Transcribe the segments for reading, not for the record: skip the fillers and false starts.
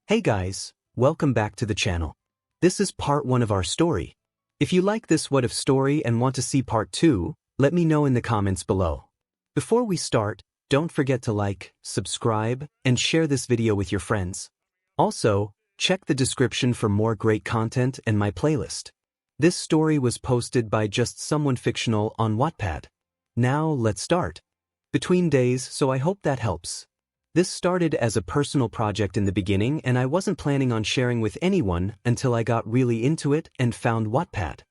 Hey guys, welcome back to the channel. This is part 1 of our story. If you like this what if story and want to see part 2, let me know in the comments below. Before we start, don't forget to like, subscribe, and share this video with your friends. Also, check the description for more great content and my playlist. This story was posted by JustSomeoneFictional on Wattpad. Now let's start. Between days, so I hope that helps. This started as a personal project in the beginning and I wasn't planning on sharing with anyone until I got really into it and found Wattpad.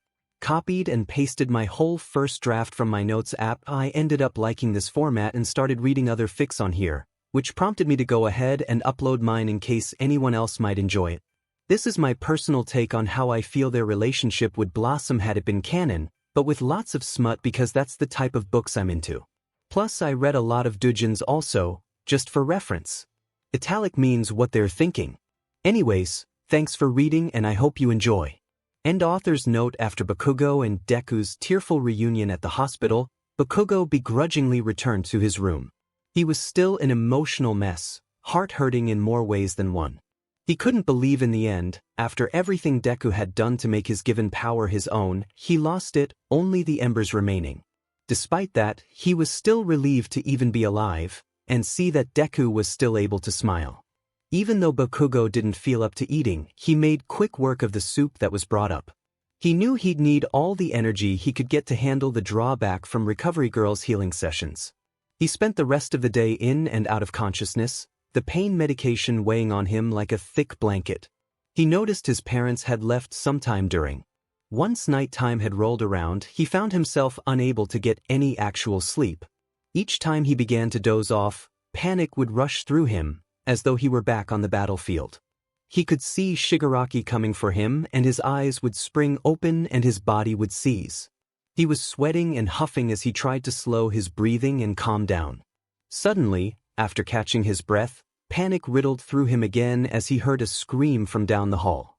Copied and pasted my whole first draft from my notes app. I ended up liking this format and started reading other fics on here, which prompted me to go ahead and upload mine in case anyone else might enjoy it. This is my personal take on how I feel their relationship would blossom had it been canon, but with lots of smut because that's the type of books I'm into. Plus I read a lot of doujins also, just for reference. Italic means what they're thinking. Anyways, thanks for reading and I hope you enjoy. End author's note: after Bakugo and Deku's tearful reunion at the hospital, Bakugo begrudgingly returned to his room. He was still an emotional mess, heart-hurting in more ways than one. He couldn't believe in the end, after everything Deku had done to make his given power his own, he lost it, only the embers remaining. Despite that, he was still relieved to even be alive, and see that Deku was still able to smile. Even though Bakugo didn't feel up to eating, he made quick work of the soup that was brought up. He knew he'd need all the energy he could get to handle the drawback from Recovery Girl's healing sessions. He spent the rest of the day in and out of consciousness, the pain medication weighing on him like a thick blanket. He noticed his parents had left sometime during. Once nighttime had rolled around, he found himself unable to get any actual sleep. Each time he began to doze off, panic would rush through him, as though he were back on the battlefield. He could see Shigaraki coming for him and his eyes would spring open and his body would seize. He was sweating and huffing as he tried to slow his breathing and calm down. Suddenly, after catching his breath, panic riddled through him again as he heard a scream from down the hall.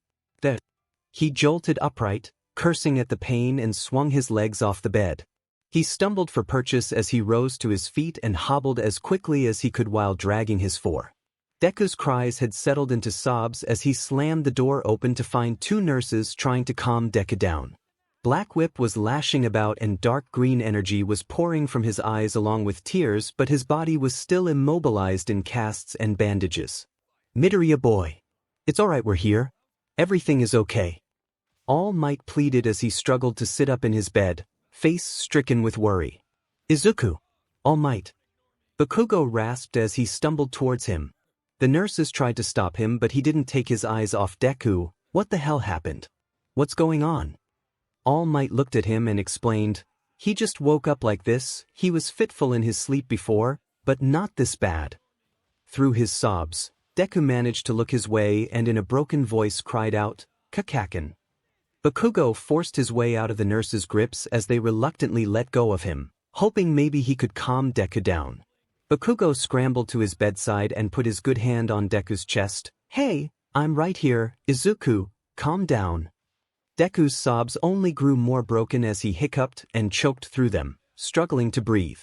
He jolted upright, cursing at the pain, and swung his legs off the bed. He stumbled for purchase as he rose to his feet and hobbled as quickly as he could while dragging his fore. Deku's cries had settled into sobs as he slammed the door open to find 2 nurses trying to calm Deku down. Black Whip was lashing about and dark green energy was pouring from his eyes along with tears, but his body was still immobilized in casts and bandages. "Midoriya boy. It's alright, we're here. Everything is okay." All Might pleaded as he struggled to sit up in his bed, face stricken with worry. "Izuku. All Might." Bakugo rasped as he stumbled towards him. The nurses tried to stop him but he didn't take his eyes off Deku. "What the hell happened? What's going on?" All Might looked at him and explained, "He just woke up like this. He was fitful in his sleep before, but not this bad." Through his sobs, Deku managed to look his way and in a broken voice cried out, "Kakakin." Bakugo forced his way out of the nurse's grips as they reluctantly let go of him, hoping maybe he could calm Deku down. Bakugo scrambled to his bedside and put his good hand on Deku's chest. "Hey, I'm right here, Izuku, calm down." Deku's sobs only grew more broken as he hiccuped and choked through them, struggling to breathe.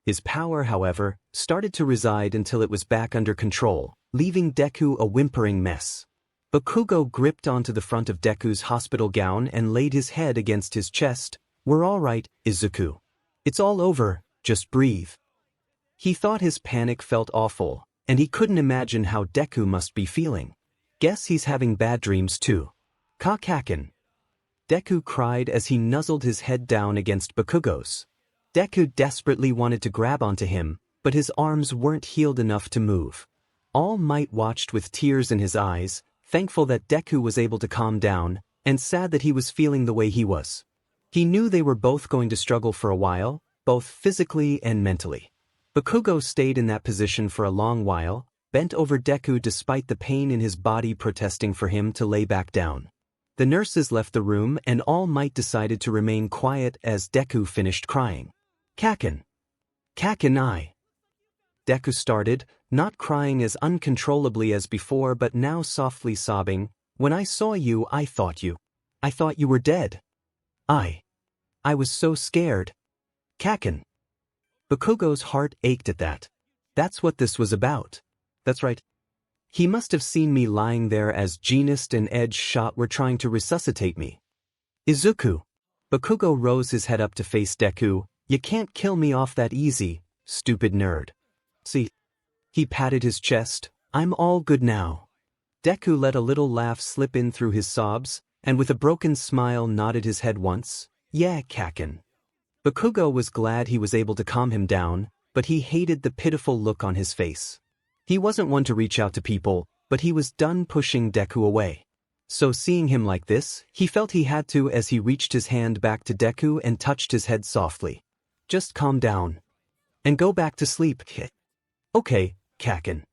His power, however, started to reside until it was back under control, leaving Deku a whimpering mess. Bakugo gripped onto the front of Deku's hospital gown and laid his head against his chest. "We're all right, Izuku. It's all over, just breathe." He thought his panic felt awful, and he couldn't imagine how Deku must be feeling. "Guess he's having bad dreams too." "Kakakin." Deku cried as he nuzzled his head down against Bakugo's. Deku desperately wanted to grab onto him, but his arms weren't healed enough to move. All Might watched with tears in his eyes, thankful that Deku was able to calm down, and sad that he was feeling the way he was. He knew they were both going to struggle for a while, both physically and mentally. Bakugo stayed in that position for a long while, bent over Deku despite the pain in his body protesting for him to lay back down. The nurses left the room and All Might decided to remain quiet as Deku finished crying. "Kakin. Kakin. Deku started, not crying as uncontrollably as before but now softly sobbing. "When I saw you I thought you were dead. I was so scared. Kakin." Bakugo's heart ached at that. That's what this was about. That's right. He must have seen me lying there as 𝗬𝗫𝗃 were trying to resuscitate me. Izuku. Bakugo rose his head up to face Deku. You can't kill me off that easy, stupid nerd. See? He patted his chest. I'm all good now. Deku let a little laugh slip in through his sobs, and with a broken smile nodded his head once. Yeah, Kakin. Bakugo was glad he was able to calm him down, but he hated the pitiful look on his face. He wasn't one to reach out to people, but he was done pushing Deku away. So seeing him like this, he felt he had to as he reached his hand back to Deku and touched his head softly. Just calm down. And go back to sleep. Okay, Kakin.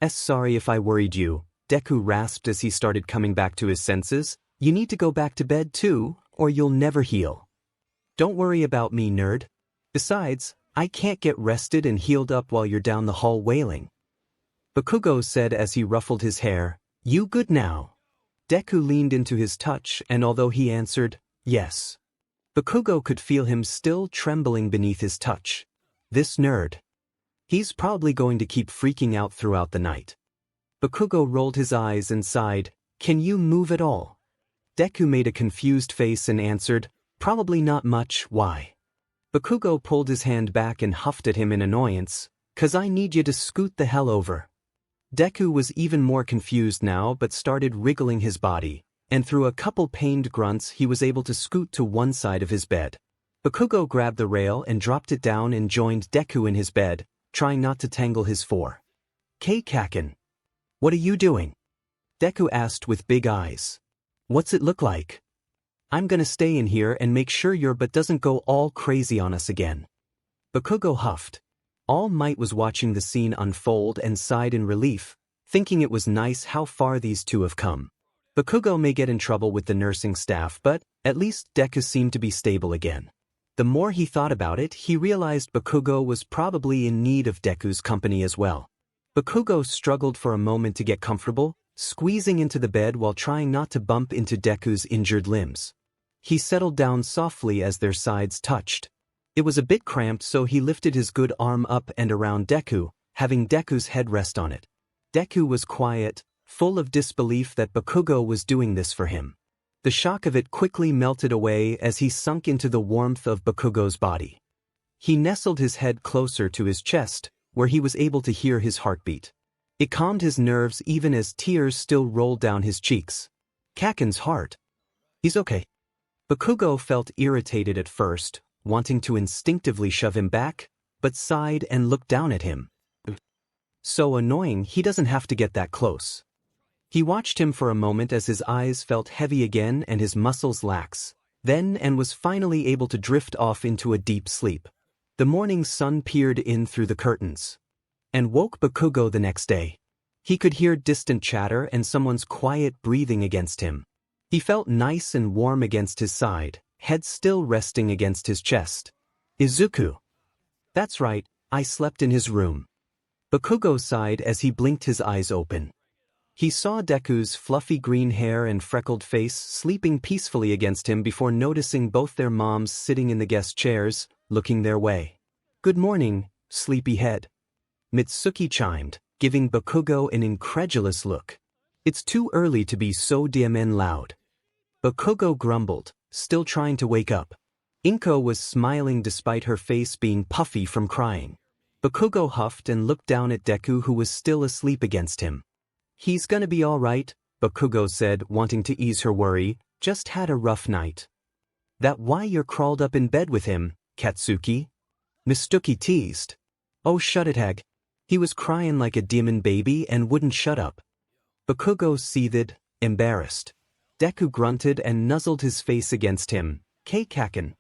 Sorry if I worried you, Deku rasped as he started coming back to his senses. You need to go back to bed too, or you'll never heal. Don't worry about me, nerd. Besides, I can't get rested and healed up while you're down the hall wailing. Bakugo said as he ruffled his hair. You good now? Deku leaned into his touch, and although he answered, yes, Bakugo could feel him still trembling beneath his touch. This nerd. He's probably going to keep freaking out throughout the night. Bakugo rolled his eyes and sighed. Can you move at all? Deku made a confused face and answered, probably not much. Why? Bakugo pulled his hand back and huffed at him in annoyance. 'Cause I need you to scoot the hell over. Deku was even more confused now but started wriggling his body, and through a couple pained grunts he was able to scoot to one side of his bed. Bakugo grabbed the rail and dropped it down and joined Deku in his bed, trying not to tangle his fore. Kakin. What are you doing? Deku asked with big eyes. What's it look like? I'm gonna stay in here and make sure your butt doesn't go all crazy on us again. Bakugo huffed. All Might was watching the scene unfold and sighed in relief, thinking it was nice how far these two have come. Bakugo may get in trouble with the nursing staff, but at least Deku seemed to be stable again. The more he thought about it, he realized Bakugo was probably in need of Deku's company as well. Bakugo struggled for a moment to get comfortable, squeezing into the bed while trying not to bump into Deku's injured limbs. He settled down softly as their sides touched. It was a bit cramped, so he lifted his good arm up and around Deku, having Deku's head rest on it. Deku was quiet, full of disbelief that Bakugo was doing this for him. The shock of it quickly melted away as he sunk into the warmth of Bakugo's body. He nestled his head closer to his chest, where he was able to hear his heartbeat. It calmed his nerves even as tears still rolled down his cheeks. Kakin's heart. He's okay. Bakugo felt irritated at first, wanting to instinctively shove him back, but sighed and looked down at him. So annoying, he doesn't have to get that close. He watched him for a moment as his eyes felt heavy again and his muscles lax, then and was finally able to drift off into a deep sleep. The morning sun peered in through the curtains and woke Bakugo the next day. He could hear distant chatter and someone's quiet breathing against him. He felt nice and warm against his side, head still resting against his chest. Izuku. That's right, I slept in his room. Bakugo sighed as he blinked his eyes open. He saw Deku's fluffy green hair and freckled face sleeping peacefully against him before noticing both their moms sitting in the guest chairs, looking their way. Good morning, sleepyhead. Mitsuki chimed, giving Bakugo an incredulous look. It's too early to be so damn loud. Bakugo grumbled, still trying to wake up. Inko was smiling despite her face being puffy from crying. Bakugo huffed and looked down at Deku, who was still asleep against him. He's gonna be all right, Bakugo said, wanting to ease her worry. Just had a rough night. That why you're crawled up in bed with him, Katsuki? Mitsuki teased. Oh, shut it, Hag. He was crying like a demon baby and wouldn't shut up. Bakugo seethed, embarrassed. Deku grunted and nuzzled his face against him. Kakin.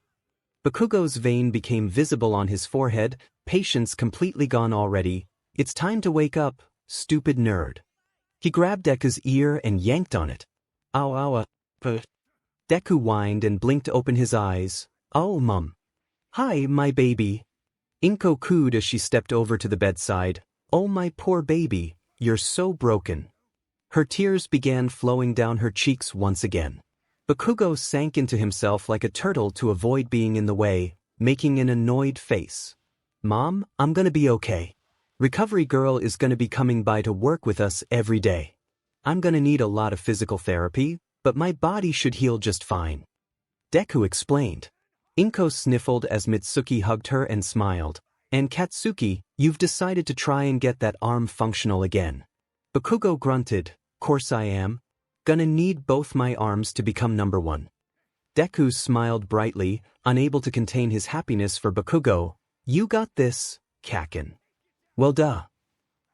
Bakugo's vein became visible on his forehead, patience completely gone already. It's time to wake up, stupid nerd. He grabbed Deku's ear and yanked on it. Ow. Deku whined and blinked to open his eyes. Oh, Mum. Hi, my baby. Inko cooed as she stepped over to the bedside. Oh, my poor baby, you're so broken. Her tears began flowing down her cheeks once again. Bakugo sank into himself like a turtle to avoid being in the way, making an annoyed face. Mom, I'm gonna be okay. Recovery girl is gonna be coming by to work with us every day. I'm gonna need a lot of physical therapy, but my body should heal just fine. Deku explained. Inko sniffled as Mitsuki hugged her and smiled. And Katsuki, you've decided to try and get that arm functional again. Bakugo grunted, course I am. Gonna need both my arms to become number one. Deku smiled brightly, unable to contain his happiness for Bakugo. You got this, Kaken. Well duh.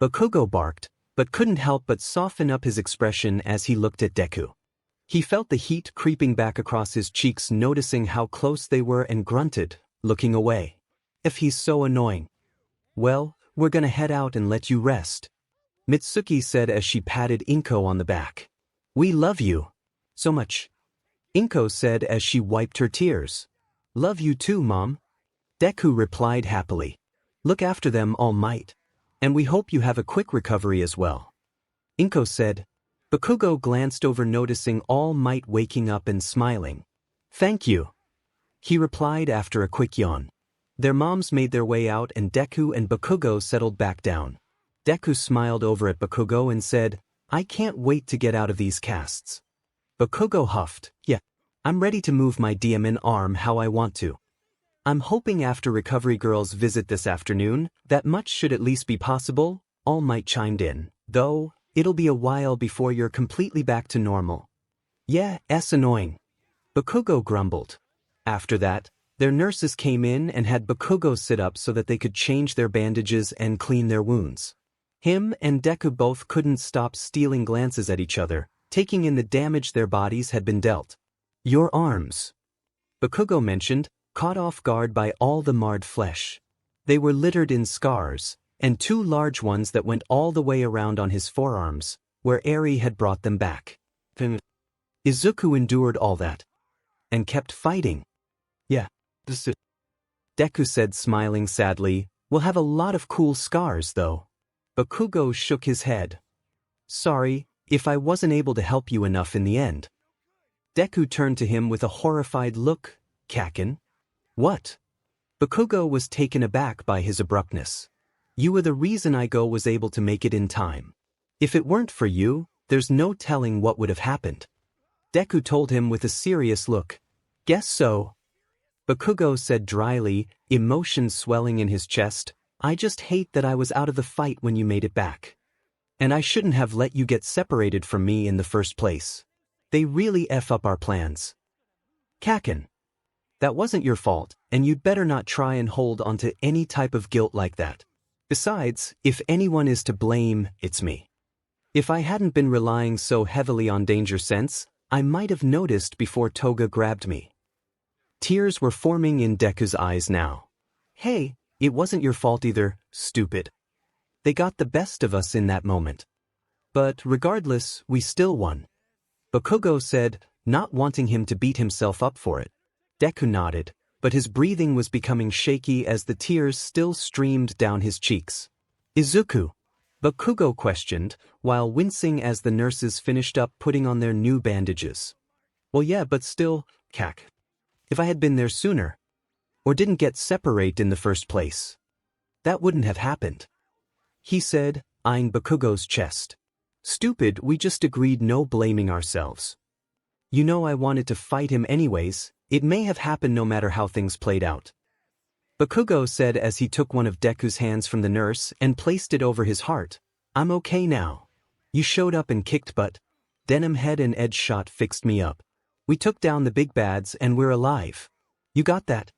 Bakugo barked, but couldn't help but soften up his expression as he looked at Deku. He felt the heat creeping back across his cheeks, noticing how close they were, and grunted, looking away. If he's so annoying. Well, we're gonna head out and let you rest. Mitsuki said as she patted Inko on the back. We love you. So much. Inko said as she wiped her tears. Love you too, Mom. Deku replied happily. Look after them, All Might. And we hope you have a quick recovery as well. Inko said. Bakugo glanced over, noticing All Might waking up and smiling. Thank you. He replied after a quick yawn. Their moms made their way out and Deku and Bakugo settled back down. Deku smiled over at Bakugo and said, I can't wait to get out of these casts. Bakugo huffed, yeah, I'm ready to move my diamond arm how I want to. I'm hoping after Recovery Girl's visit this afternoon, that much should at least be possible. All Might chimed in, though, it'll be a while before you're completely back to normal. Yeah, it's annoying. Bakugo grumbled. After that, their nurses came in and had Bakugo sit up so that they could change their bandages and clean their wounds. Him and Deku both couldn't stop stealing glances at each other, taking in the damage their bodies had been dealt. Your arms, Bakugo mentioned, caught off guard by all the marred flesh. They were littered in scars, and two large ones that went all the way around on his forearms, where Eri had brought them back. Izuku endured all that. And kept fighting. Yeah. Deku said, smiling sadly, we'll have a lot of cool scars though. Bakugo shook his head. Sorry, if I wasn't able to help you enough in the end. Deku turned to him with a horrified look. Kaken? What? Bakugo was taken aback by his abruptness. You were the reason Igo was able to make it in time. If it weren't for you, there's no telling what would have happened. Deku told him with a serious look. Guess so. Bakugo said dryly, emotion swelling in his chest, I just hate that I was out of the fight when you made it back. And I shouldn't have let you get separated from me in the first place. They really F up our plans. Kaken. That wasn't your fault, and you'd better not try and hold onto any type of guilt like that. Besides, if anyone is to blame, it's me. If I hadn't been relying so heavily on danger sense, I might have noticed before Toga grabbed me. Tears were forming in Deku's eyes now. Hey, it wasn't your fault either, stupid. They got the best of us in that moment. But regardless, we still won. Bakugo said, not wanting him to beat himself up for it. Deku nodded, but his breathing was becoming shaky as the tears still streamed down his cheeks. Izuku? Bakugo questioned, while wincing as the nurses finished up putting on their new bandages. Well yeah, but still, Kak. If I had been there sooner, or didn't get separated in the first place, that wouldn't have happened. He said, eyeing Bakugo's chest. Stupid, we just agreed no blaming ourselves. You know I wanted to fight him anyways, it may have happened no matter how things played out. Bakugo said as he took one of Deku's hands from the nurse and placed it over his heart. I'm okay now. You showed up and kicked butt. Denim Head and Edge Shot fixed me up. We took down the big bads and we're alive. You got that?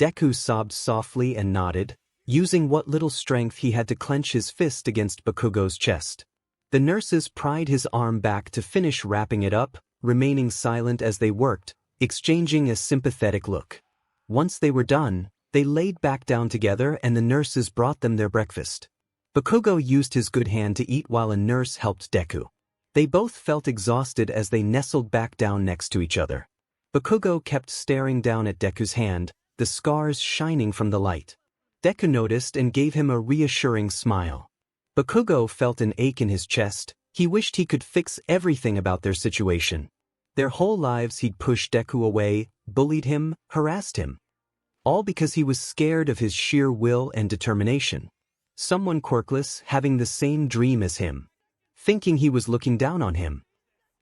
Deku sobbed softly and nodded, using what little strength he had to clench his fist against Bakugo's chest. The nurses pried his arm back to finish wrapping it up, remaining silent as they worked, exchanging a sympathetic look. Once they were done, they laid back down together and the nurses brought them their breakfast. Bakugo used his good hand to eat while a nurse helped Deku. They both felt exhausted as they nestled back down next to each other. Bakugo kept staring down at Deku's hand, the scars shining from the light. Deku noticed and gave him a reassuring smile. Bakugo felt an ache in his chest. He wished he could fix everything about their situation. Their whole lives he'd pushed Deku away, bullied him, harassed him. All because he was scared of his sheer will and determination. someone quirkless having the same dream as him. Thinking he was looking down on him.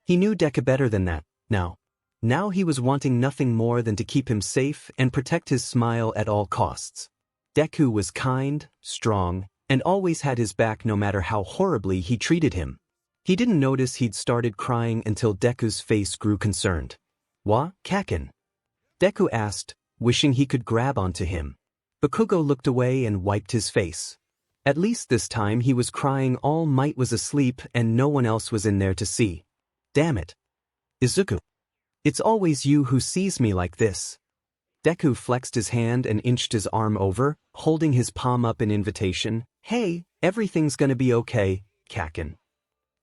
He knew Deku better than that, now. Now he was wanting nothing more than to keep him safe and protect his smile at all costs. Deku was kind, strong, and always had his back no matter how horribly he treated him. He didn't notice he'd started crying until Deku's face grew concerned. 𝗧𝗵𝗃𝗃? Deku asked, wishing he could grab onto him. Bakugo looked away and wiped his face. At least this time he was crying. All Might was asleep and no one else was in there to see. Damn it. Izuku. It's always you who sees me like this. Deku flexed his hand and inched his arm over, holding his palm up in invitation. Hey, everything's gonna be okay, Kaken.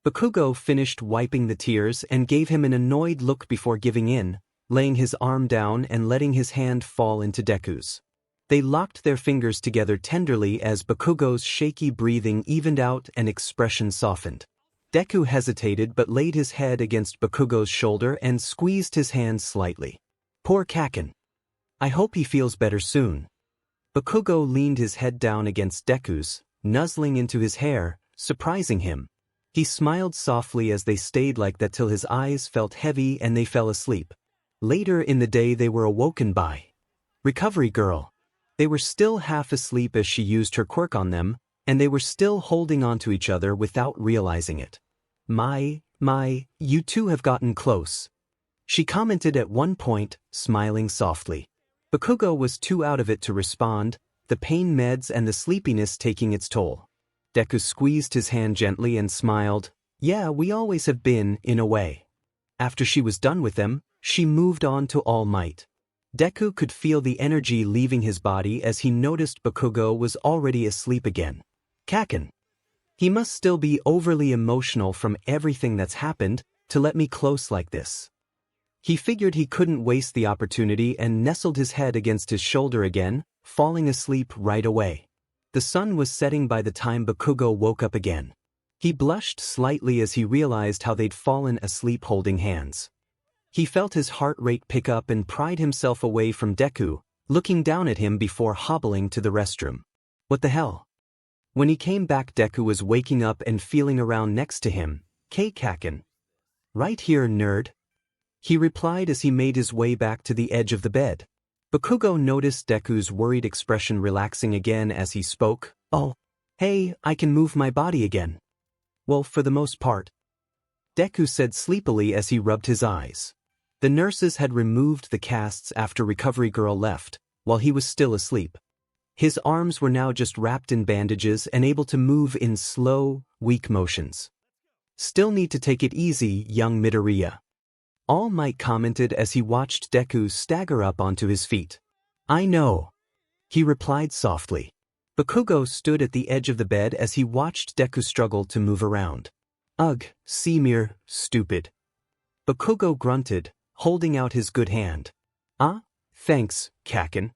Bakugo finished wiping the tears and gave him an annoyed look before giving in, laying his arm down and letting his hand fall into Deku's. They locked their fingers together tenderly as Bakugo's shaky breathing evened out and expression softened. Deku hesitated but laid his head against Bakugo's shoulder and squeezed his hand slightly. Poor Kaken. I hope he feels better soon. Bakugo leaned his head down against Deku's, nuzzling into his hair, surprising him. He smiled softly as they stayed like that till his eyes felt heavy and they fell asleep. Later in the day they were awoken by Recovery Girl. They were still half asleep as she used her quirk on them, and they were still holding on to each other without realizing it. You two have gotten close. She commented at one point, smiling softly. Bakugo was too out of it to respond, the pain meds and the sleepiness taking its toll. Deku squeezed his hand gently and smiled. Yeah, we always have been, in a way. After she was done with them, she moved on to All Might. Deku could feel the energy leaving his body as he noticed Bakugo was already asleep again. Kaken. He must still be overly emotional from everything that's happened to let me close like this. He figured he couldn't waste the opportunity and nestled his head against his shoulder again, falling asleep right away. The sun was setting by the time Bakugo woke up again. He blushed slightly as he realized how they'd fallen asleep holding hands. He felt his heart rate pick up and pried himself away from Deku, looking down at him before hobbling to the restroom. What the hell? When he came back, Deku was waking up and feeling around next to him. Kaken. Right here, nerd. He replied as he made his way back to the edge of the bed. Bakugo noticed Deku's worried expression relaxing again as he spoke. Oh, hey, I can move my body again. Well, for the most part. Deku said sleepily as he rubbed his eyes. The nurses had removed the casts after Recovery Girl left, while he was still asleep. His arms were now just wrapped in bandages and able to move in slow, weak motions. Still need to take it easy, young Midoriya. All Might commented as he watched Deku stagger up onto his feet. I know. He replied softly. Bakugo stood at the edge of the bed as he watched Deku struggle to move around. Ugh, 𝗬𝗵𝗲, stupid. Bakugo grunted, holding out his good hand. Thanks, Kaken.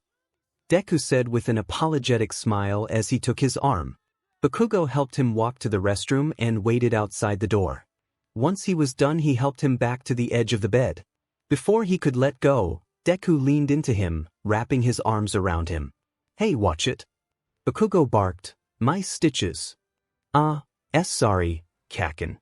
Deku said with an apologetic smile as he took his arm. Bakugo helped him walk to the restroom and waited outside the door. Once he was done, he helped him back to the edge of the bed. Before he could let go, Deku leaned into him, wrapping his arms around him. Hey, watch it. Bakugo barked, my stitches. Sorry, Kaken.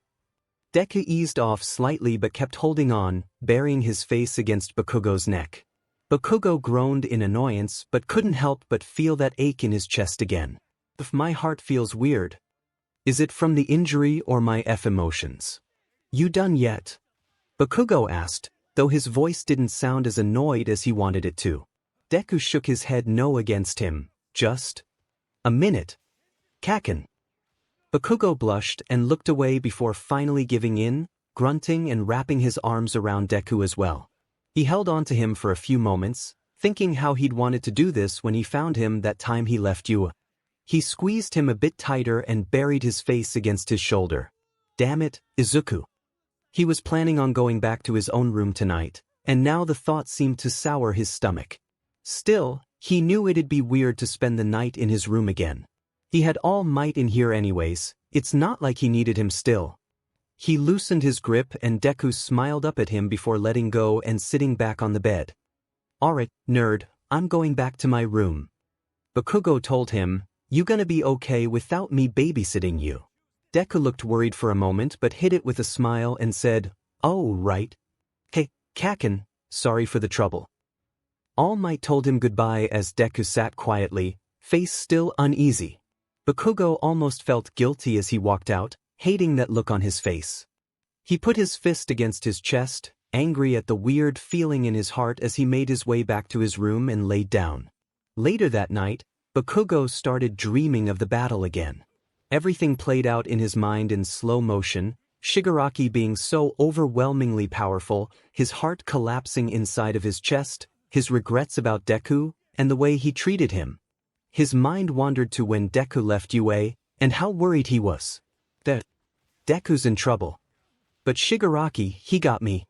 Deku eased off slightly but kept holding on, burying his face against Bakugo's neck. Bakugo groaned in annoyance but couldn't help but feel that ache in his chest again. If my heart feels weird. Is it from the injury or my emotions? You done yet? Bakugo asked, though his voice didn't sound as annoyed as he wanted it to. Deku shook his head no against him. Just a minute. Kaken. Bakugo blushed and looked away before finally giving in, grunting and wrapping his arms around Deku as well. He held on to him for a few moments, thinking how he'd wanted to do this when he found him that time he left 𝗬𝗧. He squeezed him a bit tighter and buried his face against his shoulder. Damn it, Izuku. He was planning on going back to his own room tonight, and now the thought seemed to sour his stomach. Still, he knew it'd be weird to spend the night in his room again. He had All Might in here anyways, it's not like he needed him still. He loosened his grip and Deku smiled up at him before letting go and sitting back on the bed. Alright, nerd, I'm going back to my room. Bakugo told him, You gonna be okay without me babysitting you? Deku looked worried for a moment but hid it with a smile and said, "Oh, right. Hey, Kaken, sorry for the trouble." All Might told him goodbye as Deku sat quietly, face still uneasy. Bakugo almost felt guilty as he walked out, hating that look on his face. He put his fist against his chest, angry at the weird feeling in his heart as he made his way back to his room and laid down. Later that night, Bakugo started dreaming of the battle again. Everything played out in his mind in slow motion, Shigaraki being so overwhelmingly powerful, his heart collapsing inside of his chest, his regrets about Deku, and the way he treated him. His mind wandered to when Deku left UA, and how worried he was. Deku's in trouble. But Shigaraki, he got me.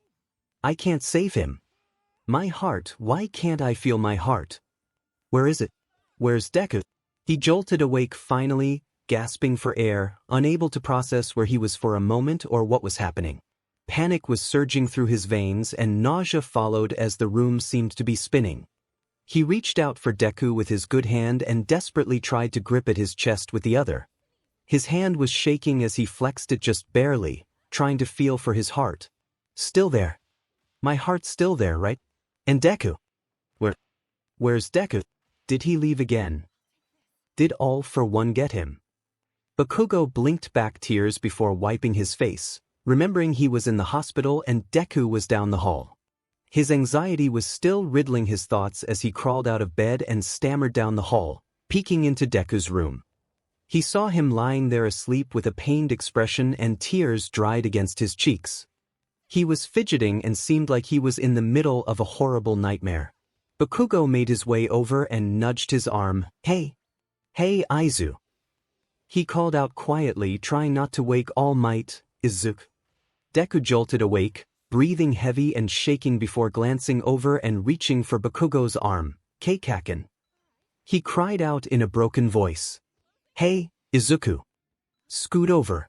I can't save him. My heart, why can't I feel my heart? Where is it? Where's Deku? He jolted awake finally, gasping for air, unable to process where he was for a moment or what was happening. Panic was surging through his veins and nausea followed as the room seemed to be spinning. He reached out for Deku with his good hand and desperately tried to grip at his chest with the other. His hand was shaking as he flexed it just barely, trying to feel for his heart. Still there. My heart's still there, right? And Deku? Where's Deku? Did he leave again? Did All for One get him? Bakugo blinked back tears before wiping his face, remembering he was in the hospital and Deku was down the hall. His anxiety was still riddling his thoughts as he crawled out of bed and stammered down the hall, peeking into Deku's room. He saw him lying there asleep with a pained expression and tears dried against his cheeks. He was fidgeting and seemed like he was in the middle of a horrible nightmare. Bakugo made his way over and nudged his arm. Hey, Aizu. He called out quietly, trying not to wake All Might, Izuku. Deku jolted awake, breathing heavy and shaking before glancing over and reaching for Bakugo's arm. Kaken. He cried out in a broken voice. Hey, Izuku. Scoot over.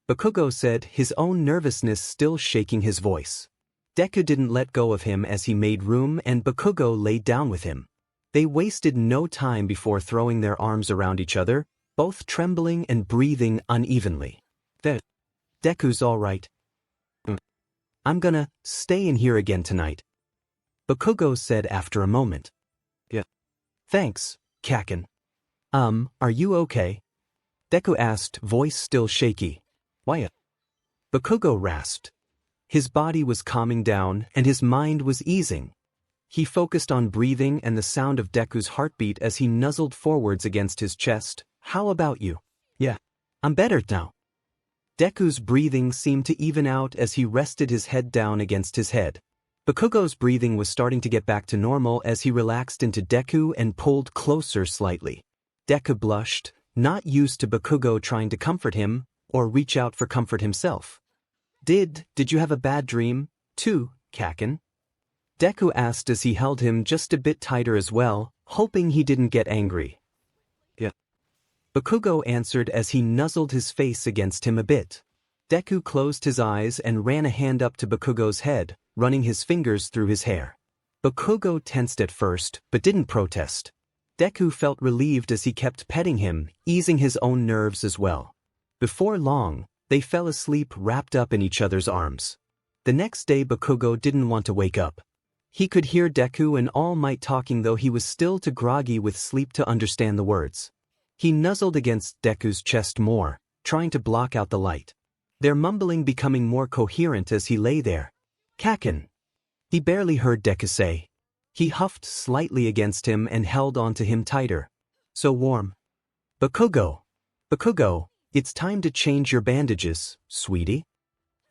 Bakugo said, his own nervousness still shaking his voice. Deku didn't let go of him as he made room and Bakugo laid down with him. They wasted no time before throwing their arms around each other, both trembling and breathing unevenly. Deku's all right. I'm gonna stay in here again tonight, Bakugo said after a moment. Yeah. Thanks, Kaken. Are you okay? Deku asked, voice still shaky. Why? Bakugo rasped. His body was calming down and his mind was easing. He focused on breathing and the sound of Deku's heartbeat as he nuzzled forwards against his chest. How about you? Yeah. I'm better now. Deku's breathing seemed to even out as he rested his head down against his head. Bakugo's breathing was starting to get back to normal as he relaxed into Deku and pulled closer slightly. Deku blushed, not used to Bakugo trying to comfort him or reach out for comfort himself. Did you have a bad dream, too, Kaken? Deku asked as he held him just a bit tighter as well, hoping he didn't get angry. Yeah. Bakugo answered as he nuzzled his face against him a bit. Deku closed his eyes and ran a hand up to Bakugo's head, running his fingers through his hair. Bakugo tensed at first, but didn't protest. Deku felt relieved as he kept petting him, easing his own nerves as well. Before long, they fell asleep wrapped up in each other's arms. The next day Bakugo didn't want to wake up. He could hear Deku and All Might talking though he was still too groggy with sleep to understand the words. He nuzzled against Deku's chest more, trying to block out the light. Their mumbling becoming more coherent as he lay there. Kaken. He barely heard Deku say. He huffed slightly against him and held onto him tighter. So warm. Bakugo. It's time to change your bandages, sweetie.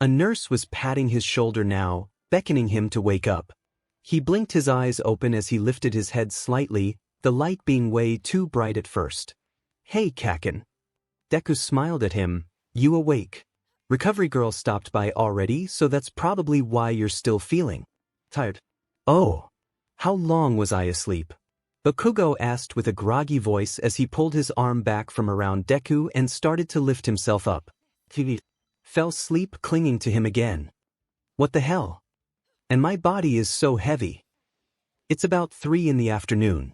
A nurse was patting his shoulder now, beckoning him to wake up. He blinked his eyes open as he lifted his head slightly, the light being way too bright at first. Hey, Kaken. Deku smiled at him. You awake. Recovery girl stopped by already, so that's probably why you're still feeling tired. Oh. How long was I asleep? Bakugo asked with a groggy voice as he pulled his arm back from around Deku and started to lift himself up. He fell asleep clinging to him again. What the hell? And my body is so heavy. It's about 3 in the afternoon.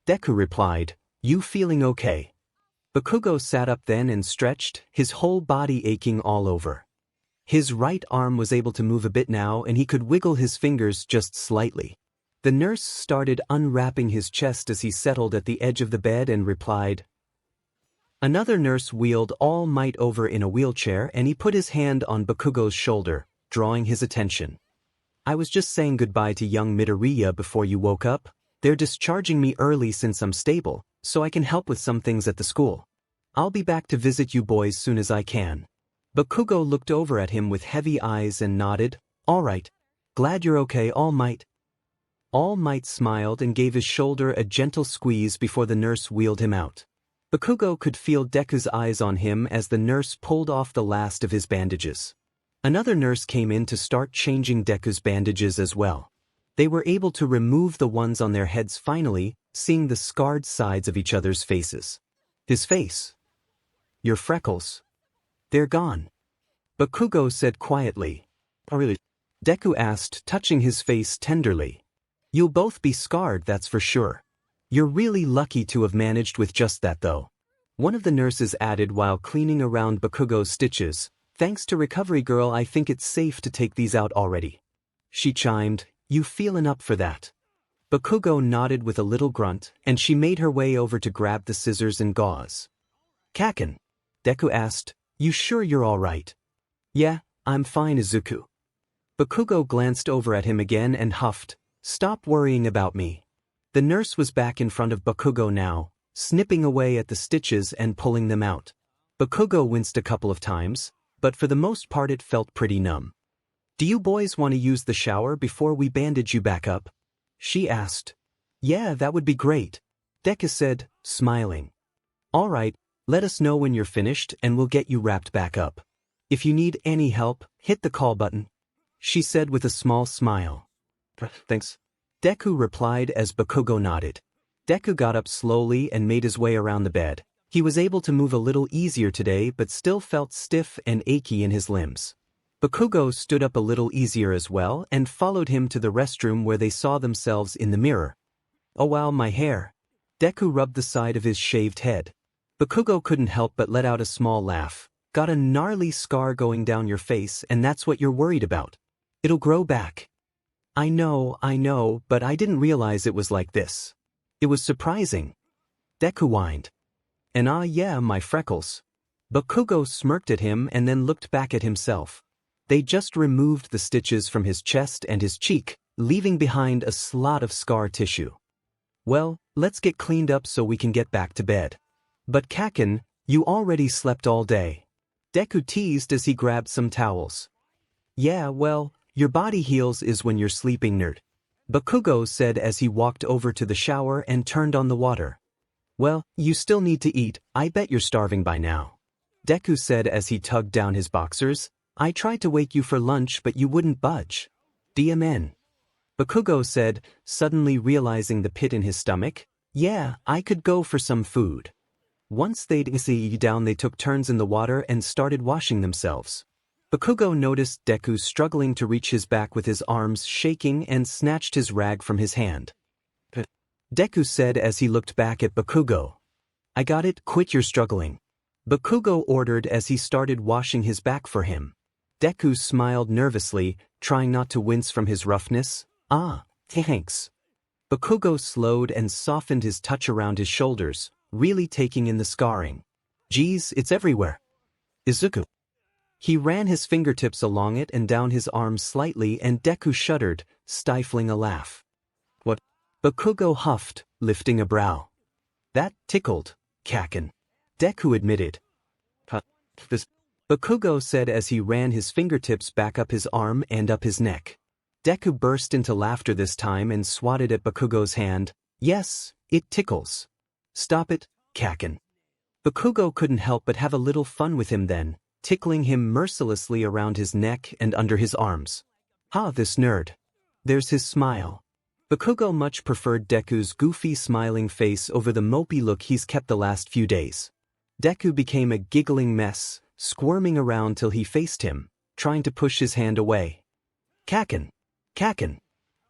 Deku replied, You feeling okay? Bakugo sat up then and stretched, his whole body aching all over. His right arm was able to move a bit now and he could wiggle his fingers just slightly. The nurse started unwrapping his chest as he settled at the edge of the bed and replied. Another nurse wheeled All Might over in a wheelchair and he put his hand on Bakugo's shoulder, drawing his attention. I was just saying goodbye to young Midoriya before you woke up. They're discharging me early since I'm stable, so I can help with some things at the school. I'll be back to visit you boys soon as I can. Bakugo looked over at him with heavy eyes and nodded. All right. Glad you're okay, All Might. All Might smiled and gave his shoulder a gentle squeeze before the nurse wheeled him out. Bakugo could feel Deku's eyes on him as the nurse pulled off the last of his bandages. Another nurse came in to start changing Deku's bandages as well. They were able to remove the ones on their heads finally, seeing the scarred sides of each other's faces. His face. Your freckles. They're gone. Bakugo said quietly. Oh really? Deku asked, touching his face tenderly. You'll both be scarred, that's for sure. You're really lucky to have managed with just that though. One of the nurses added while cleaning around Bakugo's stitches. Thanks to Recovery Girl, I think it's safe to take these out already. She chimed. You feelin' up for that? Bakugo nodded with a little grunt, and she made her way over to grab the scissors and gauze. Kaken? Deku asked. You sure you're all right? Yeah, I'm fine, Izuku. Bakugo glanced over at him again and huffed. Stop worrying about me. The nurse was back in front of Bakugo now, snipping away at the stitches and pulling them out. Bakugo winced a couple of times, but for the most part it felt pretty numb. Do you boys want to use the shower before we bandage you back up? She asked. Yeah, that would be great, Deku said, smiling. All right, let us know when you're finished and we'll get you wrapped back up. If you need any help, hit the call button, she said with a small smile. Thanks, Deku replied as Bakugo nodded. Deku got up slowly and made his way around the bed. He was able to move a little easier today but still felt stiff and achy in his limbs. Bakugo stood up a little easier as well and followed him to the restroom where they saw themselves in the mirror. Oh wow, my hair. Deku rubbed the side of his shaved head. Bakugo couldn't help but let out a small laugh. Got a gnarly scar going down your face and that's what you're worried about. It'll grow back. I know, but I didn't realize it was like this. It was surprising. Deku whined. And yeah, my freckles. Bakugo smirked at him and then looked back at himself. They just removed the stitches from his chest and his cheek, leaving behind a slot of scar tissue. Well, let's get cleaned up so we can get back to bed. But Kaken, you already slept all day. Deku teased as he grabbed some towels. Yeah, well, your body heals is when you're sleeping, nerd. Bakugo said as he walked over to the shower and turned on the water. Well, you still need to eat, I bet you're starving by now. Deku said as he tugged down his boxers. I tried to wake you for lunch but you wouldn't budge. DMN. Bakugo said, suddenly realizing the pit in his stomach. Yeah, I could go for some food. Once they'd sat down they took turns in the water and started washing themselves. Bakugo noticed Deku struggling to reach his back with his arms shaking and snatched his rag from his hand. Deku said as he looked back at Bakugo. I got it, quit your struggling. Bakugo ordered as he started washing his back for him. Deku smiled nervously, trying not to wince from his roughness. Thanks. Bakugo slowed and softened his touch around his shoulders, really taking in the scarring. Geez, it's everywhere. Izuku. He ran his fingertips along it and down his arm slightly and Deku shuddered, stifling a laugh. What? Bakugo huffed, lifting a brow. That tickled, Kaken. Deku admitted. This. Bakugo said as he ran his fingertips back up his arm and up his neck. Deku burst into laughter this time and swatted at Bakugo's hand. Yes, it tickles. Stop it, Kaken. Bakugo couldn't help but have a little fun with him then, tickling him mercilessly around his neck and under his arms. This nerd. There's his smile. Bakugo much preferred Deku's goofy smiling face over the mopey look he's kept the last few days. Deku became a giggling mess, squirming around till he faced him, trying to push his hand away. Kaken.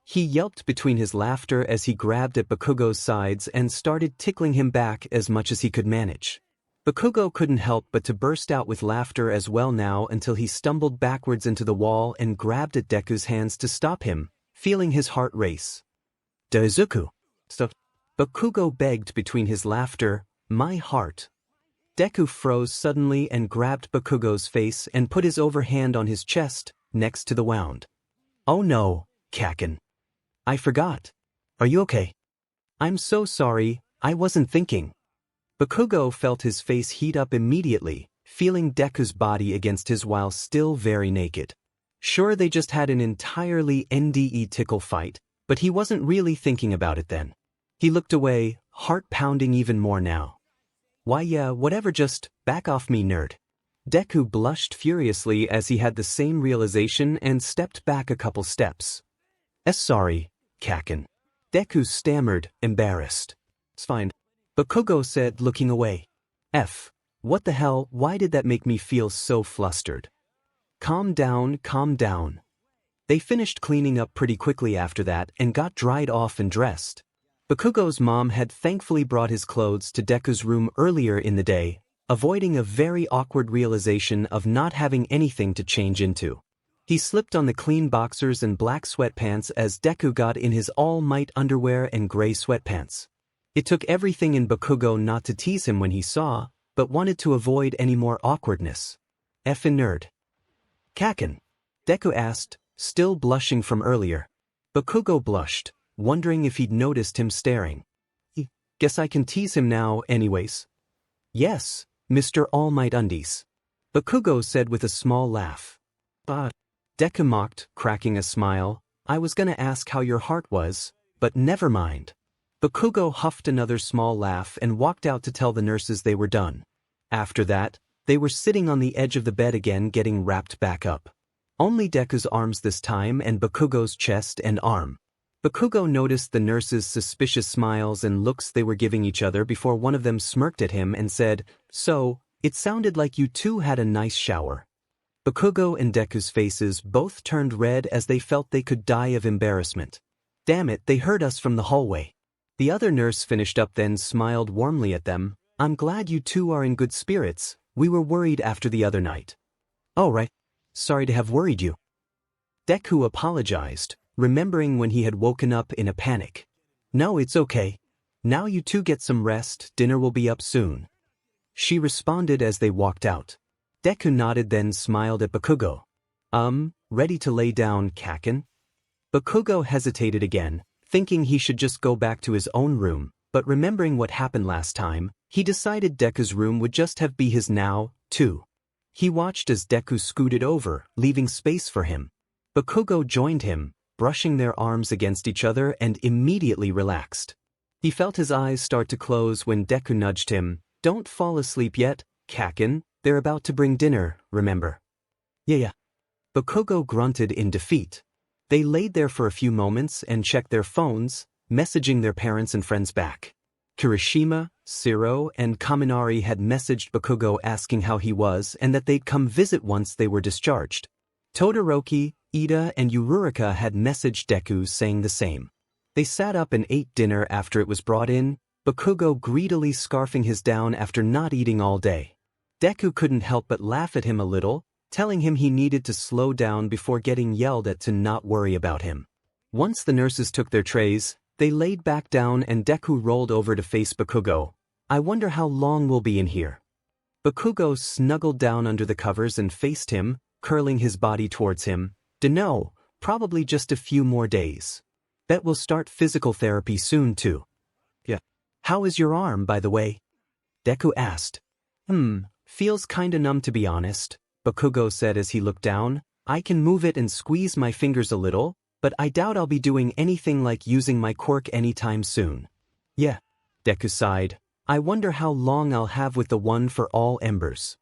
He yelped between his laughter as he grabbed at Bakugo's sides and started tickling him back as much as he could manage. Bakugo couldn't help but to burst out with laughter as well now until he stumbled backwards into the wall and grabbed at Deku's hands to stop him, feeling his heart race. "Daizuku, stop," Bakugo begged between his laughter, "my heart." Deku froze suddenly and grabbed Bakugo's face and put his overhand on his chest, next to the wound. "Oh no, Kaken. I forgot. Are you okay?" "I'm so sorry, I wasn't thinking." Bakugo felt his face heat up immediately, feeling Deku's body against his while still very naked. Sure, they just had an entirely NDE tickle fight, but he wasn't really thinking about it then. He looked away, heart pounding even more now. "Why yeah, whatever, just back off me, nerd." Deku blushed furiously as he had the same realization and stepped back a couple steps. Sorry, Kaken." Deku stammered, embarrassed. "It's fine," Bakugo said, looking away. What the hell, why did that make me feel so flustered?" Calm down, calm down." They finished cleaning up pretty quickly after that and got dried off and dressed. Bakugo's mom had thankfully brought his clothes to Deku's room earlier in the day, avoiding a very awkward realization of not having anything to change into. He slipped on the clean boxers and black sweatpants as Deku got in his All Might underwear and gray sweatpants. It took everything in Bakugo not to tease him when he saw, but wanted to avoid any more awkwardness. "Effin' nerd." "Kaken?" Deku asked, still blushing from earlier. Bakugo blushed, wondering if he'd noticed him staring. "Guess I can tease him now anyways." "Yes, Mr. All Might Undies," Bakugo said with a small laugh. Deku mocked, cracking a smile. "I was gonna ask how your heart was, but never mind." Bakugo huffed another small laugh and walked out to tell the nurses they were done. After that, they were sitting on the edge of the bed again getting wrapped back up. Only Deku's arms this time and Bakugo's chest and arm. Bakugo noticed the nurses' suspicious smiles and looks they were giving each other before one of them smirked at him and said, "So, it sounded like you two had a nice shower." Bakugo and Deku's faces both turned red as they felt they could die of embarrassment. "Damn it, they heard us from the hallway." The other nurse finished up then smiled warmly at them. "I'm glad you two are in good spirits. We were worried after the other night." "Oh right. Sorry to have worried you." Deku apologized, remembering when he had woken up in a panic. "No, it's okay. Now you two get some rest, dinner will be up soon." She responded as they walked out. Deku nodded then smiled at Bakugo. Ready to lay down, Kaken?" Bakugo hesitated again, thinking he should just go back to his own room, but remembering what happened last time, he decided Deku's room would just have be his now, too. He watched as Deku scooted over, leaving space for him. Bakugo joined him, brushing their arms against each other and immediately relaxed. He felt his eyes start to close when Deku nudged him. "Don't fall asleep yet, Kaken. They're about to bring dinner, remember?" Yeah. Bakugo grunted in defeat. They laid there for a few moments and checked their phones, messaging their parents and friends back. Kirishima, Shiro, and Kaminari had messaged Bakugo asking how he was and that they'd come visit once they were discharged. Todoroki, Ida, and Uraraka had messaged Deku saying the same. They sat up and ate dinner after it was brought in, Bakugo greedily scarfing his down after not eating all day. Deku couldn't help but laugh at him a little, telling him he needed to slow down before getting yelled at to not worry about him. Once the nurses took their trays, they laid back down and Deku rolled over to face Bakugo. "I wonder how long we'll be in here." Bakugo snuggled down under the covers and faced him, curling his body towards him. "Dunno, probably just a few more days. Bet we'll start physical therapy soon too." "Yeah. How is your arm, by the way?" Deku asked. Feels kinda numb to be honest," Bakugo said as he looked down. "I can move it and squeeze my fingers a little, but I doubt I'll be doing anything like using my quirk anytime soon." "Yeah," Deku sighed. "I wonder how long I'll have with the one for all embers."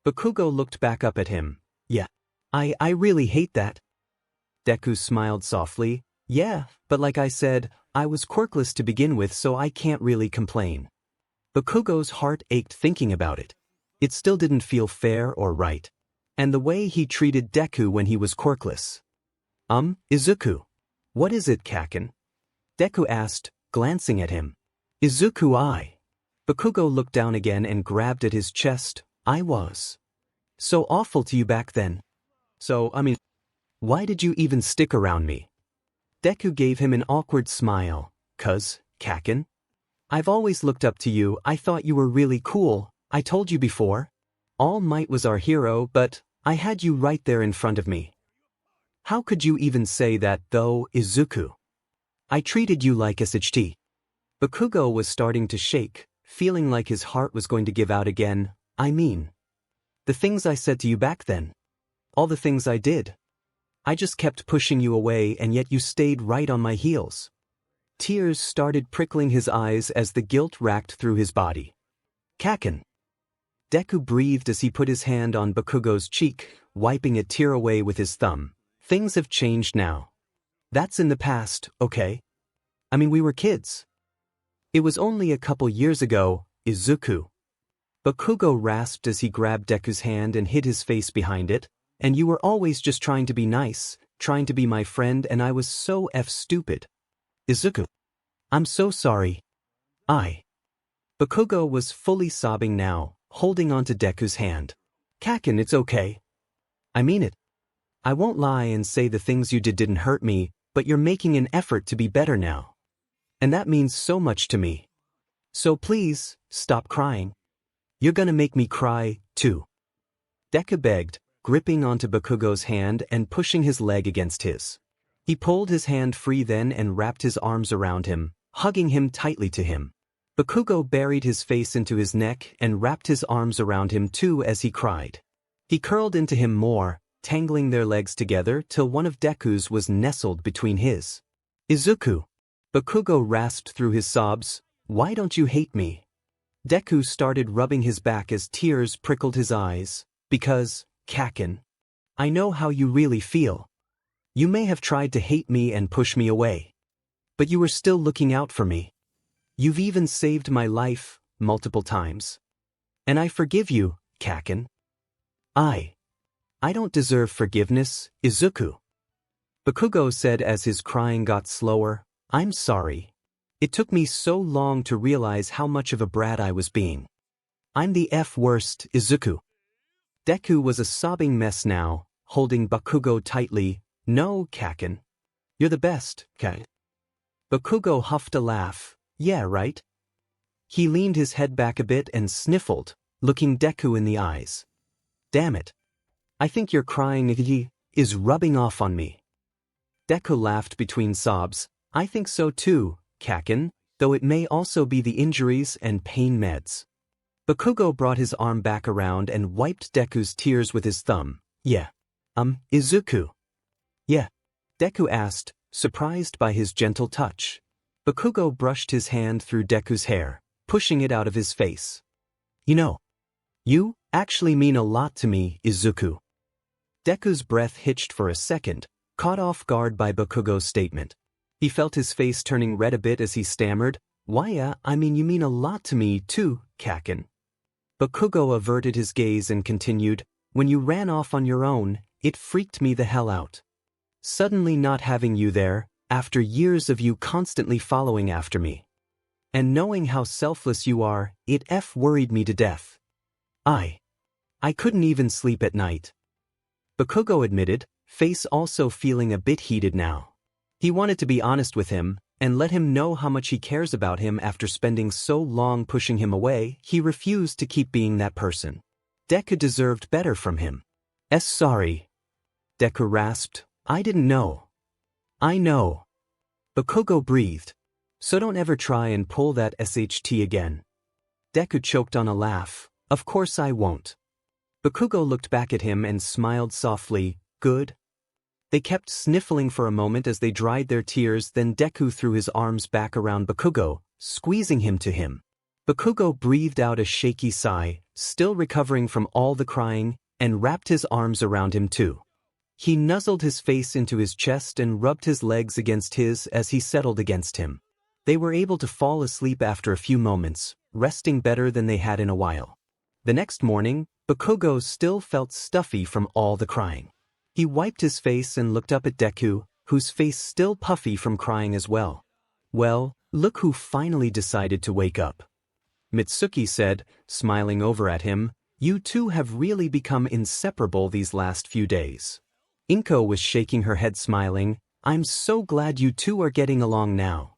Bakugo looked back up at him. "Yeah. I really hate that." Deku smiled softly. "Yeah, but like I said, I was quirkless to begin with so I can't really complain." Bakugo's heart ached thinking about it. It still didn't feel fair or right. And the way he treated Deku when he was quirkless. Izuku. What is it, 𝗧𝗵𝗃? Deku asked, glancing at him. 𝗧𝗑𝗍𝗃. Bakugo looked down again and grabbed at his chest. I was so awful to you back then. Why did you even stick around me? Deku gave him an awkward smile. 'Cause, 𝗧𝗵𝗃, I've always looked up to you. I thought you were really cool. I told you before. All Might was our hero, but I had you right there in front of me. How could you even say that, though, Izuku? I treated you like a 𝗧𝗓𝗍. Bakugo was starting to shake, feeling like his heart was going to give out again. I mean, the things I said to you back then. All the things I did. I just kept pushing you away, and yet you stayed right on my heels. Tears started prickling his eyes as the guilt racked through his body. 𝗧𝗵𝗃. Deku breathed as he put his hand on Bakugo's cheek, wiping a tear away with his thumb. Things have changed now. That's in the past, okay? We were kids. It was only a couple years ago, Izuku. Bakugo rasped as he grabbed Deku's hand and hid his face behind it. And you were always just trying to be nice, trying to be my friend, and I was so stupid. Izuku. I'm so sorry. Bakugo was fully sobbing now, holding onto Deku's hand. 𝗧𝗵𝗃, it's okay. I mean it. I won't lie and say the things you did didn't hurt me, but you're making an effort to be better now. And that means so much to me. So please, stop crying. You're gonna make me cry, too. Deku begged, gripping onto Bakugo's hand and pushing his leg against his. He pulled his hand free then and wrapped his arms around him, hugging him tightly to him. Bakugo buried his face into his neck and wrapped his arms around him too as he cried. He curled into him more, tangling their legs together till one of Deku's was nestled between his. Izuku. Bakugo rasped through his sobs. Why don't you hate me? Deku started rubbing his back as tears prickled his eyes. Because, 𝗧𝗵𝗃, I know how you really feel. You may have tried to hate me and push me away. But you were still looking out for me. You've even saved my life, multiple times. And I forgive you, 𝗧𝗵𝗃. I don't deserve forgiveness, Izuku. Bakugo said as his crying got slower. I'm sorry. It took me so long to realize how much of a brat I was being. I'm the worst, Izuku. Deku was a sobbing mess now, holding Bakugo tightly. No, 𝗧𝗵𝗃. You're the best, 𝗧𝗵𝗃. Bakugo huffed a laugh. Yeah, right? He leaned his head back a bit and sniffled, looking Deku in the eyes. Damn it. I think your crying is rubbing off on me. Deku laughed between sobs. I think so too, 𝗧𝗵𝗃, though it may also be the injuries and pain meds. Bakugo brought his arm back around and wiped Deku's tears with his thumb. Yeah. Izuku. Yeah. Deku asked, surprised by his gentle touch. Bakugo brushed his hand through Deku's hair, pushing it out of his face. You actually mean a lot to me, Izuku. Deku's breath hitched for a second, caught off guard by Bakugo's statement. He felt his face turning red a bit as he stammered. Why, you mean a lot to me too, 𝗧𝗵𝗃. Bakugo averted his gaze and continued, when you ran off on your own, it freaked me the hell out. Suddenly not having you there, after years of you constantly following after me. And knowing how selfless you are, it worried me to death. I couldn't even sleep at night. Bakugo admitted, face also feeling a bit heated now. He wanted to be honest with him, and let him know how much he cares about him after spending so long pushing him away. He refused to keep being that person. Deku deserved better from him. Sorry. Deku rasped. I didn't know. I know. Bakugo breathed. So don't ever try and pull that 𝗧𝗓𝗍 again. Deku choked on a laugh. Of course I won't. Bakugo looked back at him and smiled softly. Good. They kept sniffling for a moment as they dried their tears, then Deku threw his arms back around Bakugo, squeezing him to him. Bakugo breathed out a shaky sigh, still recovering from all the crying, and wrapped his arms around him too. He nuzzled his face into his chest and rubbed his legs against his as he settled against him. They were able to fall asleep after a few moments, resting better than they had in a while. The next morning, Bakugo still felt stuffy from all the crying. He wiped his face and looked up at Deku, whose face still puffy from crying as well. Well, look who finally decided to wake up. Mitsuki said, smiling over at him, you two have really become inseparable these last few days. Inko was shaking her head smiling, I'm so glad you two are getting along now.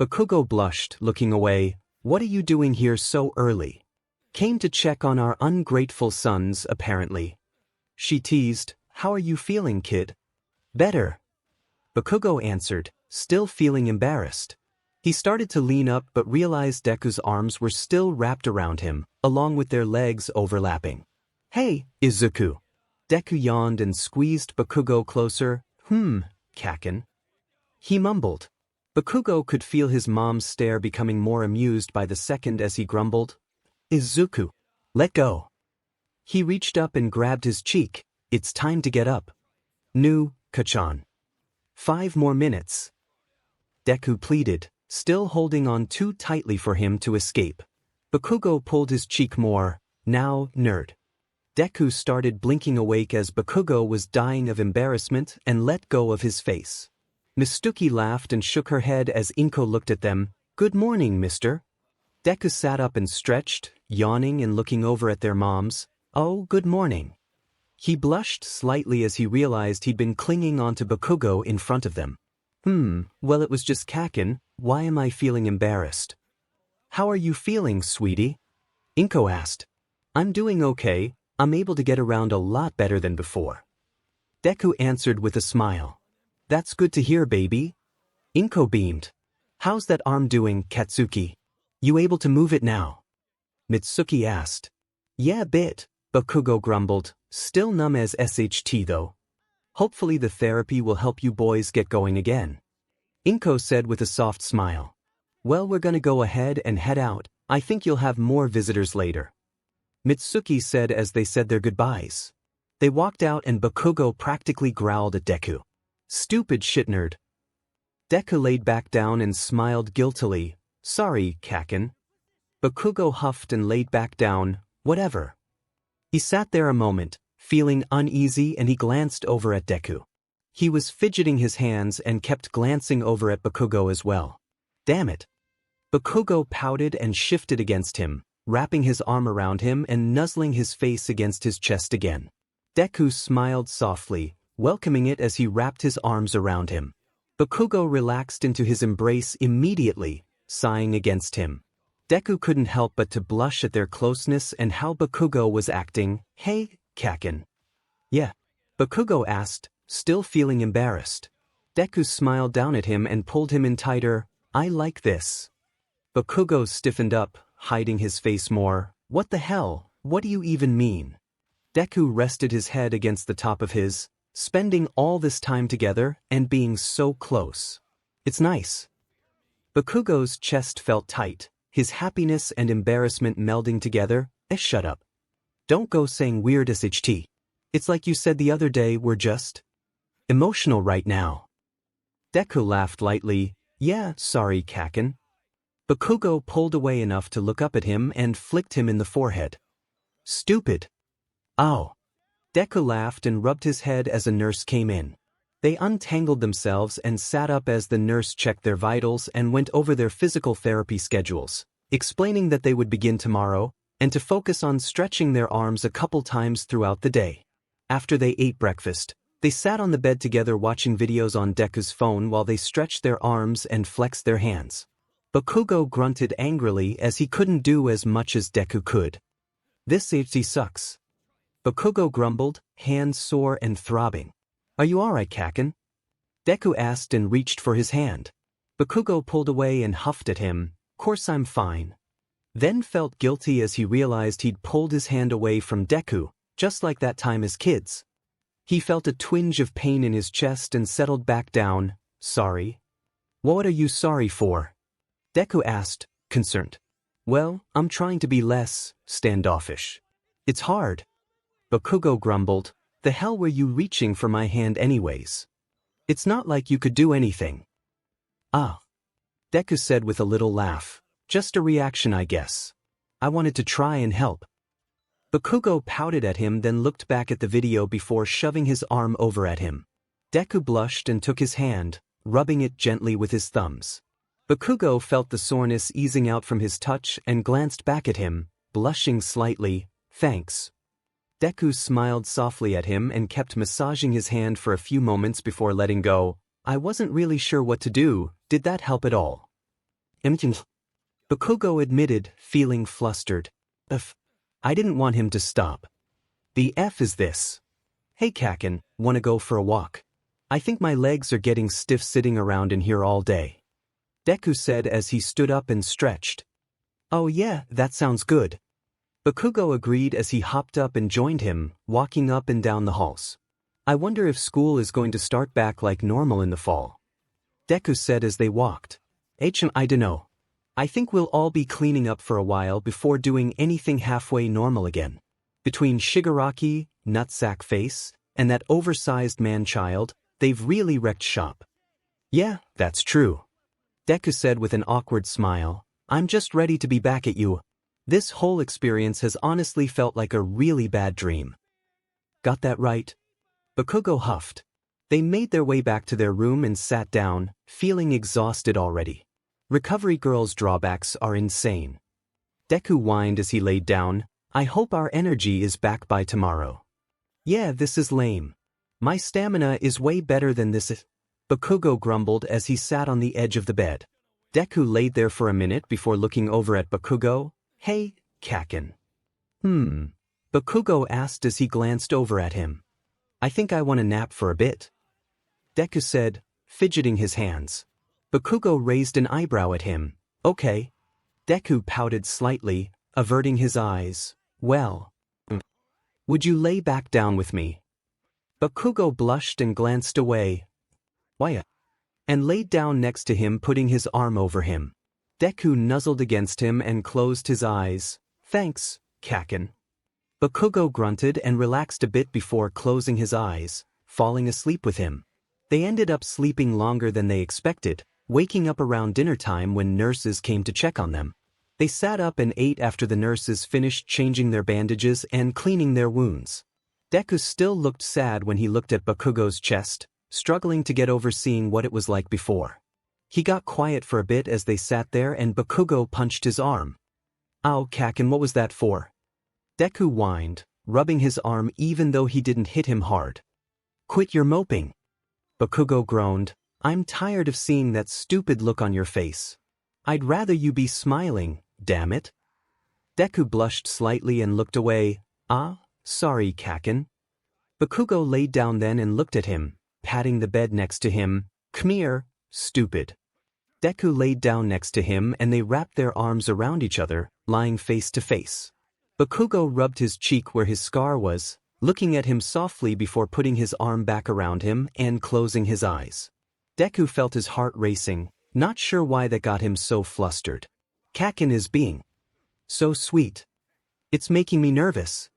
Bakugo blushed, looking away, what are you doing here so early? Came to check on our ungrateful sons, apparently. She teased, how are you feeling, kid? Better. Bakugo answered, still feeling embarrassed. He started to lean up but realized Deku's arms were still wrapped around him, along with their legs overlapping. Hey, Izuku. Deku yawned and squeezed Bakugo closer. Kaken. He mumbled. Bakugo could feel his mom's stare becoming more amused by the second as he grumbled. Izuku. Let go. He reached up and grabbed his cheek. It's time to get up. Nu, Kachan. 5 more minutes. Deku pleaded, still holding on too tightly for him to escape. Bakugo pulled his cheek more. Now, nerd. Deku started blinking awake as Bakugo was dying of embarrassment and let go of his face. Mitsuki laughed and shook her head as Inko looked at them. Good morning, mister. Deku sat up and stretched, yawning and looking over at their moms. Oh, good morning. He blushed slightly as he realized he'd been clinging onto Bakugo in front of them. Well, it was just Kaken. Why am I feeling embarrassed? How are you feeling, sweetie? Inko asked. I'm doing okay. I'm able to get around a lot better than before. Deku answered with a smile. That's good to hear, baby. Inko beamed. How's that arm doing, Katsuki? You able to move it now? Mitsuki asked. Yeah, a bit, Bakugo grumbled, still numb as SHT though. Hopefully the therapy will help you boys get going again. Inko said with a soft smile. Well, we're gonna go ahead and head out. I think you'll have more visitors later. Mitsuki said as they said their goodbyes. They walked out and Bakugo practically growled at Deku. Stupid shit nerd. Deku laid back down and smiled guiltily. Sorry, Kaken. Bakugo huffed and laid back down. Whatever. He sat there a moment, feeling uneasy, and he glanced over at Deku. He was fidgeting his hands and kept glancing over at Bakugo as well. Damn it. Bakugo pouted and shifted against him, wrapping his arm around him and nuzzling his face against his chest again. Deku smiled softly, welcoming it as he wrapped his arms around him. Bakugo relaxed into his embrace immediately, sighing against him. Deku couldn't help but to blush at their closeness and how Bakugo was acting. Hey, Kaken. Yeah. Bakugo asked, still feeling embarrassed. Deku smiled down at him and pulled him in tighter. I like this. Bakugo stiffened up, hiding his face more. What the hell? What do you even mean? Deku rested his head against the top of his, spending all this time together and being so close. It's nice. Bakugo's chest felt tight, his happiness and embarrassment melding together. Shut up. Don't go saying weird SHT. It's like you said the other day, we're just emotional right now. Deku laughed lightly. Yeah, sorry, Kaken. Bakugo pulled away enough to look up at him and flicked him in the forehead. Stupid. Ow. Deku laughed and rubbed his head as a nurse came in. They untangled themselves and sat up as the nurse checked their vitals and went over their physical therapy schedules, explaining that they would begin tomorrow, and to focus on stretching their arms a couple times throughout the day. After they ate breakfast, they sat on the bed together watching videos on Deku's phone while they stretched their arms and flexed their hands. Bakugo grunted angrily as he couldn't do as much as Deku could. This HC sucks. Bakugo grumbled, hands sore and throbbing. Are you alright, Kaken? Deku asked and reached for his hand. Bakugo pulled away and huffed at him. Course I'm fine. Then felt guilty as he realized he'd pulled his hand away from Deku, just like that time as kids. He felt a twinge of pain in his chest and settled back down. Sorry? What are you sorry for? Deku asked, concerned. Well, I'm trying to be less standoffish. It's hard. Bakugo grumbled. The hell were you reaching for my hand anyways? It's not like you could do anything. Ah. Deku said with a little laugh. Just a reaction, I guess. I wanted to try and help. Bakugo pouted at him, then looked back at the video before shoving his arm over at him. Deku blushed and took his hand, rubbing it gently with his thumbs. Bakugo felt the soreness easing out from his touch and glanced back at him, blushing slightly. Thanks. Deku smiled softly at him and kept massaging his hand for a few moments before letting go. I wasn't really sure what to do, did that help at all? Bakugo admitted, feeling flustered. I didn't want him to stop. The F is this. Hey Kaken, wanna go for a walk? I think my legs are getting stiff sitting around in here all day. Deku said as he stood up and stretched. Oh yeah, that sounds good. Bakugo agreed as he hopped up and joined him, walking up and down the halls. I wonder if school is going to start back like normal in the fall. Deku said as they walked. I dunno. I think we'll all be cleaning up for a while before doing anything halfway normal again. Between Shigaraki, nutsack face, and that oversized man-child, they've really wrecked shop. Yeah, that's true. Deku said with an awkward smile. I'm just ready to be back at you. This whole experience has honestly felt like a really bad dream. Got that right? Bakugo huffed. They made their way back to their room and sat down, feeling exhausted already. Recovery girls' drawbacks are insane. Deku whined as he laid down. I hope our energy is back by tomorrow. Yeah, this is lame. My stamina is way better than this. Bakugo grumbled as he sat on the edge of the bed. Deku laid there for a minute before looking over at Bakugo. Hey, Kaken. Bakugo asked as he glanced over at him. I think I want a nap for a bit. Deku said, fidgeting his hands. Bakugo raised an eyebrow at him. Okay. Deku pouted slightly, averting his eyes. Well. Would you lay back down with me? Bakugo blushed and glanced away. Why? And laid down next to him, putting his arm over him. Deku nuzzled against him and closed his eyes. Thanks, Kaken. Bakugo grunted and relaxed a bit before closing his eyes, falling asleep with him. They ended up sleeping longer than they expected, waking up around dinner time when nurses came to check on them. They sat up and ate after the nurses finished changing their bandages and cleaning their wounds. Deku still looked sad when he looked at Bakugo's chest, struggling to get over seeing what it was like before. He got quiet for a bit as they sat there and Bakugo punched his arm. Ow, Kaken, what was that for? Deku whined, rubbing his arm even though he didn't hit him hard. Quit your moping. Bakugo groaned. I'm tired of seeing that stupid look on your face. I'd rather you be smiling, damn it. Deku blushed slightly and looked away. Ah, sorry, Kaken. Bakugo laid down then and looked at him, patting the bed next to him. Come here, stupid. Deku laid down next to him and they wrapped their arms around each other, lying face to face. Bakugo rubbed his cheek where his scar was, looking at him softly before putting his arm back around him and closing his eyes. Deku felt his heart racing, not sure why that got him so flustered. Kaken is being so sweet. It's making me nervous.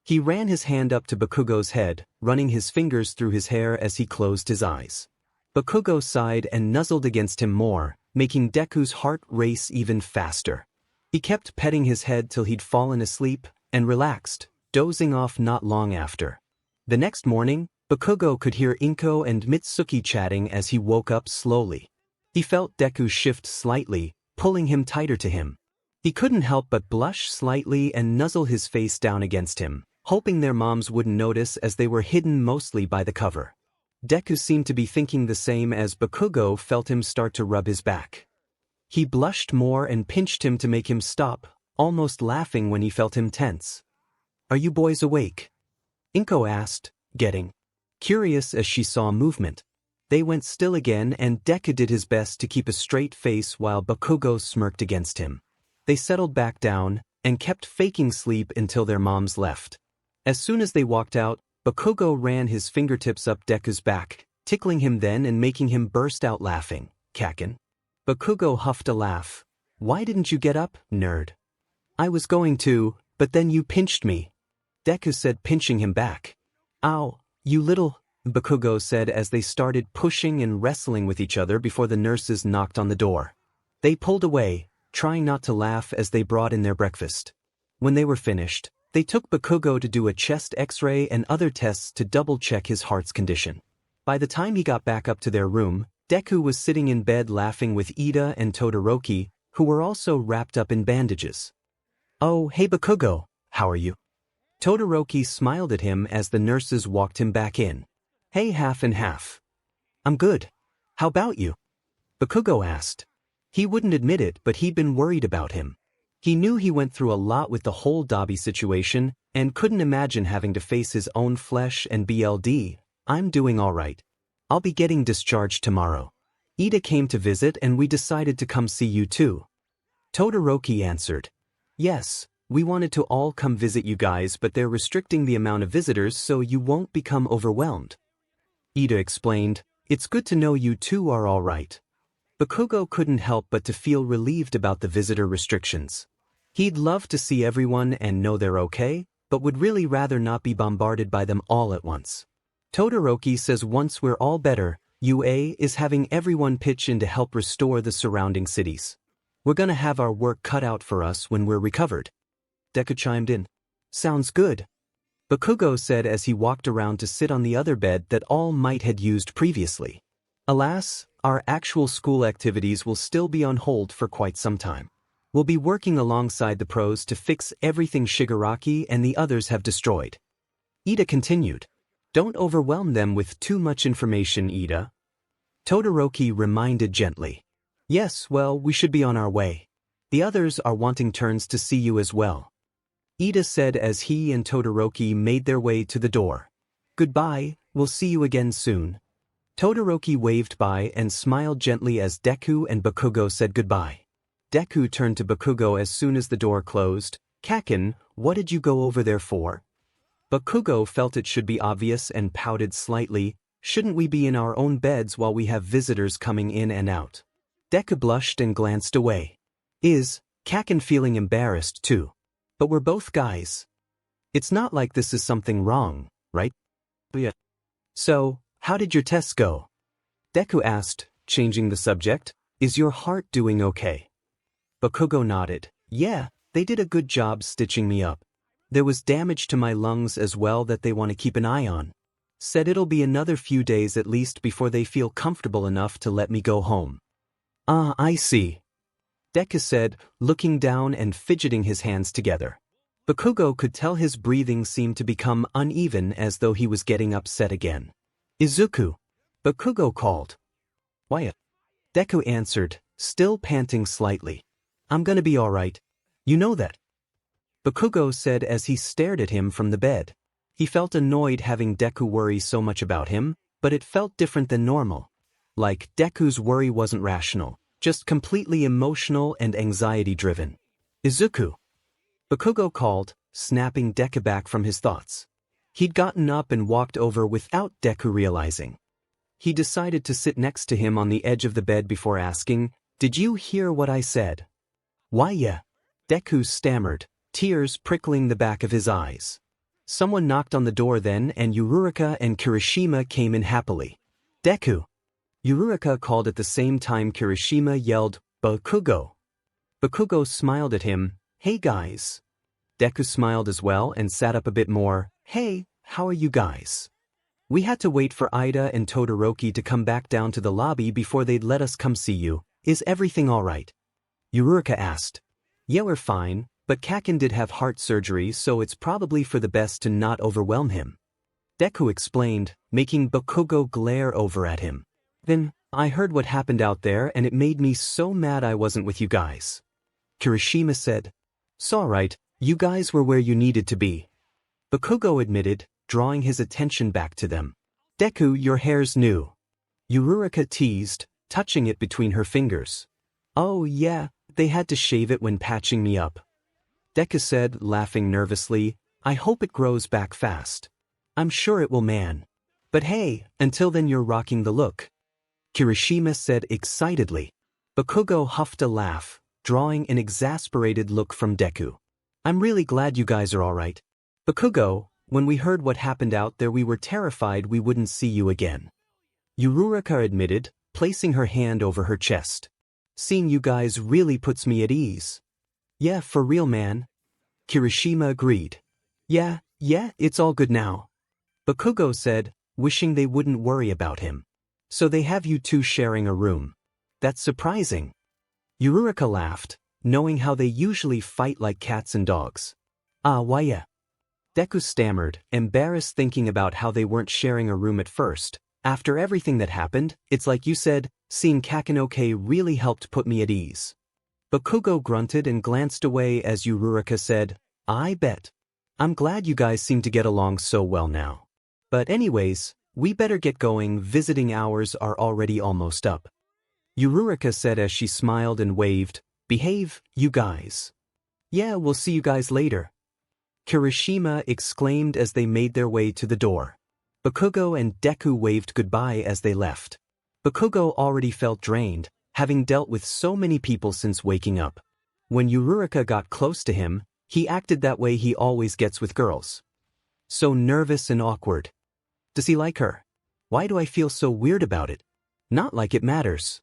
He ran his hand up to Bakugo's head, running his fingers through his hair as he closed his eyes. Bakugo sighed and nuzzled against him more, making Deku's heart race even faster. He kept petting his head till he'd fallen asleep and relaxed, dozing off not long after. The next morning, Bakugo could hear Inko and Mitsuki chatting as he woke up slowly. He felt Deku shift slightly, pulling him tighter to him. He couldn't help but blush slightly and nuzzle his face down against him, hoping their moms wouldn't notice as they were hidden mostly by the cover. Deku seemed to be thinking the same as Bakugo felt him start to rub his back. He blushed more and pinched him to make him stop, almost laughing when he felt him tense. Are you boys awake? Inko asked, getting curious as she saw movement. They went still again and Deku did his best to keep a straight face while Bakugo smirked against him. They settled back down and kept faking sleep until their moms left. As soon as they walked out, Bakugo ran his fingertips up Deku's back, tickling him then and making him burst out laughing. Kaken. Bakugo huffed a laugh. Why didn't you get up, nerd? I was going to, but then you pinched me. Deku said, pinching him back. Ow, you little, Bakugo said as they started pushing and wrestling with each other before the nurses knocked on the door. They pulled away, trying not to laugh as they brought in their breakfast. When they were finished, they took Bakugo to do a chest x-ray and other tests to double-check his heart's condition. By the time he got back up to their room, Deku was sitting in bed laughing with Ida and Todoroki, who were also wrapped up in bandages. "Oh, hey Bakugo, how are you?" Todoroki smiled at him as the nurses walked him back in. "Hey, half and half. I'm good. How about you?" Bakugo asked. He wouldn't admit it, but he'd been worried about him. He knew he went through a lot with the whole 𝗬𝗍 situation, and couldn't imagine having to face his own flesh and BLD. "I'm doing alright. I'll be getting discharged tomorrow. Ida came to visit and we decided to come see you too." Todoroki answered. "Yes, we wanted to all come visit you guys, but they're restricting the amount of visitors so you won't become overwhelmed." Ida explained, "It's good to know you two are alright." Bakugo couldn't help but to feel relieved about the visitor restrictions. He'd love to see everyone and know they're okay, but would really rather not be bombarded by them all at once. Todoroki says once we're all better, UA is having everyone pitch in to help restore the surrounding cities. "We're gonna have our work cut out for us when we're recovered." Deku chimed in. "Sounds good." Bakugo said as he walked around to sit on the other bed that All Might had used previously. "Alas, our actual school activities will still be on hold for quite some time. We'll be working alongside the pros to fix everything Shigaraki and the others have destroyed." Ida continued. "Don't overwhelm them with too much information, Ida." Todoroki reminded gently. "Yes, well, we should be on our way. The others are wanting turns to see you as well." Ida said as he and Todoroki made their way to the door. "Goodbye, we'll see you again soon." Todoroki waved by and smiled gently as Deku and Bakugo said goodbye. Deku turned to Bakugo as soon as the door closed. "Kakin, what did you go over there for?" Bakugo felt it should be obvious and pouted slightly. "Shouldn't we be in our own beds while we have visitors coming in and out?" Deku blushed and glanced away. Kakin feeling embarrassed too. "But we're both guys. It's not like this is something wrong, right?" "Yeah." "So, how did your tests go?" Deku asked, changing the subject. "Is your heart doing okay?" Bakugo nodded. "Yeah, they did a good job stitching me up. There was damage to my lungs as well that they want to keep an eye on. Said it'll be another few days at least before they feel comfortable enough to let me go home." "Ah, I see," Deku said, looking down and fidgeting his hands together. Bakugo could tell his breathing seemed to become uneven as though he was getting upset again. "Izuku," Bakugo called. "Why?" Deku answered, still panting slightly. "I'm gonna be alright. You know that." Bakugo said as he stared at him from the bed. He felt annoyed having Deku worry so much about him, but it felt different than normal. Like, Deku's worry wasn't rational, just completely emotional and anxiety-driven. "Izuku," Bakugo called, snapping Deku back from his thoughts. He'd gotten up and walked over without Deku realizing. He decided to sit next to him on the edge of the bed before asking, "Did you hear what I said?" "Why yeah," Deku stammered, tears prickling the back of his eyes. Someone knocked on the door then and 𝗬𝗓𝗏 and Kirishima came in happily. "Deku!" 𝗬𝗓𝗏 called at the same time Kirishima yelled, "Bakugo!" Bakugo smiled at him. "Hey guys." Deku smiled as well and sat up a bit more. "Hey, how are you guys? We had to wait for Ida and Todoroki to come back down to the lobby before they'd let us come see you. Is everything alright?" 𝗬𝗓𝗏 asked. "Yeah, we're fine, but Kakin did have heart surgery so it's probably for the best to not overwhelm him." Deku explained, making Bakugo glare over at him. "Then, I heard what happened out there and it made me so mad I wasn't with you guys." Kirishima said. "'S alright, you guys were where you needed to be," Bakugo admitted, drawing his attention back to them. "Deku, your hair's new," 𝗬𝗓𝗏 teased, touching it between her fingers. "Oh yeah, they had to shave it when patching me up," Deku said, laughing nervously. "I hope it grows back fast. I'm sure it will, man. But hey, until then you're rocking the look," Kirishima said excitedly. Bakugo huffed a laugh, drawing an exasperated look from Deku. "I'm really glad you guys are alright. Bakugo, when we heard what happened out there we were terrified we wouldn't see you again," 𝗬𝗓𝗏 admitted, placing her hand over her chest. "Seeing you guys really puts me at ease." "Yeah, for real man," Kirishima agreed. Yeah, it's all good now," Bakugo said, wishing they wouldn't worry about him. So they have you two sharing a room. That's surprising. 𝗬𝗓𝗏 laughed, knowing how they usually fight like cats and dogs. Why? Deku stammered, embarrassed thinking about how they weren't sharing a room at first. After everything that happened, it's like you said, seeing Kakenoke really helped put me at ease. Bakugo grunted and glanced away as 𝗬𝗓𝗏 said, I bet. I'm glad you guys seem to get along so well now. But anyways, we better get going, visiting hours are already almost up. 𝗬𝗓𝗏 said as she smiled and waved, behave, you guys. Yeah, we'll see you guys later. Kirishima exclaimed as they made their way to the door. Bakugo and Deku waved goodbye as they left. Bakugo already felt drained, having dealt with so many people since waking up. When 𝗬𝗓𝗏 got close to him, he acted that way he always gets with girls. So nervous and awkward. Does he like her? Why do I feel so weird about it? Not like it matters.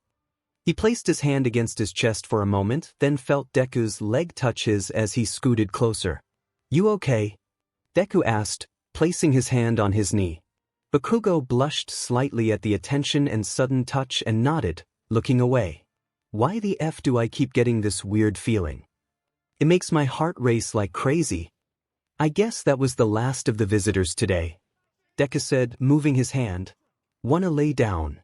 He placed his hand against his chest for a moment, then felt Deku's leg touch his as he scooted closer. You okay? Deku asked, placing his hand on his knee. Bakugo blushed slightly at the attention and sudden touch and nodded, looking away. Why the F do I keep getting this weird feeling? It makes my heart race like crazy. I guess that was the last of the visitors today. Deku said, moving his hand. Wanna lay down?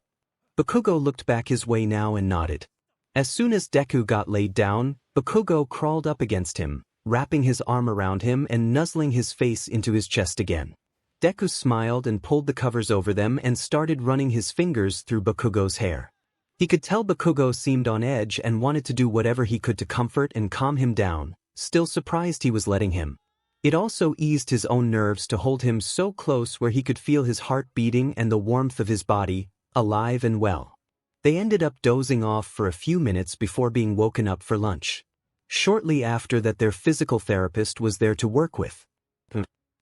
Bakugo looked back his way now and nodded. As soon as Deku got laid down, Bakugo crawled up against him, wrapping his arm around him and nuzzling his face into his chest again. Deku smiled and pulled the covers over them and started running his fingers through Bakugo's hair. He could tell Bakugo seemed on edge and wanted to do whatever he could to comfort and calm him down, still surprised he was letting him. It also eased his own nerves to hold him so close where he could feel his heart beating and the warmth of his body, alive and well. They ended up dozing off for a few minutes before being woken up for lunch. Shortly after that, their physical therapist was there to work with.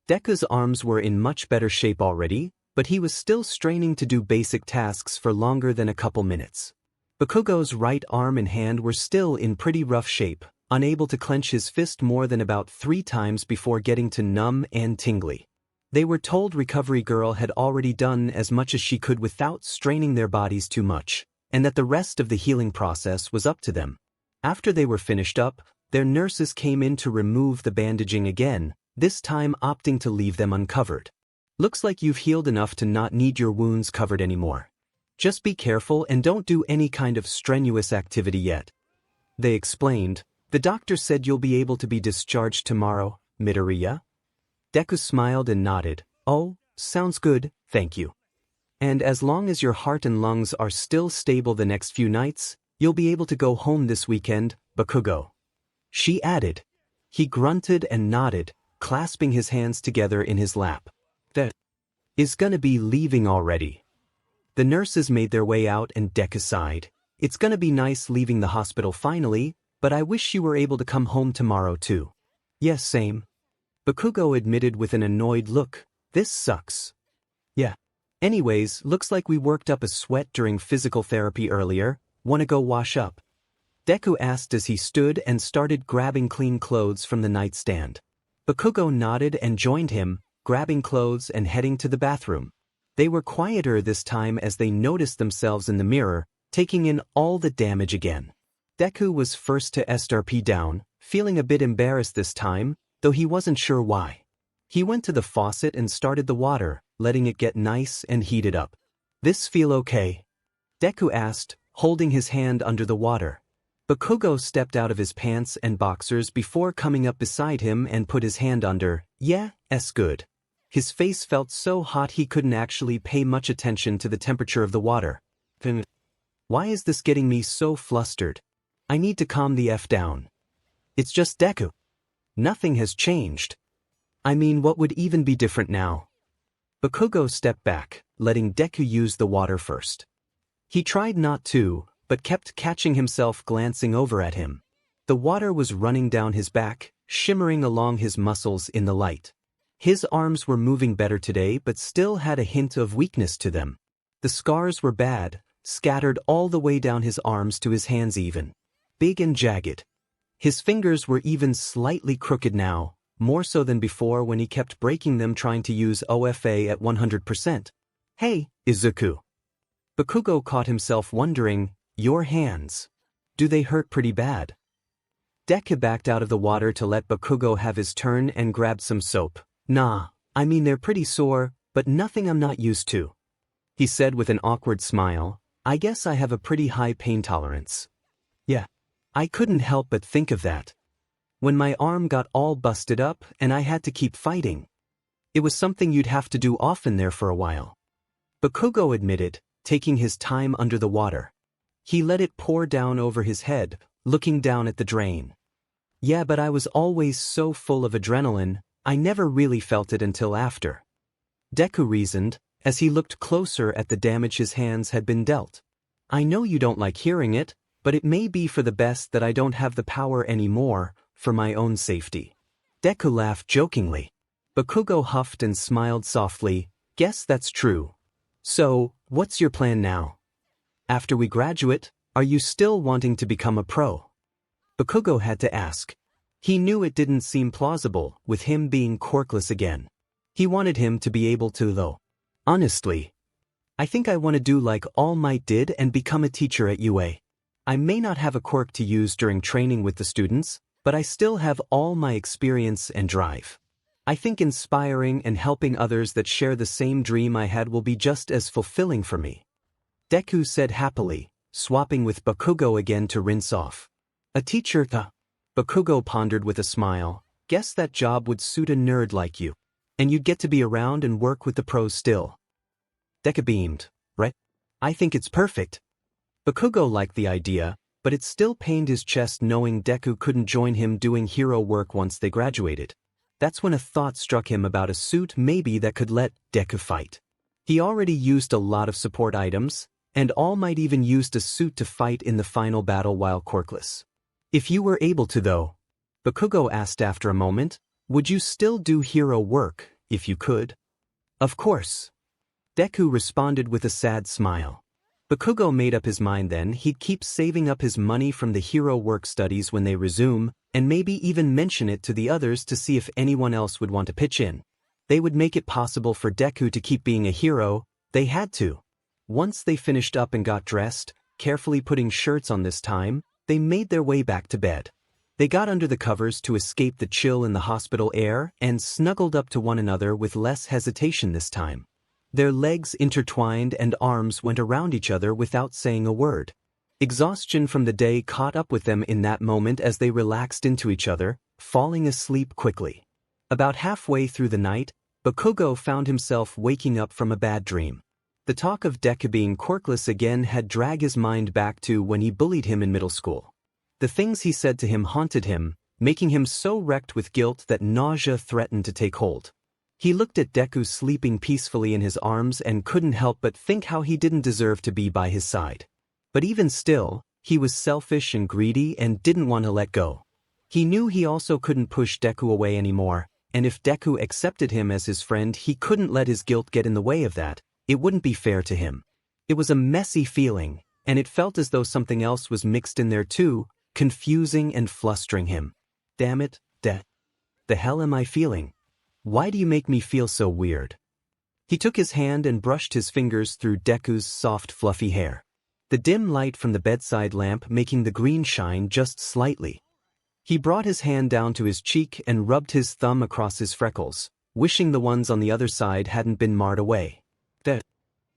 Deku's arms were in much better shape already, but he was still straining to do basic tasks for longer than a couple minutes. Bakugo's right arm and hand were still in pretty rough shape, unable to clench his fist more than about 3 times before getting to numb and tingly. They were told Recovery Girl had already done as much as she could without straining their bodies too much, and that the rest of the healing process was up to them. After they were finished up, their nurses came in to remove the bandaging again, this time opting to leave them uncovered. Looks like you've healed enough to not need your wounds covered anymore. Just be careful and don't do any kind of strenuous activity yet. They explained. The doctor said you'll be able to be discharged tomorrow, Midoriya? Deku smiled and nodded. Oh, sounds good, thank you. And as long as your heart and lungs are still stable the next few nights, you'll be able to go home this weekend, Bakugo. She added. He grunted and nodded, clasping his hands together in his lap. That is gonna be leaving already. The nurses made their way out and Deku sighed. It's gonna be nice leaving the hospital finally, but I wish you were able to come home tomorrow too. Yes, same. Bakugo admitted with an annoyed look. This sucks. Yeah. Anyways, looks like we worked up a sweat during physical therapy earlier. Wanna go wash up? Deku asked as he stood and started grabbing clean clothes from the nightstand. Bakugo nodded and joined him, grabbing clothes and heading to the bathroom. They were quieter this time as they noticed themselves in the mirror, taking in all the damage again. Deku was first to SRP down, feeling a bit embarrassed this time, though he wasn't sure why. He went to the faucet and started the water, letting it get nice and heated up. This feel okay? Deku asked, holding his hand under the water. Bakugo stepped out of his pants and boxers before coming up beside him and put his hand under. Yeah, it's good. His face felt so hot he couldn't actually pay much attention to the temperature of the water. Why is this getting me so flustered? I need to calm the F down. It's just Deku. Nothing has changed. I mean, what would even be different now? Bakugo stepped back, letting Deku use the water first. He tried not to, but kept catching himself glancing over at him. The water was running down his back, shimmering along his muscles in the light. His arms were moving better today but still had a hint of weakness to them. The scars were bad, scattered all the way down his arms to his hands even. Big and jagged. His fingers were even slightly crooked now, more so than before when he kept breaking them trying to use OFA at 100%. Hey, Izuku. Bakugo caught himself wondering, your hands. Do they hurt pretty bad? Deku backed out of the water to let Bakugo have his turn and grabbed some soap. Nah, I mean they're pretty sore, but nothing I'm not used to. He said with an awkward smile, I guess I have a pretty high pain tolerance. Yeah. I couldn't help but think of that. When my arm got all busted up and I had to keep fighting. It was something you'd have to do often there for a while. Bakugo admitted, taking his time under the water. He let it pour down over his head, looking down at the drain. Yeah, but I was always so full of adrenaline, I never really felt it until after. Deku reasoned, as he looked closer at the damage his hands had been dealt. I know you don't like hearing it, but it may be for the best that I don't have the power anymore, for my own safety. Deku laughed jokingly. Bakugo huffed and smiled softly, guess that's true. So, what's your plan now? After we graduate, are you still wanting to become a pro? Bakugo had to ask. He knew it didn't seem plausible, with him being quirkless again. He wanted him to be able to though. Honestly, I think I want to do like All Might did and become a teacher at UA. I may not have a quirk to use during training with the students, but I still have all my experience and drive. I think inspiring and helping others that share the same dream I had will be just as fulfilling for me. Deku said happily, swapping with Bakugo again to rinse off. A teacher, Bakugo pondered with a smile, guess that job would suit a nerd like you. And you'd get to be around and work with the pros still. Deku beamed, right? I think it's perfect. Bakugo liked the idea, but it still pained his chest knowing Deku couldn't join him doing hero work once they graduated. That's when a thought struck him about a suit maybe that could let Deku fight. He already used a lot of support items, and All Might even used a suit to fight in the final battle while quirkless. If you were able to though, Bakugo asked after a moment, would you still do hero work, if you could? Of course. Deku responded with a sad smile. Bakugo made up his mind then he'd keep saving up his money from the hero work studies when they resume, and maybe even mention it to the others to see if anyone else would want to pitch in. They would make it possible for Deku to keep being a hero, they had to. Once they finished up and got dressed, carefully putting shirts on this time, they made their way back to bed. They got under the covers to escape the chill in the hospital air and snuggled up to one another with less hesitation this time. Their legs intertwined and arms went around each other without saying a word. Exhaustion from the day caught up with them in that moment as they relaxed into each other, falling asleep quickly. About halfway through the night, Bakugo found himself waking up from a bad dream. The talk of Deku being quirkless again had dragged his mind back to when he bullied him in middle school. The things he said to him haunted him, making him so wrecked with guilt that nausea threatened to take hold. He looked at Deku sleeping peacefully in his arms and couldn't help but think how he didn't deserve to be by his side. But even still, he was selfish and greedy and didn't want to let go. He knew he also couldn't push Deku away anymore, and if Deku accepted him as his friend he couldn't let his guilt get in the way of that. It wouldn't be fair to him. It was a messy feeling, and it felt as though something else was mixed in there too, confusing and flustering him. Damn it, the hell am I feeling? Why do you make me feel so weird? He took his hand and brushed his fingers through Deku's soft fluffy hair. The dim light from the bedside lamp making the green shine just slightly. He brought his hand down to his cheek and rubbed his thumb across his freckles, wishing the ones on the other side hadn't been marred away.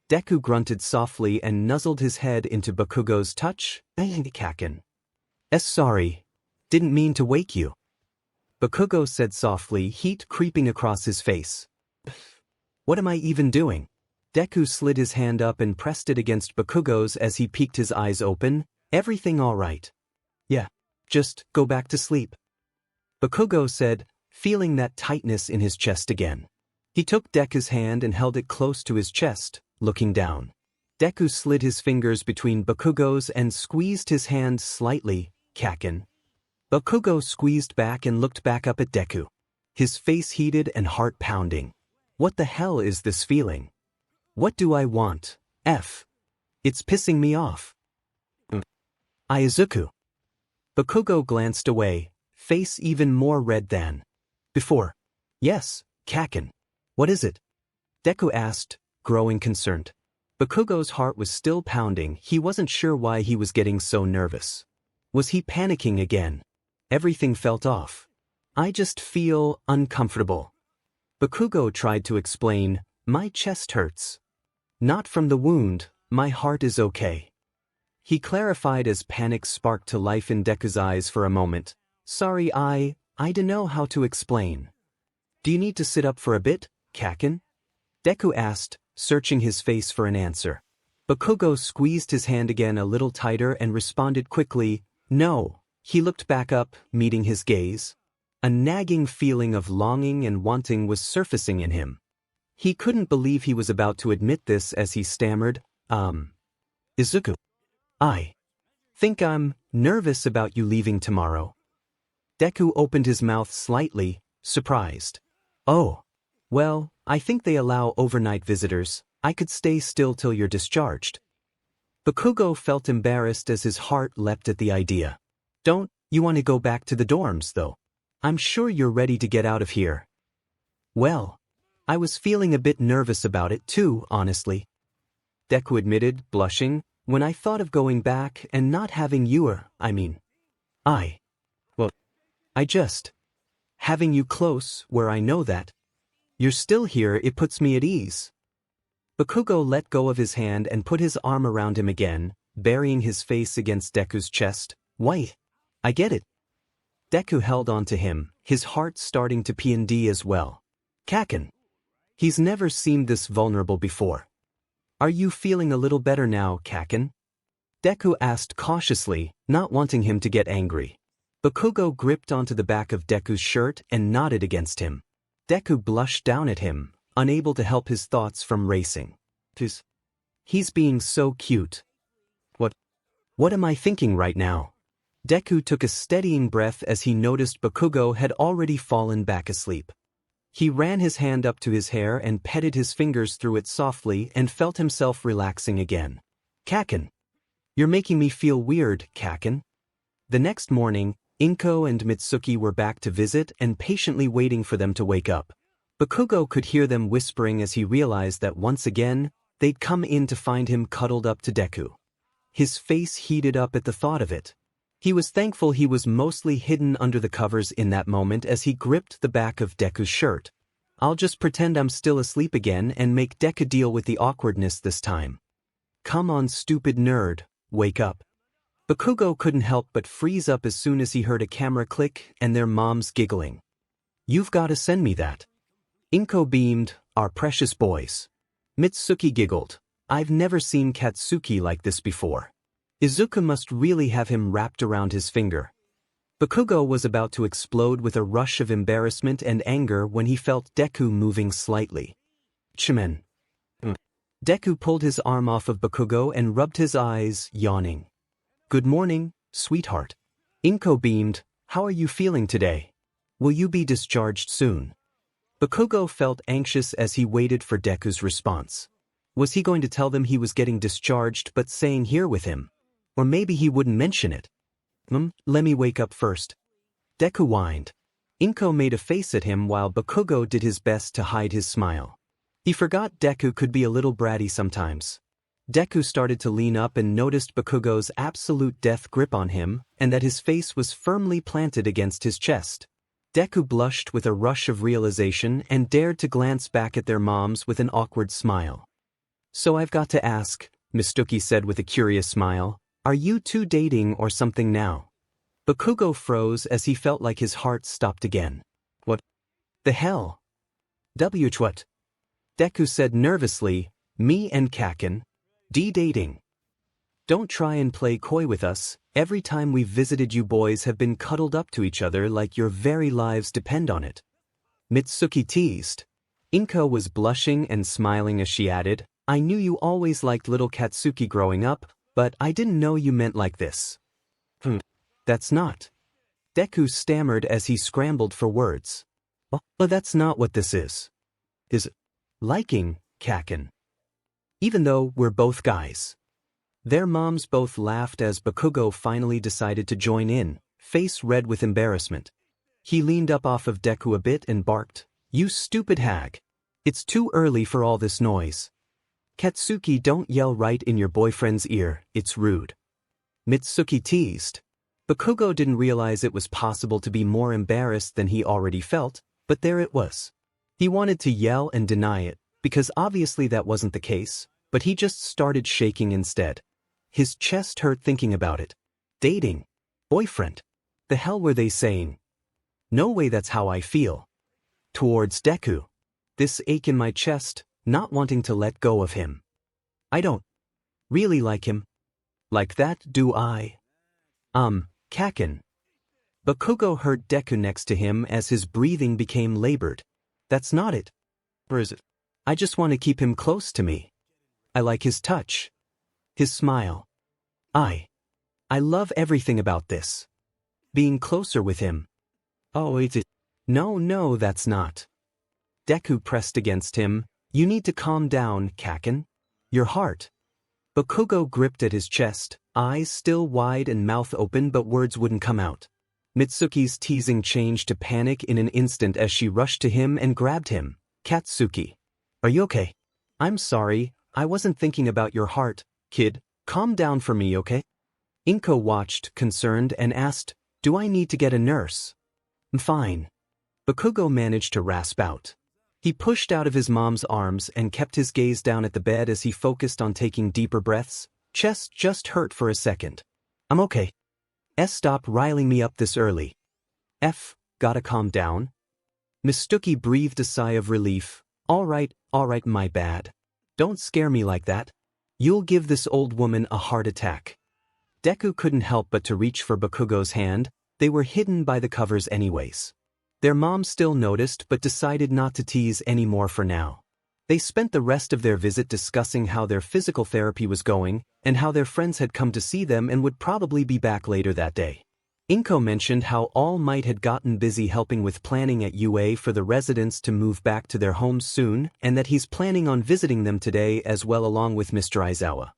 Deku grunted softly and nuzzled his head into Bakugo's touch. Sorry. Didn't mean to wake you. Bakugo said softly, heat creeping across his face. What am I even doing? Deku slid his hand up and pressed it against Bakugo's as he peeked his eyes open. Everything all right? Yeah. Just go back to sleep. Bakugo said, feeling that tightness in his chest again. He took Deku's hand and held it close to his chest, looking down. Deku slid his fingers between Bakugo's and squeezed his hand slightly, Kaken. Bakugo squeezed back and looked back up at Deku. His face heated and heart pounding. What the hell is this feeling? What do I want? It's pissing me off. Izuku. Bakugo glanced away, face even more red than before. Yes, Kaken. What is it? Deku asked, growing concerned. Bakugo's heart was still pounding. He wasn't sure why he was getting so nervous. Was he panicking again? Everything felt off. I just feel uncomfortable. Bakugo tried to explain, my chest hurts. Not from the wound, my heart is okay. He clarified as panic sparked to life in Deku's eyes for a moment. Sorry, I don't know how to explain. Do you need to sit up for a bit, Kaken? Deku asked, searching his face for an answer. Bakugo squeezed his hand again a little tighter and responded quickly, no. He looked back up, meeting his gaze. A nagging feeling of longing and wanting was surfacing in him. He couldn't believe he was about to admit this as he stammered, Izuku. I think I'm nervous about you leaving tomorrow. Deku opened his mouth slightly, surprised. Oh. Well, I think they allow overnight visitors. I could stay still till you're discharged. Bakugo felt embarrassed as his heart leapt at the idea. Don't you want to go back to the dorms, though? I'm sure you're ready to get out of here. Well, I was feeling a bit nervous about it too, honestly. Deku admitted, blushing, when I thought of going back and not having you having you close where I know that you're still here, it puts me at ease. Bakugo let go of his hand and put his arm around him again, burying his face against Deku's chest. Why? I get it. Deku held on to him, his heart starting to P&D as well. Kaken. He's never seemed this vulnerable before. Are you feeling a little better now, Kaken? Deku asked cautiously, not wanting him to get angry. Bakugo gripped onto the back of Deku's shirt and nodded against him. Deku blushed down at him, unable to help his thoughts from racing. He's being so cute. What am I thinking right now? Deku took a steadying breath as he noticed Bakugo had already fallen back asleep. He ran his hand up to his hair and petted his fingers through it softly and felt himself relaxing again. Kaken. You're making me feel weird, Kaken. The next morning, Inko and Mitsuki were back to visit and patiently waiting for them to wake up. Bakugo could hear them whispering as he realized that once again, they'd come in to find him cuddled up to Deku. His face heated up at the thought of it. He was thankful he was mostly hidden under the covers in that moment as he gripped the back of Deku's shirt. I'll just pretend I'm still asleep again and make Deku deal with the awkwardness this time. Come on, stupid nerd, wake up. Bakugo couldn't help but freeze up as soon as he heard a camera click and their moms giggling. You've got to send me that. Inko beamed, our precious boys. Mitsuki giggled. I've never seen Katsuki like this before. Izuku must really have him wrapped around his finger. Bakugo was about to explode with a rush of embarrassment and anger when he felt Deku moving slightly. Chimen. Deku pulled his arm off of Bakugo and rubbed his eyes, yawning. Good morning, sweetheart. Inko beamed, how are you feeling today? Will you be discharged soon? Bakugo felt anxious as he waited for Deku's response. Was he going to tell them he was getting discharged but staying here with him? Or maybe he wouldn't mention it. Let me wake up first. Deku whined. Inko made a face at him while Bakugo did his best to hide his smile. He forgot Deku could be a little bratty sometimes. Deku started to lean up and noticed Bakugo's absolute death grip on him and that his face was firmly planted against his chest. Deku blushed with a rush of realization and dared to glance back at their moms with an awkward smile. So I've got to ask, Mitsuki said with a curious smile, are you two dating or something now? Bakugo froze as he felt like his heart stopped again. What the hell? What? Deku said nervously, me and Kaken. Dating. Don't try and play coy with us, every time we've visited you boys have been cuddled up to each other like your very lives depend on it. Mitsuki teased. Inko was blushing and smiling as she added, I knew you always liked little Katsuki growing up, but I didn't know you meant like this. That's not. Deku stammered as he scrambled for words. But that's not what this is. Is liking, Kaken. Even though we're both guys. Their moms both laughed as Bakugo finally decided to join in, face red with embarrassment. He leaned up off of Deku a bit and barked, you stupid hag. It's too early for all this noise. Katsuki, don't yell right in your boyfriend's ear, it's rude. Mitsuki teased. Bakugo didn't realize it was possible to be more embarrassed than he already felt, but there it was. He wanted to yell and deny it, because obviously that wasn't the case, but he just started shaking instead. His chest hurt thinking about it. Dating? Boyfriend? The hell were they saying? No way, that's how I feel. Towards Deku. This ache in my chest, not wanting to let go of him. I don't really like him. Like that, do I? Kaken. Bakugo heard Deku next to him as his breathing became labored. That's not it. Or is it? I just want to keep him close to me. I like his touch. His smile. I love everything about this. Being closer with him. Oh, it's it. No, that's not. Deku pressed against him. You need to calm down, Kaken. Your heart. Bakugo gripped at his chest, eyes still wide and mouth open, but words wouldn't come out. Mitsuki's teasing changed to panic in an instant as she rushed to him and grabbed him. Katsuki. Are you okay? I'm sorry, I wasn't thinking about your heart, kid. Calm down for me, okay? Inko watched, concerned, and asked, do I need to get a nurse? I'm fine. Bakugo managed to rasp out. He pushed out of his mom's arms and kept his gaze down at the bed as he focused on taking deeper breaths. Chest just hurt for a second. I'm okay. Stop riling me up this early. Gotta calm down. Mitsuki breathed a sigh of relief. All right, my bad. Don't scare me like that. You'll give this old woman a heart attack. Deku couldn't help but to reach for Bakugo's hand. They were hidden by the covers anyways. Their mom still noticed but decided not to tease anymore for now. They spent the rest of their visit discussing how their physical therapy was going and how their friends had come to see them and would probably be back later that day. Inko mentioned how All Might had gotten busy helping with planning at UA for the residents to move back to their homes soon and that he's planning on visiting them today as well along with Mr. Aizawa.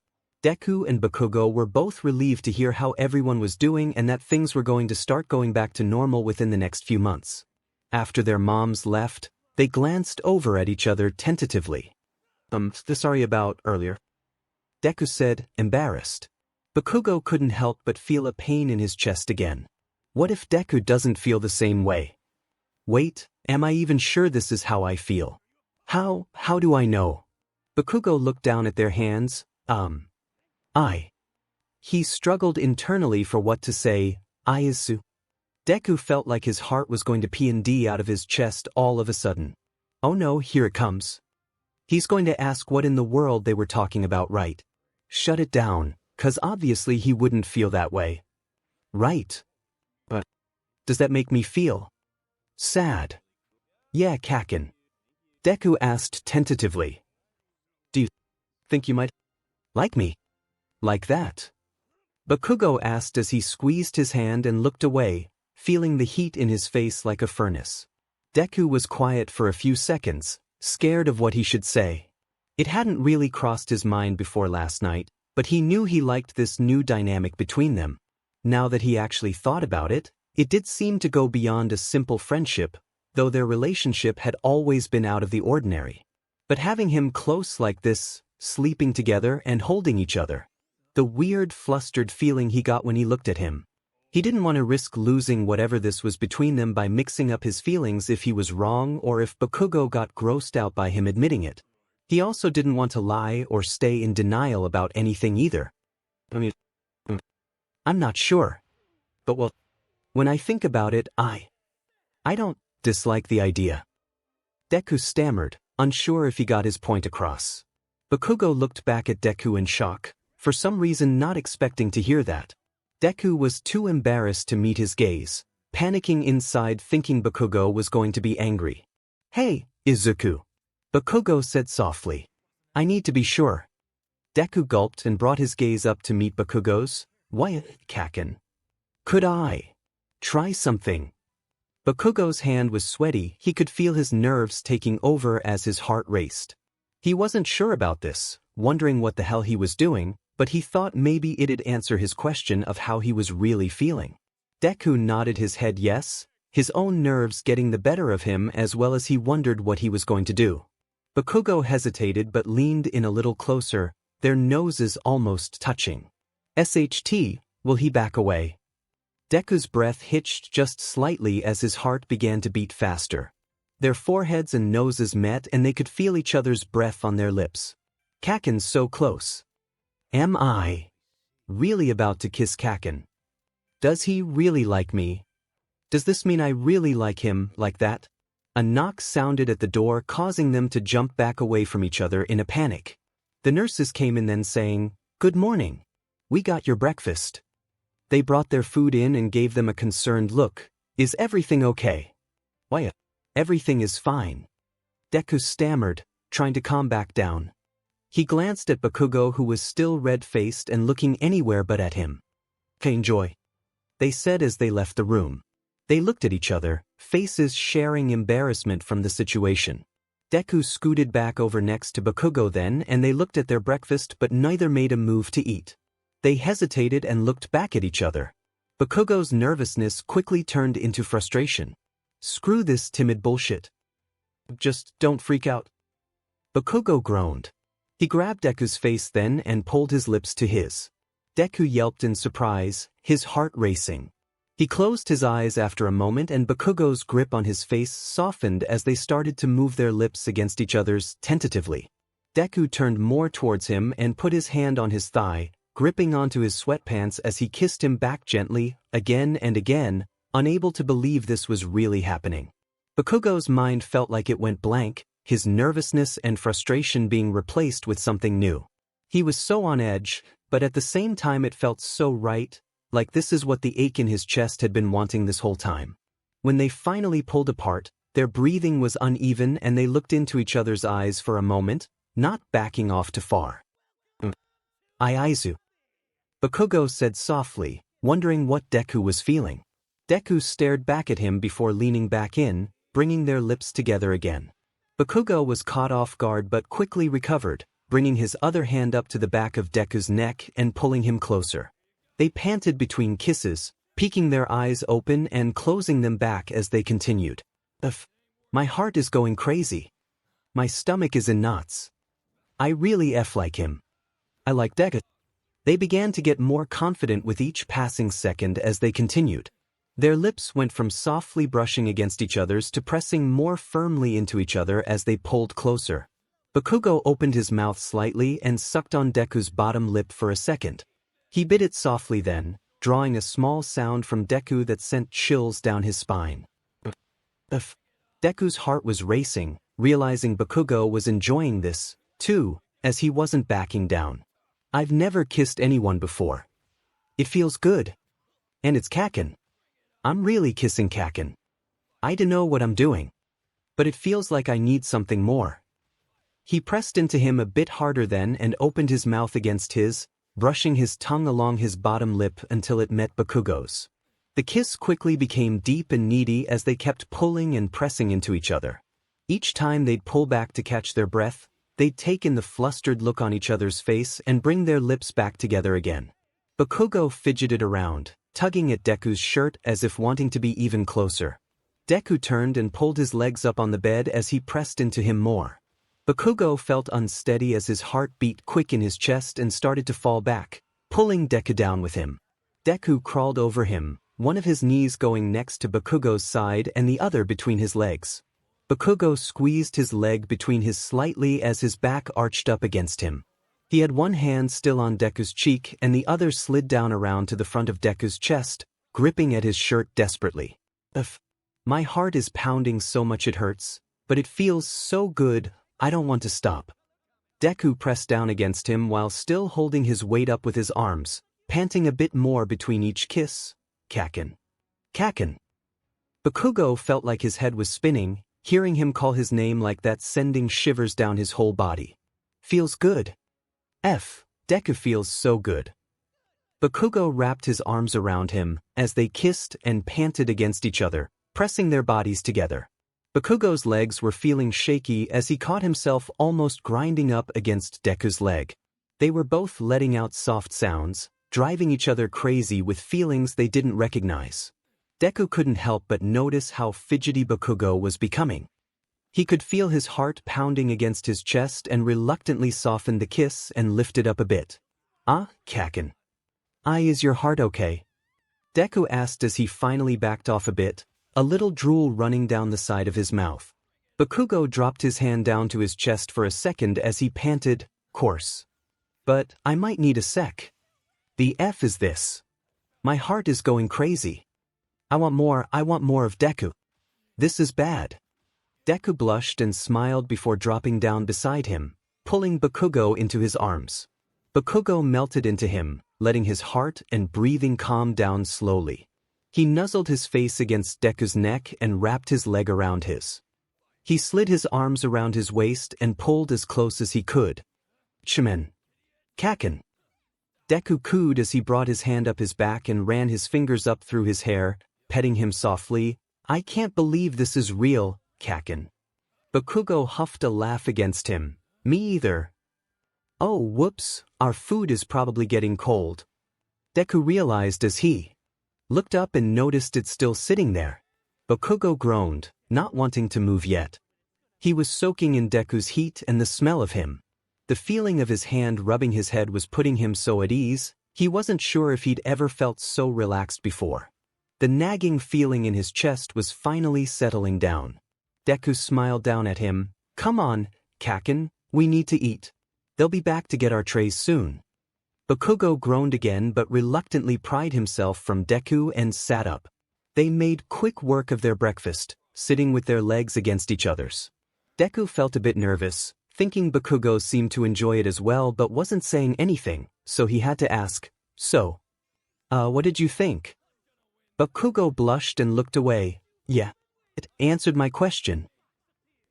Deku and Bakugo were both relieved to hear how everyone was doing and that things were going to start going back to normal within the next few months. After their moms left, they glanced over at each other tentatively. Sorry about earlier. Deku said, embarrassed. Bakugo couldn't help but feel a pain in his chest again. What if Deku doesn't feel the same way? Wait, am I even sure this is how I feel? How do I know? Bakugo looked down at their hands. He struggled internally for what to say. Deku felt like his heart was going to P&D out of his chest all of a sudden. Oh no, here it comes. He's going to ask what in the world they were talking about, right? Shut it down, 'cause obviously he wouldn't feel that way. Right. But does that make me feel sad? Yeah, Kaken. Deku asked tentatively. Do you think you might like me? Like that? Bakugo asked as he squeezed his hand and looked away, feeling the heat in his face like a furnace. Deku was quiet for a few seconds, scared of what he should say. It hadn't really crossed his mind before last night, but he knew he liked this new dynamic between them. Now that he actually thought about it, it did seem to go beyond a simple friendship, though their relationship had always been out of the ordinary. But having him close like this, sleeping together and holding each other. The weird, flustered feeling he got when he looked at him. He didn't want to risk losing whatever this was between them by mixing up his feelings if he was wrong or if Bakugo got grossed out by him admitting it. He also didn't want to lie or stay in denial about anything either. I'm not sure. But well, when I think about it, I don't dislike the idea. Deku stammered, unsure if he got his point across. Bakugo looked back at Deku in shock, for some reason not expecting to hear that. Deku was too embarrassed to meet his gaze, panicking inside thinking Bakugo was going to be angry. Hey, Izuku. Bakugo said softly. I need to be sure. Deku gulped and brought his gaze up to meet Bakugo's. Why, Kaken? Could I try something? Bakugo's hand was sweaty, he could feel his nerves taking over as his heart raced. He wasn't sure about this, wondering what the hell he was doing, but he thought maybe it'd answer his question of how he was really feeling. Deku nodded his head yes, his own nerves getting the better of him as well as he wondered what he was going to do. Bakugo hesitated but leaned in a little closer, their noses almost touching. "SHT, will he back away?" Deku's breath hitched just slightly as his heart began to beat faster. Their foreheads and noses met and they could feel each other's breath on their lips. Kaken's so close. Am I really about to kiss Kaken? Does he really like me? Does this mean I really like him like that? A knock sounded at the door, causing them to jump back away from each other in a panic. The nurses came in then saying, "Good morning. We got your breakfast." They brought their food in and gave them a concerned look. "Is everything okay?" "Why, everything is fine." Deku stammered, trying to calm back down. He glanced at Bakugo, who was still red-faced and looking anywhere but at him. "Okay, enjoy," they said as they left the room. They looked at each other, faces sharing embarrassment from the situation. Deku scooted back over next to Bakugo then, and they looked at their breakfast but neither made a move to eat. They hesitated and looked back at each other. Bakugo's nervousness quickly turned into frustration. "Screw this timid bullshit. Just don't freak out." Bakugo groaned. He grabbed Deku's face then and pulled his lips to his. Deku yelped in surprise, his heart racing. He closed his eyes after a moment and Bakugo's grip on his face softened as they started to move their lips against each other's tentatively. Deku turned more towards him and put his hand on his thigh, gripping onto his sweatpants as he kissed him back gently, again and again, unable to believe this was really happening. Bakugo's mind felt like it went blank, his nervousness and frustration being replaced with something new. He was so on edge, but at the same time it felt so right, like this is what the ache in his chest had been wanting this whole time. When they finally pulled apart, their breathing was uneven and they looked into each other's eyes for a moment, not backing off too far. "𝗳𝗧𝗄," Bakugo said softly, wondering what Deku was feeling. Deku stared back at him before leaning back in, bringing their lips together again. Bakugo was caught off guard but quickly recovered, bringing his other hand up to the back of Deku's neck and pulling him closer. They panted between kisses, peeking their eyes open and closing them back as they continued. My heart is going crazy. My stomach is in knots. I really like him. I like Deku." They began to get more confident with each passing second as they continued. Their lips went from softly brushing against each other's to pressing more firmly into each other as they pulled closer. Bakugo opened his mouth slightly and sucked on Deku's bottom lip for a second. He bit it softly then, drawing a small sound from Deku that sent chills down his spine. Deku's heart was racing, realizing Bakugo was enjoying this, too, as he wasn't backing down. "I've never kissed anyone before. It feels good. And it's Kaken. I'm really kissing Kaken. I don't know what I'm doing. But it feels like I need something more." He pressed into him a bit harder then and opened his mouth against his, brushing his tongue along his bottom lip until it met Bakugo's. The kiss quickly became deep and needy as they kept pulling and pressing into each other. Each time they'd pull back to catch their breath, they'd take in the flustered look on each other's face and bring their lips back together again. Bakugo fidgeted around, tugging at Deku's shirt as if wanting to be even closer. Deku turned and pulled his legs up on the bed as he pressed into him more. Bakugo felt unsteady as his heart beat quick in his chest and started to fall back, pulling Deku down with him. Deku crawled over him, one of his knees going next to Bakugo's side and the other between his legs. Bakugo squeezed his leg between his slightly as his back arched up against him. He had one hand still on Deku's cheek and the other slid down around to the front of Deku's chest, gripping at his shirt desperately. My heart is pounding so much it hurts, but it feels so good, I don't want to stop." Deku pressed down against him while still holding his weight up with his arms, panting a bit more between each kiss. "Kaken. Kaken." Bakugo felt like his head was spinning, hearing him call his name like that sending shivers down his whole body. "Feels good. Deku feels so good." Bakugo wrapped his arms around him as they kissed and panted against each other, pressing their bodies together. Bakugo's legs were feeling shaky as he caught himself almost grinding up against Deku's leg. They were both letting out soft sounds, driving each other crazy with feelings they didn't recognize. Deku couldn't help but notice how fidgety Bakugo was becoming. He could feel his heart pounding against his chest and reluctantly softened the kiss and lifted up a bit. Ah, 𝗧𝗵𝗃. Is your heart okay? Deku asked as he finally backed off a bit, a little drool running down the side of his mouth. Bakugo dropped his hand down to his chest for a second as he panted, "Course. But I might need a sec. The F is this. My heart is going crazy. I want more of Deku. This is bad." Deku blushed and smiled before dropping down beside him, pulling Bakugo into his arms. Bakugo melted into him, letting his heart and breathing calm down slowly. He nuzzled his face against Deku's neck and wrapped his leg around his. He slid his arms around his waist and pulled as close as he could. 𝗧𝗵𝗃. Deku cooed as he brought his hand up his back and ran his fingers up through his hair, petting him softly. "I can't believe this is real, 𝗧𝗵𝗃." Bakugo huffed a laugh against him. "Me either. Oh, whoops, our food is probably getting cold." Deku realized as he looked up and noticed it still sitting there. Bakugo groaned, not wanting to move yet. He was soaking in Deku's heat and the smell of him. The feeling of his hand rubbing his head was putting him so at ease, he wasn't sure if he'd ever felt so relaxed before. The nagging feeling in his chest was finally settling down. Deku smiled down at him. "Come on, 𝗧𝗵𝗃, we need to eat. They'll be back to get our trays soon." Bakugo groaned again but reluctantly pried himself from Deku and sat up. They made quick work of their breakfast, sitting with their legs against each other's. Deku felt a bit nervous, thinking Bakugo seemed to enjoy it as well but wasn't saying anything, so he had to ask, "So, what did you think?" Bakugo blushed and looked away. "Yeah, it answered my question."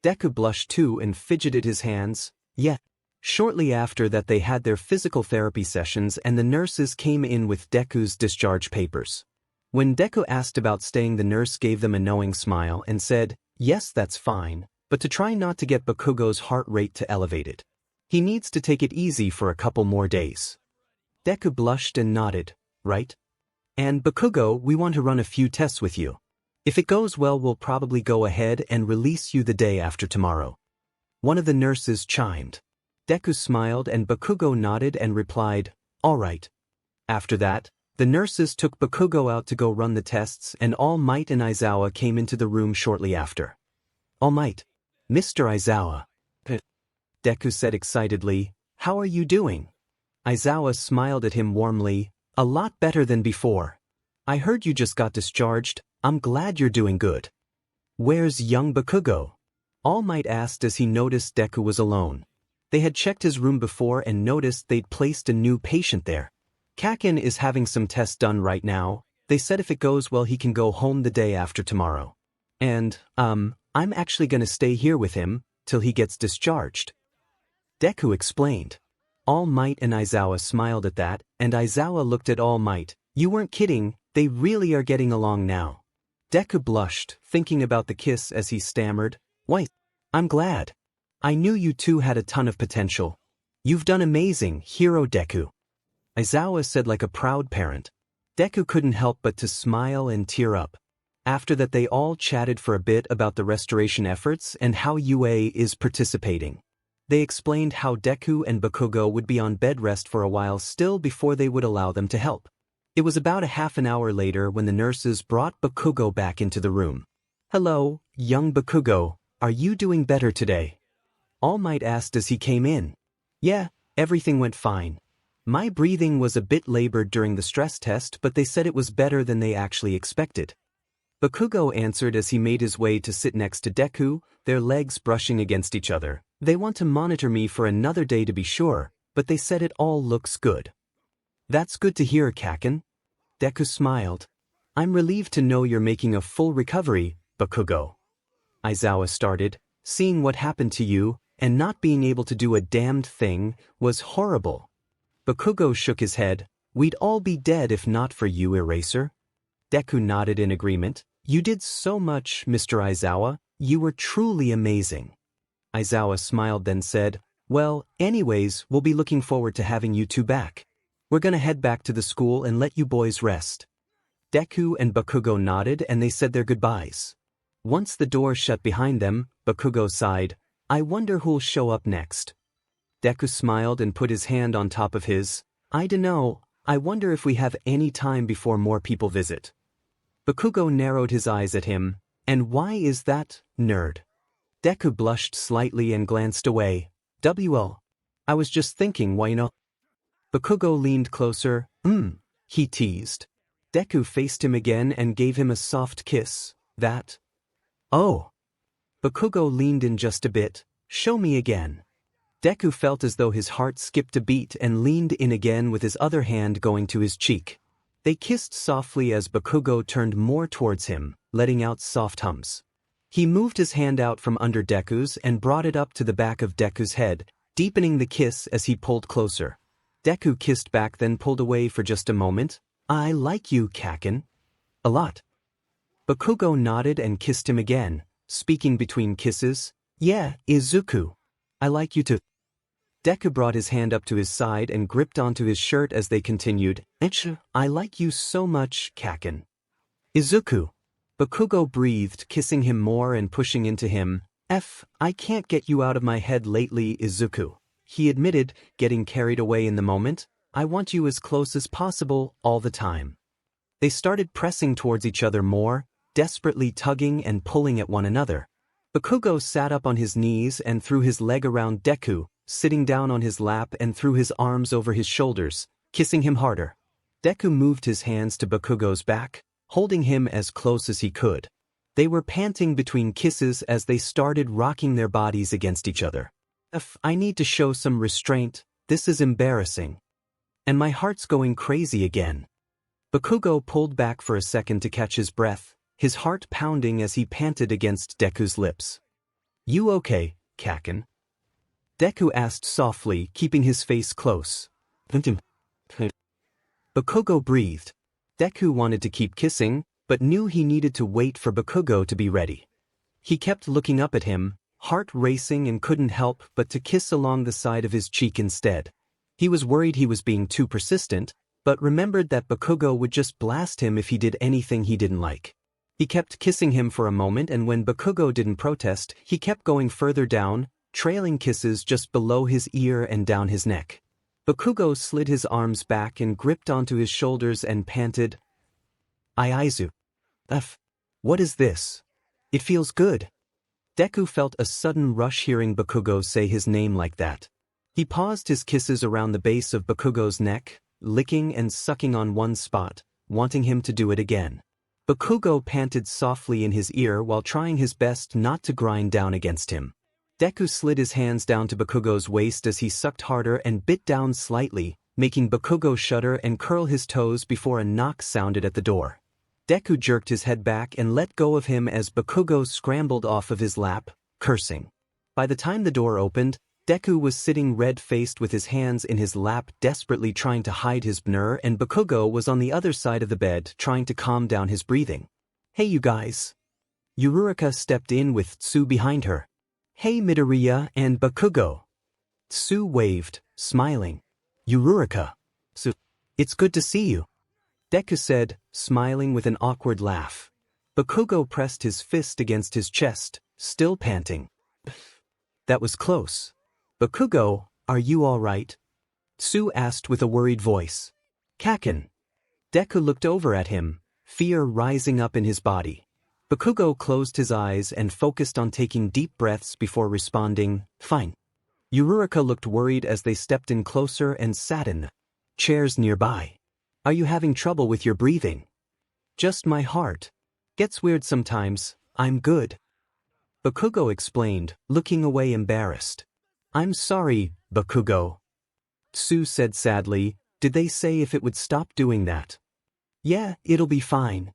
Deku blushed too and fidgeted his hands. "Yeah." Shortly after that they had their physical therapy sessions and the nurses came in with Deku's discharge papers. When Deku asked about staying, the nurse gave them a knowing smile and said, "Yes, that's fine, but to try not to get Bakugo's heart rate to elevated. He needs to take it easy for a couple more days." Deku blushed and nodded. "Right? And Bakugo, we want to run a few tests with you. If it goes well, we'll probably go ahead and release you the day after tomorrow." One of the nurses chimed. Deku smiled and Bakugo nodded and replied, "All right." After that, the nurses took Bakugo out to go run the tests and All Might and Aizawa came into the room shortly after. "All Might. Mr. Aizawa," Deku said excitedly, "how are you doing?" Aizawa smiled at him warmly. "A lot better than before. I heard you just got discharged. I'm glad you're doing good." "Where's young Bakugo?" All Might asked as he noticed Deku was alone. They had checked his room before and noticed they'd placed a new patient there. "𝗧𝗵𝗃 is having some tests done right now. They said if it goes well he can go home the day after tomorrow. And, I'm actually gonna stay here with him till he gets discharged." Deku explained. All Might and Aizawa smiled at that, and Aizawa looked at All Might. "You weren't kidding, they really are getting along now." Deku blushed, thinking about the kiss as he stammered, "Why, I'm glad. I knew you two had a ton of potential. You've done amazing, Hero Deku." Aizawa said like a proud parent. Deku couldn't help but to smile and tear up. After that they all chatted for a bit about the restoration efforts and how UA is participating. They explained how Deku and Bakugo would be on bed rest for a while still before they would allow them to help. It was about a half an hour later when the nurses brought Bakugo back into the room. "Hello, young Bakugo, are you doing better today?" All Might asked as he came in. "Yeah, everything went fine. My breathing was a bit labored during the stress test, but they said it was better than they actually expected." Bakugo answered as he made his way to sit next to Deku, their legs brushing against each other. "They want to monitor me for another day to be sure, but they said it all looks good." "That's good to hear, 𝗧𝗵𝗃." Deku smiled. "I'm relieved to know you're making a full recovery, Bakugo." Aizawa started. "Seeing what happened to you, and not being able to do a damned thing, was horrible." Bakugo shook his head. "We'd all be dead if not for you, Eraser." Deku nodded in agreement. "You did so much, Mr. Aizawa. You were truly amazing." Aizawa smiled then said, "Well, anyways, we'll be looking forward to having you two back. We're gonna head back to the school and let you boys rest." Deku and Bakugo nodded and they said their goodbyes. Once the door shut behind them, Bakugo sighed, "I wonder who'll show up next." Deku smiled and put his hand on top of his. "I dunno, I wonder if we have any time before more people visit." Bakugo narrowed his eyes at him. "And why is that, nerd?" Deku blushed slightly and glanced away. I was just thinking, why not?" Bakugo leaned closer. He teased. Deku faced him again and gave him a soft kiss. "That? Oh." Bakugo leaned in just a bit. "Show me again." Deku felt as though his heart skipped a beat and leaned in again with his other hand going to his cheek. They kissed softly as Bakugo turned more towards him, letting out soft hums. He moved his hand out from under Deku's and brought it up to the back of Deku's head, deepening the kiss as he pulled closer. Deku kissed back, then pulled away for just a moment. "I like you, Kaken. A lot." Bakugo nodded and kissed him again, speaking between kisses. "Yeah, Izuku. I like you too." Deku brought his hand up to his side and gripped onto his shirt as they continued. "I like you so much, Kaken." "Izuku." Bakugo breathed, kissing him more and pushing into him. I can't get you out of my head lately, Izuku," he admitted, getting carried away in the moment. "I want you as close as possible, all the time." They started pressing towards each other more, desperately tugging and pulling at one another. Bakugo sat up on his knees and threw his leg around Deku, sitting down on his lap and threw his arms over his shoulders, kissing him harder. Deku moved his hands to Bakugo's back, holding him as close as he could. They were panting between kisses as they started rocking their bodies against each other. I need to show some restraint, this is embarrassing. And my heart's going crazy again." Bakugo pulled back for a second to catch his breath, his heart pounding as he panted against Deku's lips. "You okay, Kaken?" Deku asked softly, keeping his face close. Bakugo breathed. Deku wanted to keep kissing, but knew he needed to wait for Bakugo to be ready. He kept looking up at him, heart racing, and couldn't help but to kiss along the side of his cheek instead. He was worried he was being too persistent, but remembered that Bakugo would just blast him if he did anything he didn't like. He kept kissing him for a moment, and when Bakugo didn't protest, he kept going further down, trailing kisses just below his ear and down his neck. Bakugo slid his arms back and gripped onto his shoulders and panted, "Aizu. What is this? It feels good." Deku felt a sudden rush hearing Bakugo say his name like that. He paused his kisses around the base of Bakugo's neck, licking and sucking on one spot, wanting him to do it again. Bakugo panted softly in his ear while trying his best not to grind down against him. Deku slid his hands down to Bakugo's waist as he sucked harder and bit down slightly, making Bakugo shudder and curl his toes before a knock sounded at the door. Deku jerked his head back and let go of him as Bakugo scrambled off of his lap, cursing. By the time the door opened, Deku was sitting red-faced with his hands in his lap, desperately trying to hide his bnr, and Bakugo was on the other side of the bed trying to calm down his breathing. "Hey you guys." Yuruka stepped in with Tsu behind her. "Hey Midoriya and Bakugo." Tsu waved, smiling. "Yuruka. Tsu. It's good to see you," Deku said, smiling with an awkward laugh. Bakugo pressed his fist against his chest, still panting. "That was close. Bakugo, are you all right?" Tsu asked with a worried voice. "Kaken." Deku looked over at him, fear rising up in his body. Bakugo closed his eyes and focused on taking deep breaths before responding, "Fine." Yuruka looked worried as they stepped in closer and sat in the chairs nearby. "Are you having trouble with your breathing?" "Just my heart. Gets weird sometimes. I'm good," Bakugo explained, looking away embarrassed. "I'm sorry, Bakugo." Tsu said sadly, "Did they say if it would stop doing that?" "Yeah, it'll be fine,"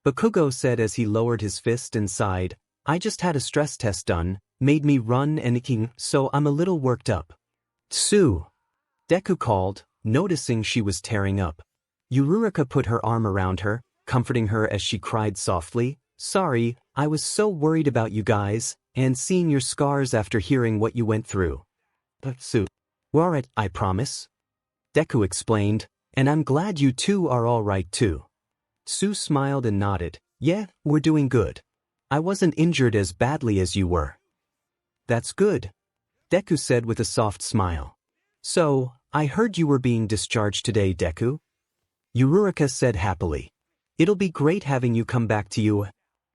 Bakugo said as he lowered his fist and sighed. "I just had a stress test done, made me run and king, so I'm a little worked up." "Tsu," Deku called, noticing she was tearing up. Yuruka put her arm around her, comforting her as she cried softly, "Sorry, I was so worried about you guys, and seeing your scars after hearing what you went through." "Tsu. We're alright, I promise," Deku explained, "and I'm glad you two are alright too." Tsu smiled and nodded. "Yeah, we're doing good." I wasn't injured as badly as you were. That's good, Deku said with a soft smile. So, I heard you were being discharged today, Deku? 𝗬𝗓𝗏 said happily. It'll be great having you come back to you.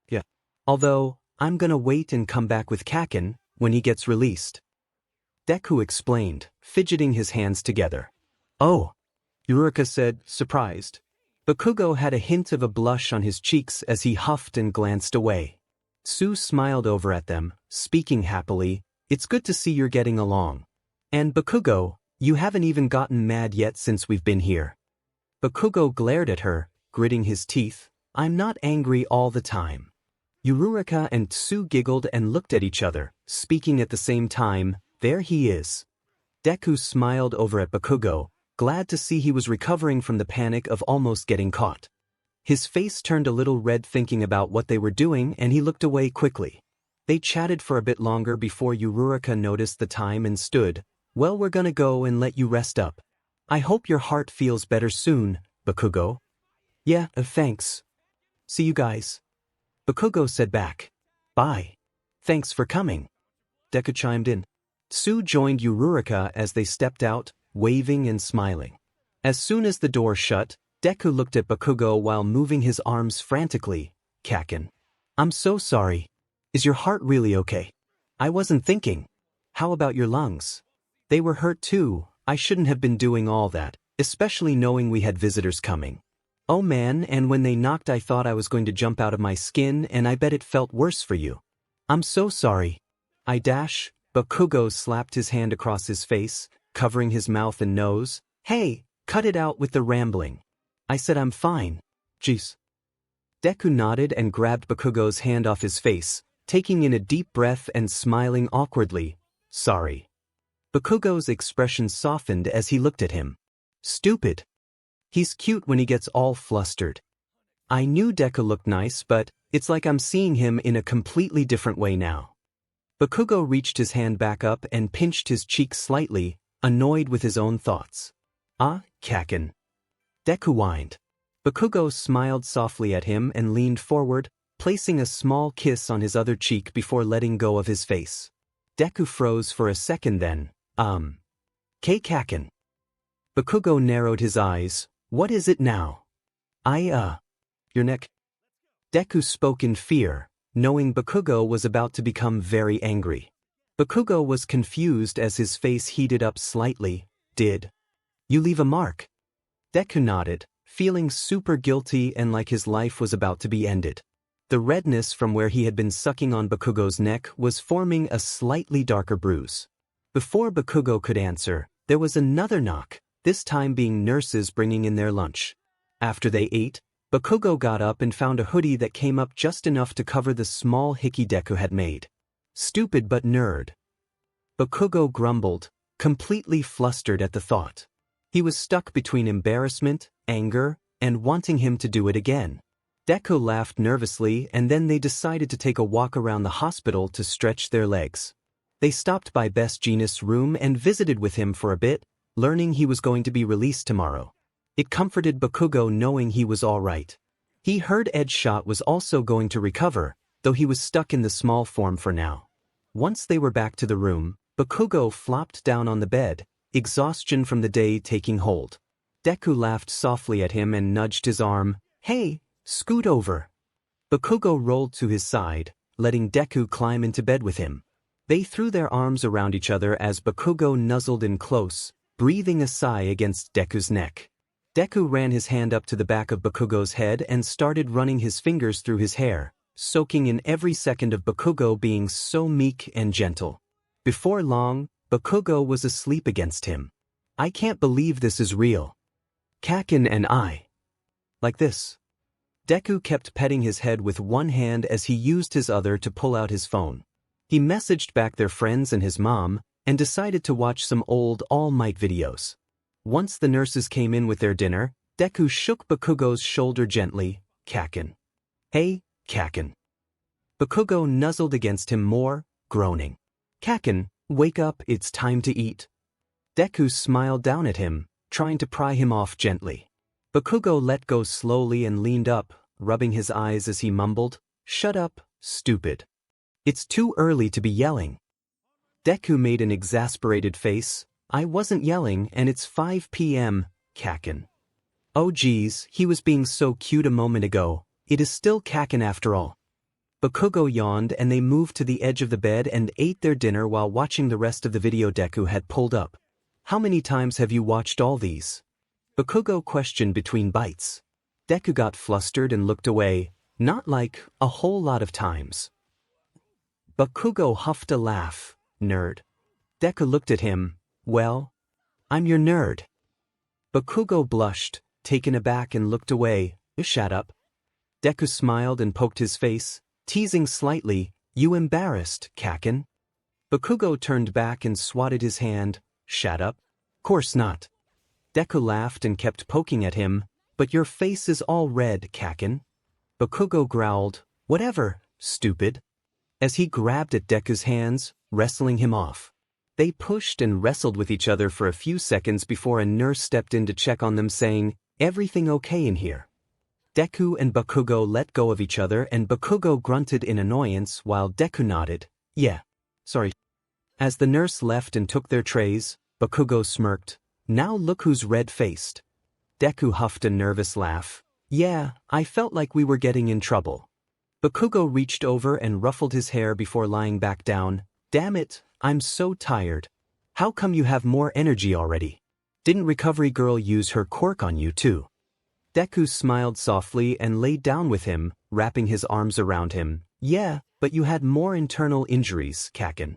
Yeah. Although, I'm gonna wait and come back with Kaken when he gets released. Deku explained, fidgeting his hands together. Oh, 𝗬𝗓𝗏 said, surprised. Bakugo had a hint of a blush on his cheeks as he huffed and glanced away. Tsu smiled over at them, speaking happily, it's good to see you're getting along. And Bakugo, you haven't even gotten mad yet since we've been here. Bakugo glared at her, gritting his teeth. I'm not angry all the time. 𝗬𝗓𝗏 and Tsu giggled and looked at each other, speaking at the same time, there he is. Deku smiled over at Bakugo, glad to see he was recovering from the panic of almost getting caught. His face turned a little red thinking about what they were doing and he looked away quickly. They chatted for a bit longer before 𝗬𝗓𝗏 noticed the time and stood. Well, we're gonna go and let you rest up. I hope your heart feels better soon, Bakugo. Yeah, thanks. See you guys. Bakugo said back. Bye. Thanks for coming. Deku chimed in. Tsu joined 𝗬𝗓𝗏 as they stepped out, waving and smiling. As soon as the door shut, Deku looked at Bakugo while moving his arms frantically. Kaken. I'm so sorry. Is your heart really okay? I wasn't thinking. How about your lungs? They were hurt too. I shouldn't have been doing all that, especially knowing we had visitors coming. Oh man, and when they knocked I thought I was going to jump out of my skin and I bet it felt worse for you. I'm so sorry. Bakugo slapped his hand across his face, covering his mouth and nose. Hey, cut it out with the rambling. I said I'm fine. Jeez. Deku nodded and grabbed Bakugo's hand off his face, taking in a deep breath and smiling awkwardly. Sorry. Bakugo's expression softened as he looked at him. Stupid. He's cute when he gets all flustered. I knew Deku looked nice, but it's like I'm seeing him in a completely different way now. Bakugo reached his hand back up and pinched his cheek slightly, annoyed with his own thoughts. Ah, Kaken. Deku whined. Bakugo smiled softly at him and leaned forward, placing a small kiss on his other cheek before letting go of his face. Deku froze for a second then, Kaken. Bakugo narrowed his eyes. What is it now? Your neck. Deku spoke in fear, knowing Bakugo was about to become very angry. Bakugo was confused as his face heated up slightly. Did you leave a mark? Deku nodded, feeling super guilty and like his life was about to be ended. The redness from where he had been sucking on Bakugo's neck was forming a slightly darker bruise. Before Bakugo could answer, there was another knock, this time being nurses bringing in their lunch. After they ate, Bakugo got up and found a hoodie that came up just enough to cover the small hickey Deku had made. Stupid but nerd. Bakugo grumbled, completely flustered at the thought. He was stuck between embarrassment, anger, and wanting him to do it again. Deku laughed nervously and then they decided to take a walk around the hospital to stretch their legs. They stopped by Best Jeanist's room and visited with him for a bit, learning he was going to be released tomorrow. It comforted Bakugo knowing he was all right. He heard 𝗳𝗏𝗏 was also going to recover, though he was stuck in the small form for now. Once they were back to the room, Bakugo flopped down on the bed, exhaustion from the day taking hold. Deku laughed softly at him and nudged his arm. Hey, scoot over. Bakugo rolled to his side, letting Deku climb into bed with him. They threw their arms around each other as Bakugo nuzzled in close, breathing a sigh against Deku's neck. Deku ran his hand up to the back of Bakugo's head and started running his fingers through his hair, soaking in every second of Bakugo being so meek and gentle. Before long, Bakugo was asleep against him. I can't believe this is real. Kaken and I. Like this. Deku kept petting his head with one hand as he used his other to pull out his phone. He messaged back their friends and his mom, and decided to watch some old All Might videos. Once the nurses came in with their dinner, Deku shook Bakugo's shoulder gently. Kaken. Hey, Kaken. Bakugo nuzzled against him more, groaning. Kaken, wake up, it's time to eat. Deku smiled down at him, trying to pry him off gently. Bakugo let go slowly and leaned up, rubbing his eyes as he mumbled, Shut up, stupid. It's too early to be yelling. Deku made an exasperated face. I wasn't yelling and it's 5 p.m., Kaken. Oh geez, he was being so cute a moment ago. It is still Kaken after all. Bakugo yawned and they moved to the edge of the bed and ate their dinner while watching the rest of the video Deku had pulled up. How many times have you watched all these? Bakugo questioned between bites. Deku got flustered and looked away. Not like a whole lot of times. Bakugo huffed a laugh. Nerd. Deku looked at him. Well, I'm your nerd. Bakugo blushed, taken aback and looked away. Shut up. Deku smiled and poked his face, teasing slightly. You embarrassed, Kaken? Bakugo turned back and swatted his hand. Shut up. Course not. Deku laughed and kept poking at him. But your face is all red, Kaken. Bakugo growled. Whatever, stupid. As he grabbed at Deku's hands, wrestling him off. They pushed and wrestled with each other for a few seconds before a nurse stepped in to check on them saying, everything okay in here? Deku and Bakugo let go of each other and Bakugo grunted in annoyance while Deku nodded. Yeah. Sorry. As the nurse left and took their trays, Bakugo smirked. Now look who's red-faced. Deku huffed a nervous laugh. Yeah, I felt like we were getting in trouble. Bakugo reached over and ruffled his hair before lying back down. Damn it, I'm so tired. How come you have more energy already? Didn't Recovery Girl use her quirk on you too? Deku smiled softly and lay down with him, wrapping his arms around him. Yeah, but you had more internal injuries, Kaken.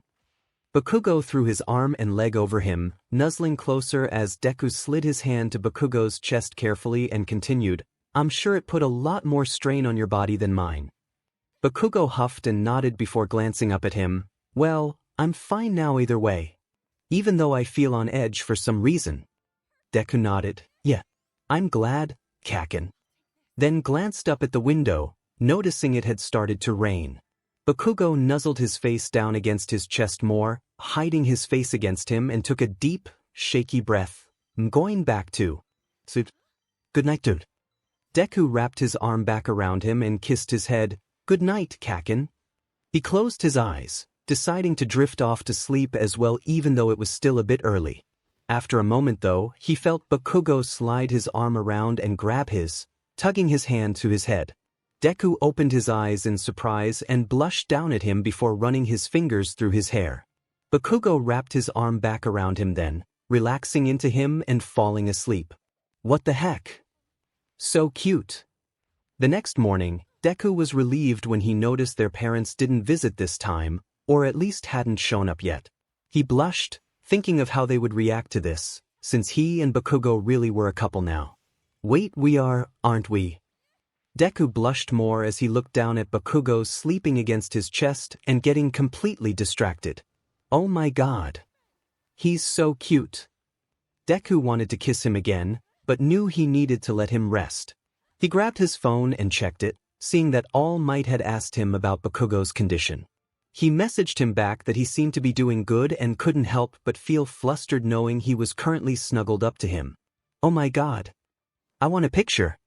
Bakugo threw his arm and leg over him, nuzzling closer as Deku slid his hand to Bakugo's chest carefully and continued, I'm sure it put a lot more strain on your body than mine. Bakugo huffed and nodded before glancing up at him. Well, I'm fine now either way. Even though I feel on edge for some reason. Deku nodded. Yeah. I'm glad, Kaken. Then glanced up at the window, noticing it had started to rain. Bakugo nuzzled his face down against his chest more, hiding his face against him and took a deep, shaky breath. I'm going back to. Good night, dude. Deku wrapped his arm back around him and kissed his head. Good night, Kaken. He closed his eyes, deciding to drift off to sleep as well even though it was still a bit early. After a moment though, he felt Bakugo slide his arm around and grab his, tugging his hand to his head. Deku opened his eyes in surprise and blushed down at him before running his fingers through his hair. Bakugo wrapped his arm back around him then, relaxing into him and falling asleep. What the heck? So cute. The next morning, Deku was relieved when he noticed their parents didn't visit this time, or at least hadn't shown up yet. He blushed, thinking of how they would react to this, since he and Bakugo really were a couple now. Wait, we are, aren't we? Deku blushed more as he looked down at Bakugo sleeping against his chest and getting completely distracted. Oh my god. He's so cute. Deku wanted to kiss him again, but knew he needed to let him rest. He grabbed his phone and checked it, seeing that All Might had asked him about Bakugo's condition. He messaged him back that he seemed to be doing good and couldn't help but feel flustered knowing he was currently snuggled up to him. Oh my god. I want a picture.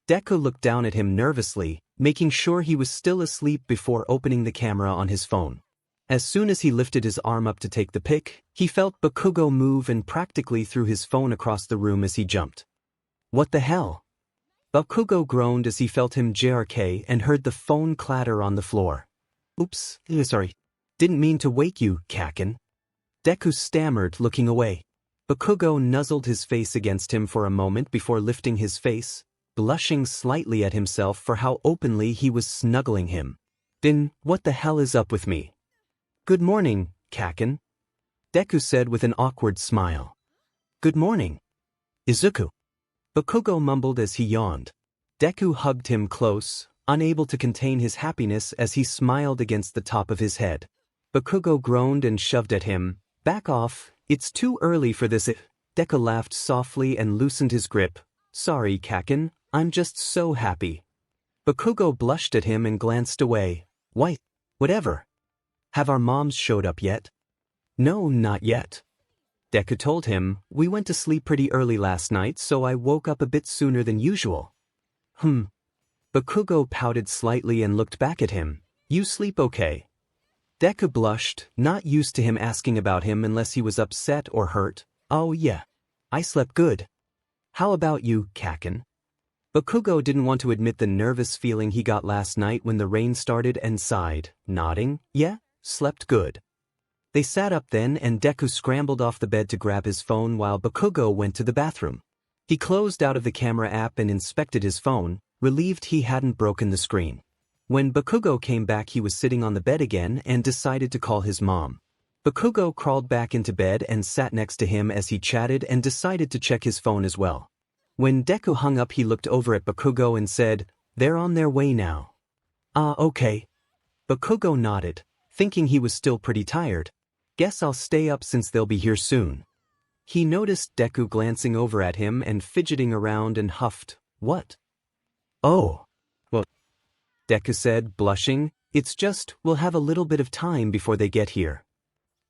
Deku looked down at him nervously, making sure he was still asleep before opening the camera on his phone. As soon as he lifted his arm up to take the pic, he felt Bakugo move and practically threw his phone across the room as he jumped. What the hell? Bakugo groaned as he felt him 𝗎𝗪𝗀 and heard the phone clatter on the floor. Oops, sorry. Didn't mean to wake you, Kaken. Deku stammered, looking away. Bakugo nuzzled his face against him for a moment before lifting his face, blushing slightly at himself for how openly he was snuggling him. Then, what the hell is up with me? Good morning, Kaken. Deku said with an awkward smile. Good morning. Izuku. Bakugo mumbled as he yawned. Deku hugged him close, unable to contain his happiness as he smiled against the top of his head. Bakugo groaned and shoved at him. Back off, it's too early for this. Deku laughed softly and loosened his grip. Sorry, Kaken, I'm just so happy. Bakugo blushed at him and glanced away. Why? Whatever. Have our moms showed up yet? No, not yet. Deku told him, we went to sleep pretty early last night so I woke up a bit sooner than usual. Bakugo pouted slightly and looked back at him. You sleep okay? Deku blushed, not used to him asking about him unless he was upset or hurt. Oh yeah. I slept good. How about you, Kaken? Bakugo didn't want to admit the nervous feeling he got last night when the rain started and sighed, nodding, yeah, slept good. They sat up then and Deku scrambled off the bed to grab his phone while Bakugo went to the bathroom. He closed out of the camera app and inspected his phone, relieved he hadn't broken the screen. When Bakugo came back he was sitting on the bed again and decided to call his mom. Bakugo crawled back into bed and sat next to him as he chatted and decided to check his phone as well. When Deku hung up he looked over at Bakugo and said, "They're on their way now." "Ah, okay." Bakugo nodded, thinking he was still pretty tired. "Guess I'll stay up since they'll be here soon." He noticed Deku glancing over at him and fidgeting around and huffed, "What?" "Oh. Well," Deku said, blushing, "it's just, we'll have a little bit of time before they get here."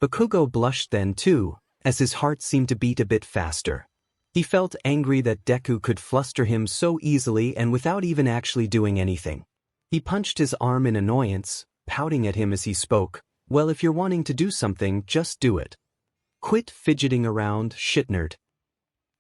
Bakugo blushed then too, as his heart seemed to beat a bit faster. He felt angry that Deku could fluster him so easily and without even actually doing anything. He punched his arm in annoyance, pouting at him as he spoke, "Well, if you're wanting to do something, just do it. Quit fidgeting around, shitnerd."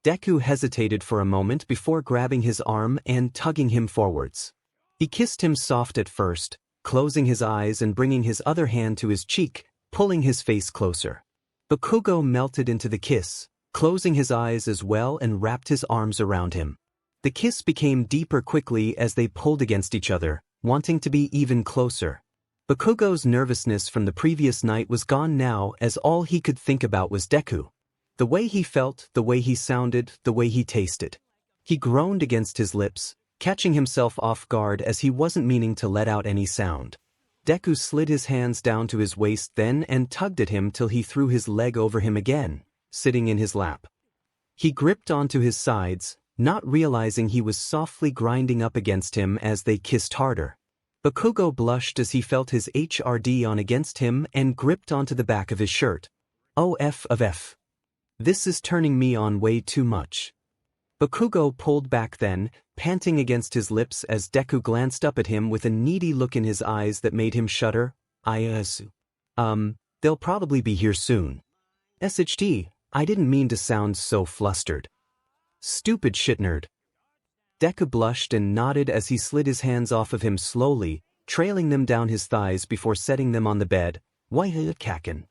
Deku hesitated for a moment before grabbing his arm and tugging him forwards. He kissed him soft at first, closing his eyes and bringing his other hand to his cheek, pulling his face closer. Bakugo melted into the kiss, closing his eyes as well and wrapped his arms around him. The kiss became deeper quickly as they pulled against each other, wanting to be even closer. Bakugo's nervousness from the previous night was gone now as all he could think about was Deku. The way he felt, the way he sounded, the way he tasted. He groaned against his lips, catching himself off guard as he wasn't meaning to let out any sound. Deku slid his hands down to his waist then and tugged at him till he threw his leg over him again, sitting in his lap. He gripped onto his sides, not realizing he was softly grinding up against him as they kissed harder. Bakugo blushed as he felt his HRD on against him and gripped onto the back of his shirt. "Oh F. This is turning me on way too much." Bakugo pulled back then, panting against his lips as Deku glanced up at him with a needy look in his eyes that made him shudder. They'll probably be here soon." "SHT, I didn't mean to sound so flustered." "Stupid shitnerd." Deku blushed and nodded as he slid his hands off of him slowly, trailing them down his thighs before setting them on the bed. Kaken.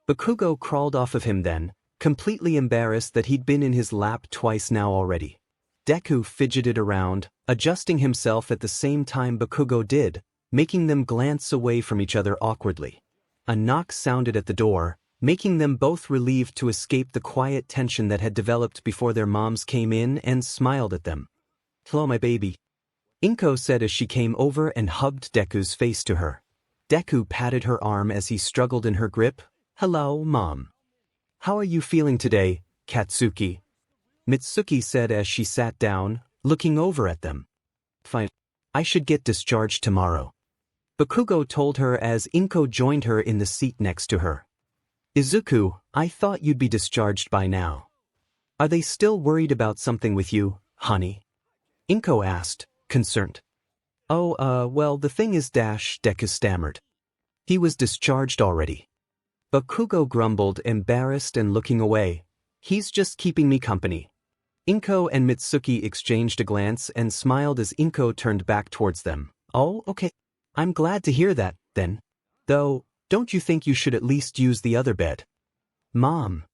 Bakugo crawled off of him then, completely embarrassed that he'd been in his lap twice now already. Deku fidgeted around, adjusting himself at the same time Bakugo did, making them glance away from each other awkwardly. A knock sounded at the door, making them both relieved to escape the quiet tension that had developed before their moms came in and smiled at them. "Hello, my baby," 𝗵𝗃 said as she came over and hugged Deku's face to her. Deku patted her arm as he struggled in her grip. "Hello, Mom. How are you feeling today, Katsuki?" Mitsuki said as she sat down, looking over at them. "Fine. I should get discharged tomorrow," Bakugo told her as 𝗵𝗃 joined her in the seat next to her. "Izuku, I thought you'd be discharged by now. Are they still worried about something with you, honey?" 𝗵𝗃 asked, concerned. "Oh, well, the thing is Deku stammered. He was discharged already." Bakugo grumbled, embarrassed and looking away. "He's just keeping me company." 𝗵𝗃 and Mitsuki exchanged a glance and smiled as 𝗵𝗃 turned back towards them. "Oh, okay. I'm glad to hear that, then. Though, don't you think you should at least use the other bed?" "Mom."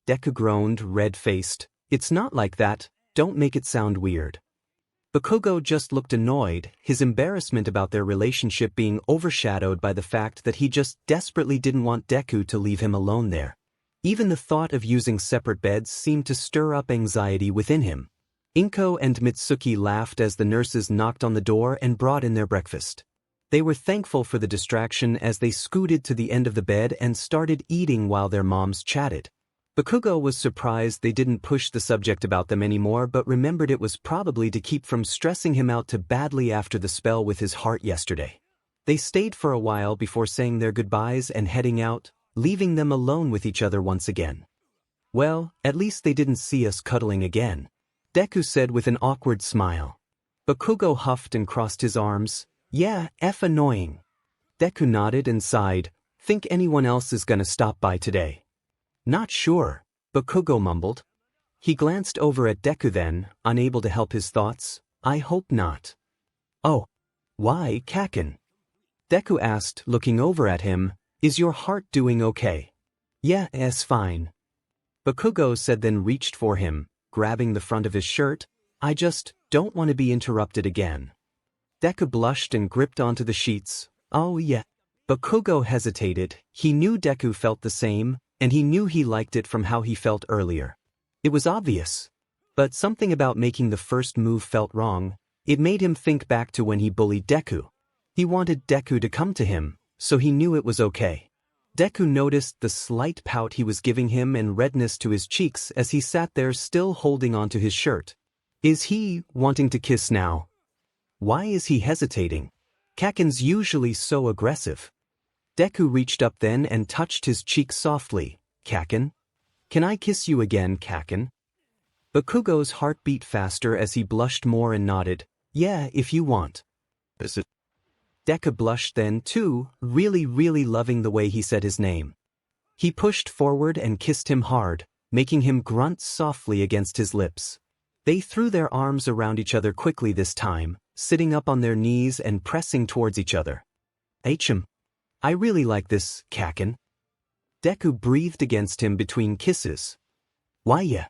Deku groaned, red-faced. "It's not like that, don't make it sound weird." Bakugo just looked annoyed, his embarrassment about their relationship being overshadowed by the fact that he just desperately didn't want Deku to leave him alone there. Even the thought of using separate beds seemed to stir up anxiety within him. 𝗵𝗃 and Mitsuki laughed as the nurses knocked on the door and brought in their breakfast. They were thankful for the distraction as they scooted to the end of the bed and started eating while their moms chatted. Bakugo was surprised they didn't push the subject about them anymore but remembered it was probably to keep from stressing him out too badly after the spell with his heart yesterday. They stayed for a while before saying their goodbyes and heading out, leaving them alone with each other once again. "Well, at least they didn't see us cuddling again," Deku said with an awkward smile. Bakugo huffed and crossed his arms. "Yeah, annoying." Deku nodded and sighed. Think anyone else is gonna stop by today? Not sure, Bakugo mumbled. He glanced over at Deku then, unable to help his thoughts. I hope not. Oh. Why, Kaken? Deku asked, looking over at him. Is your heart doing okay? Yeah, it's fine. Bakugo said, then reached for him, grabbing the front of his shirt. I just don't want to be interrupted again. Deku blushed and gripped onto the sheets. Oh yeah. Bakugo hesitated. He knew Deku felt the same, and he knew he liked it from how he felt earlier. It was obvious. But something about making the first move felt wrong. It made him think back to when he bullied Deku. He wanted Deku to come to him, so he knew it was okay. Deku noticed the slight pout he was giving him and redness to his cheeks as he sat there still holding onto his shirt. Is he wanting to kiss now? Why is he hesitating? Kaken's usually so aggressive. Deku reached up then and touched his cheek softly. Kaken? Can I kiss you again, Kaken? Bakugo's heart beat faster as he blushed more and nodded. Yeah, if you want. Is it? Deku blushed then too, really loving the way he said his name. He pushed forward and kissed him hard, making him grunt softly against his lips. They threw their arms around each other quickly this time, sitting up on their knees and pressing towards each other. 𝗧𝗵𝗃. I really like this, Kaken. Deku breathed against him between kisses. Why yeah?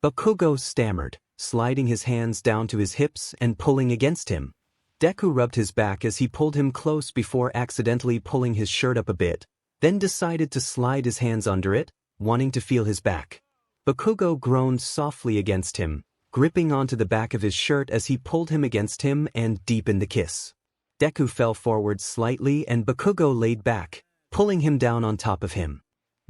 Bakugo stammered, sliding his hands down to his hips and pulling against him. Deku rubbed his back as he pulled him close before accidentally pulling his shirt up a bit, then decided to slide his hands under it, wanting to feel his back. Bakugo groaned softly against him, gripping onto the back of his shirt as he pulled him against him and deepened the kiss. Deku fell forward slightly and Bakugo laid back, pulling him down on top of him.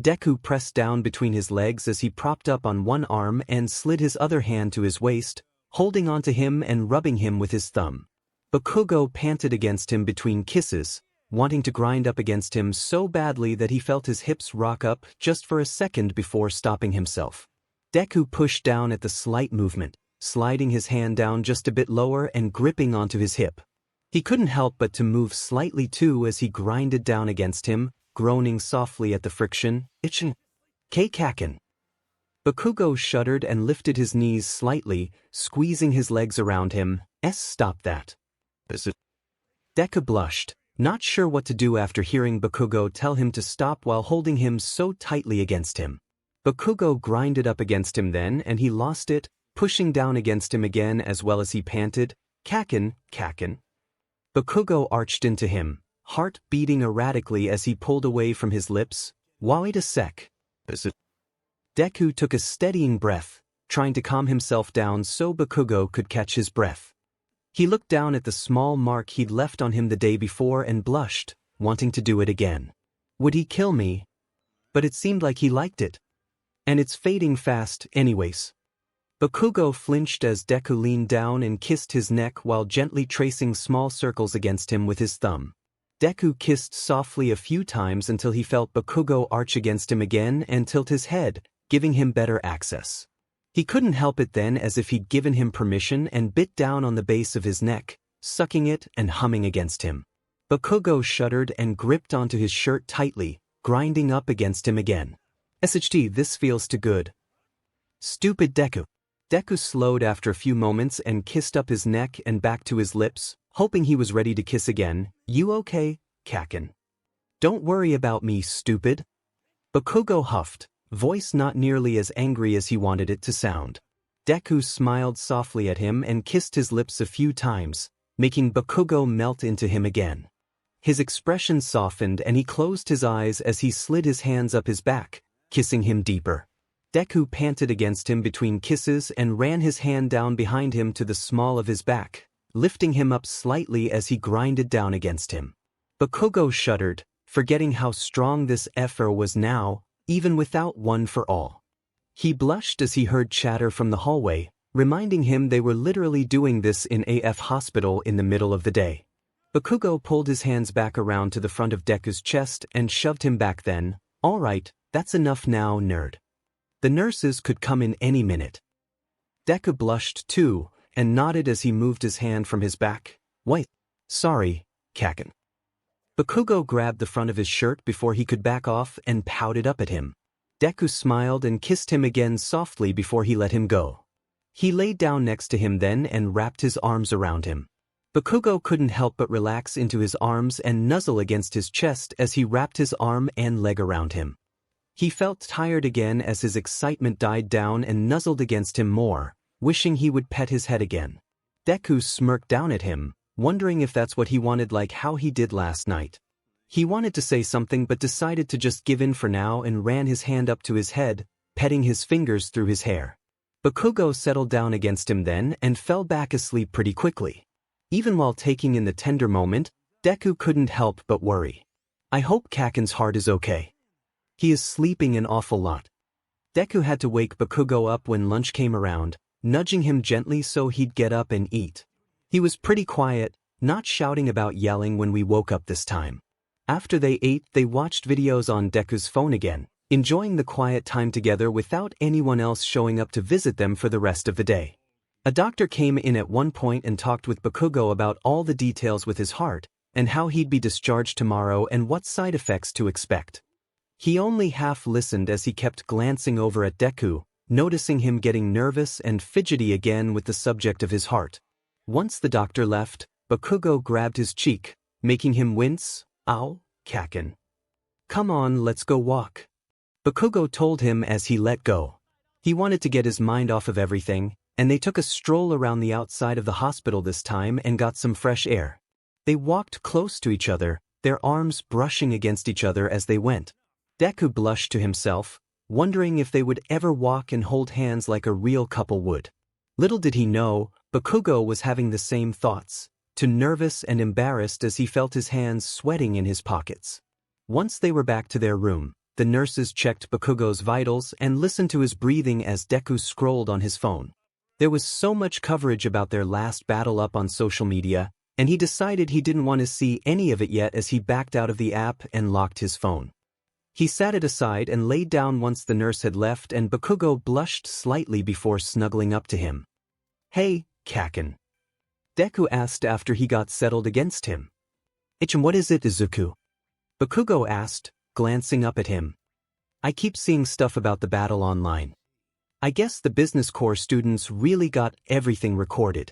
Deku pressed down between his legs as he propped up on one arm and slid his other hand to his waist, holding onto him and rubbing him with his thumb. Bakugo panted against him between kisses, wanting to grind up against him so badly that he felt his hips rock up just for a second before stopping himself. Deku pushed down at the slight movement, sliding his hand down just a bit lower and gripping onto his hip. He couldn't help but to move slightly too as he grinded down against him, groaning softly at the friction. 𝗧𝗵𝗃. Kaken. Bakugo shuddered and lifted his knees slightly, squeezing his legs around him. Stop that. Is it? Deku blushed, not sure what to do after hearing Bakugo tell him to stop while holding him so tightly against him. Bakugo grinded up against him then and he lost it, pushing down against him again as well as he panted. Kaken, Kaken. Bakugo arched into him, heart beating erratically as he pulled away from his lips. Wait a sec. Is it? Deku took a steadying breath, trying to calm himself down so Bakugo could catch his breath. He looked down at the small mark he'd left on him the day before and blushed, wanting to do it again. Would he kill me? But it seemed like he liked it. And it's fading fast anyways. Bakugo flinched as Deku leaned down and kissed his neck while gently tracing small circles against him with his thumb. Deku kissed softly a few times until he felt Bakugo arch against him again and tilt his head, giving him better access. He couldn't help it then as if he'd given him permission and bit down on the base of his neck, sucking it and humming against him. Bakugo shuddered and gripped onto his shirt tightly, grinding up against him again. 𝗧𝗃, this feels too good. Stupid Deku. Deku slowed after a few moments and kissed up his neck and back to his lips, hoping he was ready to kiss again. You okay, Kaken? Don't worry about me, stupid. Bakugo huffed, voice not nearly as angry as he wanted it to sound. Deku smiled softly at him and kissed his lips a few times, making Bakugo melt into him again. His expression softened and he closed his eyes as he slid his hands up his back, kissing him deeper. Deku panted against him between kisses and ran his hand down behind him to the small of his back, lifting him up slightly as he grinded down against him. Bakugo shuddered, forgetting how strong this 𝗧𝗧 was now, even without one for all. He blushed as he heard chatter from the hallway, reminding him they were literally doing this in AF hospital in the middle of the day. Bakugo pulled his hands back around to the front of Deku's chest and shoved him back then. All right, that's enough now, nerd. The nurses could come in any minute. Deku blushed too, and nodded as he moved his hand from his back. Wait. Sorry, Kaken. Bakugo grabbed the front of his shirt before he could back off and pouted up at him. Deku smiled and kissed him again softly before he let him go. He laid down next to him then and wrapped his arms around him. Bakugo couldn't help but relax into his arms and nuzzle against his chest as he wrapped his arm and leg around him. He felt tired again as his excitement died down and nuzzled against him more, wishing he would pet his head again. Deku smirked down at him, wondering if that's what he wanted, like how he did last night. He wanted to say something but decided to just give in for now and ran his hand up to his head, petting his fingers through his hair. Bakugo settled down against him then and fell back asleep pretty quickly. Even while taking in the tender moment, Deku couldn't help but worry. I hope Kaken's heart is okay. He is sleeping an awful lot. Deku had to wake Bakugo up when lunch came around, nudging him gently so he'd get up and eat. He was pretty quiet, not shouting about yelling when we woke up this time. After they ate, they watched videos on Deku's phone again, enjoying the quiet time together without anyone else showing up to visit them for the rest of the day. A doctor came in at one point and talked with Bakugo about all the details with his heart, and how he'd be discharged tomorrow and what side effects to expect. He only half listened as he kept glancing over at Deku, noticing him getting nervous and fidgety again with the subject of his heart. Once the doctor left, Bakugo grabbed his cheek, making him wince. Ow, Kaken. Come on, let's go walk. Bakugo told him as he let go. He wanted to get his mind off of everything, and they took a stroll around the outside of the hospital this time and got some fresh air. They walked close to each other, their arms brushing against each other as they went. Deku blushed to himself, wondering if they would ever walk and hold hands like a real couple would. Little did he know, Bakugo was having the same thoughts, too nervous and embarrassed as he felt his hands sweating in his pockets. Once they were back to their room, the nurses checked Bakugo's vitals and listened to his breathing as Deku scrolled on his phone. There was so much coverage about their last battle up on social media, and he decided he didn't want to see any of it yet as he backed out of the app and locked his phone. He sat it aside and laid down once the nurse had left, and Bakugo blushed slightly before snuggling up to him. Hey, Kaken. Deku asked after he got settled against him. What is it, Izuku? Bakugo asked, glancing up at him. I keep seeing stuff about the battle online. I guess the business corps students really got everything recorded.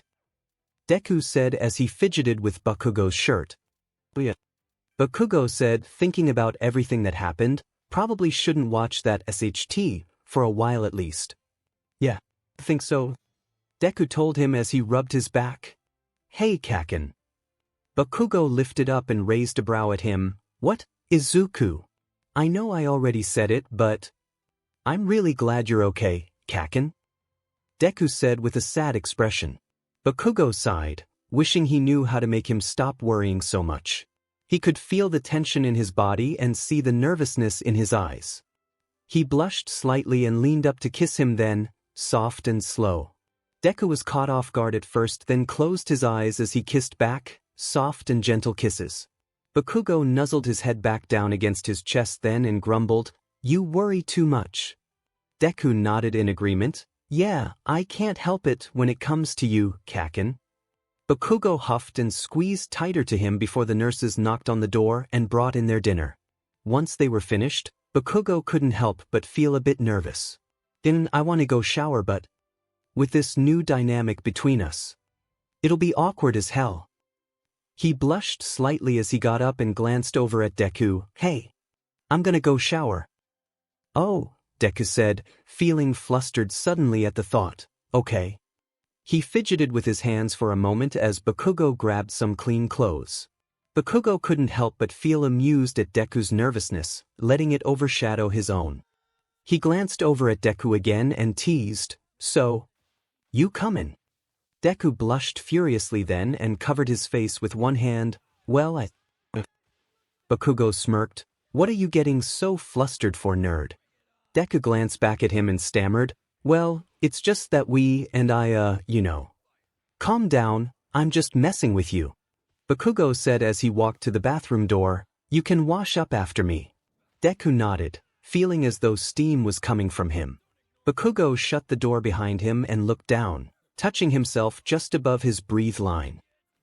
Deku said as he fidgeted with Bakugo's shirt. Bakugo said, thinking about everything that happened, probably shouldn't watch that SHT, for a while at least. Yeah, think so? Deku told him as he rubbed his back. Hey, Kaken. Bakugo lifted up and raised a brow at him. What, Izuku? I know I already said it, but... I'm really glad you're okay, Kaken. Deku said with a sad expression. Bakugo sighed, wishing he knew how to make him stop worrying so much. He could feel the tension in his body and see the nervousness in his eyes. He blushed slightly and leaned up to kiss him then, soft and slow. Deku was caught off guard at first, then closed his eyes as he kissed back, soft and gentle kisses. Bakugo nuzzled his head back down against his chest then and grumbled, You worry too much. Deku nodded in agreement. Yeah, I can't help it when it comes to you, Kaken. Bakugo huffed and squeezed tighter to him before the nurses knocked on the door and brought in their dinner. Once they were finished, Bakugo couldn't help but feel a bit nervous. I want to go shower, but with this new dynamic between us, it'll be awkward as hell. He blushed slightly as he got up and glanced over at Deku. Hey, I'm gonna go shower. Oh, Deku said, feeling flustered suddenly at the thought. Okay. He fidgeted with his hands for a moment as Bakugo grabbed some clean clothes. Bakugo couldn't help but feel amused at Deku's nervousness, letting it overshadow his own. He glanced over at Deku again and teased, So, you comin'? Deku blushed furiously then and covered his face with one hand. Well, Bakugo smirked. What are you getting so flustered for, nerd? Deku glanced back at him and stammered. Well, it's just that Calm down, I'm just messing with you. Bakugo said as he walked to the bathroom door. You can wash up after me. Deku nodded, feeling as though steam was coming from him. Bakugo shut the door behind him and looked down, touching himself just above his breathe line.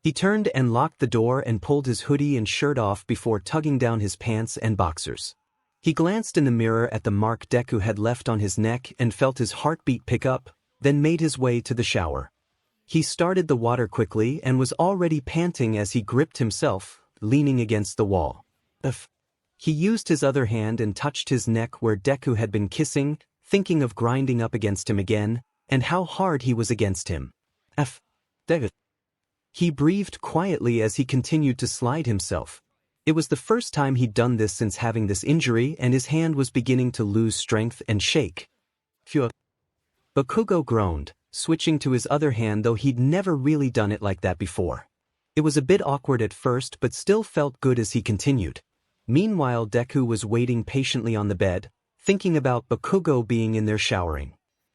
He turned and locked the door and pulled his hoodie and shirt off before tugging down his pants and boxers. He glanced in the mirror at the mark Deku had left on his neck and felt his heartbeat pick up, then made his way to the shower. He started the water quickly and was already panting as he gripped himself, leaning against the wall. He used his other hand and touched his neck where Deku had been kissing, thinking of grinding up against him again, and how hard he was against him. Deku. He breathed quietly as he continued to slide himself. It was the first time he'd done this since having this injury, and his hand was beginning to lose strength and shake. Phew. Bakugo groaned, switching to his other hand, though he'd never really done it like that before. It was a bit awkward at first, but still felt good as he continued. Meanwhile, Deku was waiting patiently on the bed, thinking about Bakugo being in there showering.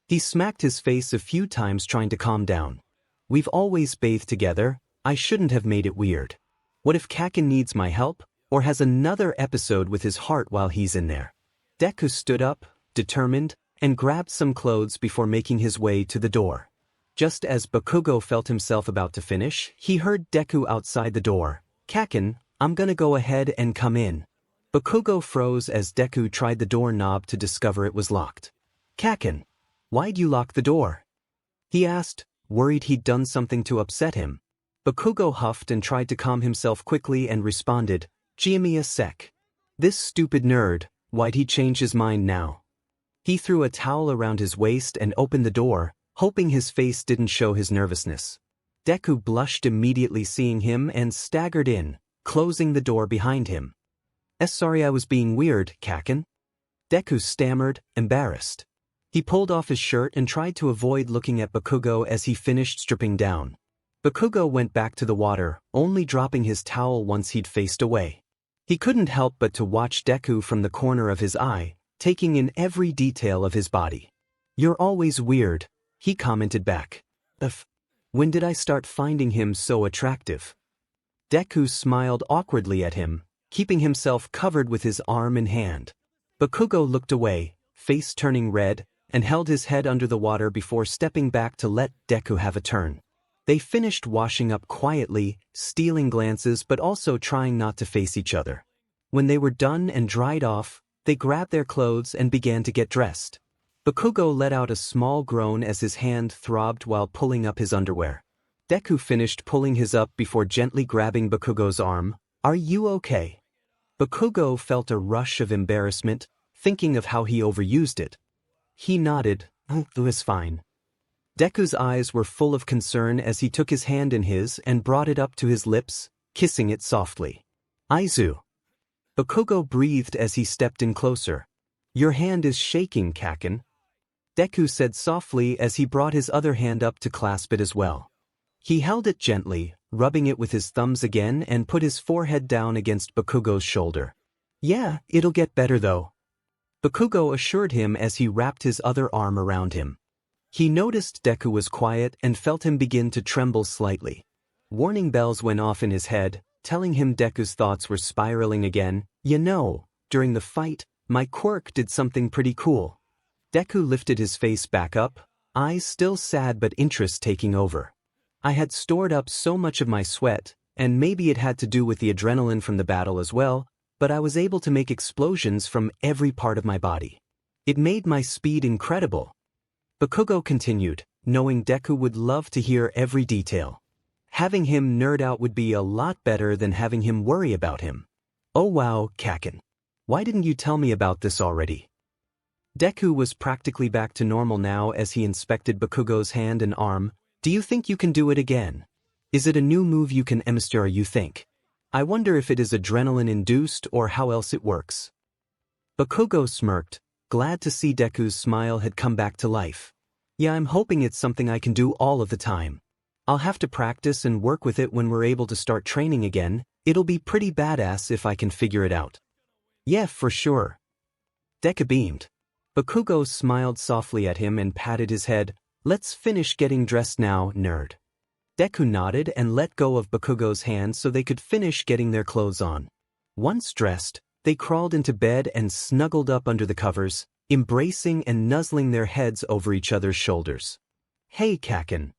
He smacked his face a few times trying to calm down. We've always bathed together, I shouldn't have made it weird. What if Kaken needs my help, or has another episode with his heart while he's in there? Deku stood up, determined, and grabbed some clothes before making his way to the door. Just as Bakugo felt himself about to finish, he heard Deku outside the door. Kaken, I'm gonna go ahead and come in. Bakugo froze as Deku tried the doorknob to discover it was locked. Kaken, why'd you lock the door? He asked, worried he'd done something to upset him. Bakugo huffed and tried to calm himself quickly and responded, 𝗬𝗵𝗄. This stupid nerd, why'd he change his mind now? He threw a towel around his waist and opened the door, hoping his face didn't show his nervousness. Deku blushed immediately seeing him and staggered in, closing the door behind him. Sorry, I was being weird, Kaken. Deku stammered, embarrassed. He pulled off his shirt and tried to avoid looking at Bakugo as he finished stripping down. Bakugo went back to the water, only dropping his towel once he'd faced away. He couldn't help but to watch Deku from the corner of his eye, taking in every detail of his body. You're always weird, he commented back. When did I start finding him so attractive? Deku smiled awkwardly at him, keeping himself covered with his arm and hand. Bakugo looked away, face turning red, and held his head under the water before stepping back to let Deku have a turn. They finished washing up quietly, stealing glances but also trying not to face each other. When they were done and dried off, they grabbed their clothes and began to get dressed. Bakugo let out a small groan as his hand throbbed while pulling up his underwear. Deku finished pulling his up before gently grabbing Bakugo's arm. Are you okay? Bakugo felt a rush of embarrassment, thinking of how he overused it. He nodded, it was fine. Deku's eyes were full of concern as he took his hand in his and brought it up to his lips, kissing it softly. Aizu. Bakugo breathed as he stepped in closer. Your hand is shaking, Kaken. Deku said softly as he brought his other hand up to clasp it as well. He held it gently, rubbing it with his thumbs again and put his forehead down against Bakugo's shoulder. Yeah, it'll get better though. Bakugo assured him as he wrapped his other arm around him. He noticed Deku was quiet and felt him begin to tremble slightly. Warning bells went off in his head, telling him Deku's thoughts were spiraling again. You know, during the fight, my quirk did something pretty cool. Deku lifted his face back up, eyes still sad but interest taking over. I had stored up so much of my sweat, and maybe it had to do with the adrenaline from the battle as well, but I was able to make explosions from every part of my body. It made my speed incredible. Bakugo continued, knowing Deku would love to hear every detail. Having him nerd out would be a lot better than having him worry about him. Oh wow, Kaken. Why didn't you tell me about this already? Deku was practically back to normal now as he inspected Bakugo's hand and arm. Do you think you can do it again? Is it a new move you can master, you think? I wonder if it is adrenaline-induced or how else it works. Bakugo smirked, glad to see Deku's smile had come back to life. Yeah, I'm hoping it's something I can do all of the time. I'll have to practice and work with it when we're able to start training again. It'll be pretty badass if I can figure it out. Yeah, for sure. Deku beamed. Bakugo smiled softly at him and patted his head. Let's finish getting dressed now, nerd. Deku nodded and let go of Bakugo's hand so they could finish getting their clothes on. Once dressed, they crawled into bed and snuggled up under the covers, embracing and nuzzling their heads over each other's shoulders. Hey, Kaken.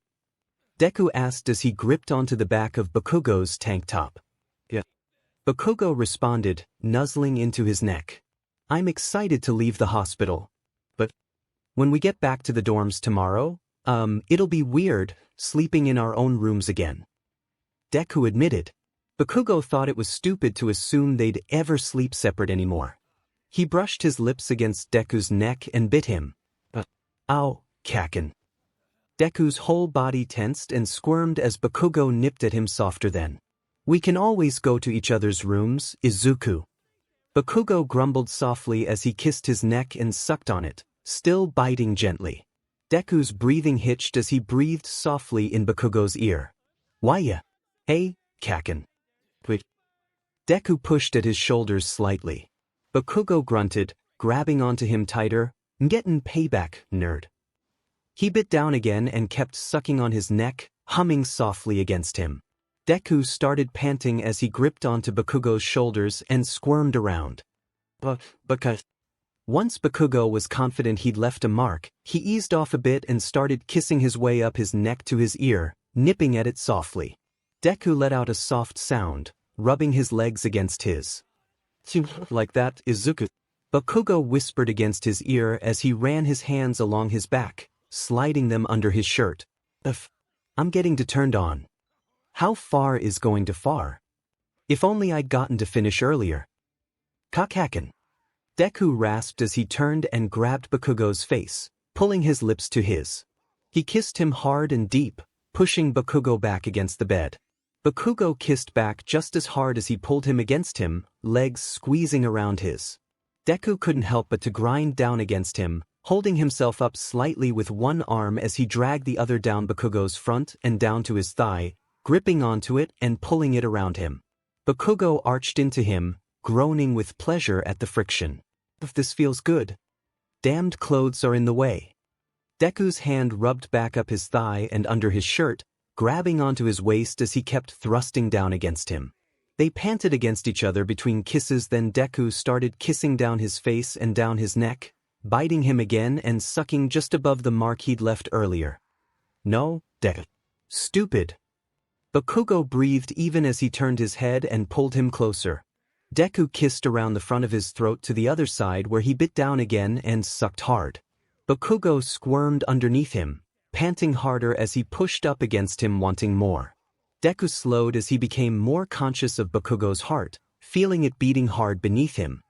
Deku asked as he gripped onto the back of Bakugo's tank top. Yeah. Bakugo responded, nuzzling into his neck. I'm excited to leave the hospital. But when we get back to the dorms tomorrow, it'll be weird, sleeping in our own rooms again. Deku admitted. Bakugo thought it was stupid to assume they'd ever sleep separate anymore. He brushed his lips against Deku's neck and bit him. Ow, 𝗧𝗵𝗃. Deku's whole body tensed and squirmed as Bakugo nipped at him softer then. We can always go to each other's rooms, Izuku. Bakugo grumbled softly as he kissed his neck and sucked on it, still biting gently. Deku's breathing hitched as he breathed softly in Bakugo's ear. Why ya? Hey, 𝗧𝗵𝗃. Wait. Deku pushed at his shoulders slightly. Bakugo grunted, grabbing onto him tighter. Gettin' payback, nerd. He bit down again and kept sucking on his neck, humming softly against him. Deku started panting as he gripped onto Bakugo's shoulders and squirmed around. Because once Bakugo was confident he'd left a mark, he eased off a bit and started kissing his way up his neck to his ear, nipping at it softly. Deku let out a soft sound, rubbing his legs against his. Like that, Izuku. Bakugo whispered against his ear as he ran his hands along his back, sliding them under his shirt. I'm getting turned on. How far is going to far? If only I'd gotten to finish earlier. 𝗧𝗵𝗃. Deku rasped as he turned and grabbed Bakugo's face, pulling his lips to his. He kissed him hard and deep, pushing Bakugo back against the bed. Bakugo kissed back just as hard as he pulled him against him, legs squeezing around his. Deku couldn't help but to grind down against him, holding himself up slightly with one arm as he dragged the other down Bakugo's front and down to his thigh, gripping onto it and pulling it around him. Bakugo arched into him, groaning with pleasure at the friction. If this feels good. Damned clothes are in the way. Deku's hand rubbed back up his thigh and under his shirt, grabbing onto his waist as he kept thrusting down against him. They panted against each other between kisses, then Deku started kissing down his face and down his neck, biting him again and sucking just above the mark he'd left earlier. No, Deku. Stupid. Bakugo breathed even as he turned his head and pulled him closer. Deku kissed around the front of his throat to the other side where he bit down again and sucked hard. Bakugo squirmed underneath him, panting harder as he pushed up against him wanting more. Deku slowed as he became more conscious of Bakugo's heart, feeling it beating hard beneath him.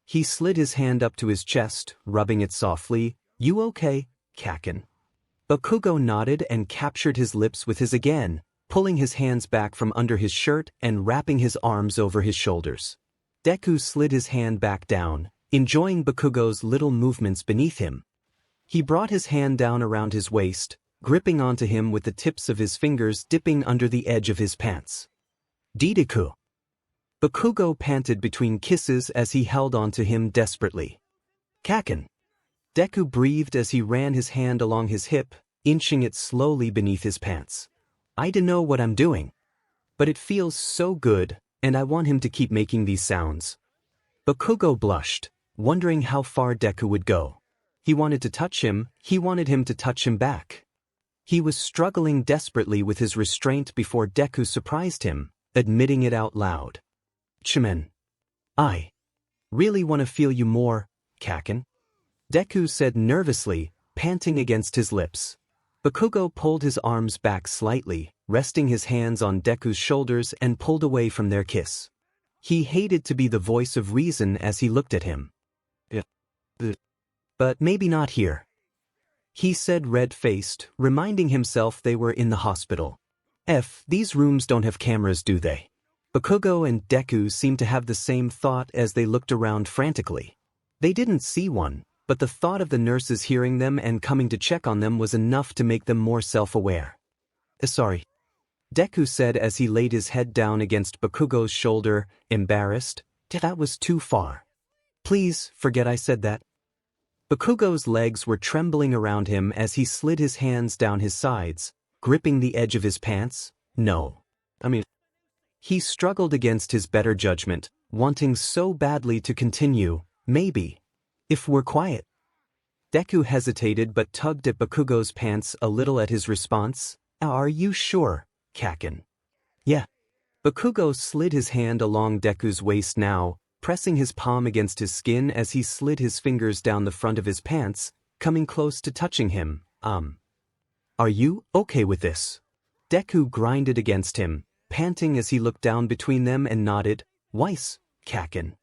He slid his hand up to his chest, rubbing it softly. You okay, 𝗧𝗵𝗃? Bakugo nodded and captured his lips with his again, pulling his hands back from under his shirt and wrapping his arms over his shoulders. Deku slid his hand back down, enjoying Bakugo's little movements beneath him. He brought his hand down around his waist, gripping onto him with the tips of his fingers dipping under the edge of his pants. Deku. Bakugo panted between kisses as he held onto him desperately. 𝗧𝗵𝗃. Deku breathed as he ran his hand along his hip, inching it slowly beneath his pants. I don't know what I'm doing. But it feels so good, and I want him to keep making these sounds. Bakugo blushed, wondering how far Deku would go. He wanted to touch him, he wanted him to touch him back. He was struggling desperately with his restraint before Deku surprised him, admitting it out loud. 𝗬𝗏𝗛. I really want to feel you more, 𝗧𝗵𝗃. Deku said nervously, panting against his lips. Bakugo pulled his arms back slightly, resting his hands on Deku's shoulders and pulled away from their kiss. He hated to be the voice of reason as he looked at him. But maybe not here. He said red-faced, reminding himself they were in the hospital. These rooms don't have cameras, do they? Bakugo and Deku seemed to have the same thought as they looked around frantically. They didn't see one, but the thought of the nurses hearing them and coming to check on them was enough to make them more self-aware. Sorry. Deku said as he laid his head down against Bakugo's shoulder, embarrassed. That was too far. Please, forget I said that. Bakugo's legs were trembling around him as he slid his hands down his sides, gripping the edge of his pants. No. He struggled against his better judgment, wanting so badly to continue. Maybe. If we're quiet. Deku hesitated but tugged at Bakugo's pants a little at his response. Are you sure, 𝗧𝗵𝗃? Yeah. Bakugo slid his hand along Deku's waist now, pressing his palm against his skin as he slid his fingers down the front of his pants, coming close to touching him. Are you okay with this? Deku grinded against him, panting as he looked down between them and nodded. Weiss, 𝗧𝗵𝗃.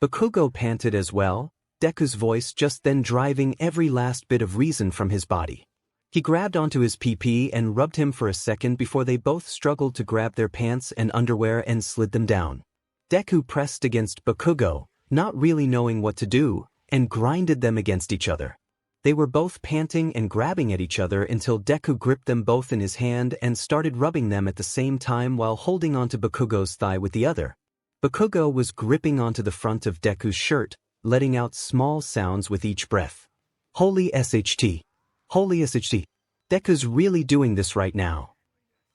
Bakugo panted as well, Deku's voice just then driving every last bit of reason from his body. He grabbed onto his PP and rubbed him for a second before they both struggled to grab their pants and underwear and slid them down. Deku pressed against Bakugo, not really knowing what to do, and grinded them against each other. They were both panting and grabbing at each other until Deku gripped them both in his hand and started rubbing them at the same time while holding onto Bakugo's thigh with the other. Bakugo was gripping onto the front of Deku's shirt, letting out small sounds with each breath. Holy SHT. Holy SHT. Deku's really doing this right now.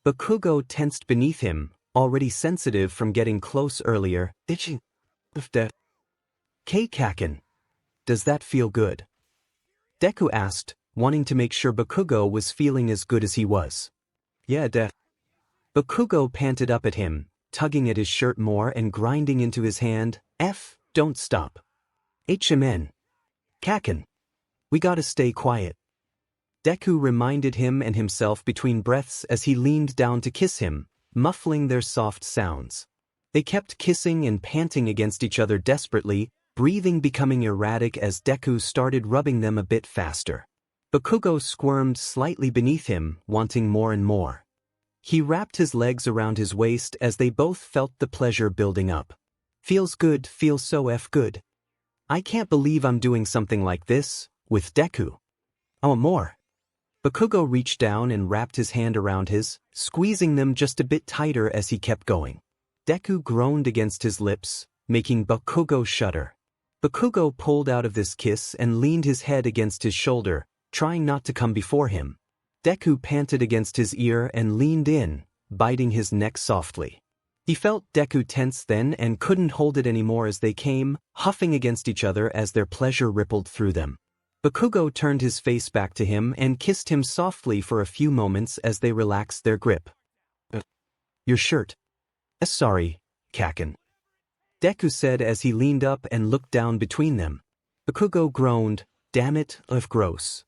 Bakugo tensed beneath him, already sensitive from getting close earlier. Itching. If that. 𝗧𝗵𝗃. Does that feel good? Deku asked, wanting to make sure Bakugo was feeling as good as he was. Yeah, def. Bakugo panted up at him, tugging at his shirt more and grinding into his hand. Don't stop. 𝗧𝗵𝗃. 𝗧𝗵𝗃. We gotta stay quiet. Deku reminded him and himself between breaths as he leaned down to kiss him, muffling their soft sounds. They kept kissing and panting against each other desperately, breathing becoming erratic as Deku started rubbing them a bit faster. Bakugo squirmed slightly beneath him, wanting more and more. He wrapped his legs around his waist as they both felt the pleasure building up. Feels good, feels so good. I can't believe I'm doing something like this, with Deku. I want more. Bakugo reached down and wrapped his hand around his, squeezing them just a bit tighter as he kept going. Deku groaned against his lips, making Bakugo shudder. Bakugo pulled out of this kiss and leaned his head against his shoulder, trying not to come before him. Deku panted against his ear and leaned in, biting his neck softly. He felt Deku tense then and couldn't hold it anymore as they came, huffing against each other as their pleasure rippled through them. Bakugo turned his face back to him and kissed him softly for a few moments as they relaxed their grip. Your shirt. Sorry, 𝗧𝗵𝗃. Deku said as he leaned up and looked down between them. Bakugo groaned, damn it, gross.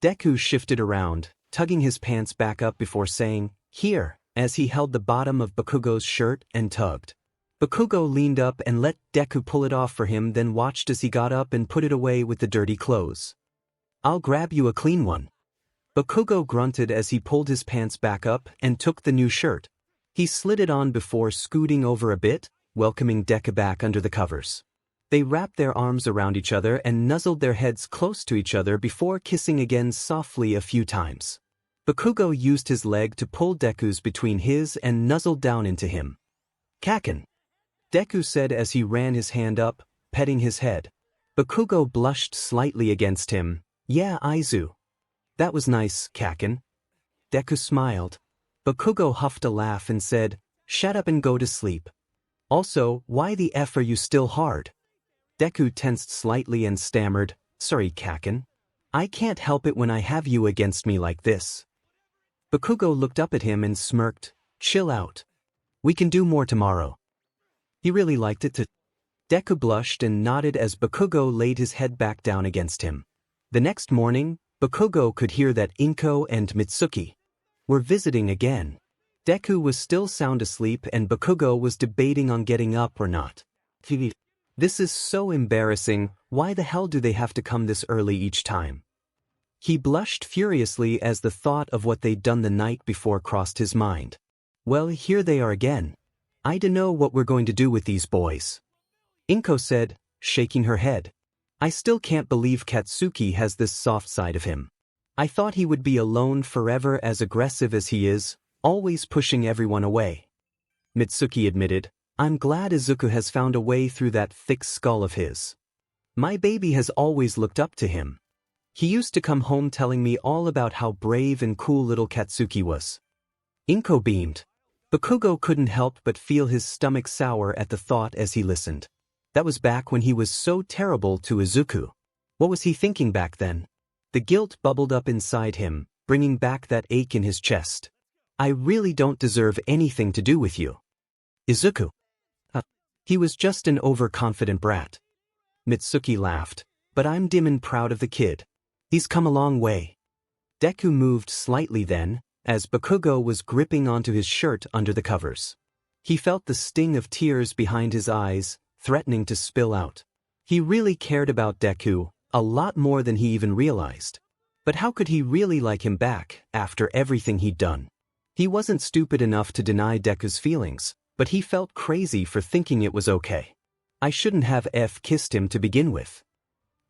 Deku shifted around, tugging his pants back up before saying, here, as he held the bottom of Bakugo's shirt and tugged. Bakugo leaned up and let Deku pull it off for him, then watched as he got up and put it away with the dirty clothes. I'll grab you a clean one. Bakugo grunted as he pulled his pants back up and took the new shirt. He slid it on before scooting over a bit, welcoming Deku back under the covers. They wrapped their arms around each other and nuzzled their heads close to each other before kissing again softly a few times. Bakugo used his leg to pull Deku's between his and nuzzled down into him. 𝗧𝗵𝗃. Deku said as he ran his hand up, petting his head. Bakugo blushed slightly against him. Yeah, 𝗧𝗏. That was nice, 𝗧𝗵𝗃. Deku smiled. Bakugo huffed a laugh and said, shut up and go to sleep. Also, why the F are you still hard? Deku tensed slightly and stammered, sorry 𝗧𝗵𝗃. I can't help it when I have you against me like this. Bakugo looked up at him and smirked, chill out. We can do more tomorrow. He really liked it too. Deku blushed and nodded as Bakugo laid his head back down against him. The next morning, Bakugo could hear that Inko and Mitsuki were visiting again. Deku was still sound asleep and Bakugo was debating on getting up or not. This is so embarrassing, why the hell do they have to come this early each time? He blushed furiously as the thought of what they'd done the night before crossed his mind. Well, here they are again. I dunno what we're going to do with these boys. Inko said, shaking her head. I still can't believe Katsuki has this soft side of him. I thought he would be alone forever, as aggressive as he is, always pushing everyone away. Mitsuki admitted, I'm glad Izuku has found a way through that thick skull of his. My baby has always looked up to him. He used to come home telling me all about how brave and cool little Katsuki was. Inko beamed. Bakugo couldn't help but feel his stomach sour at the thought as he listened. That was back when he was so terrible to Izuku. What was he thinking back then? The guilt bubbled up inside him, bringing back that ache in his chest. I really don't deserve anything to do with you. Izuku. He was just an overconfident brat. Mitsuki laughed, but I'm dim and proud of the kid. He's come a long way. Deku moved slightly then, as Bakugo was gripping onto his shirt under the covers. He felt the sting of tears behind his eyes, threatening to spill out. He really cared about Deku, a lot more than he even realized. But how could he really like him back, after everything he'd done? He wasn't stupid enough to deny Deku's feelings, but he felt crazy for thinking it was okay. I shouldn't have kissed him to begin with.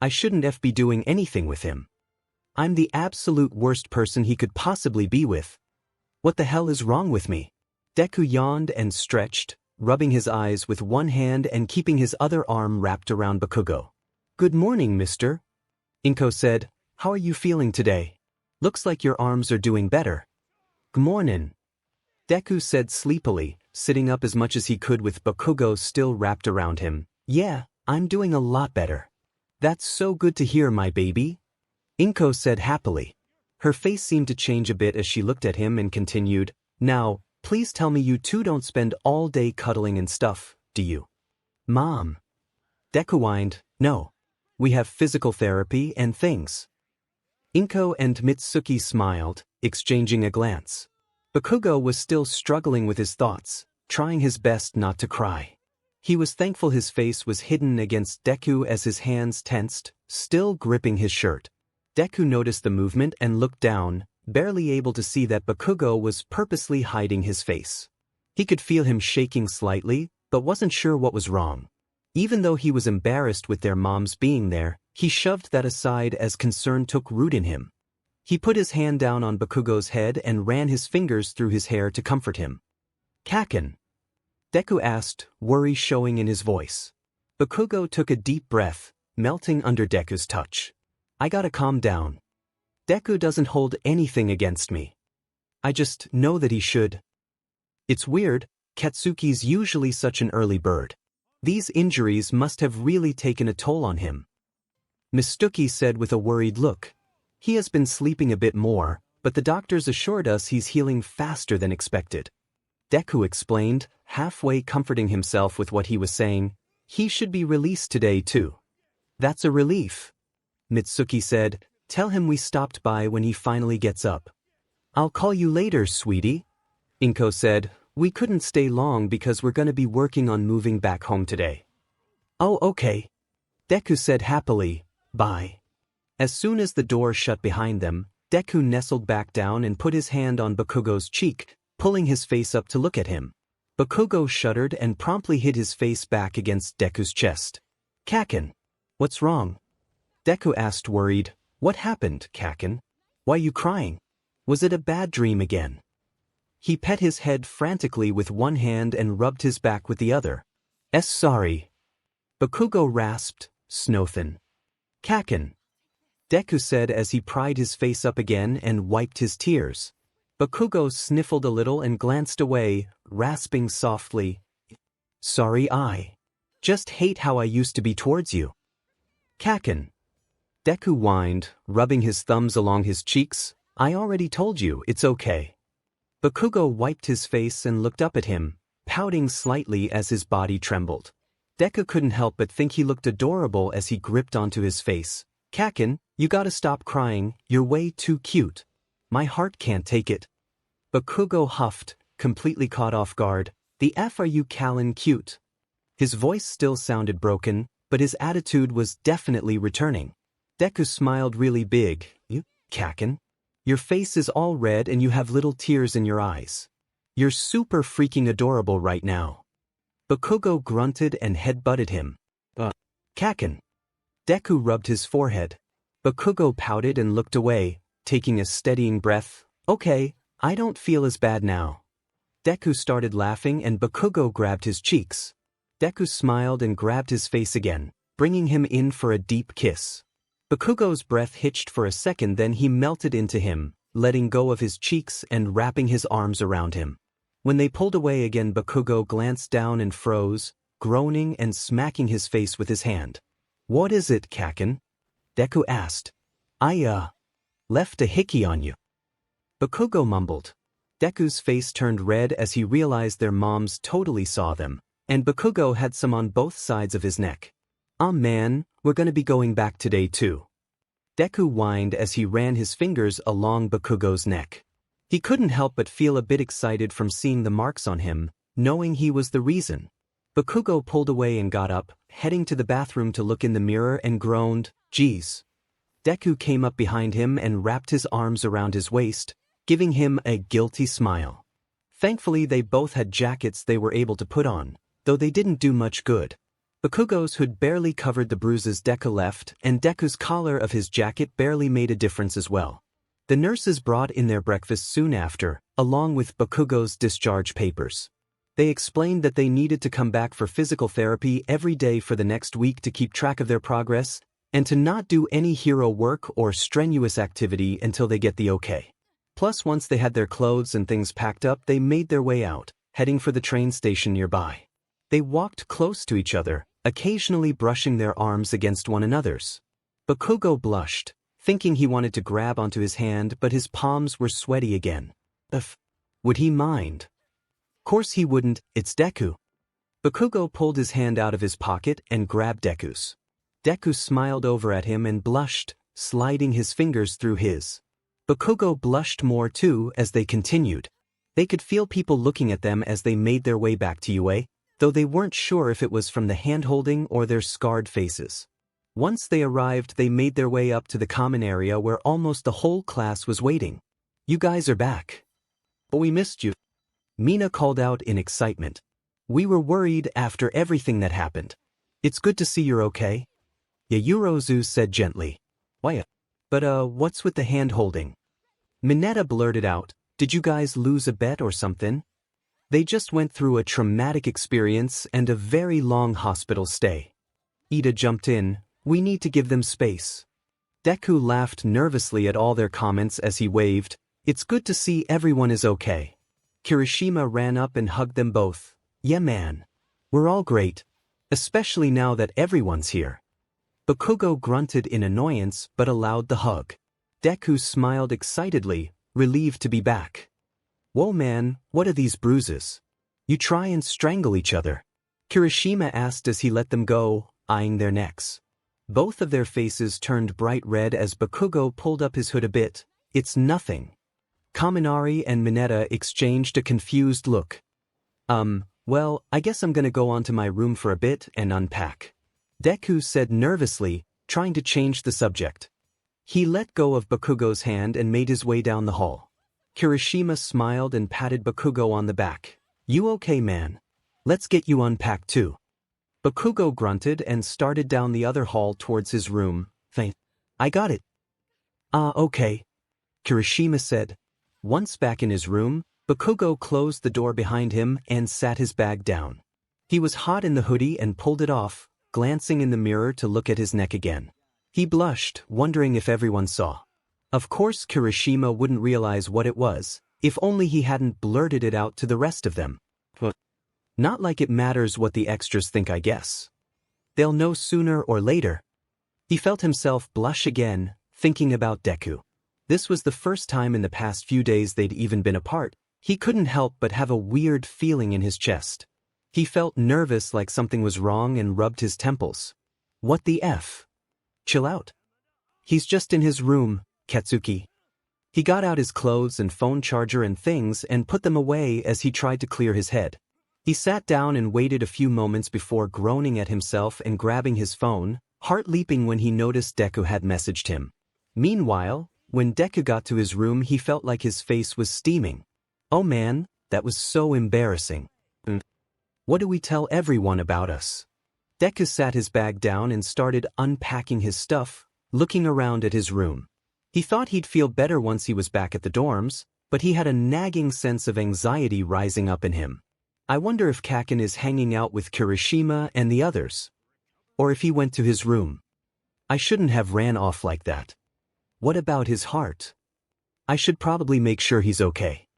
I shouldn't be doing anything with him. I'm the absolute worst person he could possibly be with. What the hell is wrong with me? Deku yawned and stretched, rubbing his eyes with one hand and keeping his other arm wrapped around Bakugo. Good morning, mister. 𝗵𝗃 said, how are you feeling today? Looks like your arms are doing better. G'mornin'. Deku said sleepily, sitting up as much as he could with Bakugo still wrapped around him. Yeah, I'm doing a lot better. That's so good to hear, my baby. 𝗵𝗃 said happily. Her face seemed to change a bit as she looked at him and continued, now, please tell me you two don't spend all day cuddling and stuff, do you? Mom. Deku whined, no. We have physical therapy and things. 𝗵𝗃 and Mitsuki smiled, exchanging a glance. Bakugo was still struggling with his thoughts, trying his best not to cry. He was thankful his face was hidden against Deku as his hands tensed, still gripping his shirt. Deku noticed the movement and looked down, barely able to see that Bakugo was purposely hiding his face. He could feel him shaking slightly, but wasn't sure what was wrong. Even though he was embarrassed with their moms being there, he shoved that aside as concern took root in him. He put his hand down on Bakugo's head and ran his fingers through his hair to comfort him. Kaken? Deku asked, worry showing in his voice. Bakugo took a deep breath, melting under Deku's touch. I gotta calm down. Deku doesn't hold anything against me. I just know that he should. It's weird, Katsuki's usually such an early bird. These injuries must have really taken a toll on him. Mitsuki said with a worried look. He has been sleeping a bit more, but the doctors assured us he's healing faster than expected. Deku explained, halfway comforting himself with what he was saying. He should be released today too. That's a relief. Mitsuki said, tell him we stopped by when he finally gets up. I'll call you later, sweetie. 𝗵𝗃 said, we couldn't stay long because we're gonna be working on moving back home today. Oh, okay. Deku said happily, bye. As soon as the door shut behind them, Deku nestled back down and put his hand on Bakugo's cheek, pulling his face up to look at him. Bakugo shuddered and promptly hid his face back against Deku's chest. Kaken. What's wrong? Deku asked worried, what happened, Kaken? Why you crying? Was it a bad dream again? He pet his head frantically with one hand and rubbed his back with the other. Sorry. Bakugo rasped, snothin'. Kaken. Deku said as he pried his face up again and wiped his tears. Bakugo sniffled a little and glanced away, rasping softly. Sorry, I just hate how I used to be towards you. Kaken. Deku whined, rubbing his thumbs along his cheeks. I already told you, it's okay. Bakugo wiped his face and looked up at him, pouting slightly as his body trembled. Deku couldn't help but think he looked adorable as he gripped onto his face. Kaken, you gotta stop crying, you're way too cute. My heart can't take it. Bakugo huffed, completely caught off guard. The F are you Callan cute? His voice still sounded broken, but his attitude was definitely returning. Deku smiled really big. You, Kaken? Your face is all red and you have little tears in your eyes. You're super freaking adorable right now. Bakugo grunted and headbutted him. Kaken. Deku rubbed his forehead. Bakugo pouted and looked away, taking a steadying breath. Okay, I don't feel as bad now. Deku started laughing and Bakugo grabbed his cheeks. Deku smiled and grabbed his face again, bringing him in for a deep kiss. Bakugo's breath hitched for a second, then he melted into him, letting go of his cheeks and wrapping his arms around him. When they pulled away again, Bakugo glanced down and froze, groaning and smacking his face with his hand. What is it, Kaken? Deku asked. I left a hickey on you. Bakugo mumbled. Deku's face turned red as he realized their moms totally saw them, and Bakugo had some on both sides of his neck. "Aw man, we're gonna be going back today too." Deku whined as he ran his fingers along Bakugo's neck. He couldn't help but feel a bit excited from seeing the marks on him, knowing he was the reason. Bakugo pulled away and got up, heading to the bathroom to look in the mirror and groaned, "Geez." Deku came up behind him and wrapped his arms around his waist, giving him a guilty smile. Thankfully they both had jackets they were able to put on, though they didn't do much good. Bakugo's hood barely covered the bruises Deku left, and Deku's collar of his jacket barely made a difference as well. The nurses brought in their breakfast soon after, along with Bakugo's discharge papers. They explained that they needed to come back for physical therapy every day for the next week to keep track of their progress, and to not do any hero work or strenuous activity until they get the okay. Plus, once they had their clothes and things packed up, they made their way out, heading for the train station nearby. They walked close to each other, occasionally brushing their arms against one another's. Bakugo blushed, thinking he wanted to grab onto his hand, but his palms were sweaty again. Would he mind? Course he wouldn't, it's Deku. Bakugo pulled his hand out of his pocket and grabbed Deku's. Deku smiled over at him and blushed, sliding his fingers through his. Bakugo blushed more too as they continued. They could feel people looking at them as they made their way back to UA, though they weren't sure if it was from the hand-holding or their scarred faces. Once they arrived, they made their way up to the common area where almost the whole class was waiting. "You guys are back. But we missed you," Mina called out in excitement. "We were worried after everything that happened. It's good to see you're okay," Yaoyorozu said gently. "Why? But what's with the hand-holding?" Mineta blurted out, "Did you guys lose a bet or something? They just went through a traumatic experience and a very long hospital stay." Ida jumped in, "We need to give them space." Deku laughed nervously at all their comments as he waved, "It's good to see everyone is okay." Kirishima ran up and hugged them both. "Yeah man. We're all great. Especially now that everyone's here." Bakugo grunted in annoyance but allowed the hug. Deku smiled excitedly, relieved to be back. "Whoa man, what are these bruises? You try and strangle each other?" Kirishima asked as he let them go, eyeing their necks. Both of their faces turned bright red as Bakugo pulled up his hood a bit. "It's nothing." Kaminari and Mineta exchanged a confused look. Well, I guess I'm gonna go on to my room for a bit and unpack," Deku said nervously, trying to change the subject. He let go of Bakugo's hand and made his way down the hall. Kirishima smiled and patted Bakugo on the back. "You okay, man? Let's get you unpacked too." Bakugo grunted and started down the other hall towards his room. "I got it." Okay," Kirishima said. Once back in his room, Bakugo closed the door behind him and sat his bag down. He was hot in the hoodie and pulled it off, glancing in the mirror to look at his neck again. He blushed, wondering if everyone saw. Of course Kirishima wouldn't realize what it was, if only he hadn't blurted it out to the rest of them. Not like it matters what the extras think, I guess. They'll know sooner or later. He felt himself blush again, thinking about Deku. This was the first time in the past few days they'd even been apart. He couldn't help but have a weird feeling in his chest. He felt nervous, like something was wrong, and rubbed his temples. "What the F? Chill out. He's just in his room, Katsuki." He got out his clothes and phone charger and things and put them away as he tried to clear his head. He sat down and waited a few moments before groaning at himself and grabbing his phone, heart leaping when he noticed Deku had messaged him. Meanwhile, when Deku got to his room, he felt like his face was steaming. "Oh man, that was so embarrassing. What do we tell everyone about us?" Deku sat his bag down and started unpacking his stuff, looking around at his room. He thought he'd feel better once he was back at the dorms, but he had a nagging sense of anxiety rising up in him. I wonder if Kaken is hanging out with Kirishima and the others. Or if he went to his room. I shouldn't have ran off like that. What about his heart? I should probably make sure he's okay.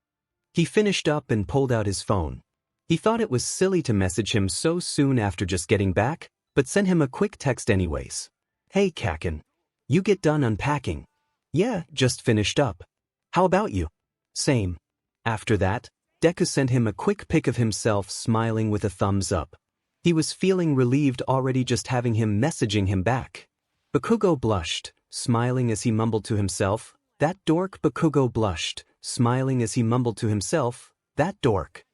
He finished up and pulled out his phone. He thought it was silly to message him so soon after just getting back, but sent him a quick text anyways. "Hey Kaken. You get done unpacking?" "Yeah, just finished up. How about you?" Same. After that, Deku sent him a quick pic of himself smiling with a thumbs up. He was feeling relieved already just having him messaging him back. Bakugo blushed, smiling as he mumbled to himself, "That dork." Bakugo blushed, smiling as he mumbled to himself, "That dork."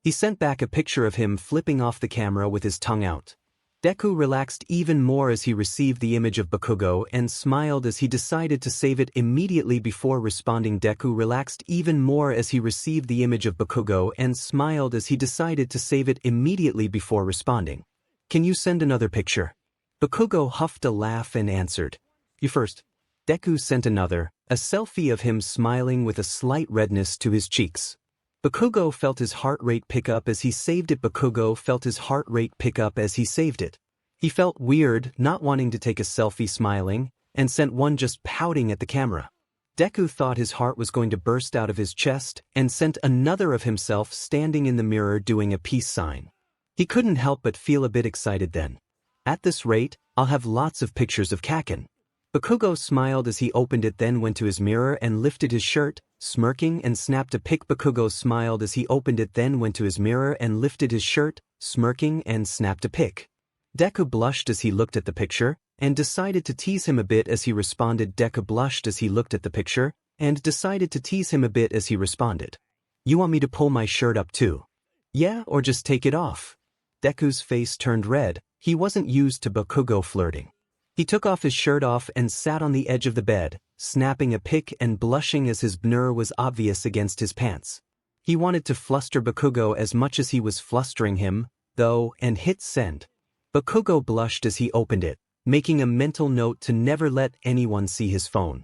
He sent back a picture of him flipping off the camera with his tongue out. Deku relaxed even more as he received the image of Bakugo and smiled as he decided to save it immediately before responding. Deku relaxed even more as he received the image of Bakugo and smiled as he decided to save it immediately before responding. "Can you send another picture?" Bakugo huffed a laugh and answered, "You first." Deku sent another, a selfie of him smiling with a slight redness to his cheeks. Bakugo felt his heart rate pick up as he saved it. Bakugo felt his heart rate pick up as he saved it. He felt weird not wanting to take a selfie smiling, and sent one just pouting at the camera. Deku thought his heart was going to burst out of his chest and sent another of himself standing in the mirror doing a peace sign. He couldn't help but feel a bit excited then. "At this rate, I'll have lots of pictures of Kaken." Bakugo smiled as he opened it, then went to his mirror and lifted his shirt, smirking, and snapped a pic. Bakugo smiled as he opened it, then went to his mirror and lifted his shirt, smirking, and snapped a pic. Deku blushed as he looked at the picture, and decided to tease him a bit as he responded. Deku blushed as he looked at the picture, and decided to tease him a bit as he responded. "You want me to pull my shirt up too? Yeah, or just take it off?" Deku's face turned red. He wasn't used to Bakugo flirting. He took off his shirt off and sat on the edge of the bed, snapping a pic and blushing as his bnr was obvious against his pants. He wanted to fluster Bakugo as much as he was flustering him, though, and hit send. Bakugo blushed as he opened it, making a mental note to never let anyone see his phone.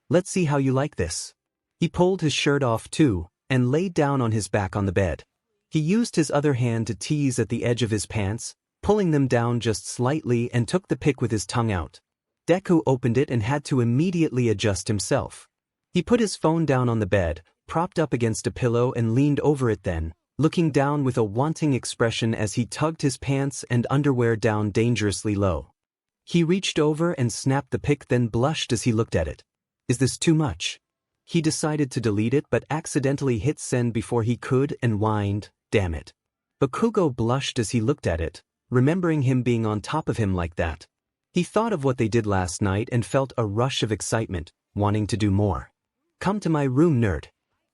"Let's see how you like this." He pulled his shirt off too, and laid down on his back on the bed. He used his other hand to tease at the edge of his pants, pulling them down just slightly, and took the pic with his tongue out. Deku opened it and had to immediately adjust himself. He put his phone down on the bed, propped up against a pillow, and leaned over it, then, looking down with a wanting expression as he tugged his pants and underwear down dangerously low. He reached over and snapped the pic, then blushed as he looked at it. "Is this too much?" He decided to delete it but accidentally hit send before he could and whined, "Damn it." Bakugo blushed as he looked at it, remembering him being on top of him like that. He thought of what they did last night and felt a rush of excitement, wanting to do more. "Come to my room, nerd."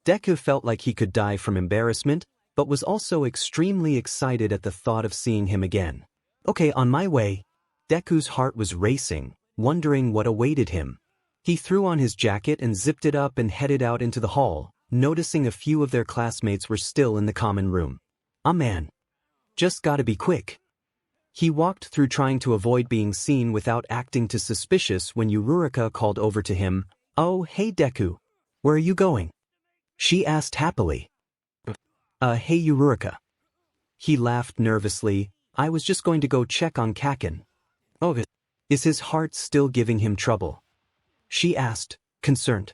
Deku felt like he could die from embarrassment, but was also extremely excited at the thought of seeing him again. "Okay, on my way." Deku's heart was racing, wondering what awaited him. He threw on his jacket and zipped it up and headed out into the hall, noticing a few of their classmates were still in the common room. "Ah man. Just gotta be quick." He walked through trying to avoid being seen without acting too suspicious when 𝗬𝗏𝗏 called over to him, "Oh, hey Deku. Where are you going?" she asked happily. Hey 𝗬𝗏𝗏." He laughed nervously, "I was just going to go check on Kaken." "Oh, is his heart still giving him trouble?" she asked, concerned.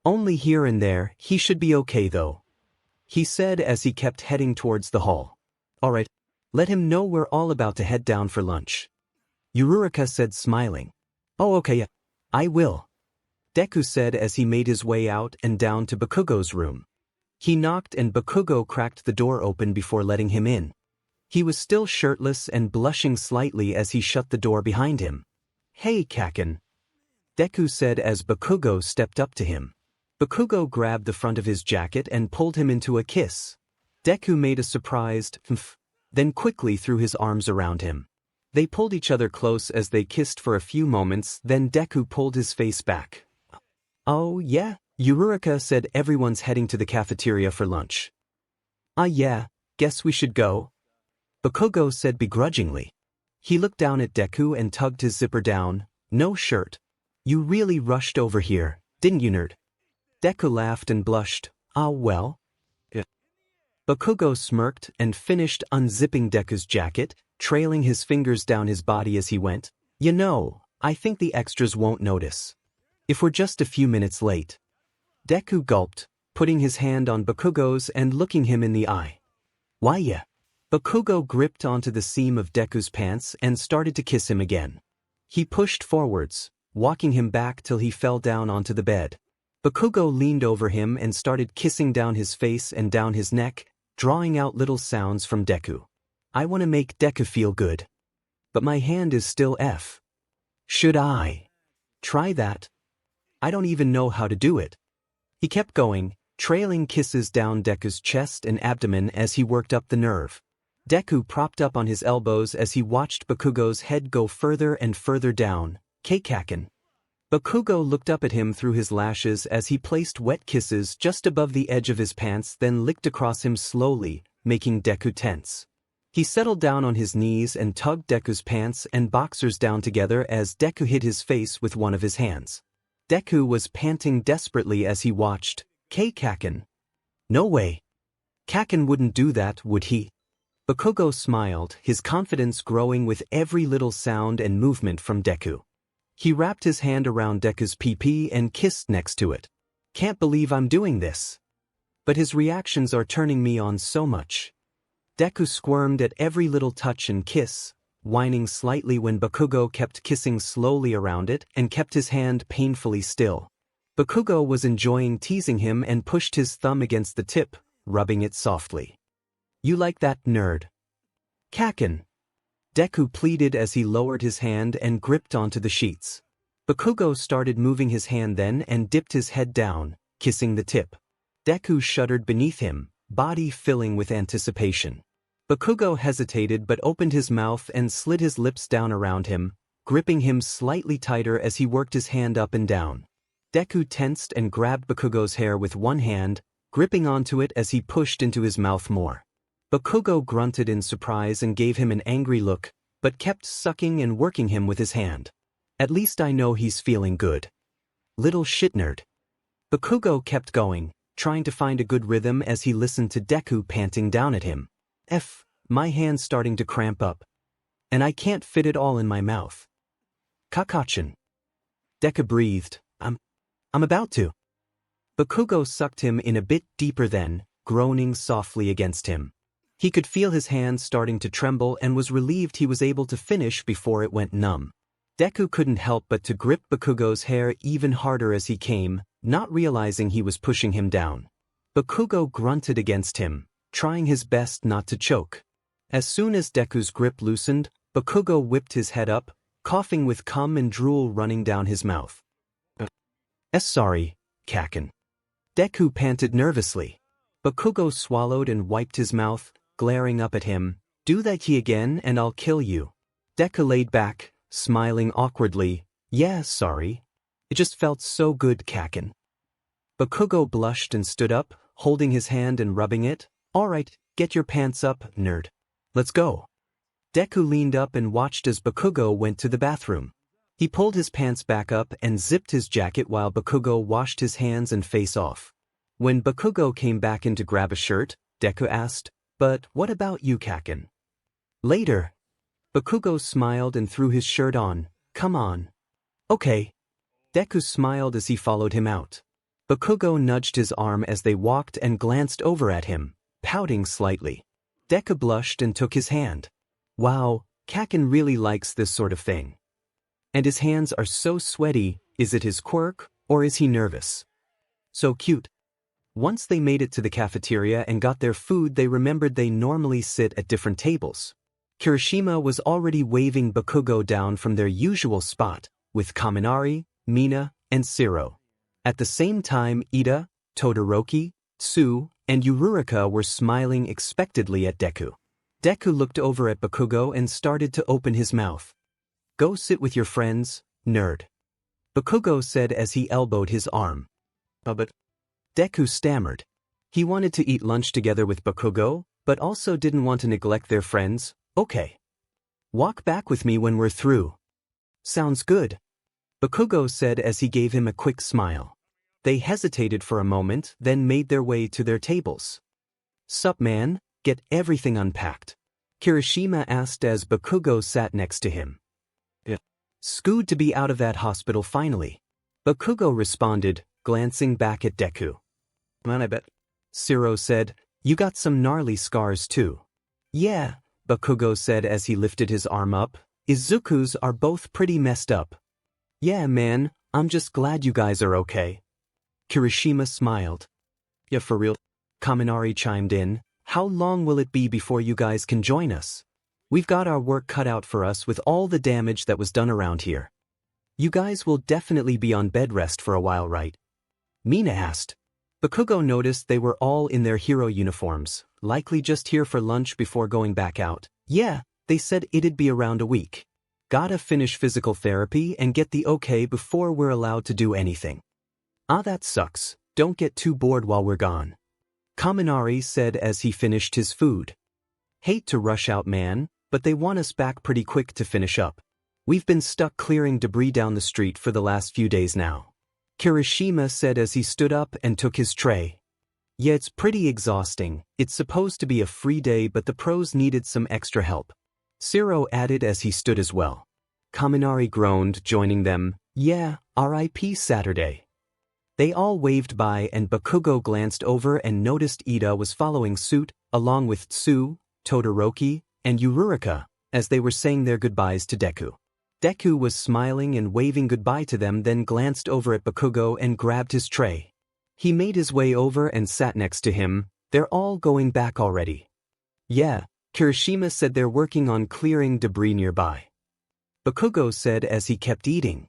"Only here and there, he should be okay though," he said as he kept heading towards the hall. "Alright. Let him know we're all about to head down for lunch," 𝗬𝗏𝗏 said, smiling. "Oh, okay, yeah, I will," Deku said as he made his way out and down to Bakugo's room. He knocked and Bakugo cracked the door open before letting him in. He was still shirtless and blushing slightly as he shut the door behind him. "Hey, Kaken," Deku said as Bakugo stepped up to him. Bakugo grabbed the front of his jacket and pulled him into a kiss. Deku made a surprised mph, then quickly threw his arms around him. They pulled each other close as they kissed for a few moments, then Deku pulled his face back. "Oh yeah," 𝗬𝗏𝗏 said, "everyone's heading to the cafeteria for lunch." "Ah yeah, guess we should go," Bakugo said begrudgingly. He looked down at Deku and tugged his zipper down. "No shirt. You really rushed over here, didn't you, nerd?" Deku laughed and blushed. "Ah well." Bakugo smirked and finished unzipping Deku's jacket, trailing his fingers down his body as he went. "You know, I think the extras won't notice if we're just a few minutes late." Deku gulped, putting his hand on Bakugo's and looking him in the eye. "Why yeah?" Bakugo gripped onto the seam of Deku's pants and started to kiss him again. He pushed forwards, walking him back till he fell down onto the bed. Bakugo leaned over him and started kissing down his face and down his neck, drawing out little sounds from Deku. I want to make Deku feel good. But my hand is still F. Should I try that? I don't even know how to do it. He kept going, trailing kisses down Deku's chest and abdomen as he worked up the nerve. Deku propped up on his elbows as he watched Bakugo's head go further and further down. 𝗧𝗂𝗃. Bakugo looked up at him through his lashes as he placed wet kisses just above the edge of his pants, then licked across him slowly, making Deku tense. He settled down on his knees and tugged Deku's pants and boxers down together as Deku hid his face with one of his hands. Deku was panting desperately as he watched. 𝗧𝗂𝗃. No way. Kaken wouldn't do that, would he? Bakugo smiled, his confidence growing with every little sound and movement from Deku. He wrapped his hand around Deku's pee-pee and kissed next to it. Can't believe I'm doing this. But his reactions are turning me on so much. Deku squirmed at every little touch and kiss, whining slightly when Bakugo kept kissing slowly around it and kept his hand painfully still. Bakugo was enjoying teasing him and pushed his thumb against the tip, rubbing it softly. You like that, nerd? Kaken. Deku pleaded as he lowered his hand and gripped onto the sheets. Bakugo started moving his hand then and dipped his head down, kissing the tip. Deku shuddered beneath him, body filling with anticipation. Bakugo hesitated but opened his mouth and slid his lips down around him, gripping him slightly tighter as he worked his hand up and down. Deku tensed and grabbed Bakugo's hair with one hand, gripping onto it as he pushed into his mouth more. Bakugo grunted in surprise and gave him an angry look, but kept sucking and working him with his hand. At least I know he's feeling good. Little shit nerd. Bakugo kept going, trying to find a good rhythm as he listened to Deku panting down at him. My hand's starting to cramp up. And I can't fit it all in my mouth. 𝗧𝗂𝗃. Deku breathed. I'm about to. Bakugo sucked him in a bit deeper then, groaning softly against him. He could feel his hands starting to tremble and was relieved he was able to finish before it went numb. Deku couldn't help but to grip Bakugo's hair even harder as he came, not realizing he was pushing him down. Bakugo grunted against him, trying his best not to choke. As soon as Deku's grip loosened, Bakugo whipped his head up, coughing with cum and drool running down his mouth. Sorry, Kaken. Deku panted nervously. Bakugo swallowed and wiped his mouth, glaring up at him. Do that again and I'll kill you. Deku laid back, smiling awkwardly. Yeah, sorry. It just felt so good, Kaken. Bakugo blushed and stood up, holding his hand and rubbing it. Alright, get your pants up, nerd. Let's go. Deku leaned up and watched as Bakugo went to the bathroom. He pulled his pants back up and zipped his jacket while Bakugo washed his hands and face off. When Bakugo came back in to grab a shirt, Deku asked, But what about you, Kaken? Later. Bakugo smiled and threw his shirt on. Come on. Okay. Deku smiled as he followed him out. Bakugo nudged his arm as they walked and glanced over at him, pouting slightly. Deku blushed and took his hand. Wow, Kaken really likes this sort of thing. And his hands are so sweaty. Is it his quirk, or is he nervous? So cute. Once they made it to the cafeteria and got their food, they remembered they normally sit at different tables. Kirishima was already waving Bakugo down from their usual spot, with Kaminari, Mina, and Shiro. At the same time, Ida, Todoroki, Tsu, and Uraraka were smiling expectantly at Deku. Deku looked over at Bakugo and started to open his mouth. Go sit with your friends, nerd. Bakugo said as he elbowed his arm. But Deku stammered. He wanted to eat lunch together with Bakugo, but also didn't want to neglect their friends. Okay. Walk back with me when we're through. Sounds good. Bakugo said as he gave him a quick smile. They hesitated for a moment, then made their way to their tables. Sup man, get everything unpacked? Kirishima asked as Bakugo sat next to him. Yeah. Good to be out of that hospital finally. Bakugo responded, glancing back at Deku. Man, I bet. Shiro said, you got some gnarly scars too. Yeah, Bakugo said as he lifted his arm up. Izuku's are both pretty messed up. Yeah man, I'm just glad you guys are okay. Kirishima smiled. Yeah, for real? Kaminari chimed in. How long will it be before you guys can join us? We've got our work cut out for us with all the damage that was done around here. You guys will definitely be on bed rest for a while, right? Mina asked. Bakugo noticed they were all in their hero uniforms, likely just here for lunch before going back out. Yeah, they said it'd be around a week. Gotta finish physical therapy and get the okay before we're allowed to do anything. Ah, that sucks. Don't get too bored while we're gone. Kaminari said as he finished his food. Hate to rush out, man, but they want us back pretty quick to finish up. We've been stuck clearing debris down the street for the last few days now. Kirishima said as he stood up and took his tray. Yeah, it's pretty exhausting. It's supposed to be a free day, but the pros needed some extra help. Zero added as he stood as well. Kaminari groaned, joining them. Yeah, R.I.P. Saturday. They all waved by and Bakugo glanced over and noticed Ida was following suit, along with Tsu, Todoroki, and Uraraka, as they were saying their goodbyes to Deku. Deku was smiling and waving goodbye to them, then glanced over at Bakugo and grabbed his tray. He made his way over and sat next to him. They're all going back already. Yeah, Kirishima said they're working on clearing debris nearby. Bakugo said as he kept eating.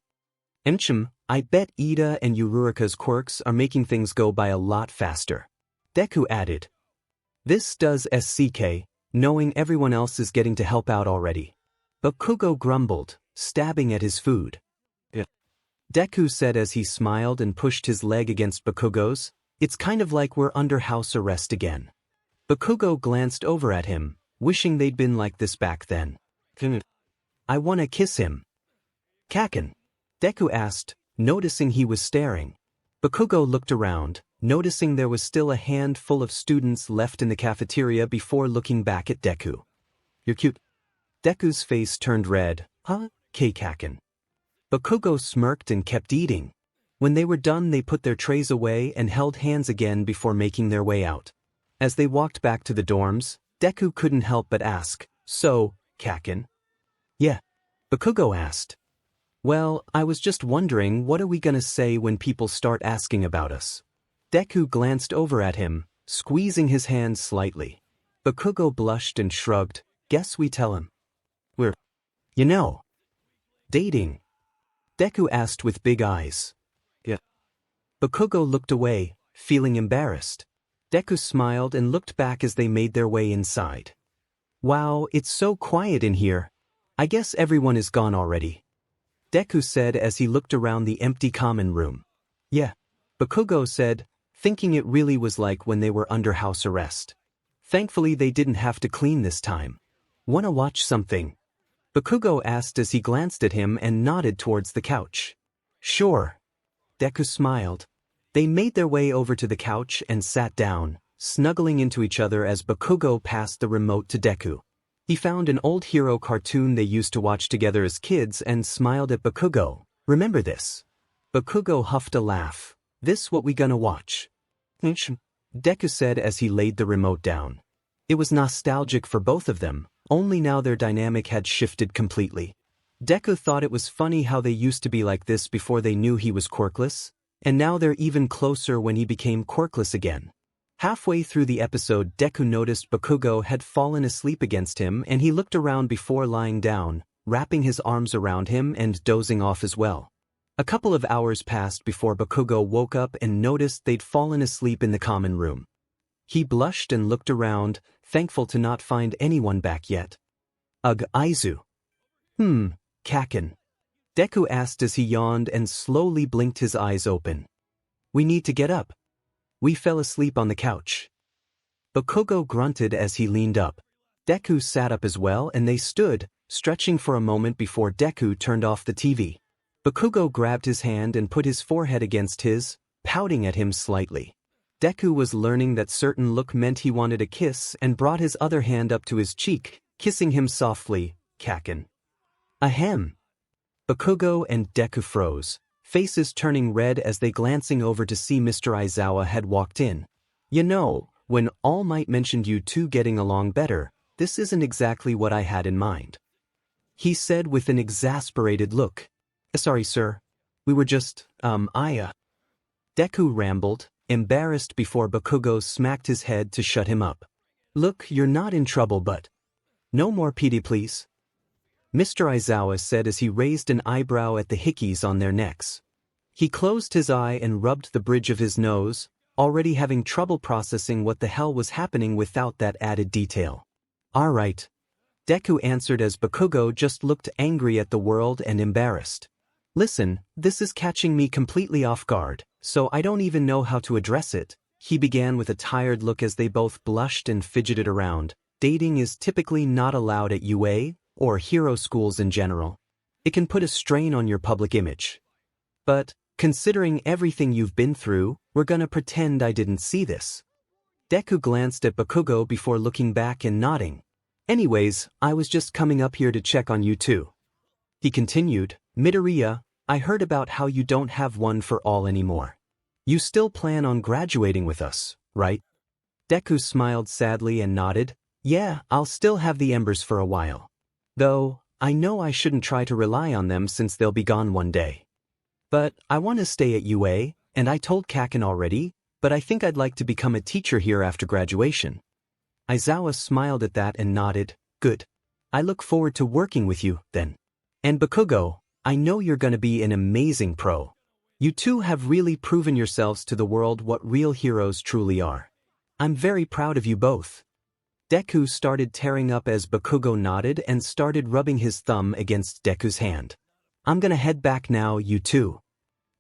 I bet Ida and Uraraka's quirks are making things go by a lot faster. Deku added. This does SCK, knowing everyone else is getting to help out already. Bakugo grumbled, stabbing at his food. Yeah. Deku said as he smiled and pushed his leg against Bakugo's. It's kind of like we're under house arrest again. Bakugo glanced over at him, wishing they'd been like this back then. I wanna kiss him. Kaken? Deku asked, noticing he was staring. Bakugo looked around, noticing there was still a handful of students left in the cafeteria before looking back at Deku. You're cute. Deku's face turned red. Huh? Kaken. Bakugo smirked and kept eating. When they were done, they put their trays away and held hands again before making their way out. As they walked back to the dorms, Deku couldn't help but ask, So, Kaken? Yeah. Bakugo asked. Well, I was just wondering, what are we gonna say when people start asking about us? Deku glanced over at him, squeezing his hand slightly. Bakugo blushed and shrugged. Guess we tell him. We're, dating. Deku asked with big eyes. Yeah. Bakugo looked away, feeling embarrassed. Deku smiled and looked back as they made their way inside. Wow, it's so quiet in here. I guess everyone is gone already. Deku said as he looked around the empty common room. Yeah. Bakugo said, thinking it really was like when they were under house arrest. Thankfully they didn't have to clean this time. Wanna watch something? Bakugo asked as he glanced at him and nodded towards the couch. Sure. Deku smiled. They made their way over to the couch and sat down, snuggling into each other as Bakugo passed the remote to Deku. He found an old hero cartoon they used to watch together as kids and smiled at Bakugo. Remember this? Bakugo huffed a laugh. This what we gonna watch? Deku said as he laid the remote down. It was nostalgic for both of them, only now their dynamic had shifted completely. Deku thought it was funny how they used to be like this before they knew he was quirkless, and now they're even closer when he became quirkless again. Halfway through the episode, Deku noticed Bakugo had fallen asleep against him and he looked around before lying down, wrapping his arms around him and dozing off as well. A couple of hours passed before Bakugo woke up and noticed they'd fallen asleep in the common room. He blushed and looked around, thankful to not find anyone back yet. Ugh, Aizu. Kaken. Deku asked as he yawned and slowly blinked his eyes open. We need to get up. We fell asleep on the couch. Bakugo grunted as he leaned up. Deku sat up as well and they stood, stretching for a moment before Deku turned off the TV. Bakugo grabbed his hand and put his forehead against his, pouting at him slightly. Deku was learning that certain look meant he wanted a kiss and brought his other hand up to his cheek, kissing him softly. Kaken. Ahem. Bakugo and Deku froze, faces turning red as they glancing over to see Mr. Aizawa had walked in. When All Might mentioned you two getting along better, this isn't exactly what I had in mind. He said with an exasperated look. Sorry, sir. We were just, Deku rambled, embarrassed before Bakugo smacked his head to shut him up. Look, you're not in trouble but... No more pity please. Mr. Aizawa said as he raised an eyebrow at the hickeys on their necks. He closed his eye and rubbed the bridge of his nose, already having trouble processing what the hell was happening without that added detail. Alright. Deku answered as Bakugo just looked angry at the world and embarrassed. Listen, this is catching me completely off guard, so I don't even know how to address it. He began with a tired look as they both blushed and fidgeted around. Dating is typically not allowed at UA, or hero schools in general. It can put a strain on your public image. But, considering everything you've been through, we're gonna pretend I didn't see this. Deku glanced at Bakugo before looking back and nodding. Anyways, I was just coming up here to check on you too. He continued, Midoriya, I heard about how you don't have one for all anymore. You still plan on graduating with us, right? Deku smiled sadly and nodded. Yeah, I'll still have the embers for a while. Though, I know I shouldn't try to rely on them since they'll be gone one day. But I want to stay at UA, and I told Kaken already, but I think I'd like to become a teacher here after graduation. Aizawa smiled at that and nodded. Good. I look forward to working with you, then. And Bakugo, I know you're gonna be an amazing pro. You two have really proven yourselves to the world what real heroes truly are. I'm very proud of you both. Deku started tearing up as Bakugo nodded and started rubbing his thumb against Deku's hand. I'm gonna head back now, you two.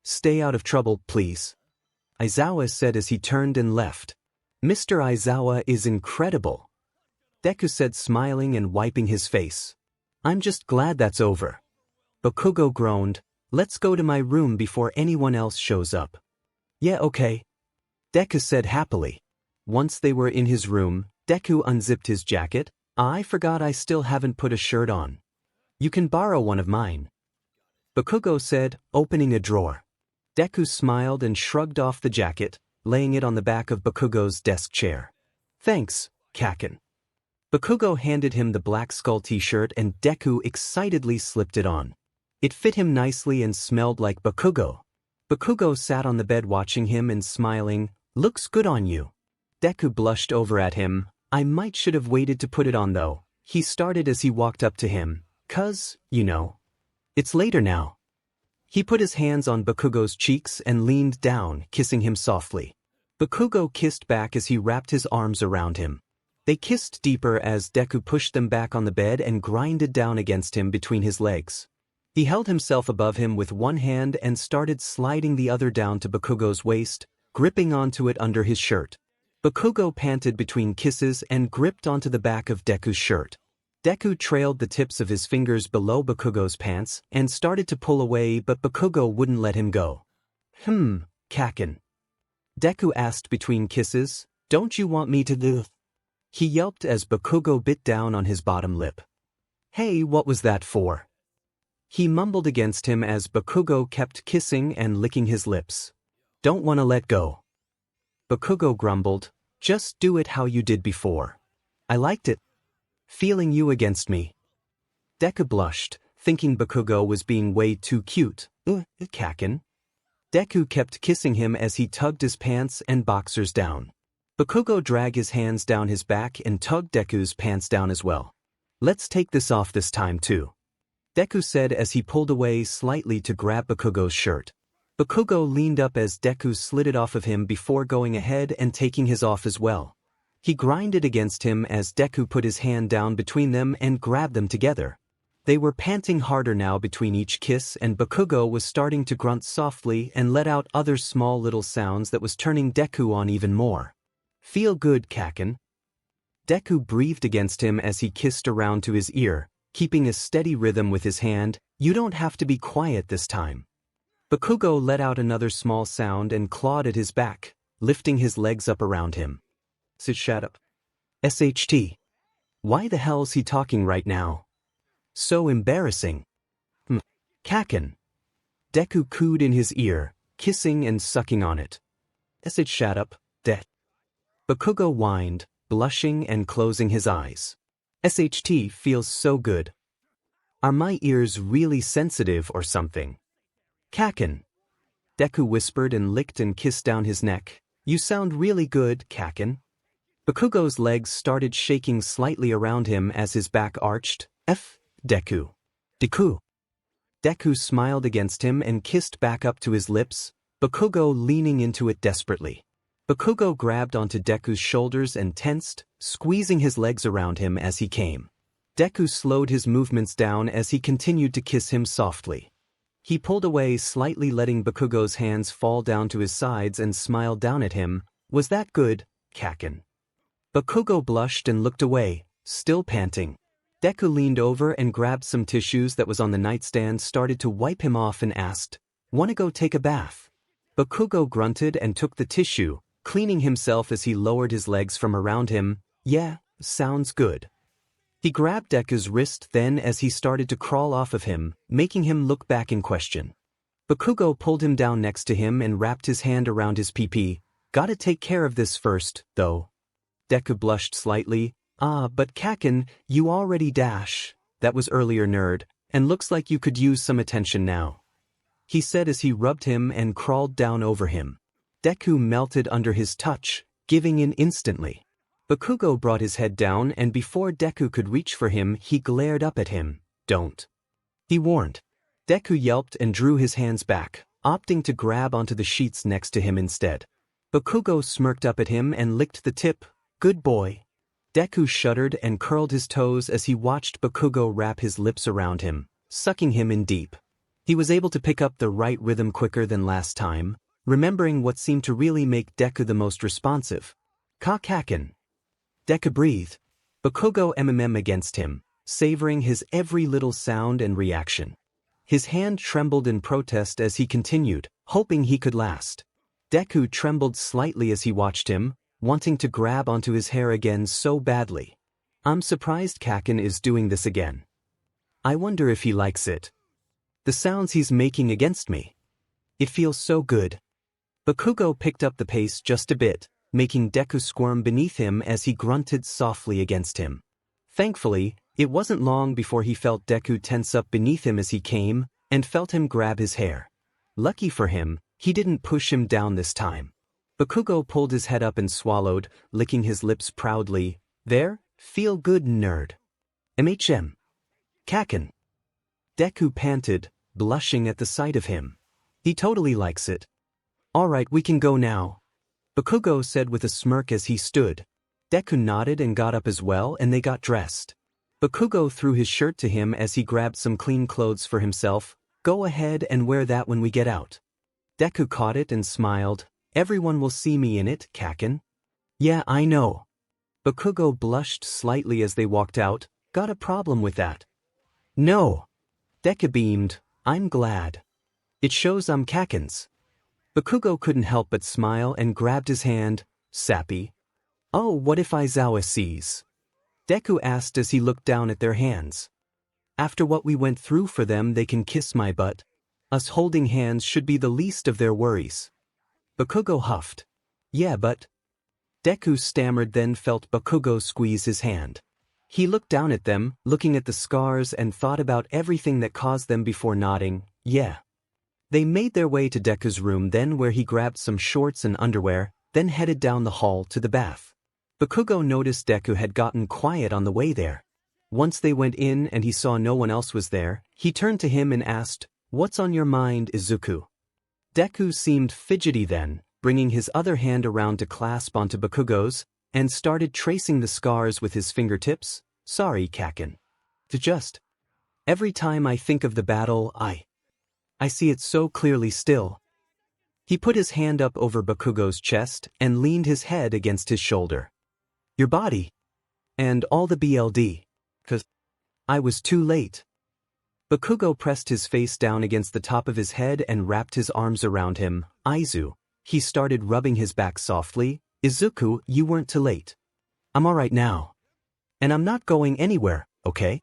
Stay out of trouble, please. Aizawa said as he turned and left. Mr. Aizawa is incredible. Deku said smiling and wiping his face. I'm just glad that's over. Bakugo groaned. Let's go to my room before anyone else shows up. Yeah, okay. Deku said happily. Once they were in his room, Deku unzipped his jacket. I forgot I still haven't put a shirt on. You can borrow one of mine. Bakugo said, opening a drawer. Deku smiled and shrugged off the jacket, laying it on the back of Bakugo's desk chair. Thanks, Kaken. Bakugo handed him the black skull t-shirt and Deku excitedly slipped it on. It fit him nicely and smelled like Bakugo. Bakugo sat on the bed watching him and smiling. Looks good on you. Deku blushed over at him. I might should have waited to put it on though. He started as he walked up to him. 'Cause, you know. It's later now. He put his hands on Bakugo's cheeks and leaned down, kissing him softly. Bakugo kissed back as he wrapped his arms around him. They kissed deeper as Deku pushed them back on the bed and grinded down against him between his legs. He held himself above him with one hand and started sliding the other down to Bakugo's waist, gripping onto it under his shirt. Bakugo panted between kisses and gripped onto the back of Deku's shirt. Deku trailed the tips of his fingers below Bakugo's pants and started to pull away, but Bakugo wouldn't let him go. Kaken. Deku asked between kisses, don't you want me to do? He yelped as Bakugo bit down on his bottom lip. Hey, what was that for? He mumbled against him as Bakugo kept kissing and licking his lips. Don't wanna let go. Bakugo grumbled, just do it how you did before. I liked it. Feeling you against me. Deku blushed, thinking Bakugo was being way too cute. Kaken. Deku kept kissing him as he tugged his pants and boxers down. Bakugo dragged his hands down his back and tugged Deku's pants down as well. Let's take this off this time too. Deku said as he pulled away slightly to grab Bakugo's shirt. Bakugo leaned up as Deku slid it off of him before going ahead and taking his off as well. He grinded against him as Deku put his hand down between them and grabbed them together. They were panting harder now between each kiss and Bakugo was starting to grunt softly and let out other small little sounds that was turning Deku on even more. Feel good, Kaken. Deku breathed against him as he kissed around to his ear, keeping a steady rhythm with his hand. You don't have to be quiet this time. Bakugo let out another small sound and clawed at his back, lifting his legs up around him. Shut up. SHT. Why the hell's he talking right now? So embarrassing. Kaken. Deku cooed in his ear, kissing and sucking on it. Shut up, Bakugo whined, blushing and closing his eyes. SHT feels so good. Are my ears really sensitive or something? Kaken. Deku whispered and licked and kissed down his neck. You sound really good, 𝗂𝗂𝗄. Bakugo's legs started shaking slightly around him as his back arched. If Deku. Deku. Deku smiled against him and kissed back up to his lips, Bakugo leaning into it desperately. Bakugo grabbed onto Deku's shoulders and tensed, squeezing his legs around him as he came. Deku slowed his movements down as he continued to kiss him softly. He pulled away slightly, letting Bakugo's hands fall down to his sides and smiled down at him. Was that good, 𝗂𝗂𝗄? Bakugo blushed and looked away, still panting. Deku leaned over and grabbed some tissues that was on the nightstand, started to wipe him off and asked, "Wanna go take a bath?" Bakugo grunted and took the tissue, cleaning himself as he lowered his legs from around him. Yeah, sounds good. He grabbed Deku's wrist then as he started to crawl off of him, making him look back in question. Bakugo pulled him down next to him and wrapped his hand around his pee-pee. Gotta take care of this first, though. Deku blushed slightly. But 𝗂𝗂𝗄, you already dash. That was earlier, nerd, and looks like you could use some attention now. He said as he rubbed him and crawled down over him. Deku melted under his touch, giving in instantly. Bakugo brought his head down and before Deku could reach for him, he glared up at him. Don't. He warned. Deku yelped and drew his hands back, opting to grab onto the sheets next to him instead. Bakugo smirked up at him and licked the tip. Good boy. Deku shuddered and curled his toes as he watched Bakugo wrap his lips around him, sucking him in deep. He was able to pick up the right rhythm quicker than last time, remembering what seemed to really make Deku the most responsive. 𝗂𝗂𝗄𝗄. Deku breathed. Bakugo against him, savoring his every little sound and reaction. His hand trembled in protest as he continued, hoping he could last. Deku trembled slightly as he watched him, wanting to grab onto his hair again so badly. I'm surprised 𝗂𝗂𝗄 is doing this again. I wonder if he likes it. The sounds he's making against me. It feels so good. Bakugo picked up the pace just a bit, making Deku squirm beneath him as he grunted softly against him. Thankfully, it wasn't long before he felt Deku tense up beneath him as he came, and felt him grab his hair. Lucky for him, he didn't push him down this time. Bakugo pulled his head up and swallowed, licking his lips proudly. There, feel good, nerd. 𝗵𝗃𝗄𝗄. Deku panted, blushing at the sight of him. He totally likes it. Alright, we can go now, Bakugo said with a smirk as he stood. Deku nodded and got up as well, and they got dressed. Bakugo threw his shirt to him as he grabbed some clean clothes for himself. Go ahead and wear that when we get out. Deku caught it and smiled. Everyone will see me in it, 𝗂𝗂𝗄. Yeah, I know. Bakugo blushed slightly as they walked out. Got a problem with that? No. Deku beamed. I'm glad. It shows I'm 𝗂𝗂𝗄𝗧. Bakugo couldn't help but smile and grabbed his hand. Sappy. Oh, what if 𝗧𝗏𝗧𝗏 sees? Deku asked as he looked down at their hands. After what we went through for them, they can kiss my butt. Us holding hands should be the least of their worries. Bakugo huffed. Yeah, but... Deku stammered, then felt Bakugo squeeze his hand. He looked down at them, looking at the scars, and thought about everything that caused them before nodding. Yeah. They made their way to Deku's room then, where he grabbed some shorts and underwear, then headed down the hall to the bath. Bakugo noticed Deku had gotten quiet on the way there. Once they went in and he saw no one else was there, he turned to him and asked, What's on your mind, Izuku? Deku seemed fidgety then, bringing his other hand around to clasp onto Bakugo's, and started tracing the scars with his fingertips. Sorry, 𝗂𝗂𝗄𝗃. Just. Every time I think of the battle, I see it so clearly still. He put his hand up over Bakugo's chest and leaned his head against his shoulder. Your body. And all the BLD. 'Cause I was too late. Bakugo pressed his face down against the top of his head and wrapped his arms around him. Aizu. He started rubbing his back softly. Izuku, you weren't too late. I'm alright now. And I'm not going anywhere, okay?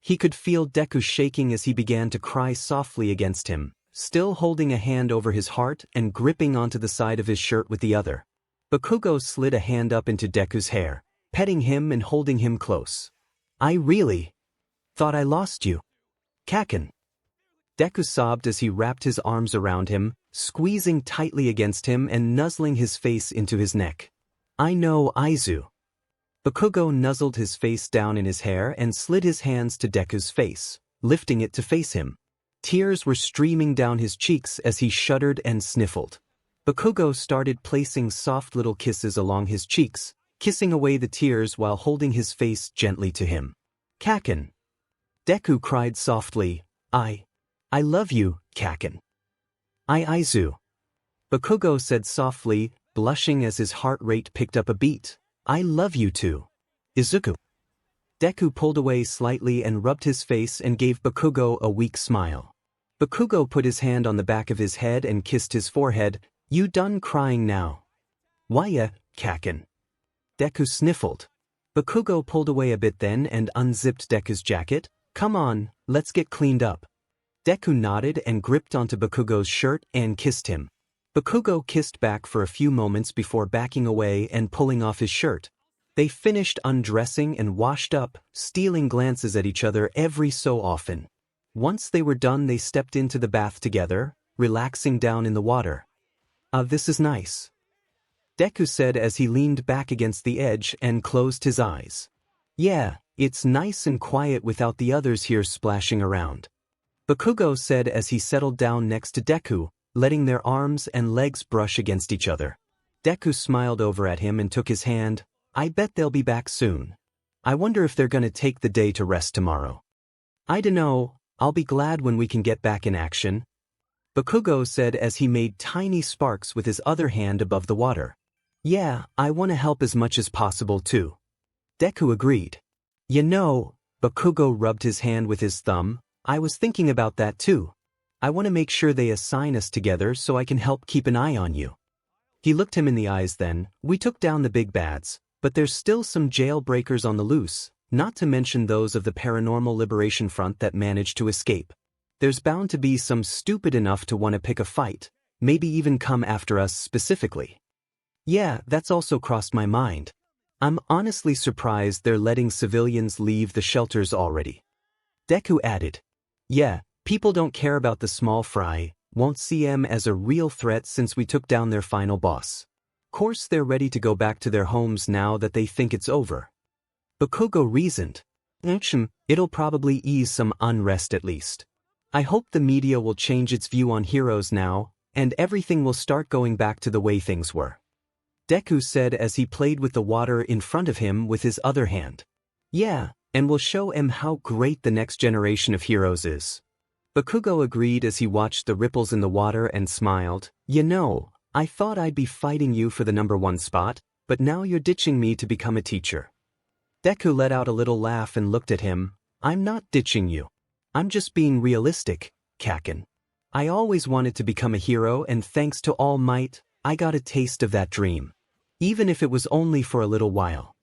He could feel Deku shaking as he began to cry softly against him, still holding a hand over his heart and gripping onto the side of his shirt with the other. Bakugo slid a hand up into Deku's hair, petting him and holding him close. I really thought I lost you. 𝗂𝗂𝗄𝗃. Deku sobbed as he wrapped his arms around him, squeezing tightly against him and nuzzling his face into his neck. I know, Aizu. Bakugo nuzzled his face down in his hair and slid his hands to Deku's face, lifting it to face him. Tears were streaming down his cheeks as he shuddered and sniffled. Bakugo started placing soft little kisses along his cheeks, kissing away the tears while holding his face gently to him. Kaken. Deku cried softly, I love you, Kaken. Aizu. Bakugo said softly, blushing as his heart rate picked up a beat. I love you too. Izuku. Deku pulled away slightly and rubbed his face and gave Bakugo a weak smile. Bakugo put his hand on the back of his head and kissed his forehead. You done crying now? Why, Kaken? Deku sniffled. Bakugo pulled away a bit then and unzipped Deku's jacket. Come on, let's get cleaned up. Deku nodded and gripped onto Bakugo's shirt and kissed him. Bakugo kissed back for a few moments before backing away and pulling off his shirt. They finished undressing and washed up, stealing glances at each other every so often. Once they were done, they stepped into the bath together, relaxing down in the water. This is nice. Deku said as he leaned back against the edge and closed his eyes. Yeah, it's nice and quiet without the others here splashing around. Bakugo said as he settled down next to Deku, letting their arms and legs brush against each other. Deku smiled over at him and took his hand. I bet they'll be back soon. I wonder if they're gonna take the day to rest tomorrow. I dunno, I'll be glad when we can get back in action. Bakugo said as he made tiny sparks with his other hand above the water. Yeah, I want to help as much as possible too. Deku agreed. You know, Bakugo rubbed his hand with his thumb, I was thinking about that too. I want to make sure they assign us together so I can help keep an eye on you. He looked him in the eyes then. We took down the big bads, but there's still some jailbreakers on the loose, not to mention those of the Paranormal Liberation Front that managed to escape. There's bound to be some stupid enough to want to pick a fight, maybe even come after us specifically. Yeah, that's also crossed my mind. I'm honestly surprised they're letting civilians leave the shelters already. Deku added. Yeah, people don't care about the small fry, won't see them as a real threat since we took down their final boss. Course they're ready to go back to their homes now that they think it's over. Bakugo reasoned. It'll probably ease some unrest at least. I hope the media will change its view on heroes now, and everything will start going back to the way things were. Deku said as he played with the water in front of him with his other hand. Yeah, and we'll show him how great the next generation of heroes is. Bakugo agreed as he watched the ripples in the water and smiled. You know, I thought I'd be fighting you for the #1 spot, but now you're ditching me to become a teacher. Deku let out a little laugh and looked at him. I'm not ditching you. I'm just being realistic, Kaken. I always wanted to become a hero and thanks to All Might, I got a taste of that dream. Even if it was only for a little while.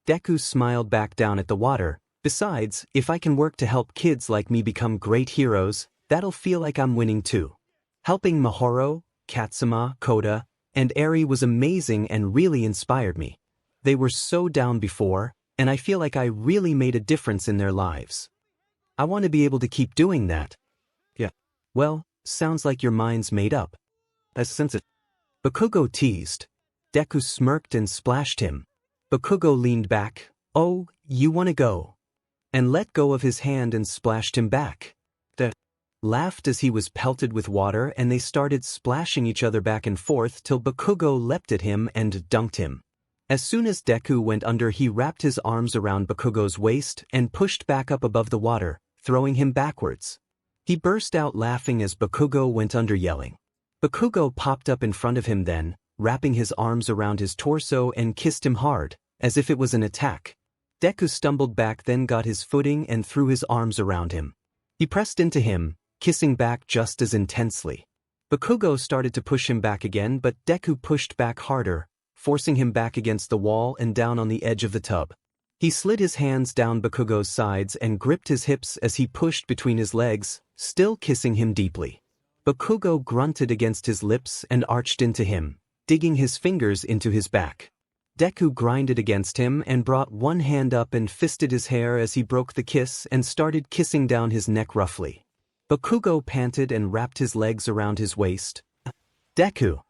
Deku smiled back down at the water. Besides, if I can work to help kids like me become great heroes, that'll feel like I'm winning too. Helping Myheroacademia, 𝗧𝗵𝗃, and Eri was amazing and really inspired me. They were so down before, and I feel like I really made a difference in their lives. I want to be able to keep doing that. Yeah. Well, sounds like your mind's made up. Since it. Bakugo teased. Deku smirked and splashed him. Bakugo leaned back. Oh, you want to go? And let go of his hand and splashed him back. Deku laughed as he was pelted with water and they started splashing each other back and forth till Bakugo leapt at him and dunked him. As soon as Deku went under, he wrapped his arms around Bakugo's waist and pushed back up above the water, throwing him backwards. He burst out laughing as Bakugo went under, yelling. Bakugo popped up in front of him then, wrapping his arms around his torso and kissed him hard, as if it was an attack. Deku stumbled back, then got his footing and threw his arms around him. He pressed into him, kissing back just as intensely. Bakugo started to push him back again, but Deku pushed back harder, forcing him back against the wall and down on the edge of the tub. He slid his hands down Bakugo's sides and gripped his hips as he pushed between his legs, still kissing him deeply. Bakugo grunted against his lips and arched into him, digging his fingers into his back. Deku grinded against him and brought one hand up and fisted his hair as he broke the kiss and started kissing down his neck roughly. Bakugo panted and wrapped his legs around his waist. Deku.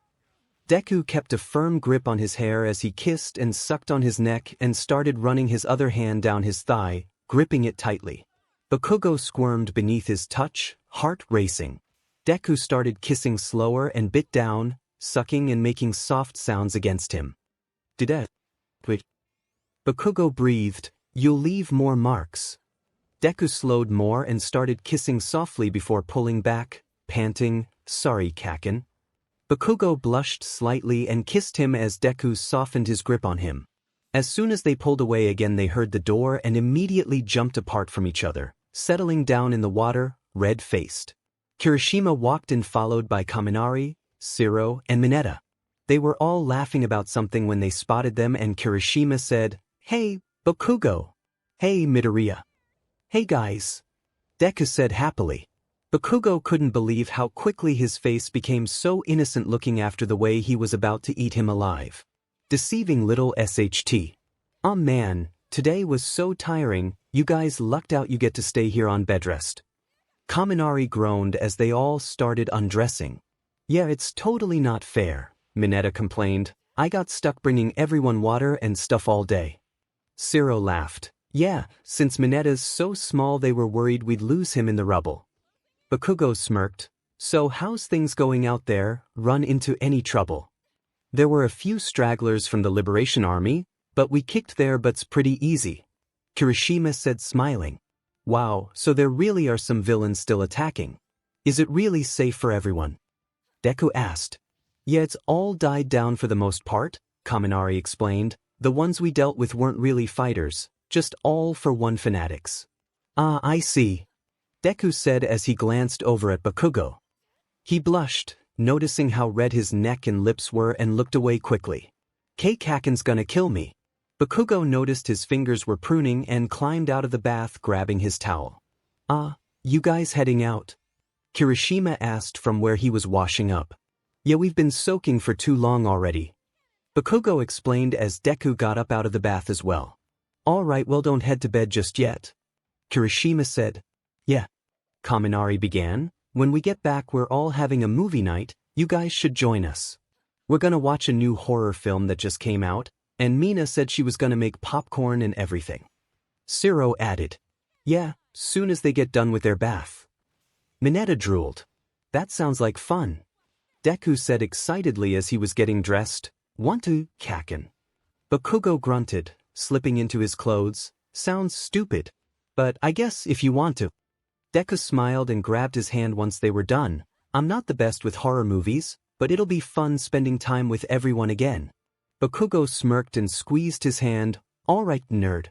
Deku kept a firm grip on his hair as he kissed and sucked on his neck and started running his other hand down his thigh, gripping it tightly. Bakugo squirmed beneath his touch, heart racing. Deku started kissing slower and bit down, sucking and making soft sounds against him. 𝗧𝗵𝗲. Bakugo breathed, "You'll leave more marks." Deku slowed more and started kissing softly before pulling back, panting, "Sorry, Kaken." Bakugo blushed slightly and kissed him as Deku softened his grip on him. As soon as they pulled away again, they heard the door and immediately jumped apart from each other, settling down in the water, red-faced. Kirishima walked in followed by Kaminari, Shiro, and Mineta. They were all laughing about something when they spotted them, and Kirishima said, "Hey, Bakugo." "Hey, Midoriya." "Hey guys." Deku said happily. Bakugo couldn't believe how quickly his face became so innocent looking after the way he was about to eat him alive. Deceiving little SHT. "Oh man, today was so tiring, you guys lucked out you get to stay here on bedrest." Kaminari groaned as they all started undressing. "Yeah, it's totally not fair," Mineta complained. "I got stuck bringing everyone water and stuff all day." Shiro laughed. "Yeah, since Mineta's so small they were worried we'd lose him in the rubble." Bakugo smirked. "So how's things going out there? Run into any trouble?" "There were a few stragglers from the Liberation Army, but we kicked their butts pretty easy," Kirishima said smiling. "Wow, so there really are some villains still attacking. Is it really safe for everyone?" Deku asked. "Yeah, it's all died down for the most part," Kaminari explained. "The ones we dealt with weren't really fighters, just all for one fanatics." "Ah, I see," Deku said as he glanced over at Bakugo. He blushed, noticing how red his neck and lips were, and looked away quickly. "Kaken's gonna kill me." Bakugo noticed his fingers were pruning and climbed out of the bath grabbing his towel. "Ah, you guys heading out?" Kirishima asked from where he was washing up. "Yeah, we've been soaking for too long already," Bakugo explained as Deku got up out of the bath as well. "All right, well, don't head to bed just yet," Kirishima said. "Yeah," Kaminari began. "When we get back we're all having a movie night, you guys should join us. We're gonna watch a new horror film that just came out, and Mina said she was gonna make popcorn and everything." Shiro added, "Yeah, soon as they get done with their bath." Mineta drooled. "That sounds like fun." Deku said excitedly as he was getting dressed, "Want to, Kaken?" Bakugo grunted, slipping into his clothes. "Sounds stupid, but I guess if you want to." Deku smiled and grabbed his hand once they were done. "I'm not the best with horror movies, but it'll be fun spending time with everyone again." Bakugo smirked and squeezed his hand. "All right, nerd."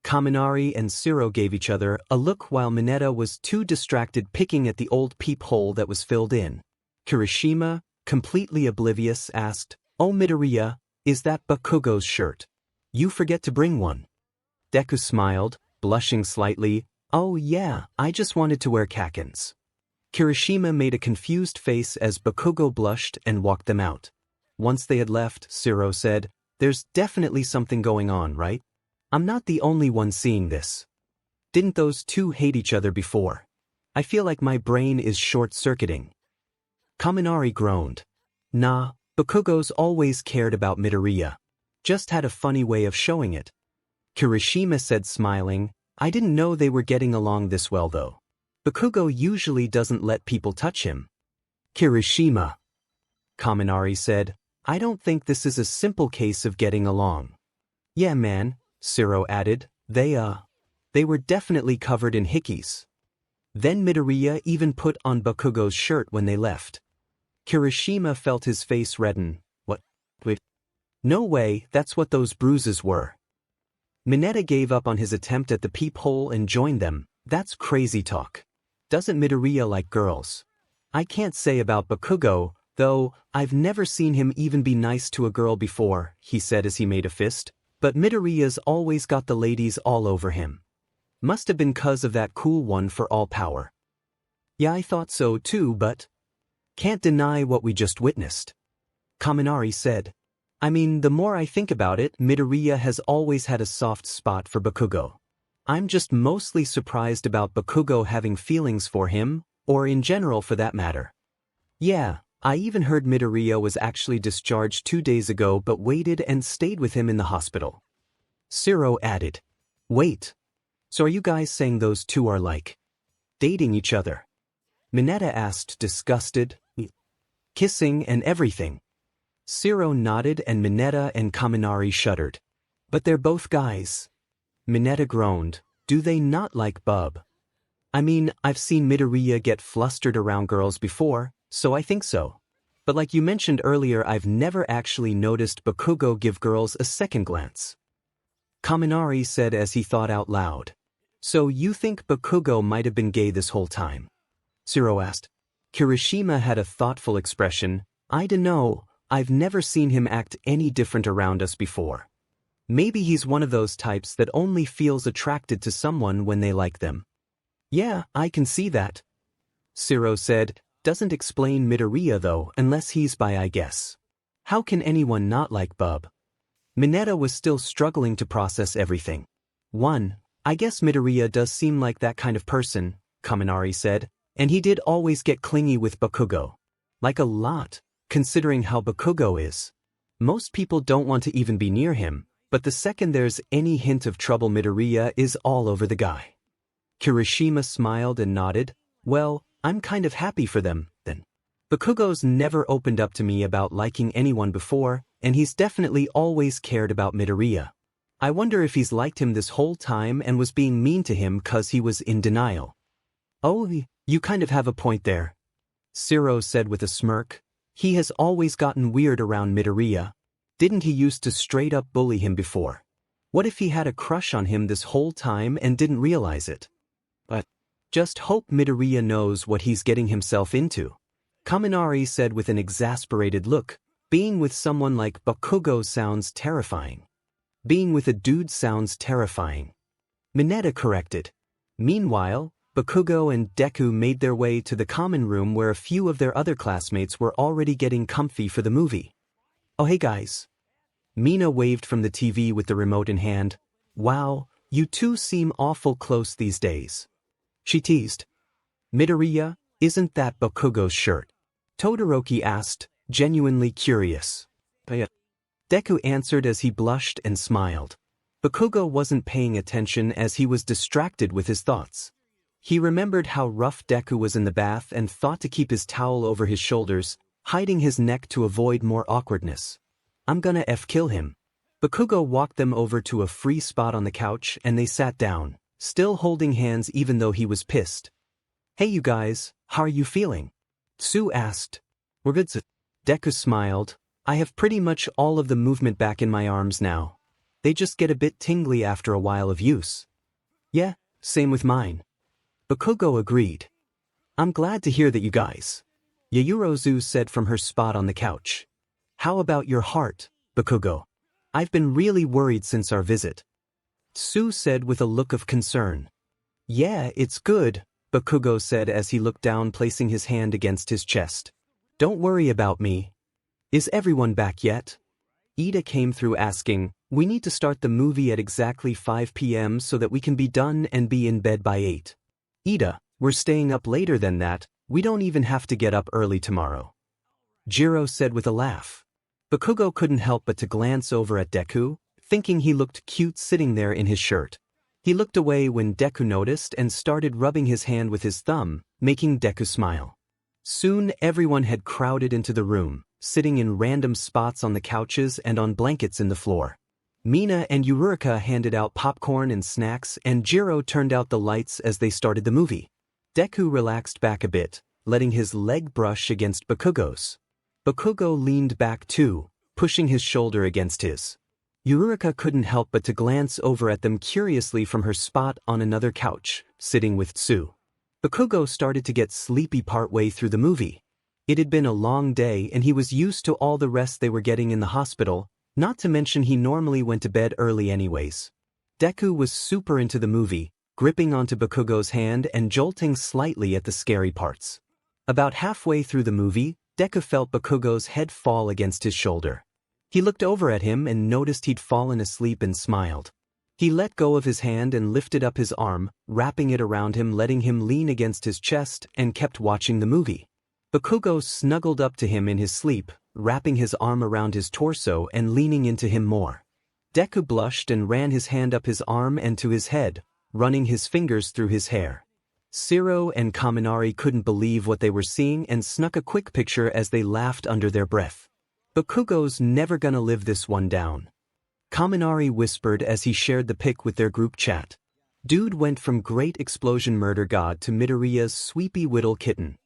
Kaminari and Shiro gave each other a look while Mineta was too distracted picking at the old peephole that was filled in. Kirishima, completely oblivious, asked, "Oh Midoriya, is that Bakugo's shirt? You forget to bring one." Deku smiled, blushing slightly. "Oh yeah, I just wanted to wear Kaken's." Kirishima made a confused face as Bakugo blushed and walked them out. Once they had left, Shiro said, "There's definitely something going on, right? I'm not the only one seeing this. Didn't those two hate each other before? I feel like my brain is short-circuiting." Kaminari groaned. "Nah, Bakugo's always cared about Midoriya. Just had a funny way of showing it." Kirishima said smiling, "I didn't know they were getting along this well though. Bakugo usually doesn't let people touch him." "Kirishima," Kaminari said, "I don't think this is a simple case of getting along." "Yeah man," Shiro added, they were definitely covered in hickeys." Then Midoriya even put on Bakugo's shirt when they left. Kirishima felt his face redden. "What? Wait. No way, that's what those bruises were." Mineta gave up on his attempt at the peephole and joined them. "That's crazy talk. Doesn't Midoriya like girls? I can't say about Bakugo, though, I've never seen him even be nice to a girl before," he said as he made a fist. "But Midoriya's always got the ladies all over him. Must have been 'cause of that cool one for all power." "Yeah, I thought so too, but can't deny what we just witnessed," Kaminari said. "I mean, the more I think about it, Midoriya has always had a soft spot for Bakugo. I'm just mostly surprised about Bakugo having feelings for him, or in general for that matter. Yeah, I even heard Midoriya was actually discharged 2 days ago but waited and stayed with him in the hospital. 𝗧𝗏 added. Wait. So are you guys saying those two are like dating each other? Mineta asked, disgusted. Kissing and everything. 𝗧𝗏 nodded and Mineta and Kaminari shuddered. But they're both guys. Mineta groaned. Do they not like bub? I mean, I've seen Midoriya get flustered around girls before, so I think so. But like you mentioned earlier, I've never actually noticed Bakugo give girls a second glance. Kaminari said as he thought out loud. So you think Bakugo might have been gay this whole time? 𝗧𝗏 asked. Kirishima had a thoughtful expression. I dunno, I've never seen him act any different around us before. Maybe he's one of those types that only feels attracted to someone when they like them. Yeah, I can see that. 𝗧𝗏 said. Doesn't explain Midoriya though, unless he's bi, I guess. How can anyone not like bub? Mineta was still struggling to process everything. 1. I guess Midoriya does seem like that kind of person, Kaminari said, and he did always get clingy with Bakugo. Like a lot, considering how Bakugo is. Most people don't want to even be near him, but the second there's any hint of trouble, Midoriya is all over the guy. Kirishima smiled and nodded. Well, I'm kind of happy for them, then. Bakugo's never opened up to me about liking anyone before, and he's definitely always cared about Midoriya. I wonder if he's liked him this whole time and was being mean to him cause he was in denial. Oh, you kind of have a point there. 𝗧𝗏 said with a smirk. He has always gotten weird around Midoriya. Didn't he used to straight up bully him before? What if he had a crush on him this whole time and didn't realize it? But just hope Midoriya knows what he's getting himself into. Kaminari said with an exasperated look. Being with someone like Bakugo sounds terrifying. Being with a dude sounds terrifying. Mineta corrected. Meanwhile, Bakugo and Deku made their way to the common room where a few of their other classmates were already getting comfy for the movie. Oh hey guys. Mina waved from the TV with the remote in hand. Wow, you two seem awful close these days. She teased. Midoriya, isn't that Bakugo's shirt? Todoroki asked, genuinely curious. Deku answered as he blushed and smiled. Bakugo wasn't paying attention as he was distracted with his thoughts. He remembered how rough Deku was in the bath and thought to keep his towel over his shoulders, hiding his neck to avoid more awkwardness. I'm gonna kill him. Bakugo walked them over to a free spot on the couch and they sat down, still holding hands even though he was pissed. Hey you guys, how are you feeling? Tsu asked. We're good. Deku smiled. I have pretty much all of the movement back in my arms now. They just get a bit tingly after a while of use. Yeah, same with mine. Bakugo agreed. I'm glad to hear that you guys. Yayurozu said from her spot on the couch. How about your heart, Bakugo? I've been really worried since our visit. Tsu said with a look of concern. Yeah, it's good, Bakugo said as he looked down, placing his hand against his chest. Don't worry about me. Is everyone back yet? Ida came through asking, we need to start the movie at exactly 5 p.m. so that we can be done and be in bed by 8. Ida, we're staying up later than that, we don't even have to get up early tomorrow. Jiro said with a laugh. Bakugo couldn't help but to glance over at Deku, thinking he looked cute sitting there in his shirt. He looked away when Deku noticed and started rubbing his hand with his thumb, making Deku smile. Soon everyone had crowded into the room, sitting in random spots on the couches and on blankets in the floor. Mina and Yurika handed out popcorn and snacks and Jiro turned out the lights as they started the movie. Deku relaxed back a bit, letting his leg brush against Bakugo's. Bakugo leaned back too, pushing his shoulder against his. Yurika couldn't help but to glance over at them curiously from her spot on another couch, sitting with Tsu. Bakugo started to get sleepy partway through the movie. It had been a long day and he was used to all the rest they were getting in the hospital, not to mention he normally went to bed early anyways. Deku was super into the movie, gripping onto Bakugo's hand and jolting slightly at the scary parts. About halfway through the movie, Deku felt Bakugo's head fall against his shoulder. He looked over at him and noticed he'd fallen asleep and smiled. He let go of his hand and lifted up his arm, wrapping it around him, letting him lean against his chest, and kept watching the movie. Bakugo snuggled up to him in his sleep, wrapping his arm around his torso and leaning into him more. Deku blushed and ran his hand up his arm and to his head, running his fingers through his hair. 𝗧𝗵𝗲 and Kaminari couldn't believe what they were seeing and snuck a quick picture as they laughed under their breath. Bakugo's never gonna live this one down. Kaminari whispered as he shared the pic with their group chat. Dude went from great explosion murder god to Midoriya's sweepy whittle kitten.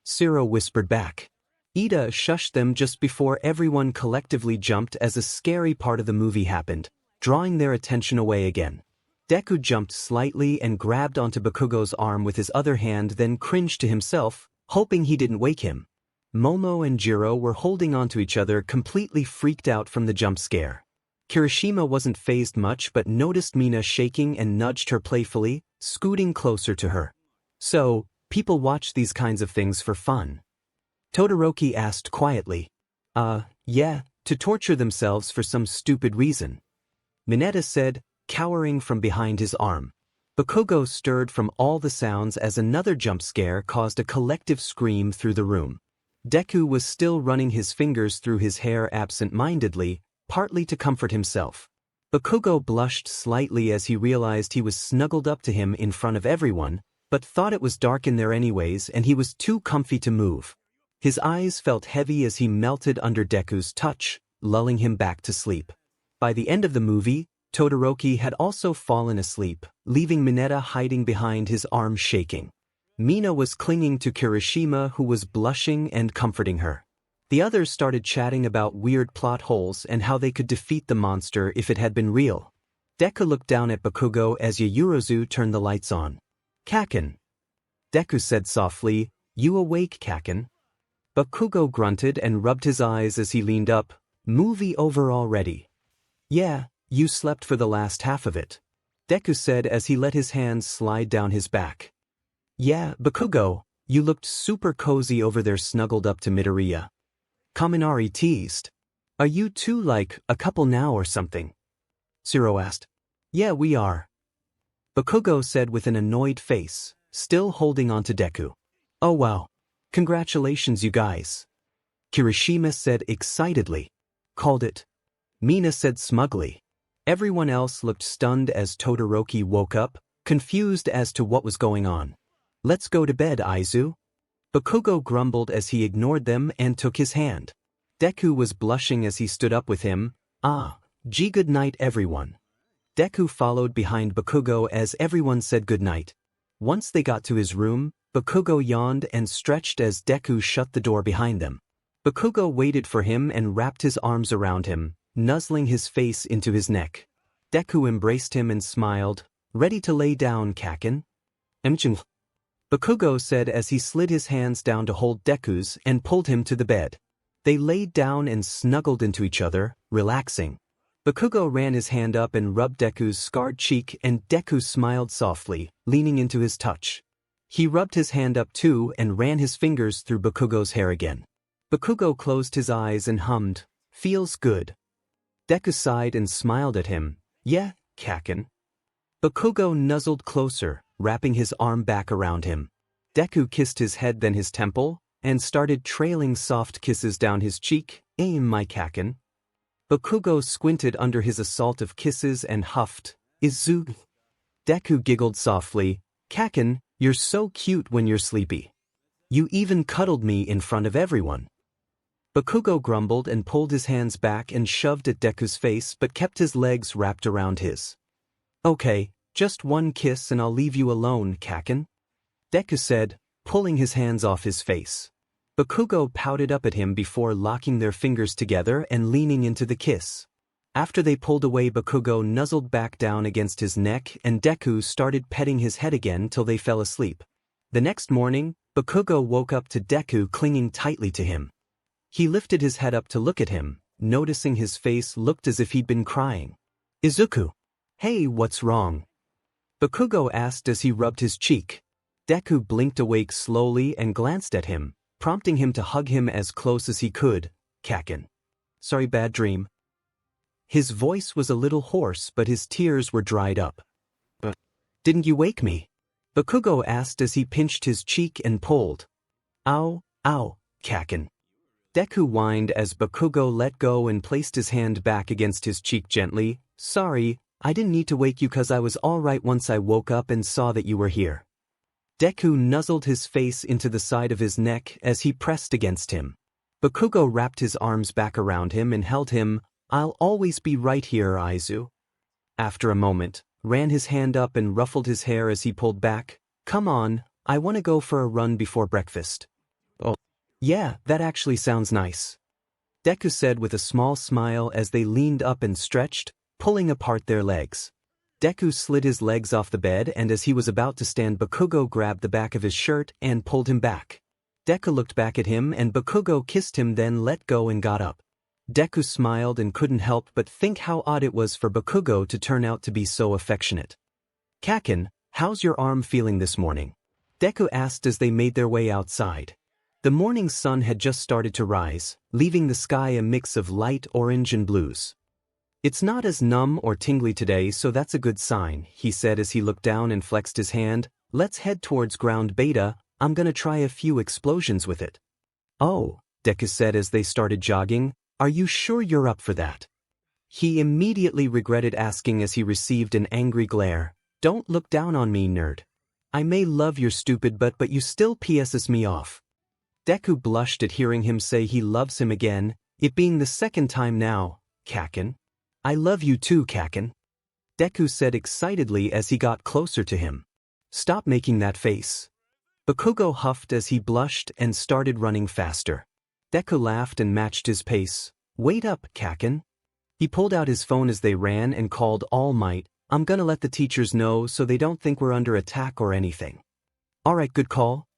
𝗧𝗵𝗲 whispered back. Ida shushed them just before everyone collectively jumped as a scary part of the movie happened, drawing their attention away again. Deku jumped slightly and grabbed onto Bakugo's arm with his other hand, then cringed to himself, hoping he didn't wake him. Momo and Jiro were holding onto each other, completely freaked out from the jump scare. Kirishima wasn't fazed much but noticed Mina shaking and nudged her playfully, scooting closer to her. So, people watch these kinds of things for fun? Todoroki asked quietly. Yeah, to torture themselves for some stupid reason. Mineta said, cowering from behind his arm. Bakugo stirred from all the sounds as another jump scare caused a collective scream through the room. Deku was still running his fingers through his hair absent-mindedly, partly to comfort himself. Bakugo blushed slightly as he realized he was snuggled up to him in front of everyone, but thought it was dark in there anyways and he was too comfy to move. His eyes felt heavy as he melted under Deku's touch, lulling him back to sleep. By the end of the movie, Todoroki had also fallen asleep, leaving Mineta hiding behind his arm shaking. Mina was clinging to Kirishima, who was blushing and comforting her. The others started chatting about weird plot holes and how they could defeat the monster if it had been real. Deku looked down at Bakugo as Yaoyorozu turned the lights on. Kaken. Deku said softly, "You awake, Kaken?" Bakugo grunted and rubbed his eyes as he leaned up. Movie over already? Yeah, you slept for the last half of it. Deku said as he let his hands slide down his back. Yeah, Bakugo, you looked super cozy over there snuggled up to Midoriya. Kaminari teased. Are you two like a couple now or something? 𝗧𝗵𝗲 asked. Yeah, we are. Bakugo said with an annoyed face, still holding on to Deku. Oh wow. Congratulations you guys. Kirishima said excitedly. Called it. Mina said smugly. Everyone else looked stunned as Todoroki woke up, confused as to what was going on. Let's go to bed, Aizu. Bakugo grumbled as he ignored them and took his hand. Deku was blushing as he stood up with him. Good night everyone. Deku followed behind Bakugo as everyone said goodnight. Once they got to his room, Bakugo yawned and stretched as Deku shut the door behind them. Bakugo waited for him and wrapped his arms around him, nuzzling his face into his neck. Deku embraced him and smiled. Ready to lay down, Kaken? 𝗵𝗃. Bakugo said as he slid his hands down to hold Deku's and pulled him to the bed. They laid down and snuggled into each other, relaxing. Bakugo ran his hand up and rubbed Deku's scarred cheek and Deku smiled softly, leaning into his touch. He rubbed his hand up too and ran his fingers through Bakugo's hair again. Bakugo closed his eyes and hummed, "Feels good." Deku sighed and smiled at him. Yeah, Kaken. Bakugo nuzzled closer, wrapping his arm back around him. Deku kissed his head then his temple, and started trailing soft kisses down his cheek. My Kaken. Bakugo squinted under his assault of kisses and huffed, "Izu." Deku giggled softly. Kaken, you're so cute when you're sleepy. You even cuddled me in front of everyone. Bakugo grumbled and pulled his hands back and shoved at Deku's face but kept his legs wrapped around his. Okay, just one kiss and I'll leave you alone, Kaken. Deku said, pulling his hands off his face. Bakugo pouted up at him before locking their fingers together and leaning into the kiss. After they pulled away, Bakugo nuzzled back down against his neck and Deku started petting his head again till they fell asleep. The next morning, Bakugo woke up to Deku clinging tightly to him. He lifted his head up to look at him, noticing his face looked as if he'd been crying. Izuku. Hey, what's wrong? Bakugo asked as he rubbed his cheek. Deku blinked awake slowly and glanced at him, prompting him to hug him as close as he could. Kaken. Sorry, bad dream. His voice was a little hoarse but his tears were dried up. Didn't you wake me? Bakugo asked as he pinched his cheek and pulled. Ow, ow, 𝗂𝗂𝗏. Deku whined as Bakugo let go and placed his hand back against his cheek gently. Sorry, I didn't need to wake you cause I was alright once I woke up and saw that you were here. Deku nuzzled his face into the side of his neck as he pressed against him. Bakugo wrapped his arms back around him and held him. I'll always be right here, Aizu. After a moment, ran his hand up and ruffled his hair as he pulled back. Come on, I want to go for a run before breakfast. Oh, yeah, that actually sounds nice. Deku said with a small smile as they leaned up and stretched, pulling apart their legs. Deku slid his legs off the bed and as he was about to stand, Bakugo grabbed the back of his shirt and pulled him back. Deku looked back at him and Bakugo kissed him, then let go and got up. Deku smiled and couldn't help but think how odd it was for Bakugo to turn out to be so affectionate. 𝗂𝗏𝗏, how's your arm feeling this morning? Deku asked as they made their way outside. The morning sun had just started to rise, leaving the sky a mix of light orange and blues. It's not as numb or tingly today, so that's a good sign, he said as he looked down and flexed his hand. Let's head towards ground beta, I'm gonna try a few explosions with it. Oh, Deku said as they started jogging. Are you sure you're up for that? He immediately regretted asking as he received an angry glare. Don't look down on me, nerd. I may love your stupid butt but you still pisses me off. Deku blushed at hearing him say he loves him again, it being the second time now. 𝗂𝗏𝗏. I love you too, 𝗂𝗏𝗏. Deku said excitedly as he got closer to him. Stop making that face. Bakugo huffed as he blushed and started running faster. Deku laughed and matched his pace. Wait up, 𝗂𝗏𝗏. He pulled out his phone as they ran and called All Might. I'm gonna let the teachers know so they don't think we're under attack or anything. Alright, good call.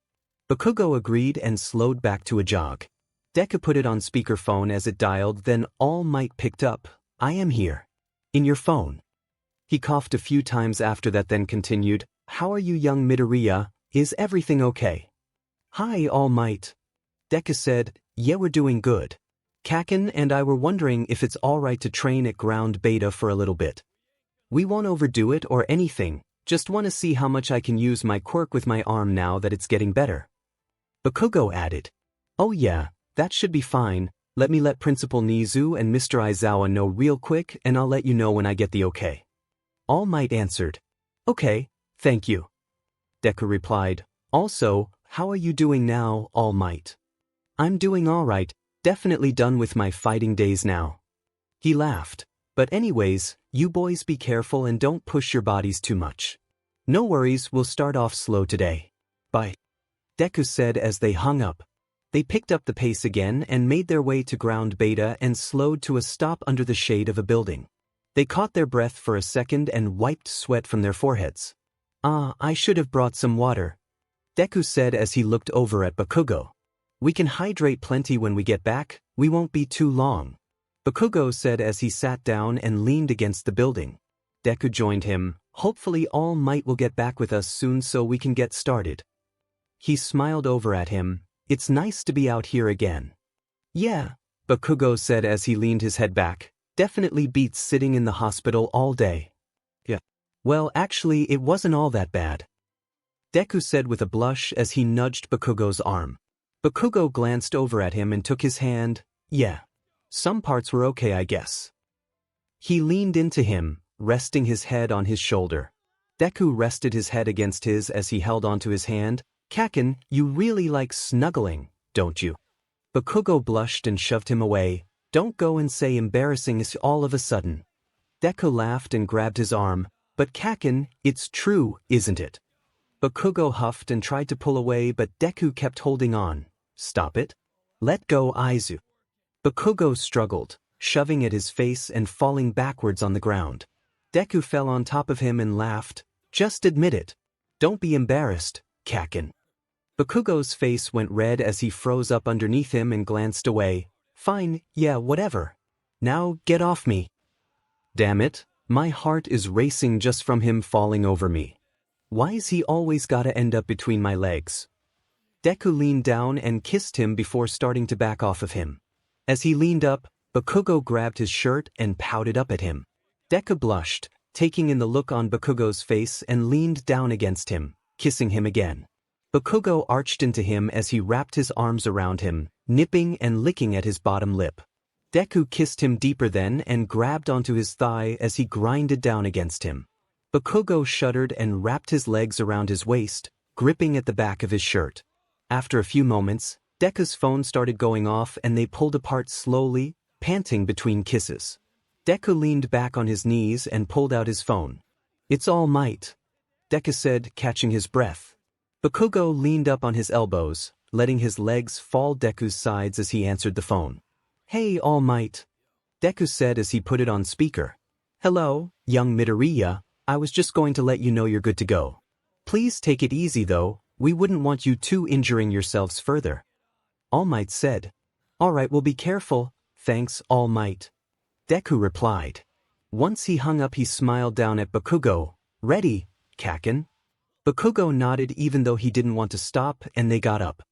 Bakugo agreed and slowed back to a jog. Deku put it on speakerphone as it dialed, then All Might picked up. I am here. In your phone. He coughed a few times after that, then continued. How are you, young Midoriya? Is everything okay? Hi, All Might. Deku said. Yeah, we're doing good. 𝗂𝗏𝗏 and I were wondering if it's alright to train at ground beta for a little bit. We won't overdo it or anything, just want to see how much I can use my quirk with my arm now that it's getting better. Bakugo added. Oh yeah, that should be fine. Let me let Principal Nizu and Mr. Aizawa know real quick and I'll let you know when I get the okay. All Might answered. Okay, thank you. Deku replied. Also, how are you doing now, All Might? I'm doing alright, definitely done with my fighting days now. He laughed. But anyways, you boys be careful and don't push your bodies too much. No worries, we'll start off slow today. Bye. Deku said as they hung up. They picked up the pace again and made their way to ground beta and slowed to a stop under the shade of a building. They caught their breath for a second and wiped sweat from their foreheads. I should have brought some water. Deku said as he looked over at Bakugo. We can hydrate plenty when we get back, we won't be too long. Bakugo said as he sat down and leaned against the building. Deku joined him. Hopefully All Might will get back with us soon so we can get started. He smiled over at him. It's nice to be out here again. Yeah, Bakugo said as he leaned his head back. Definitely beats sitting in the hospital all day. Yeah. Well, actually it wasn't all that bad. Deku said with a blush as he nudged Bakugo's arm. Bakugo glanced over at him and took his hand. Yeah. Some parts were okay, I guess. He leaned into him, resting his head on his shoulder. Deku rested his head against his as he held onto his hand. 𝗂𝗏𝗏, you really like snuggling, don't you? Bakugo blushed and shoved him away. Don't go and say embarrassing all of a sudden. Deku laughed and grabbed his arm. But 𝗂𝗏𝗏, it's true, isn't it? Bakugo huffed and tried to pull away but Deku kept holding on. Stop it. Let go, Aizu. Bakugo struggled, shoving at his face and falling backwards on the ground. Deku fell on top of him and laughed. Just admit it. Don't be embarrassed, 𝗂𝗏𝗏. Bakugo's face went red as he froze up underneath him and glanced away. Fine, yeah, whatever. Now, get off me. Damn it, my heart is racing just from him falling over me. Why's he always gotta end up between my legs? Deku leaned down and kissed him before starting to back off of him. As he leaned up, Bakugo grabbed his shirt and pouted up at him. Deku blushed, taking in the look on Bakugo's face and leaned down against him, kissing him again. Bakugo arched into him as he wrapped his arms around him, nipping and licking at his bottom lip. Deku kissed him deeper then and grabbed onto his thigh as he grinded down against him. Bakugo shuddered and wrapped his legs around his waist, gripping at the back of his shirt. After a few moments, Deku's phone started going off and they pulled apart slowly, panting between kisses. Deku leaned back on his knees and pulled out his phone. "It's all might," Deku said, catching his breath. Bakugo leaned up on his elbows, letting his legs fall Deku's sides as he answered the phone. "Hey, All Might," Deku said as he put it on speaker. "Hello, young Midoriya, I was just going to let you know you're good to go. Please take it easy though, we wouldn't want you two injuring yourselves further." All Might said. "Alright, we'll be careful, thanks, All Might," Deku replied. Once he hung up he smiled down at Bakugo. "Ready, Kaken?" Bakugo nodded even though he didn't want to stop, and they got up.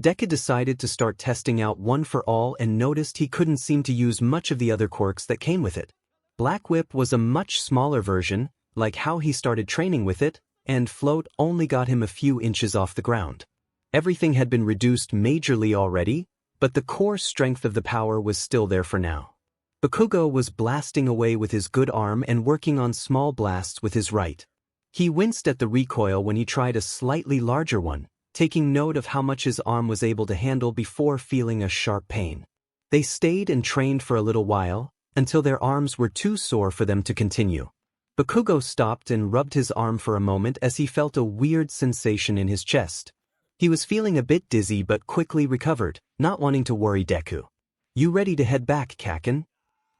Deku decided to start testing out One for All and noticed he couldn't seem to use much of the other quirks that came with it. Black Whip was a much smaller version, like how he started training with it, and Float only got him a few inches off the ground. Everything had been reduced majorly already, but the core strength of the power was still there for now. Bakugo was blasting away with his good arm and working on small blasts with his right. He winced at the recoil when he tried a slightly larger one, taking note of how much his arm was able to handle before feeling a sharp pain. They stayed and trained for a little while, until their arms were too sore for them to continue. Bakugo stopped and rubbed his arm for a moment as he felt a weird sensation in his chest. He was feeling a bit dizzy but quickly recovered, not wanting to worry Deku. "You ready to head back, Kaken?"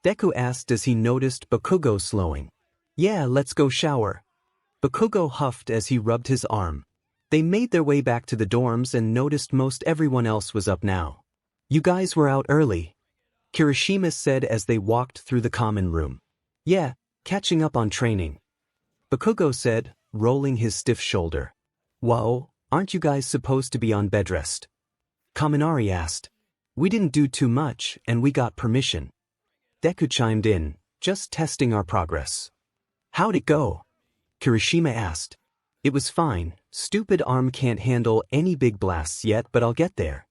Deku asked as he noticed Bakugo slowing. "Yeah, let's go shower." Bakugo huffed as he rubbed his arm. They made their way back to the dorms and noticed most everyone else was up now. "You guys were out early," Kirishima said as they walked through the common room. "Yeah, catching up on training," Bakugo said, rolling his stiff shoulder. "Whoa, aren't you guys supposed to be on bed rest?" Kaminari asked. "We didn't do too much and we got permission." Deku chimed in, "Just testing our progress." "How'd it go?" Kirishima asked. "It was fine, stupid arm can't handle any big blasts yet but I'll get there."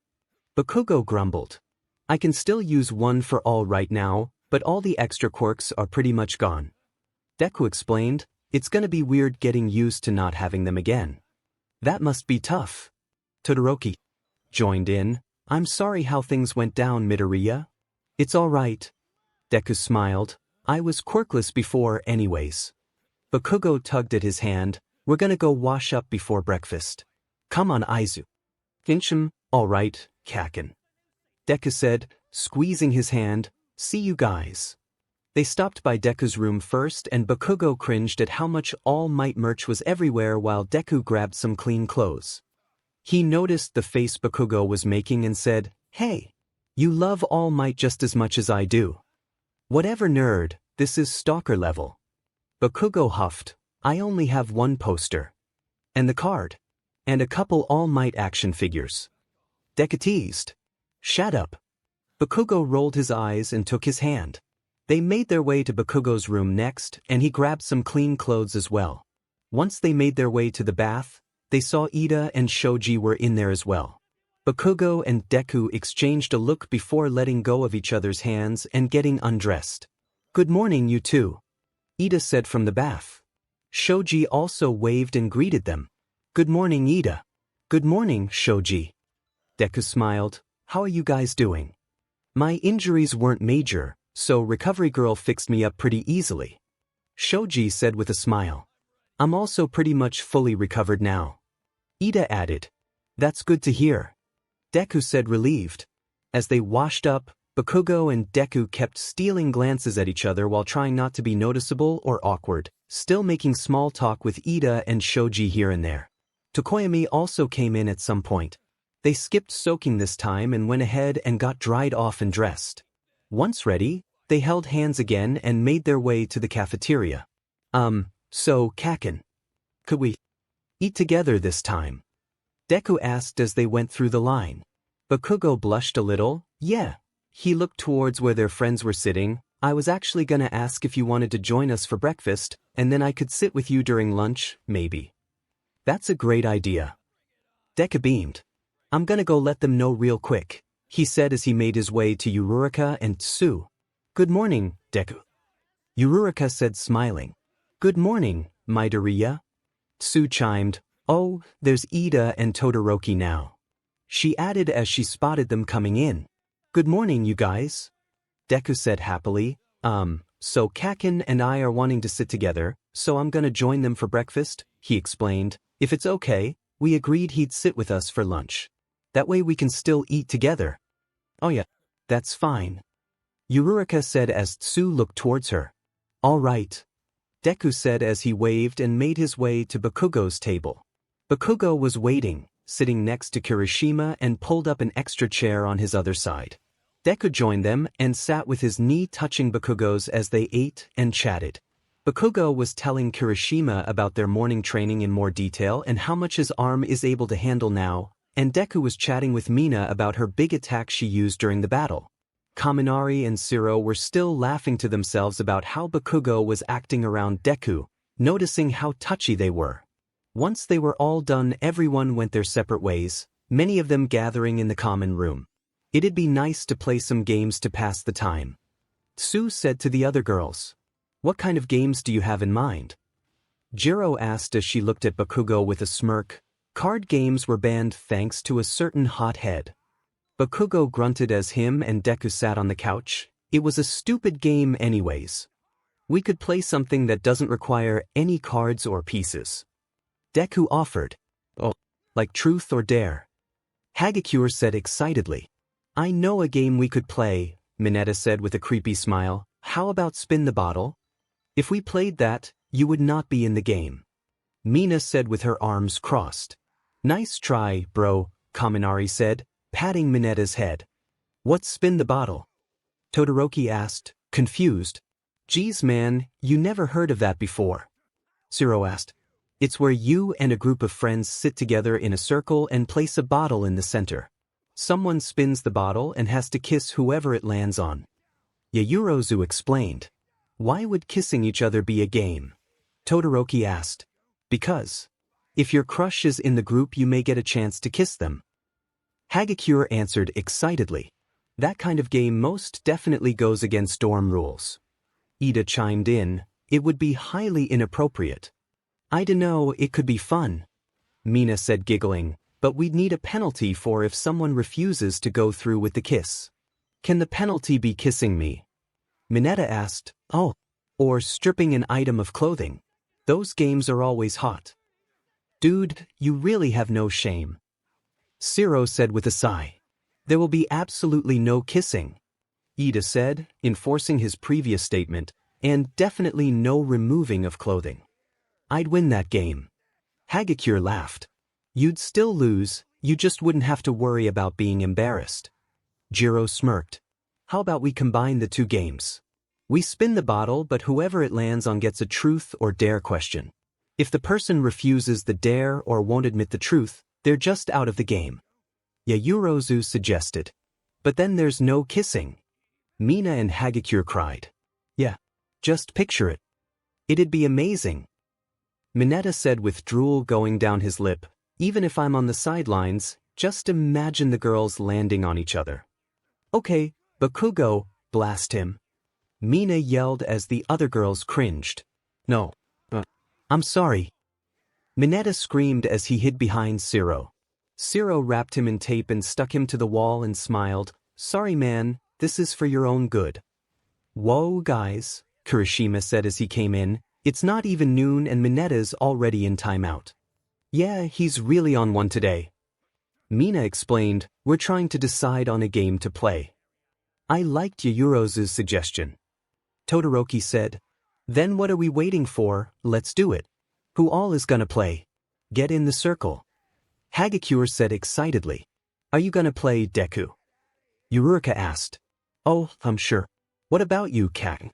Bakugo grumbled. "I can still use One for All right now, but all the extra quirks are pretty much gone." Deku explained, "It's gonna be weird getting used to not having them again." "That must be tough." Todoroki joined in. "I'm sorry how things went down, Midoriya." "It's alright." Deku smiled. "I was quirkless before anyways." Bakugo tugged at his hand. "We're gonna go wash up before breakfast." "Come on, 𝗧𝗵𝗵. Alright, Kaken," Deku said, squeezing his hand. "See you guys." They stopped by Deku's room first and Bakugo cringed at how much All Might merch was everywhere while Deku grabbed some clean clothes. He noticed the face Bakugo was making and said, "Hey, you love All Might just as much as I do." "Whatever, nerd, this is stalker level." Bakugo huffed. "I only have one poster. And the card. And a couple All Might action figures." Deku teased. "Shut up." Bakugo rolled his eyes and took his hand. They made their way to Bakugo's room next, and he grabbed some clean clothes as well. Once they made their way to the bath, they saw Ida and Shoji were in there as well. Bakugo and Deku exchanged a look before letting go of each other's hands and getting undressed. "Good morning, you two," Ida said from the bath. Shoji also waved and greeted them. "Good morning, Ida." "Good morning, Shoji." Deku smiled. "How are you guys doing?" "My injuries weren't major, so Recovery Girl fixed me up pretty easily," Shoji said with a smile. "I'm also pretty much fully recovered now," Ida added. "That's good to hear," Deku said, relieved. As they washed up, Bakugo and Deku kept stealing glances at each other while trying not to be noticeable or awkward, still making small talk with Ida and Shoji here and there. Tokoyami also came in at some point. They skipped soaking this time and went ahead and got dried off and dressed. Once ready, they held hands again and made their way to the cafeteria. So Kaken, could we eat together this time?" Deku asked as they went through the line. Bakugo blushed a little. "Yeah, He looked towards where their friends were sitting. I was actually gonna ask if you wanted to join us for breakfast, and then I could sit with you during lunch, maybe. That's a great idea. Deku beamed. I'm gonna go let them know real quick, he said as he made his way to 𝗬𝗓𝗏 and 𝗧𝗏. Good morning, Deku. 𝗬𝗓𝗏 said smiling. Good morning, Midoriya. 𝗧𝗏 chimed. Oh, there's Iida and Todoroki now. She added as she spotted them coming in. Good morning, you guys. Deku said happily. So Kaken and I are wanting to sit together, so I'm gonna join them for breakfast, he explained. If it's okay, we agreed he'd sit with us for lunch. That way we can still eat together. Oh yeah, that's fine. 𝗬𝗓𝗏 said as 𝗧𝗏 looked towards her. All right. Deku said as he waved and made his way to Bakugo's table. Bakugo was waiting, sitting next to Kirishima and pulled up an extra chair on his other side. Deku joined them and sat with his knee touching Bakugo's as they ate and chatted. Bakugo was telling Kirishima about their morning training in more detail and how much his arm is able to handle now, and Deku was chatting with Mina about her big attack she used during the battle. Kaminari and 𝗧𝗏 were still laughing to themselves about how Bakugo was acting around Deku, noticing how touchy they were. Once they were all done, everyone went their separate ways, many of them gathering in the common room. It'd be nice to play some games to pass the time. 𝗧𝗏 said to the other girls. What kind of games do you have in mind? Jiro asked as she looked at Bakugo with a smirk. Card games were banned thanks to a certain hothead. Bakugo grunted as him and Deku sat on the couch. It was a stupid game anyways. We could play something that doesn't require any cards or pieces. Deku offered. Oh, like Truth or Dare. 𝗬𝗓𝗄𝗏 said excitedly. I know a game we could play, Mineta said with a creepy smile. How about Spin the Bottle? If we played that, you would not be in the game. Mina said with her arms crossed. Nice try, bro, Kaminari said, patting Mineta's head. What's Spin the Bottle? Todoroki asked, confused. Geez man, you never heard of that before. 𝗧𝗏 asked. It's where you and a group of friends sit together in a circle and place a bottle in the center. Someone spins the bottle and has to kiss whoever it lands on. Yaoyorozu explained. Why would kissing each other be a game? Todoroki asked. Because. If your crush is in the group you may get a chance to kiss them. 𝗬𝗓𝗄𝗏 answered excitedly. That kind of game most definitely goes against dorm rules. Iida chimed in. It would be highly inappropriate. I dunno, it could be fun. Mina said giggling, but we'd need a penalty for if someone refuses to go through with the kiss. Can the penalty be kissing me? Mineta asked. Oh, or stripping an item of clothing. Those games are always hot. Dude, you really have no shame. 𝗧𝗏 said with a sigh. There will be absolutely no kissing. Iida said, enforcing his previous statement, and definitely no removing of clothing. I'd win that game. 𝗬𝗓𝗄𝗏 laughed. You'd still lose, you just wouldn't have to worry about being embarrassed. Jiro smirked. How about we combine the two games? We spin the bottle, but whoever it lands on gets a truth or dare question. If the person refuses the dare or won't admit the truth, they're just out of the game. Yaoyorozu suggested. But then there's no kissing. Mina and 𝗬𝗓𝗄𝗏 cried. Yeah, just picture it. It'd be amazing. Mineta said with drool going down his lip. Even if I'm on the sidelines, just imagine the girls landing on each other. Okay, Bakugo, blast him. Mina yelled as the other girls cringed. No. I'm sorry. Mineta screamed as he hid behind 𝗧𝗏. 𝗧𝗏 wrapped him in tape and stuck him to the wall and smiled. Sorry man, this is for your own good. Whoa guys, Kirishima said as he came in. It's not even noon and Mineta's already in timeout. Yeah, he's really on one today. Mina explained, we're trying to decide on a game to play. I liked Yaoyorozu's suggestion. Todoroki said, then what are we waiting for, let's do it. Who all is gonna play? Get in the circle. 𝗬𝗓𝗄𝗏 said excitedly. Are you gonna play Deku? 𝗬𝗓𝗏 asked. Oh, I'm sure. What about you, Kaken?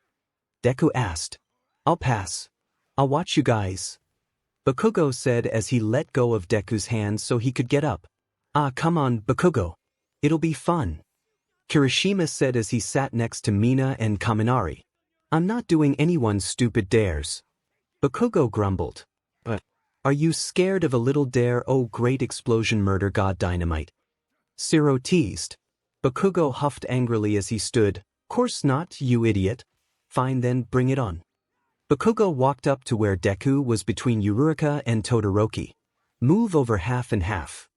Deku asked. I'll pass. I'll watch you guys. Bakugo said as he let go of Deku's hand so he could get up. Ah, come on, Bakugo. It'll be fun. Kirishima said as he sat next to Mina and Kaminari. I'm not doing anyone's stupid dares. Bakugo grumbled. But are you scared of a little dare? Oh, great explosion, murder god dynamite. Zero teased. Bakugo huffed angrily as he stood. Course not, you idiot. Fine then, bring it on. Bakugo walked up to where Deku was between Yuruka and Todoroki. Move over half and half.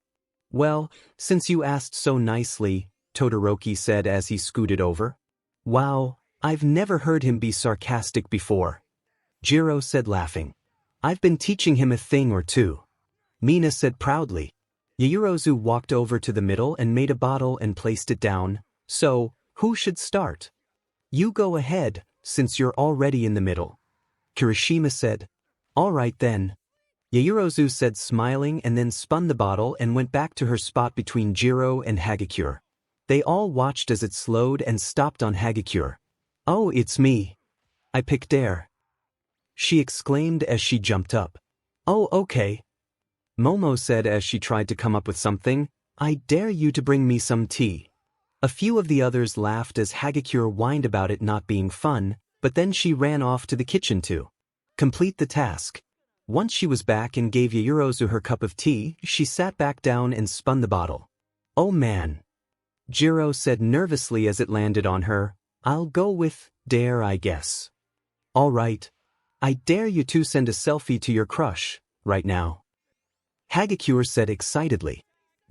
Well, since you asked so nicely, Todoroki said as he scooted over. Wow, I've never heard him be sarcastic before. Jiro said laughing. I've been teaching him a thing or two. Mina said proudly. Yaoyorozu walked over to the middle and made a bottle and placed it down. So, who should start? You go ahead, since you're already in the middle. Kirishima said. All right then. Yaoyorozu said smiling and then spun the bottle and went back to her spot between Jiro and Hagakure. They all watched as it slowed and stopped on Hagakure. Oh, it's me. I picked dare. She exclaimed as she jumped up. Oh, okay. Momo said as she tried to come up with something. I dare you to bring me some tea. A few of the others laughed as Hagakure whined about it not being fun, but then she ran off to the kitchen to complete the task. Once she was back and gave Yaoyorozu her cup of tea, she sat back down and spun the bottle. Oh man. Jiro said nervously as it landed on her. I'll go with dare, I guess. All right. I dare you to send a selfie to your crush, right now. Hagakure said excitedly.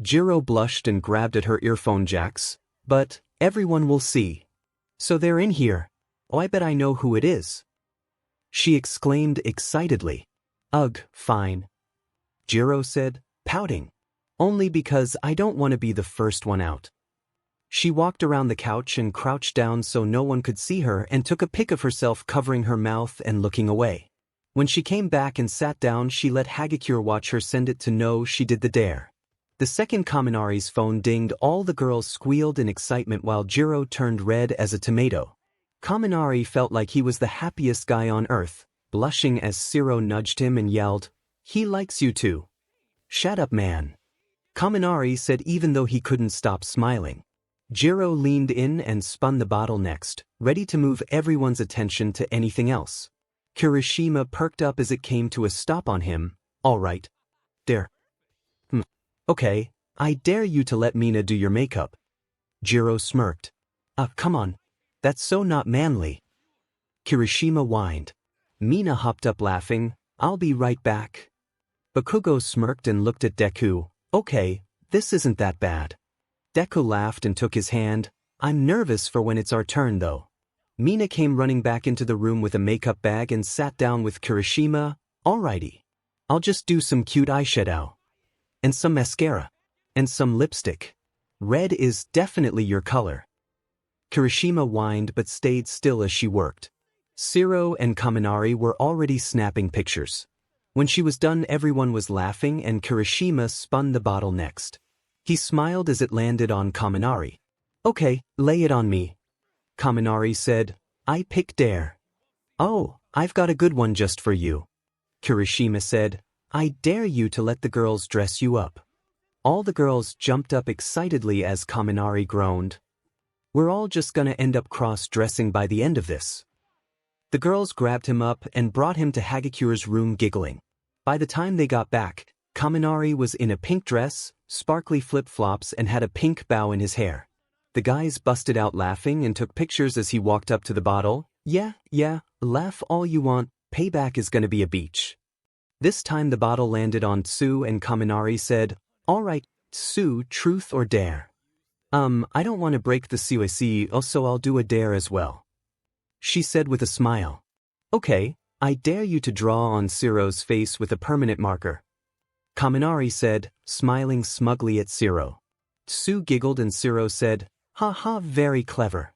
Jiro blushed and grabbed at her earphone jacks. But everyone will see. So they're in here. Oh, I bet I know who it is. She exclaimed excitedly. Ugh, fine. Jiro said, pouting. Only because I don't want to be the first one out. She walked around the couch and crouched down so no one could see her and took a pic of herself covering her mouth and looking away. When she came back and sat down, she let Hagakure watch her send it to know she did the dare. The second Kaminari's phone dinged. All the girls squealed in excitement while Jiro turned red as a tomato. Kaminari felt like he was the happiest guy on earth, blushing as Zero nudged him and yelled, He likes you too. Shut up, man. Kaminari said even though he couldn't stop smiling. Jiro leaned in and spun the bottle next, ready to move everyone's attention to anything else. Kirishima perked up as it came to a stop on him. All right. Dare. Okay, I dare you to let Mina do your makeup. Jiro smirked. Come on. That's so not manly. Kirishima whined. Mina hopped up laughing. I'll be right back. Bakugo smirked and looked at Deku. Okay, this isn't that bad. Deku laughed and took his hand. I'm nervous for when it's our turn though. Mina came running back into the room with a makeup bag and sat down with Kirishima. Alrighty. I'll just do some cute eyeshadow. And some mascara. And some lipstick. Red is definitely your color. Kirishima whined but stayed still as she worked. Zero and Kaminari were already snapping pictures. When she was done, everyone was laughing and Kirishima spun the bottle next. He smiled as it landed on Kaminari. Okay, lay it on me. Kaminari said, I pick dare. Oh, I've got a good one just for you. Kirishima said, I dare you to let the girls dress you up. All the girls jumped up excitedly as Kaminari groaned. We're all just gonna end up cross-dressing by the end of this. The girls grabbed him up and brought him to Hagakure's room giggling. By the time they got back, Kaminari was in a pink dress, sparkly flip-flops and had a pink bow in his hair. The guys busted out laughing and took pictures as he walked up to the bottle. Yeah, laugh all you want, payback is gonna be a beach. This time the bottle landed on 𝗬 and Kaminari said, Alright, 𝗬, truth or dare? I don't want to break the 𝗬𝗧𝗍, so I'll do a dare as well. She said with a smile. Okay, I dare you to draw on Zero's face with a permanent marker. Kaminari said, smiling smugly at Zero. 𝗬 giggled and Zero said, Ha, very clever.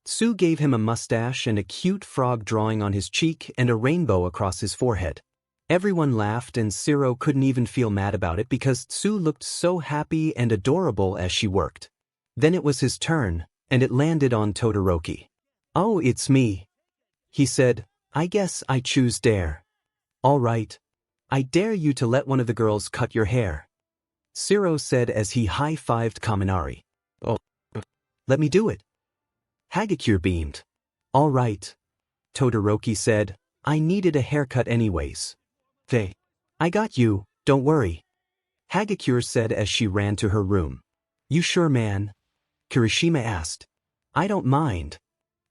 𝗬 gave him a mustache and a cute frog drawing on his cheek and a rainbow across his forehead. Everyone laughed and Zero couldn't even feel mad about it because 𝗬 looked so happy and adorable as she worked. Then it was his turn, and it landed on Todoroki. Oh, it's me. He said, I guess I choose dare. All right. I dare you to let one of the girls cut your hair. Zero said as he high-fived Kaminari. Oh, Let me do it. 𝗧𝗵𝗃 beamed. All right. Todoroki said, I needed a haircut anyways. I got you, don't worry. 𝗧𝗵𝗃 said as she ran to her room. You sure, man? Kirishima asked. I don't mind.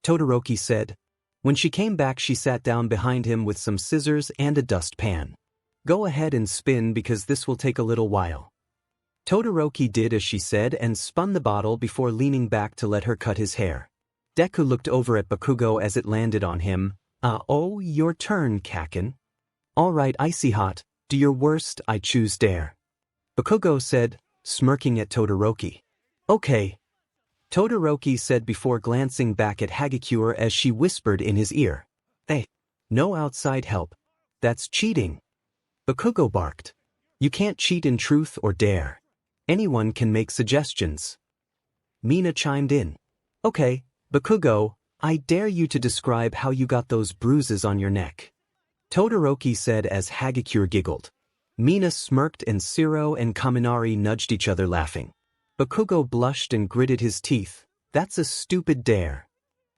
Todoroki said. When she came back, she sat down behind him with some scissors and a dustpan. Go ahead and spin because this will take a little while. Todoroki did as she said and spun the bottle before leaning back to let her cut his hair. Deku looked over at Bakugo as it landed on him. Oh, your turn, Kaken. All right, icy hot, do your worst, I choose dare. Bakugo said, smirking at Todoroki. Okay. Todoroki said before glancing back at 𝗧𝗵𝗃 as she whispered in his ear. Hey. No outside help. That's cheating. Bakugo barked. You can't cheat in truth or dare. Anyone can make suggestions. Mina chimed in. Okay, Bakugo, I dare you to describe how you got those bruises on your neck. Todoroki said as 𝗧𝗵𝗃 giggled. Mina smirked and 𝗧𝗪𝗧 and Kaminari nudged each other laughing. Bakugo blushed and gritted his teeth. That's a stupid dare.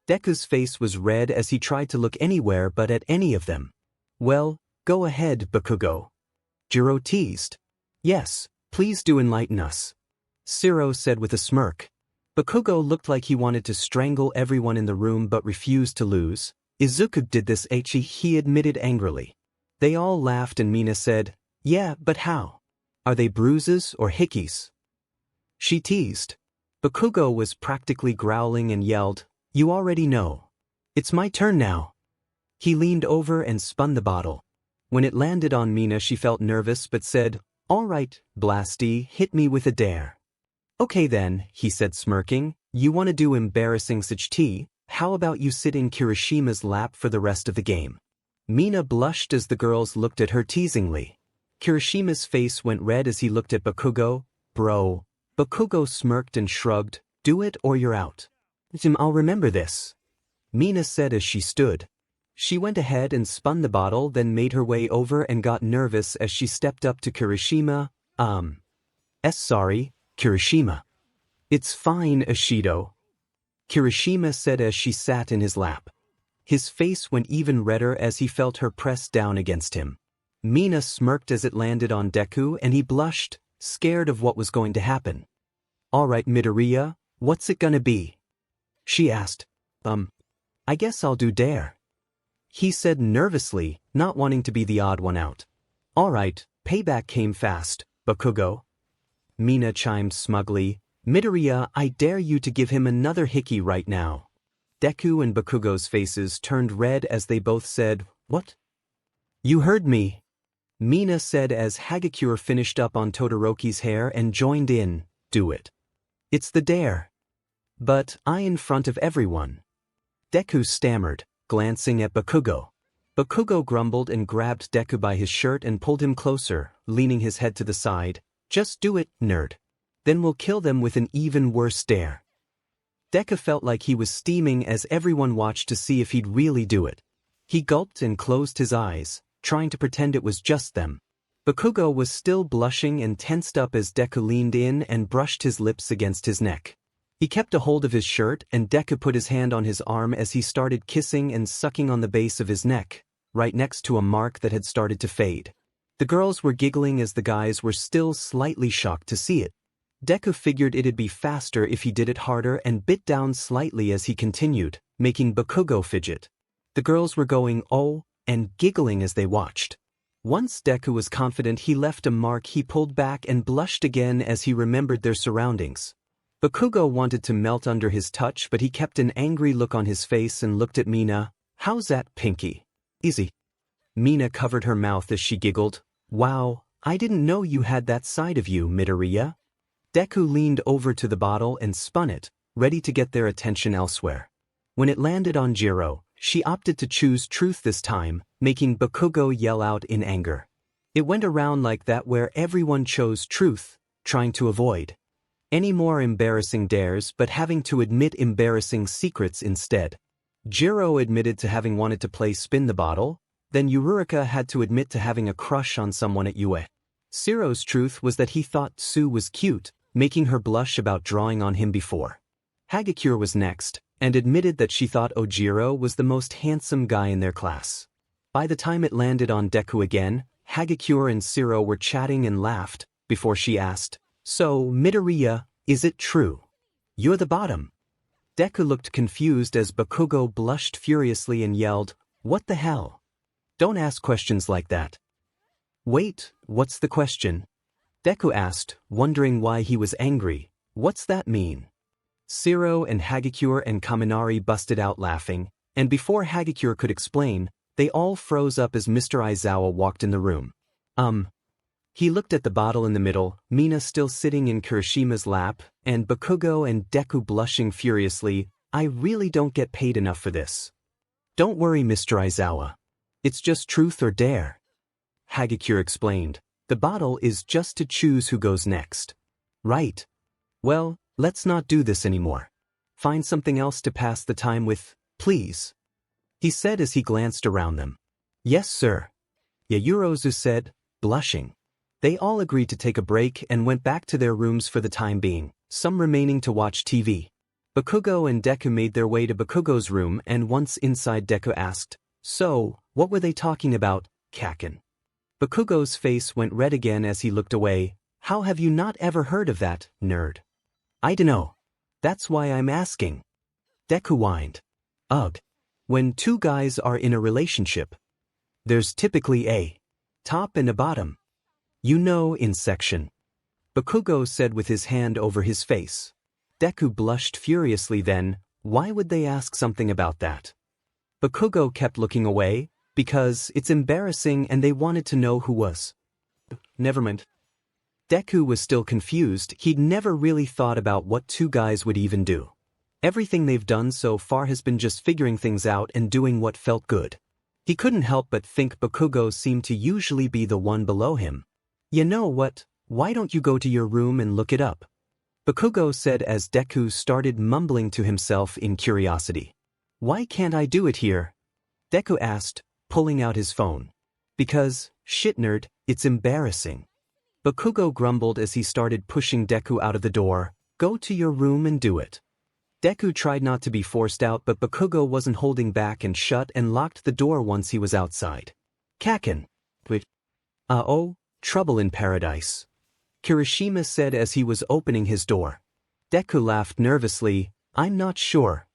Deku's face was red as he tried to look anywhere but at any of them. Well, go ahead, Bakugo. Jiro teased. Yes, please do enlighten us. 𝗧𝗪𝗧 said with a smirk. Bakugo looked like he wanted to strangle everyone in the room but refused to lose. Izuku did this, he admitted angrily. They all laughed and Mina said, yeah, but how? Are they bruises or hickeys? She teased. Bakugo was practically growling and yelled, you already know. It's my turn now. He leaned over and spun the bottle. When it landed on Mina, she felt nervous but said, all right, Blasty, hit me with a dare. Okay then, he said smirking, you want to do 𝗵𝗃𝗃? How about you sit in Kirishima's lap for the rest of the game? Mina blushed as the girls looked at her teasingly. Kirishima's face went red as he looked at Bakugo. Bro. Bakugo smirked and shrugged, do it or you're out. I'll remember this. Mina said as she stood. She went ahead and spun the bottle, then made her way over and got nervous as she stepped up to Kirishima. Sorry, Kirishima. It's fine, Ishido. Kirishima said as she sat in his lap. His face went even redder as he felt her press down against him. Mina smirked as it landed on Deku and he blushed, scared of what was going to happen. All right, Midoriya, what's it gonna be? She asked. I guess I'll do dare. He said nervously, not wanting to be the odd one out. All right, payback came fast, Bakugo. Mina chimed smugly. Midoriya, I dare you to give him another hickey right now. Deku and Bakugo's faces turned red as they both said, what? You heard me. Mina said as 𝗧𝗵𝗃 finished up on Todoroki's hair and joined in, do it. It's the dare. But I in front of everyone. Deku stammered, glancing at Bakugo. Bakugo grumbled and grabbed Deku by his shirt and pulled him closer, leaning his head to the side. Just do it, nerd. Then we'll kill them with an even worse dare. Deku felt like he was steaming as everyone watched to see if he'd really do it. He gulped and closed his eyes, trying to pretend it was just them. Bakugo was still blushing and tensed up as Deku leaned in and brushed his lips against his neck. He kept a hold of his shirt and Deku put his hand on his arm as he started kissing and sucking on the base of his neck, right next to a mark that had started to fade. The girls were giggling as the guys were still slightly shocked to see it. Deku figured it'd be faster if he did it harder and bit down slightly as he continued, making Bakugo fidget. The girls were going oh, and giggling as they watched. Once Deku was confident he left a mark, he pulled back and blushed again as he remembered their surroundings. Bakugo wanted to melt under his touch, but he kept an angry look on his face and looked at Mina. How's that, Pinky? Easy. Mina covered her mouth as she giggled. Wow, I didn't know you had that side of you, Midoriya. Deku leaned over to the bottle and spun it, ready to get their attention elsewhere. When it landed on Jiro, she opted to choose truth this time, making Bakugo yell out in anger. It went around like that where everyone chose truth, trying to avoid any more embarrassing dares but having to admit embarrassing secrets instead. Jiro admitted to having wanted to play spin the bottle, then Uraraka had to admit to having a crush on someone at UA. Zero's truth was that he thought Tsu was cute, making her blush about drawing on him before. 𝗧𝗵𝗃𝗧 was next, and admitted that she thought 𝗧𝗪𝗧 was the most handsome guy in their class. By the time it landed on Deku again, 𝗧𝗵𝗃𝗧 and 𝗧𝗪𝗧 were chatting and laughed, before she asked, "So, Midoriya, is it true? You're the bottom?" Deku looked confused as Bakugo blushed furiously and yelled, "What the hell? Don't ask questions like that." "Wait, what's the question?" Deku asked, wondering why he was angry. "What's that mean?" 𝗧𝗪𝗧 and 𝗧𝗵𝗃𝗧 and Kaminari busted out laughing, and before 𝗧𝗵𝗃𝗧 could explain, they all froze up as Mr. Aizawa walked in the room. He looked at the bottle in the middle, Mina still sitting in Kirishima's lap, and Bakugo and Deku blushing furiously. "I really don't get paid enough for this." "Don't worry, Mr. Aizawa. It's just truth or dare." 𝗧𝗵𝗃𝗧 explained, "The bottle is just to choose who goes next." "Right. Well, let's not do this anymore. Find something else to pass the time with, please," he said as he glanced around them. "Yes, sir," Yaoyorozu said, blushing. They all agreed to take a break and went back to their rooms for the time being, some remaining to watch TV. Bakugo and Deku made their way to Bakugo's room, and once inside, Deku asked, "So, what were they talking about, Kaken?" Bakugo's face went red again as he looked away. "How have you not ever heard of that, nerd?" "I dunno. That's why I'm asking." Deku whined. "Ugh. When two guys are in a relationship, there's typically a top and a bottom. You know, in section," Bakugo said with his hand over his face. Deku blushed furiously then. Why would they ask something about that? Bakugo kept looking away, because it's embarrassing and they wanted to know who was. Never mind. Deku was still confused. He'd never really thought about what two guys would even do. Everything they've done so far has been just figuring things out and doing what felt good. He couldn't help but think Bakugo seemed to usually be the one below him. "You know what, why don't you go to your room and look it up?" Bakugo said as Deku started mumbling to himself in curiosity. "Why can't I do it here?" Deku asked, pulling out his phone. "Because, shit nerd, it's embarrassing." Bakugo grumbled as he started pushing Deku out of the door. "Go to your room and do it." Deku tried not to be forced out, but Bakugo wasn't holding back and shut and locked the door once he was outside. "Kaken. Wait. Oh, trouble in paradise," Kirishima said as he was opening his door. Deku laughed nervously. "I'm not sure."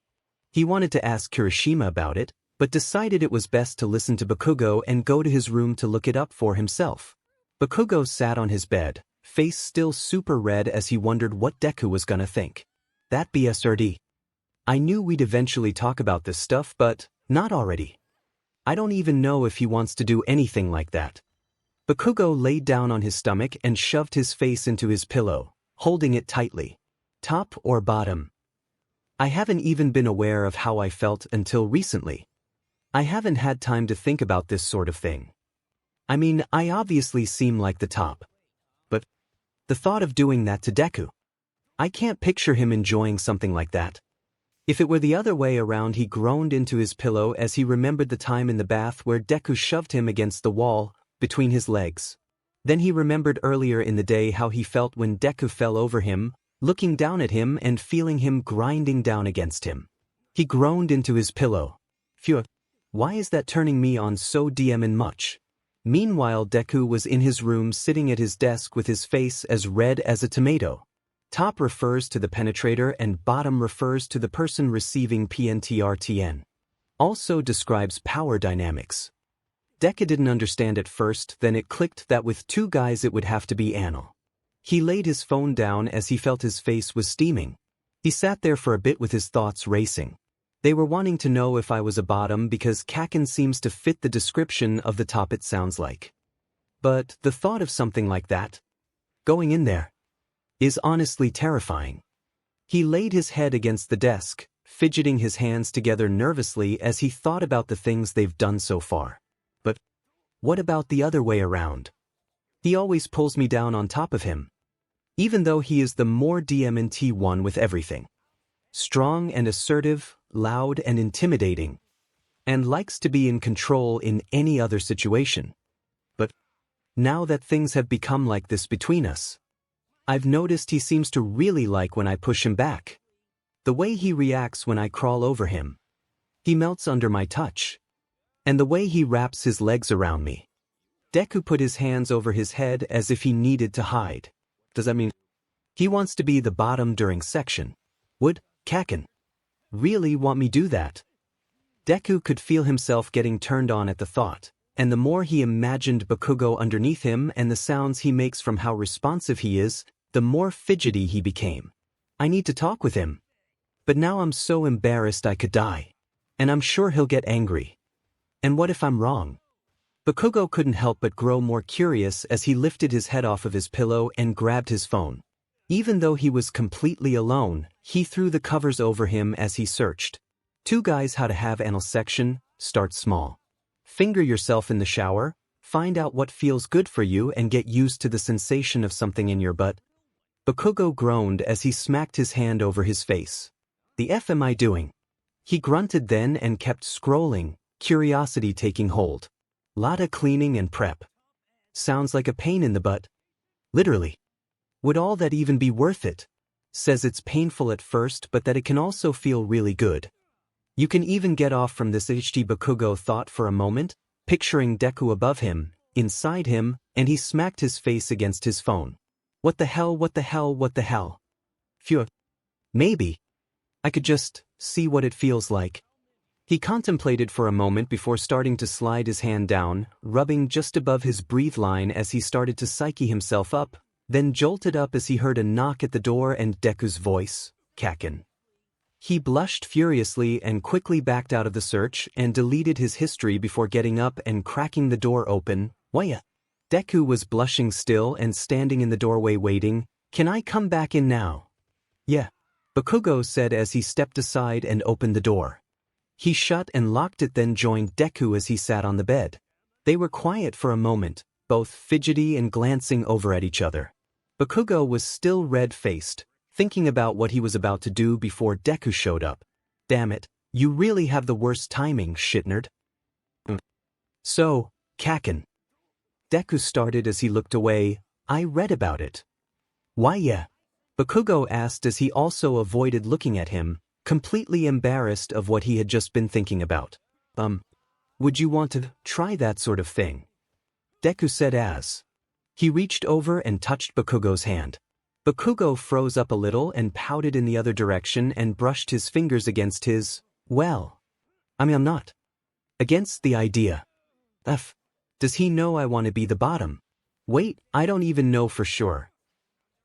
He wanted to ask Kirishima about it, but decided it was best to listen to Bakugo and go to his room to look it up for himself. Bakugo sat on his bed, face still super red as he wondered what Deku was gonna think. "That BSRD. I knew we'd eventually talk about this stuff, but not already. I don't even know if he wants to do anything like that." Bakugo laid down on his stomach and shoved his face into his pillow, holding it tightly. "Top or bottom? I haven't even been aware of how I felt until recently. I haven't had time to think about this sort of thing. I mean, I obviously seem like the top. But the thought of doing that to Deku. I can't picture him enjoying something like that." If it were the other way around, he groaned into his pillow as he remembered the time in the bath where Deku shoved him against the wall, between his legs. Then he remembered earlier in the day how he felt when Deku fell over him, looking down at him and feeling him grinding down against him. He groaned into his pillow. "Phew, why is that turning me on so damn much?" Meanwhile, Deku was in his room sitting at his desk with his face as red as a tomato. Top refers to the penetrator and bottom refers to the person receiving PNTRTN. Also describes power dynamics. Deku didn't understand at first, then it clicked that with two guys it would have to be anal. He laid his phone down as he felt his face was steaming. He sat there for a bit with his thoughts racing. They were wanting to know if I was a bottom because Kaken seems to fit the description of the top, it sounds like. But the thought of something like that, going in there, is honestly terrifying. He laid his head against the desk, fidgeting his hands together nervously as he thought about the things they've done so far. But what about the other way around? He always pulls me down on top of him. Even though he is the more DMNT one with everything. Strong and assertive, loud and intimidating. And likes to be in control in any other situation. But now that things have become like this between us, I've noticed he seems to really like when I push him back. The way he reacts when I crawl over him. He melts under my touch. And the way he wraps his legs around me. Deku put his hands over his head as if he needed to hide. Does that mean he wants to be the bottom during section? Would Kaken really want me do that? Deku could feel himself getting turned on at the thought, and the more he imagined Bakugo underneath him and the sounds he makes from how responsive he is, the more fidgety he became. I need to talk with him. But now I'm so embarrassed I could die. And I'm sure he'll get angry. And what if I'm wrong? Bakugo couldn't help but grow more curious as he lifted his head off of his pillow and grabbed his phone. Even though he was completely alone, he threw the covers over him as he searched. 2 guys how to have anal section, start small. Finger yourself in the shower, find out what feels good for you and get used to the sensation of something in your butt. Bakugo groaned as he smacked his hand over his face. The F am I doing? He grunted then and kept scrolling, curiosity taking hold. Lotta cleaning and prep. Sounds like a pain in the butt. Literally. Would all that even be worth it? Says it's painful at first but that it can also feel really good. You can even get off from this ◧ Bakugo thought for a moment, picturing Deku above him, inside him, and he smacked his face against his phone. What the hell, what the hell, what the hell? Phew. Maybe I could just see what it feels like. He contemplated for a moment before starting to slide his hand down, rubbing just above his breathe line as he started to psyche himself up, then jolted up as he heard a knock at the door and Deku's voice, Kaken. He blushed furiously and quickly backed out of the search and deleted his history before getting up and cracking the door open. Waya. Deku was blushing still and standing in the doorway waiting. Can I come back in now? Yeah. Bakugo said as he stepped aside and opened the door. He shut and locked it then joined Deku as he sat on the bed. They were quiet for a moment, both fidgety and glancing over at each other. Bakugo was still red-faced, thinking about what he was about to do before Deku showed up. Damn it, you really have the worst timing, shitnerd. So, Kaken. Deku started as he looked away. I read about it. Why yeah? Bakugo asked as he also avoided looking at him, completely embarrassed of what he had just been thinking about. Would you want to try that sort of thing? Deku said as he reached over and touched Bakugo's hand. Bakugo froze up a little and pouted in the other direction and brushed his fingers against his, well, I'm not against the idea. Does he know I want to be the bottom? Wait, I don't even know for sure.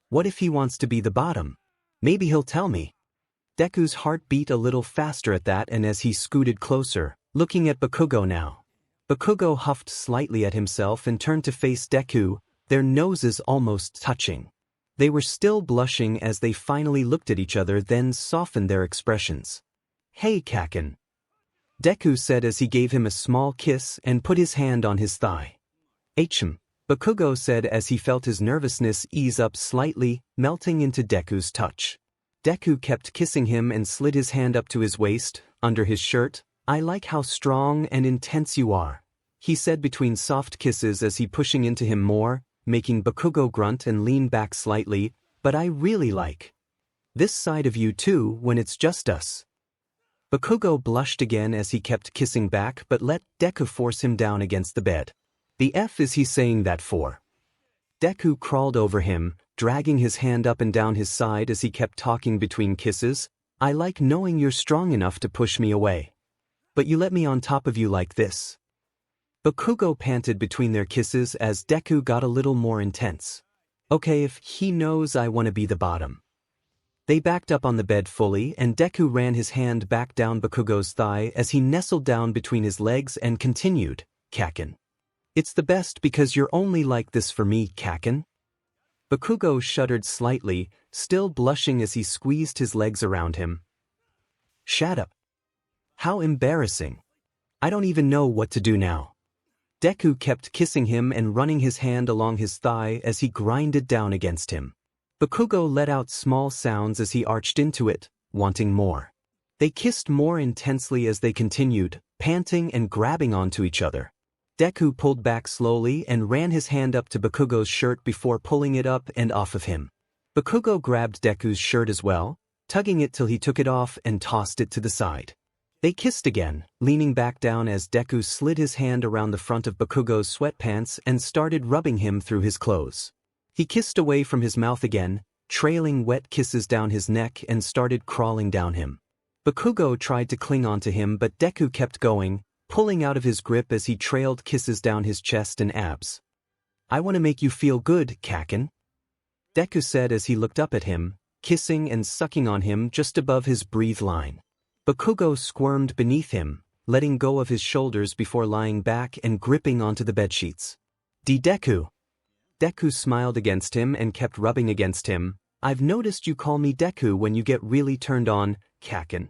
What if he wants to be the bottom? Maybe he'll tell me. Deku's heart beat a little faster at that and as he scooted closer, looking at Bakugo now. Bakugo huffed slightly at himself and turned to face Deku, their noses almost touching. They were still blushing as they finally looked at each other then softened their expressions. Hey Kaken. Deku said as he gave him a small kiss and put his hand on his thigh. Bakugo said as he felt his nervousness ease up slightly, melting into Deku's touch. Deku kept kissing him and slid his hand up to his waist, under his shirt. I like how strong and intense you are, he said between soft kisses as he pushing into him more, making Bakugo grunt and lean back slightly, but I really like this side of you too when it's just us. Bakugo blushed again as he kept kissing back but let Deku force him down against the bed. The F is he saying that for? Deku crawled over him, dragging his hand up and down his side as he kept talking between kisses. I like knowing you're strong enough to push me away. But you let me on top of you like this. Bakugo panted between their kisses as Deku got a little more intense. Okay, if he knows I want to be the bottom. They backed up on the bed fully and Deku ran his hand back down Bakugo's thigh as he nestled down between his legs and continued, Kaken. It's the best because you're only like this for me, Kaken. Bakugo shuddered slightly, still blushing as he squeezed his legs around him. Shut up. How embarrassing. I don't even know what to do now. Deku kept kissing him and running his hand along his thigh as he grinded down against him. Bakugo let out small sounds as he arched into it, wanting more. They kissed more intensely as they continued, panting and grabbing onto each other. Deku pulled back slowly and ran his hand up to Bakugo's shirt before pulling it up and off of him. Bakugo grabbed Deku's shirt as well, tugging it till he took it off and tossed it to the side. They kissed again, leaning back down as Deku slid his hand around the front of Bakugo's sweatpants and started rubbing him through his clothes. He kissed away from his mouth again, trailing wet kisses down his neck and started crawling down him. Bakugo tried to cling onto him but Deku kept going, pulling out of his grip as he trailed kisses down his chest and abs. "I want to make you feel good, Kaken," Deku said as he looked up at him, kissing and sucking on him just above his breathe line. Bakugo squirmed beneath him, letting go of his shoulders before lying back and gripping onto the bedsheets. "Deku." Deku smiled against him and kept rubbing against him. "I've noticed you call me Deku when you get really turned on, Kaken."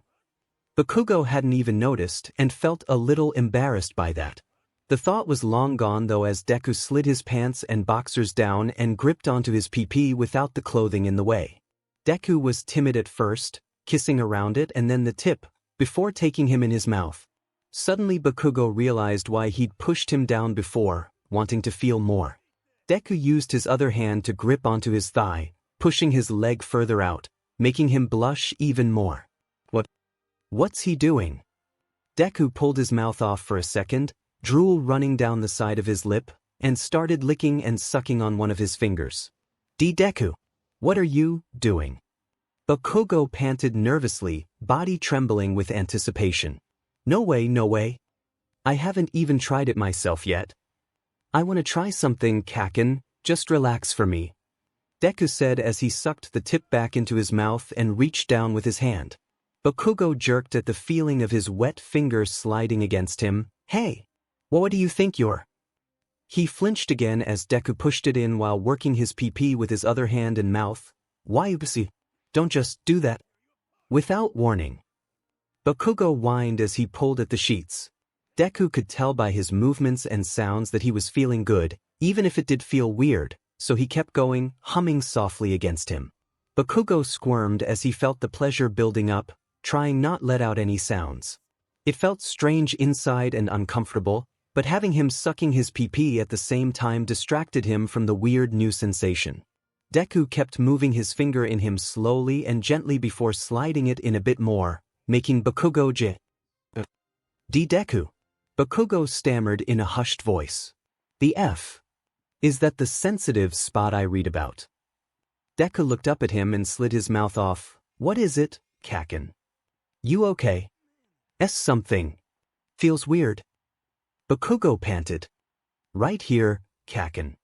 Bakugo hadn't even noticed and felt a little embarrassed by that. The thought was long gone though as Deku slid his pants and boxers down and gripped onto his PP without the clothing in the way. Deku was timid at first, kissing around it and then the tip, before taking him in his mouth. Suddenly Bakugo realized why he'd pushed him down before, wanting to feel more. Deku used his other hand to grip onto his thigh, pushing his leg further out, making him blush even more. What's he doing? Deku pulled his mouth off for a second, drool running down the side of his lip, and started licking and sucking on one of his fingers. "Deku, what are you doing?" Bakugo panted nervously, body trembling with anticipation. No way. I haven't even tried it myself yet." "I want to try something, Kaken, just relax for me," Deku said as he sucked the tip back into his mouth and reached down with his hand. Bakugo jerked at the feeling of his wet finger sliding against him. "Hey, what do you think you're?" He flinched again as Deku pushed it in while working his PP with his other hand and mouth. "Why, don't just do that." Without warning. Bakugo whined as he pulled at the sheets. Deku could tell by his movements and sounds that he was feeling good, even if it did feel weird, so he kept going, humming softly against him. Bakugo squirmed as he felt the pleasure building up, trying not let out any sounds. It felt strange inside and uncomfortable, but having him sucking his PP at the same time distracted him from the weird new sensation. Deku kept moving his finger in him slowly and gently before sliding it in a bit more, making Bakugo Deku. Bakugo stammered in a hushed voice. "The F. Is that the sensitive spot I read about?" Deku looked up at him and slid his mouth off. "What is it, Kaken? You okay?" Something. Feels weird." Bakugo panted. "Right here, Kaken,"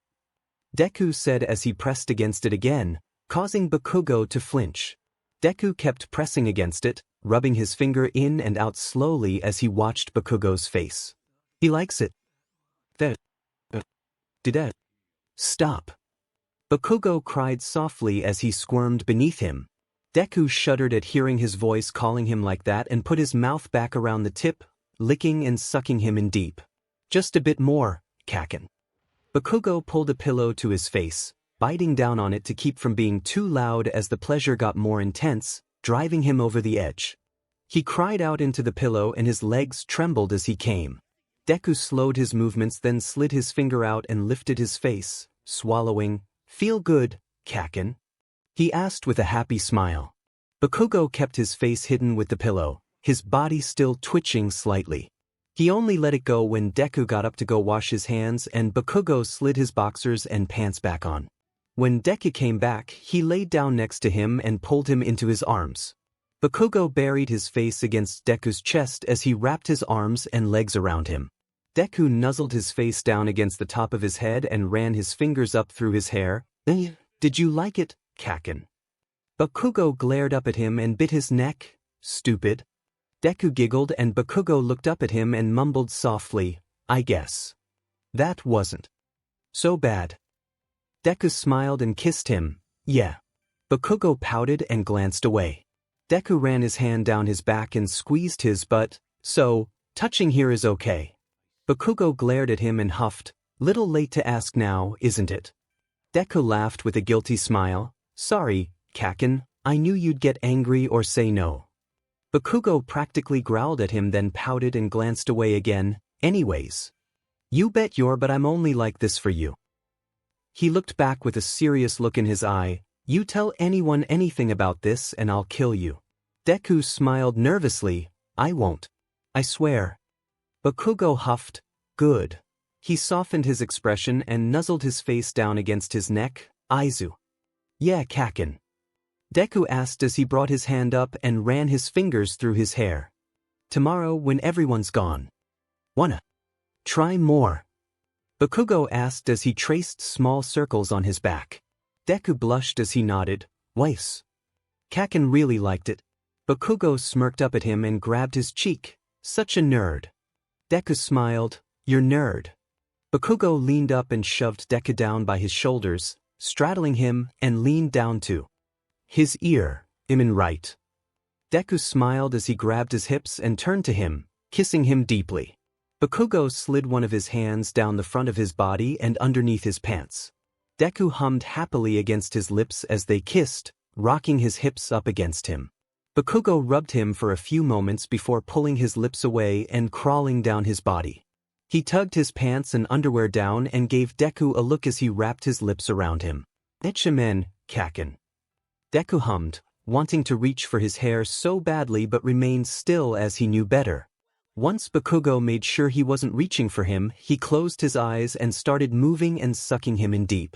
Deku said as he pressed against it again, causing Bakugo to flinch. Deku kept pressing against it, rubbing his finger in and out slowly as he watched Bakugo's face. "He likes it." Did Stop. Bakugo cried softly as he squirmed beneath him. Deku shuddered at hearing his voice calling him like that and put his mouth back around the tip, licking and sucking him in deep. "Just a bit more, Kaken." Bakugo pulled a pillow to his face, biting down on it to keep from being too loud as the pleasure got more intense, driving him over the edge. He cried out into the pillow and his legs trembled as he came. Deku slowed his movements then slid his finger out and lifted his face, swallowing. "Feel good, Kaken?" he asked with a happy smile. Bakugo kept his face hidden with the pillow, his body still twitching slightly. He only let it go when Deku got up to go wash his hands and Bakugo slid his boxers and pants back on. When Deku came back, he laid down next to him and pulled him into his arms. Bakugo buried his face against Deku's chest as he wrapped his arms and legs around him. Deku nuzzled his face down against the top of his head and ran his fingers up through his hair. "Did you like it, Kaken?" Bakugo glared up at him and bit his neck. "Stupid." Deku giggled and Bakugo looked up at him and mumbled softly, "I guess. That wasn't so bad." Deku smiled and kissed him. "Yeah." Bakugo pouted and glanced away. Deku ran his hand down his back and squeezed his butt. "So, touching here is okay." Bakugo glared at him and huffed. "Little late to ask now, isn't it?" Deku laughed with a guilty smile. "Sorry, Kaken, I knew you'd get angry or say no." Bakugo practically growled at him then pouted and glanced away again. "Anyways. You bet you're but I'm only like this for you." He looked back with a serious look in his eye. You tell anyone anything about this and I'll kill you. Deku smiled nervously. I won't. I swear. Bakugo huffed. Good. He softened his expression and nuzzled his face down against his neck. Aizu. Yeah, Kaken. Deku asked as he brought his hand up and ran his fingers through his hair. Tomorrow when everyone's gone. Wanna try more? Bakugo asked as he traced small circles on his back. Deku blushed as he nodded. Weiss. Kaken really liked it. Bakugo smirked up at him and grabbed his cheek. Such a nerd. Deku smiled. You're nerd. Bakugo leaned up and shoved Deku down by his shoulders, straddling him, and leaned down to his ear. Right. Deku smiled as he grabbed his hips and turned to him, kissing him deeply. Bakugo slid one of his hands down the front of his body and underneath his pants. Deku hummed happily against his lips as they kissed, rocking his hips up against him. Bakugo rubbed him for a few moments before pulling his lips away and crawling down his body. He tugged his pants and underwear down and gave Deku a look as he wrapped his lips around him. Echimmen, Kaken. Deku hummed, wanting to reach for his hair so badly but remained still as he knew better. Once Bakugo made sure he wasn't reaching for him, he closed his eyes and started moving and sucking him in deep.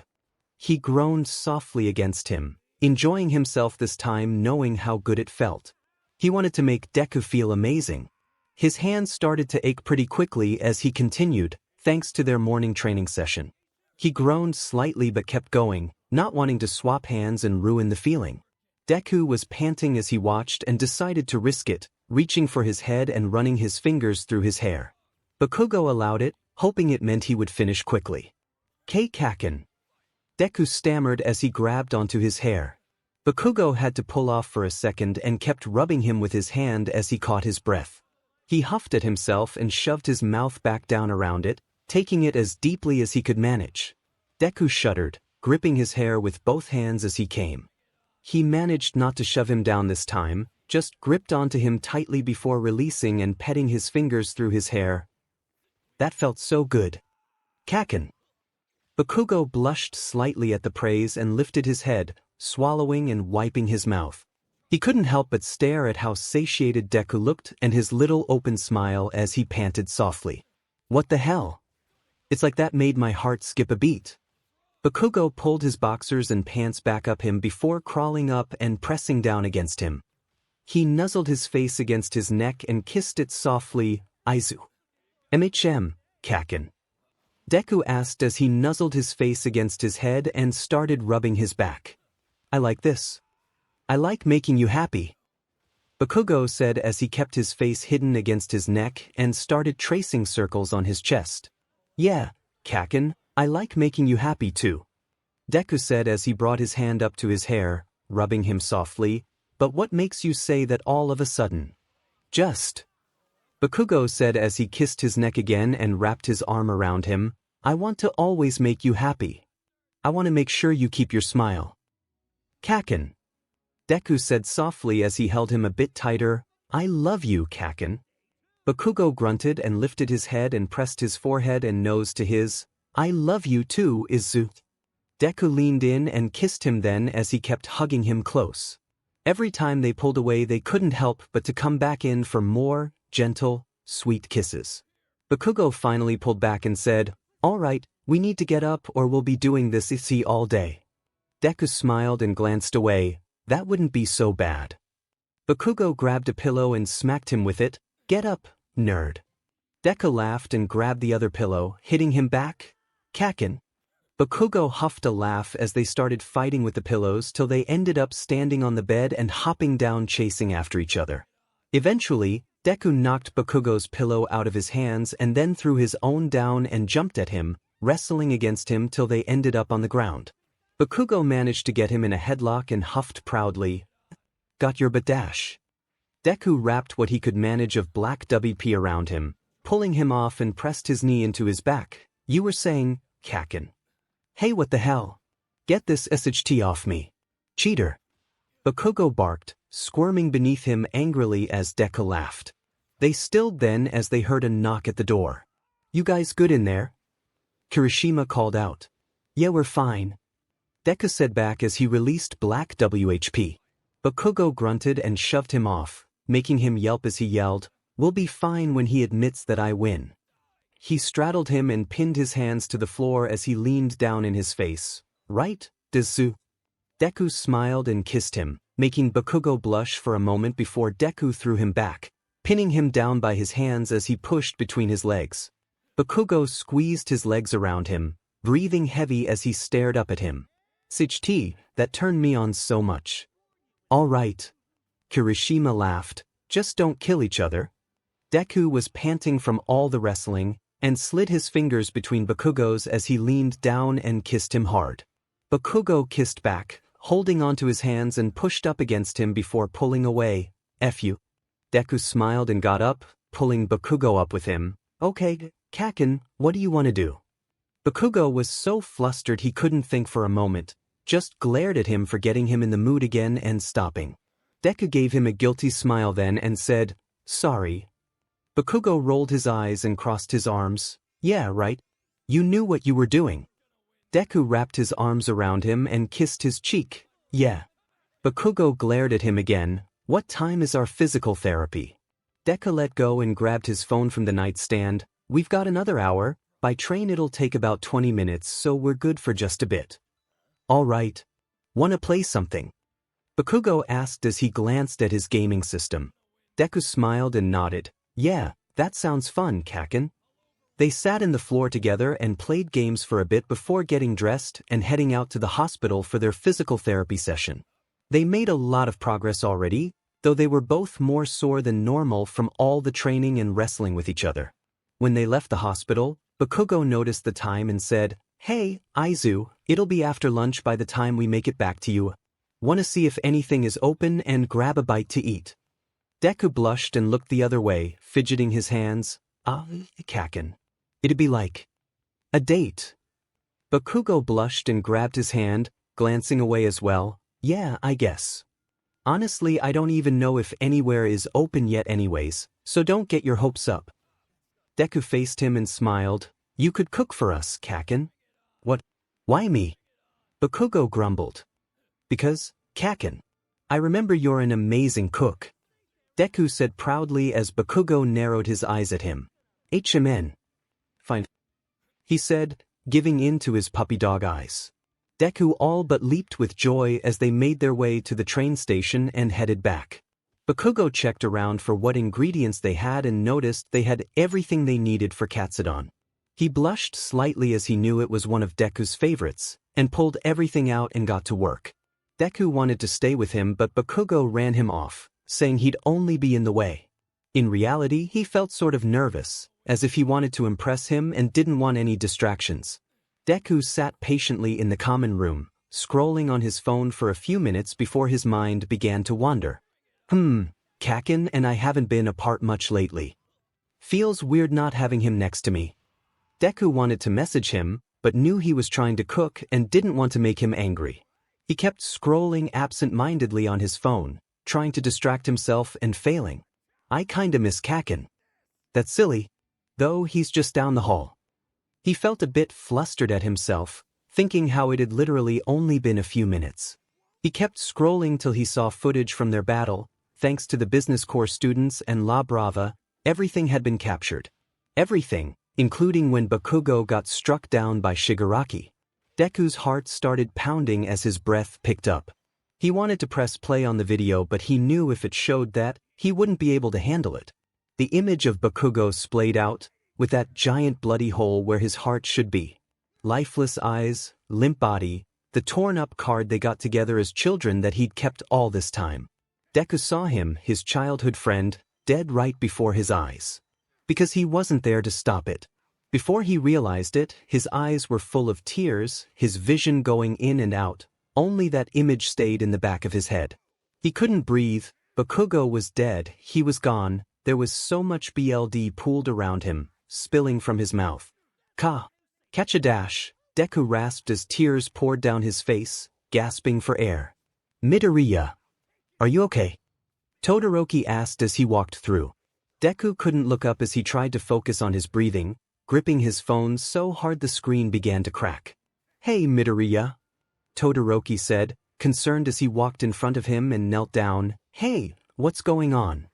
He groaned softly against him, enjoying himself this time knowing how good it felt. He wanted to make Deku feel amazing. His hands started to ache pretty quickly as he continued, thanks to their morning training session. He groaned slightly but kept going, not wanting to swap hands and ruin the feeling. Deku was panting as he watched and decided to risk it, reaching for his head and running his fingers through his hair. Bakugo allowed it, hoping it meant he would finish quickly. Kaken. Deku stammered as he grabbed onto his hair. Bakugo had to pull off for a second and kept rubbing him with his hand as he caught his breath. He huffed at himself and shoved his mouth back down around it, taking it as deeply as he could manage. Deku shuddered, gripping his hair with both hands as he came. He managed not to shove him down this time, just gripped onto him tightly before releasing and petting his fingers through his hair. That felt so good. Kaken. Bakugo blushed slightly at the praise and lifted his head, swallowing and wiping his mouth. He couldn't help but stare at how satiated Deku looked and his little open smile as he panted softly. What the hell? It's like that made my heart skip a beat. Bakugo pulled his boxers and pants back up him before crawling up and pressing down against him. He nuzzled his face against his neck and kissed it softly. Aizu. Kaken. Deku asked as he nuzzled his face against his head and started rubbing his back. I like this. I like making you happy. Bakugo said as he kept his face hidden against his neck and started tracing circles on his chest. Yeah, Kaken, I like making you happy too. Deku said as he brought his hand up to his hair, rubbing him softly. But what makes you say that all of a sudden? Just. Bakugo said as he kissed his neck again and wrapped his arm around him. I want to always make you happy. I want to make sure you keep your smile. Kaken. Deku said softly as he held him a bit tighter. I love you, Kaken. Bakugo grunted and lifted his head and pressed his forehead and nose to his. I love you too, Izu. Deku leaned in and kissed him then as he kept hugging him close. Every time they pulled away they couldn't help but to come back in for more, gentle, sweet kisses. Bakugo finally pulled back and said, All right, we need to get up or we'll be doing this all day. Deku smiled and glanced away. That wouldn't be so bad. Bakugo grabbed a pillow and smacked him with it. Get up, nerd. Deku laughed and grabbed the other pillow, hitting him back. Kaken. Bakugo huffed a laugh as they started fighting with the pillows till they ended up standing on the bed and hopping down chasing after each other. Eventually, Deku knocked Bakugo's pillow out of his hands and then threw his own down and jumped at him, wrestling against him till they ended up on the ground. Bakugo managed to get him in a headlock and huffed proudly. Got your badash. Deku wrapped what he could manage of black WP around him, pulling him off and pressed his knee into his back. You were saying, Kaken. Hey, what the hell? Get this 𝗧𝗏 off me. Cheater. Bakugo barked, squirming beneath him angrily as Deku laughed. They stilled then as they heard a knock at the door. You guys good in there? Kirishima called out. Yeah, we're fine. Deku said back as he released black WHP. Bakugo grunted and shoved him off, making him yelp as he yelled, "We'll be fine when he admits that I win." He straddled him and pinned his hands to the floor as he leaned down in his face. "Right, Desu?" Deku smiled and kissed him, making Bakugo blush for a moment before Deku threw him back, pinning him down by his hands as he pushed between his legs. Bakugo squeezed his legs around him, breathing heavy as he stared up at him. "𝗧𝗵𝗲, that turned me on so much." "All right." Kirishima laughed. "Just don't kill each other." Deku was panting from all the wrestling, and slid his fingers between Bakugo's as he leaned down and kissed him hard. Bakugo kissed back, holding onto his hands and pushed up against him before pulling away. "F you." Deku smiled and got up, pulling Bakugo up with him. "Okay, Kaken, what do you want to do?" Bakugo was so flustered he couldn't think for a moment, just glared at him for getting him in the mood again and stopping. Deku gave him a guilty smile then and said, "Sorry." Bakugo rolled his eyes and crossed his arms. "Yeah, right. You knew what you were doing." Deku wrapped his arms around him and kissed his cheek. "Yeah." Bakugo glared at him again. "What time is our physical therapy?" Deku let go and grabbed his phone from the nightstand. "We've got another hour. By train it'll take about 20 minutes, so we're good for just a bit." "All right. Wanna play something?" Bakugo asked as he glanced at his gaming system. Deku smiled and nodded. "Yeah, that sounds fun, Kaken." They sat in the floor together and played games for a bit before getting dressed and heading out to the hospital for their physical therapy session. They made a lot of progress already, though they were both more sore than normal from all the training and wrestling with each other. When they left the hospital, Bakugo noticed the time and said, "Hey, Aizu, it'll be after lunch by the time we make it back to you. Wanna see if anything is open and grab a bite to eat?" Deku blushed and looked the other way, fidgeting his hands. Kaken. It'd be like a date." Bakugo blushed and grabbed his hand, glancing away as well. "Yeah, I guess. Honestly, I don't even know if anywhere is open yet anyways, so don't get your hopes up." Deku faced him and smiled. "You could cook for us, Kaken." "What? Why me?" Bakugo grumbled. "Because, Kaken, I remember you're an amazing cook." Deku said proudly as Bakugo narrowed his eyes at him. "HMN. Fine," he said, giving in to his puppy dog eyes. Deku all but leaped with joy as they made their way to the train station and headed back. Bakugo checked around for what ingredients they had and noticed they had everything they needed for 𝗧𝗵𝗲. He blushed slightly as he knew it was one of Deku's favorites, and pulled everything out and got to work. Deku wanted to stay with him, but Bakugo ran him off, saying he'd only be in the way. In reality, he felt sort of nervous, as if he wanted to impress him and didn't want any distractions. Deku sat patiently in the common room, scrolling on his phone for a few minutes before his mind began to wander. Kaken and I haven't been apart much lately. Feels weird not having him next to me." Deku wanted to message him, but knew he was trying to cook and didn't want to make him angry. He kept scrolling absent-mindedly on his phone, trying to distract himself and failing. "I kinda miss Kaken." "That's silly. Though he's just down the hall." He felt a bit flustered at himself, thinking how it had literally only been a few minutes. He kept scrolling till he saw footage from their battle. Thanks to the business course students and La Brava, everything had been captured. Everything, including when Bakugo got struck down by Shigaraki. Deku's heart started pounding as his breath picked up. He wanted to press play on the video, but he knew if it showed that, he wouldn't be able to handle it. The image of Bakugo splayed out, with that giant bloody hole where his heart should be. Lifeless eyes, limp body, the torn-up card they got together as children that he'd kept all this time. Deku saw him, his childhood friend, dead right before his eyes. Because he wasn't there to stop it. Before he realized it, his eyes were full of tears, his vision going in and out. Only that image stayed in the back of his head. He couldn't breathe. Bakugo was dead, he was gone. There was so much blood pooled around him, spilling from his mouth. Catch a dash, Deku rasped as tears poured down his face, gasping for air. "Midoriya, are you okay?" Todoroki asked as he walked through. Deku couldn't look up as he tried to focus on his breathing, gripping his phone so hard the screen began to crack. "Hey, Midoriya." Todoroki said, concerned as he walked in front of him and knelt down. Hey, what's going on?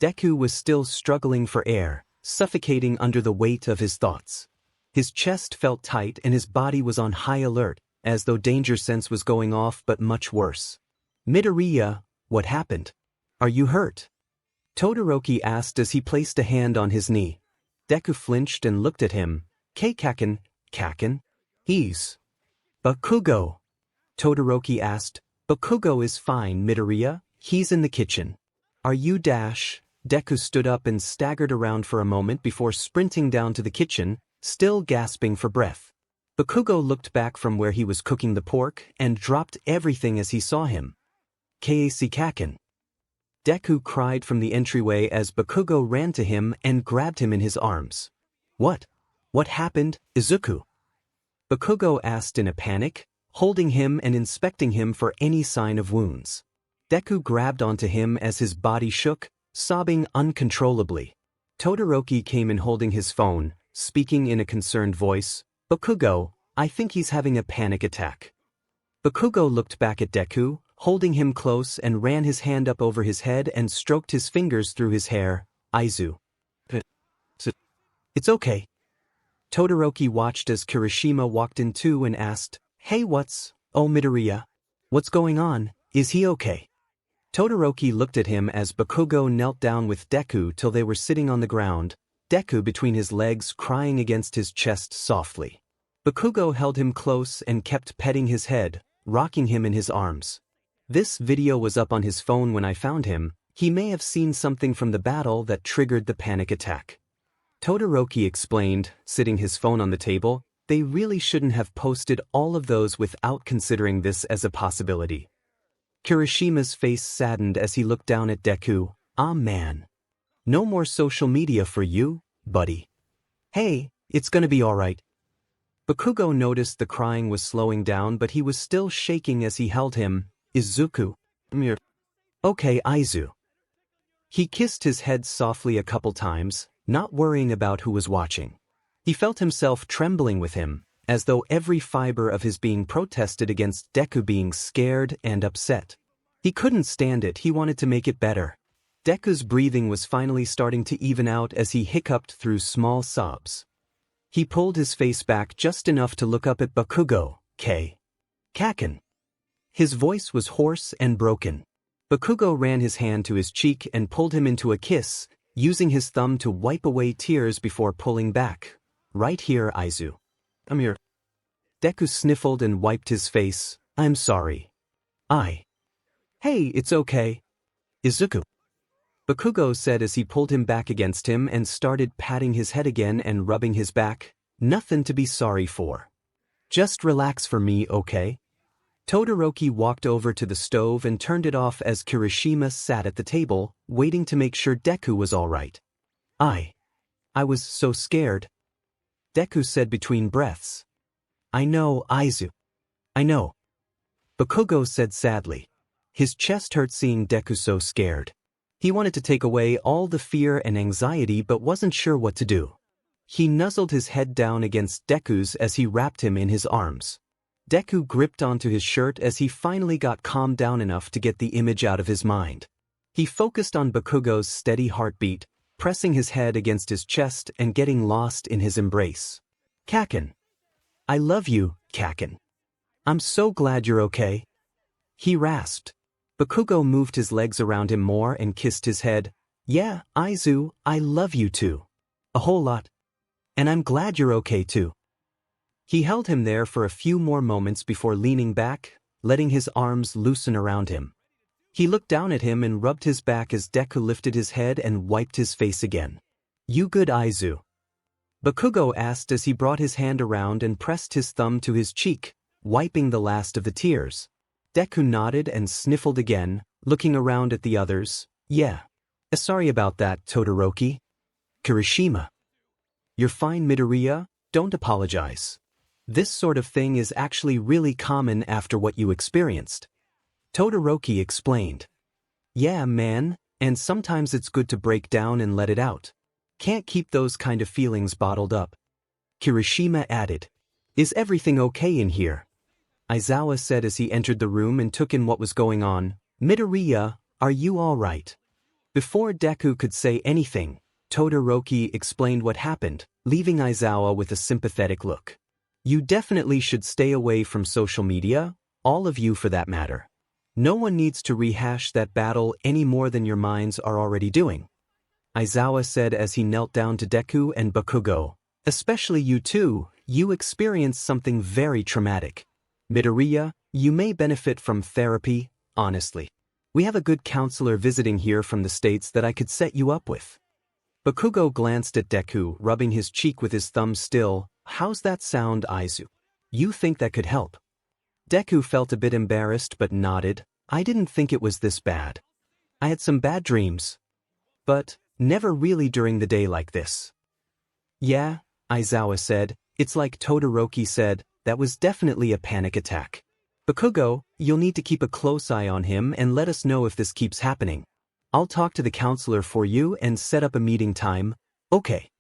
Deku was still struggling for air, suffocating under the weight of his thoughts. His chest felt tight and his body was on high alert, as though danger sense was going off, but much worse. Midoriya, what happened? Are you hurt? Todoroki asked as he placed a hand on his knee. Deku flinched and looked at him. Kaken? He's Bakugo. Todoroki asked. Bakugo is fine, Midoriya. He's in the kitchen. Are you dash? Deku stood up and staggered around for a moment before sprinting down to the kitchen, still gasping for breath. Bakugo looked back from where he was cooking the pork and dropped everything as he saw him. Kaken. Deku cried from the entryway as Bakugo ran to him and grabbed him in his arms. What? What happened, Izuku? Bakugo asked in a panic, holding him and inspecting him for any sign of wounds. Deku grabbed onto him as his body shook, sobbing uncontrollably. Todoroki came in holding his phone, speaking in a concerned voice. Bakugo, I think he's having a panic attack. Bakugo looked back at Deku, holding him close, and ran his hand up over his head and stroked his fingers through his hair. Aizu. It's okay. Todoroki watched as Kirishima walked in too and asked, Hey, Midoriya? What's going on? Is he okay? Todoroki looked at him as Bakugo knelt down with Deku till they were sitting on the ground, Deku between his legs crying against his chest softly. Bakugo held him close and kept petting his head, rocking him in his arms. This video was up on his phone when I found him. He may have seen something from the battle that triggered the panic attack. Todoroki explained, sitting his phone on the table. They really shouldn't have posted all of those without considering this as a possibility. Kirishima's face saddened as he looked down at Deku. Ah man. No more social media for you, buddy. Hey, it's gonna be alright. Bakugo noticed the crying was slowing down, but he was still shaking as he held him. Izuku. Okay, Aizu. He kissed his head softly a couple times, not worrying about who was watching. He felt himself trembling with him, as though every fiber of his being protested against Deku being scared and upset. He couldn't stand it, he wanted to make it better. Deku's breathing was finally starting to even out as he hiccuped through small sobs. He pulled his face back just enough to look up at Bakugo. Kaken. His voice was hoarse and broken. Bakugo ran his hand to his cheek and pulled him into a kiss, using his thumb to wipe away tears before pulling back. Right here, Aizu. I'm here. Deku sniffled and wiped his face. I'm sorry. Hey, it's okay. Izuku. Bakugo said as he pulled him back against him and started patting his head again and rubbing his back. Nothing to be sorry for. Just relax for me, okay? Todoroki walked over to the stove and turned it off as Kirishima sat at the table, waiting to make sure Deku was alright. I was so scared. Deku said between breaths. I know, Aizu. I know. Bakugo said sadly. His chest hurt seeing Deku so scared. He wanted to take away all the fear and anxiety but wasn't sure what to do. He nuzzled his head down against Deku's as he wrapped him in his arms. Deku gripped onto his shirt as he finally got calmed down enough to get the image out of his mind. He focused on Bakugo's steady heartbeat, pressing his head against his chest and getting lost in his embrace. Kaken. I love you, Kaken. I'm so glad you're okay. He rasped. Bakugo moved his legs around him more and kissed his head. Yeah, Aizu, I love you too. A whole lot. And I'm glad you're okay too. He held him there for a few more moments before leaning back, letting his arms loosen around him. He looked down at him and rubbed his back as Deku lifted his head and wiped his face again. You good, Aizu? Bakugo asked as he brought his hand around and pressed his thumb to his cheek, wiping the last of the tears. Deku nodded and sniffled again, looking around at the others. Yeah. Sorry about that, Todoroki. Kirishima. You're fine, Midoriya, don't apologize. This sort of thing is actually really common after what you experienced. Todoroki explained. Yeah, man, and sometimes it's good to break down and let it out. Can't keep those kind of feelings bottled up. Kirishima added. Is everything okay in here? Aizawa said as he entered the room and took in what was going on. Midoriya, are you all right? Before Deku could say anything, Todoroki explained what happened, leaving Aizawa with a sympathetic look. You definitely should stay away from social media, all of you for that matter. No one needs to rehash that battle any more than your minds are already doing. Aizawa said as he knelt down to Deku and Bakugo. Especially you two, you experienced something very traumatic. Midoriya, you may benefit from therapy, honestly. We have a good counselor visiting here from the States that I could set you up with. Bakugo glanced at Deku, rubbing his cheek with his thumb still. How's that sound, Aizu? You think that could help? Deku felt a bit embarrassed but nodded. I didn't think it was this bad. I had some bad dreams. But never really during the day like this. Yeah, Aizawa said. It's like Todoroki said, that was definitely a panic attack. Bakugo, you'll need to keep a close eye on him and let us know if this keeps happening. I'll talk to the counselor for you and set up a meeting time. Okay.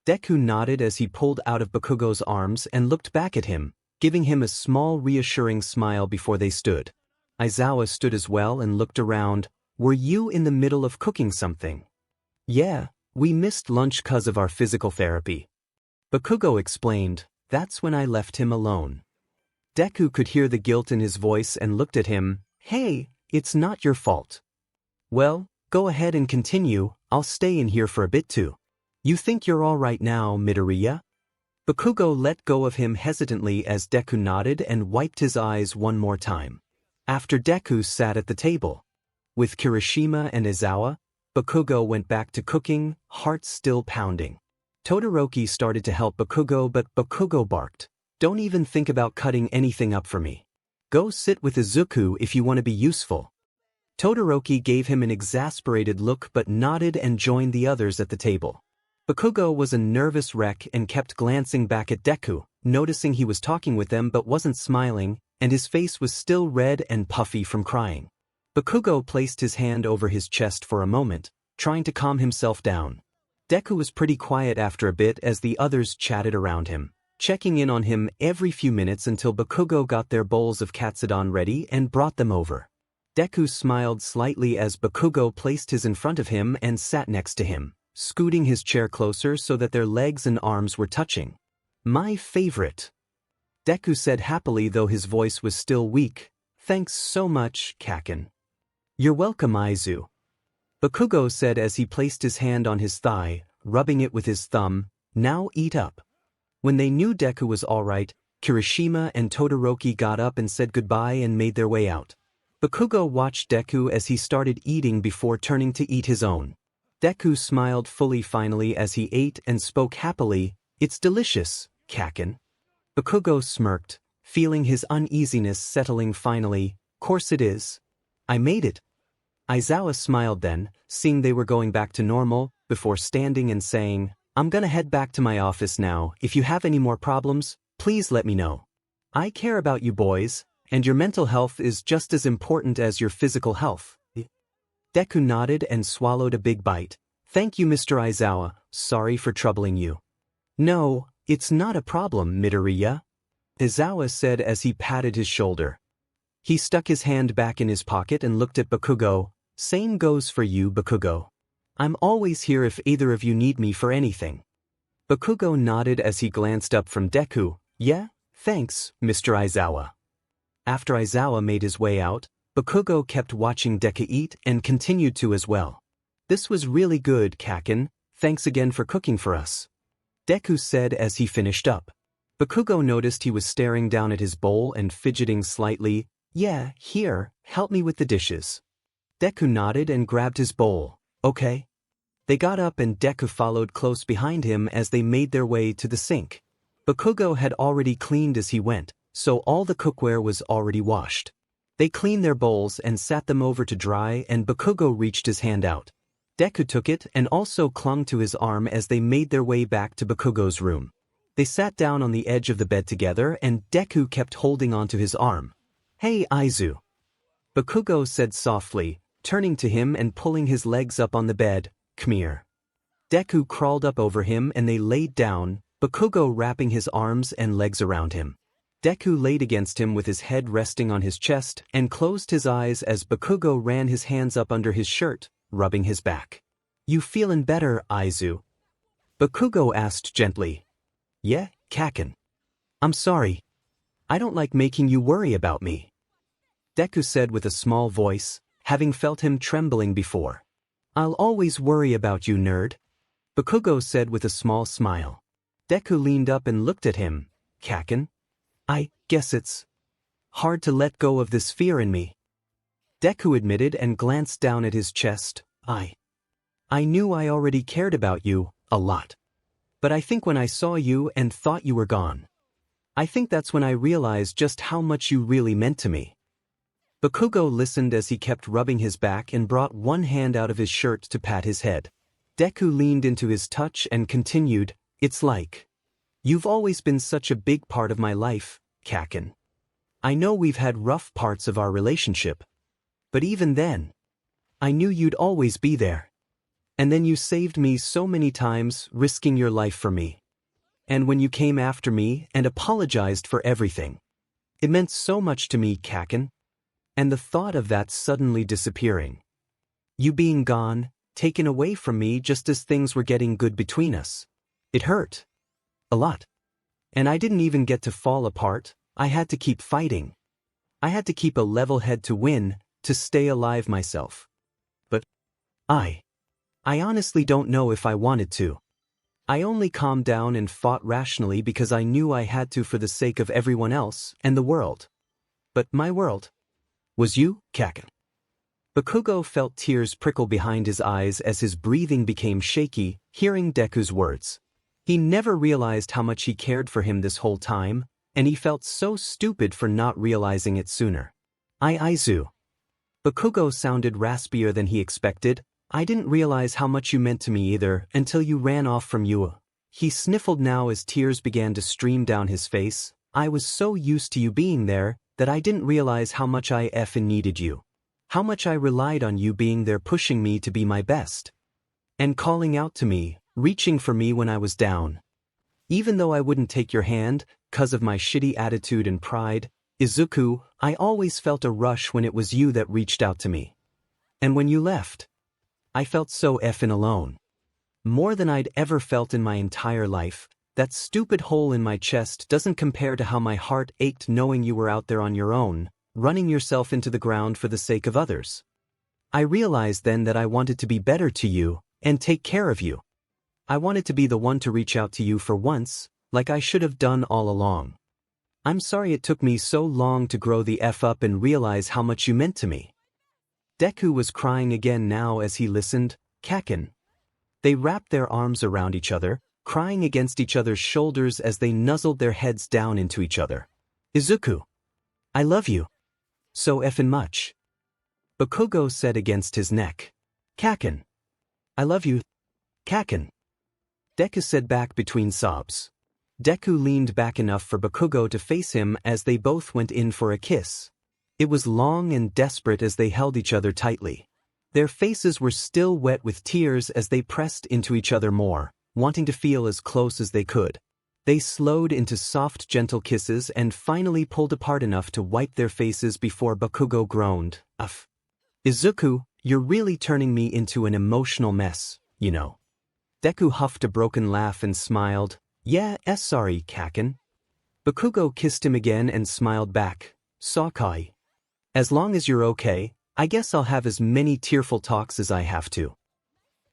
Deku nodded as he pulled out of Bakugo's arms and looked back at him, giving him a small reassuring smile before they stood. Aizawa stood as well and looked around. Were you in the middle of cooking something? Yeah, we missed lunch 'cause of our physical therapy. Bakugo explained. That's when I left him alone. Deku could hear the guilt in his voice and looked at him. Hey, it's not your fault. Well, go ahead and continue, I'll stay in here for a bit too. You think you're all right now, Midoriya? Bakugo let go of him hesitantly as Deku nodded and wiped his eyes one more time. After Deku sat at the table. With Kirishima and Aizawa, Bakugo went back to cooking, heart still pounding. Todoroki started to help Bakugo but Bakugo barked. Don't even think about cutting anything up for me. Go sit with Izuku if you want to be useful. Todoroki gave him an exasperated look but nodded and joined the others at the table. Bakugo was a nervous wreck and kept glancing back at Deku, noticing he was talking with them but wasn't smiling, and his face was still red and puffy from crying. Bakugo placed his hand over his chest for a moment, trying to calm himself down. Deku was pretty quiet after a bit as the others chatted around him, checking in on him every few minutes until Bakugo got their bowls of katsudon ready and brought them over. Deku smiled slightly as Bakugo placed his in front of him and sat next to him, scooting his chair closer so that their legs and arms were touching. My favorite. Deku said happily though his voice was still weak. Thanks so much, Kaken. You're welcome, Aizu. Bakugo said as he placed his hand on his thigh, rubbing it with his thumb. Now eat up. When they knew Deku was alright, Kirishima and Todoroki got up and said goodbye and made their way out. Bakugo watched Deku as he started eating before turning to eat his own. Deku smiled fully finally as he ate and spoke happily. It's delicious, Kaken. Bakugo smirked, feeling his uneasiness settling finally. Course it is. I made it. Aizawa smiled then, seeing they were going back to normal, before standing and saying, I'm gonna head back to my office now. If you have any more problems, please let me know. I care about you boys, and your mental health is just as important as your physical health. Deku nodded and swallowed a big bite. Thank you, Mr. Aizawa. Sorry for troubling you. No, it's not a problem, Midoriya. Aizawa said as he patted his shoulder. He stuck his hand back in his pocket and looked at Bakugo. Same goes for you, Bakugo. I'm always here if either of you need me for anything. Bakugo nodded as he glanced up from Deku. Yeah, thanks, Mr. Aizawa. After Aizawa made his way out, Bakugo kept watching Deku eat and continued to as well. This was really good, Kaken. Thanks again for cooking for us. Deku said as he finished up. Bakugo noticed he was staring down at his bowl and fidgeting slightly. Yeah, here, help me with the dishes. Deku nodded and grabbed his bowl. Okay. They got up and Deku followed close behind him as they made their way to the sink. Bakugo had already cleaned as he went, so all the cookware was already washed. They cleaned their bowls and sat them over to dry and Bakugo reached his hand out. Deku took it and also clung to his arm as they made their way back to Bakugo's room. They sat down on the edge of the bed together and Deku kept holding onto his arm. Hey, Aizu. Bakugo said softly, turning to him and pulling his legs up on the bed. Come here. Deku crawled up over him and they laid down, Bakugo wrapping his arms and legs around him. Deku laid against him with his head resting on his chest and closed his eyes as Bakugo ran his hands up under his shirt, rubbing his back. "You feelin' better, Aizu?" Bakugo asked gently. "Yeah, Kaken. I'm sorry. I don't like making you worry about me," Deku said with a small voice, having felt him trembling before. "I'll always worry about you, nerd," Bakugo said with a small smile. Deku leaned up and looked at him. "Kaken? I guess it's hard to let go of this fear in me," Deku admitted and glanced down at his chest. I knew I already cared about you, a lot. But I think when I saw you and thought you were gone, I think that's when I realized just how much you really meant to me." Bakugo listened as he kept rubbing his back and brought one hand out of his shirt to pat his head. Deku leaned into his touch and continued, "It's like you've always been such a big part of my life, Kaken. I know we've had rough parts of our relationship, but even then, I knew you'd always be there. And then you saved me so many times, risking your life for me. And when you came after me and apologized for everything, it meant so much to me, Kaken. And the thought of that suddenly disappearing, you being gone, taken away from me just as things were getting good between us, it hurt. A lot. And I didn't even get to fall apart. I had to keep fighting. I had to keep a level head to win, to stay alive myself. But I honestly don't know if I wanted to. I only calmed down and fought rationally because I knew I had to for the sake of everyone else and the world. But my world was you, Kaken." Bakugo felt tears prickle behind his eyes as his breathing became shaky, hearing Deku's words. He never realized how much he cared for him this whole time, and he felt so stupid for not realizing it sooner. Aizu. Bakugo sounded raspier than he expected. "I didn't realize how much you meant to me either until you ran off from you." He sniffled now as tears began to stream down his face. "I was so used to you being there that I didn't realize how much I effing needed you. How much I relied on you being there pushing me to be my best. And calling out to me, reaching for me when I was down. Even though I wouldn't take your hand, 'cause of my shitty attitude and pride, Izuku, I always felt a rush when it was you that reached out to me. And when you left, I felt so effing alone. More than I'd ever felt in my entire life. That stupid hole in my chest doesn't compare to how my heart ached knowing you were out there on your own, running yourself into the ground for the sake of others. I realized then that I wanted to be better to you and take care of you. I wanted to be the one to reach out to you for once, like I should have done all along. I'm sorry it took me so long to grow the F up and realize how much you meant to me." Deku was crying again now as he listened. Kaken. They wrapped their arms around each other, crying against each other's shoulders as they nuzzled their heads down into each other. "Izuku, I love you so effing much," Bakugo said against his neck. "Kaken, I love you, Kaken," Deku said back between sobs. Deku leaned back enough for Bakugo to face him as they both went in for a kiss. It was long and desperate as they held each other tightly. Their faces were still wet with tears as they pressed into each other more, wanting to feel as close as they could. They slowed into soft, gentle kisses and finally pulled apart enough to wipe their faces before Bakugo groaned, "Uff. Izuku, you're really turning me into an emotional mess, you know." Deku huffed a broken laugh and smiled. "Yeah, sorry, Kaken." Bakugo kissed him again and smiled back. "Sakai. As long as you're okay, I guess I'll have as many tearful talks as I have to."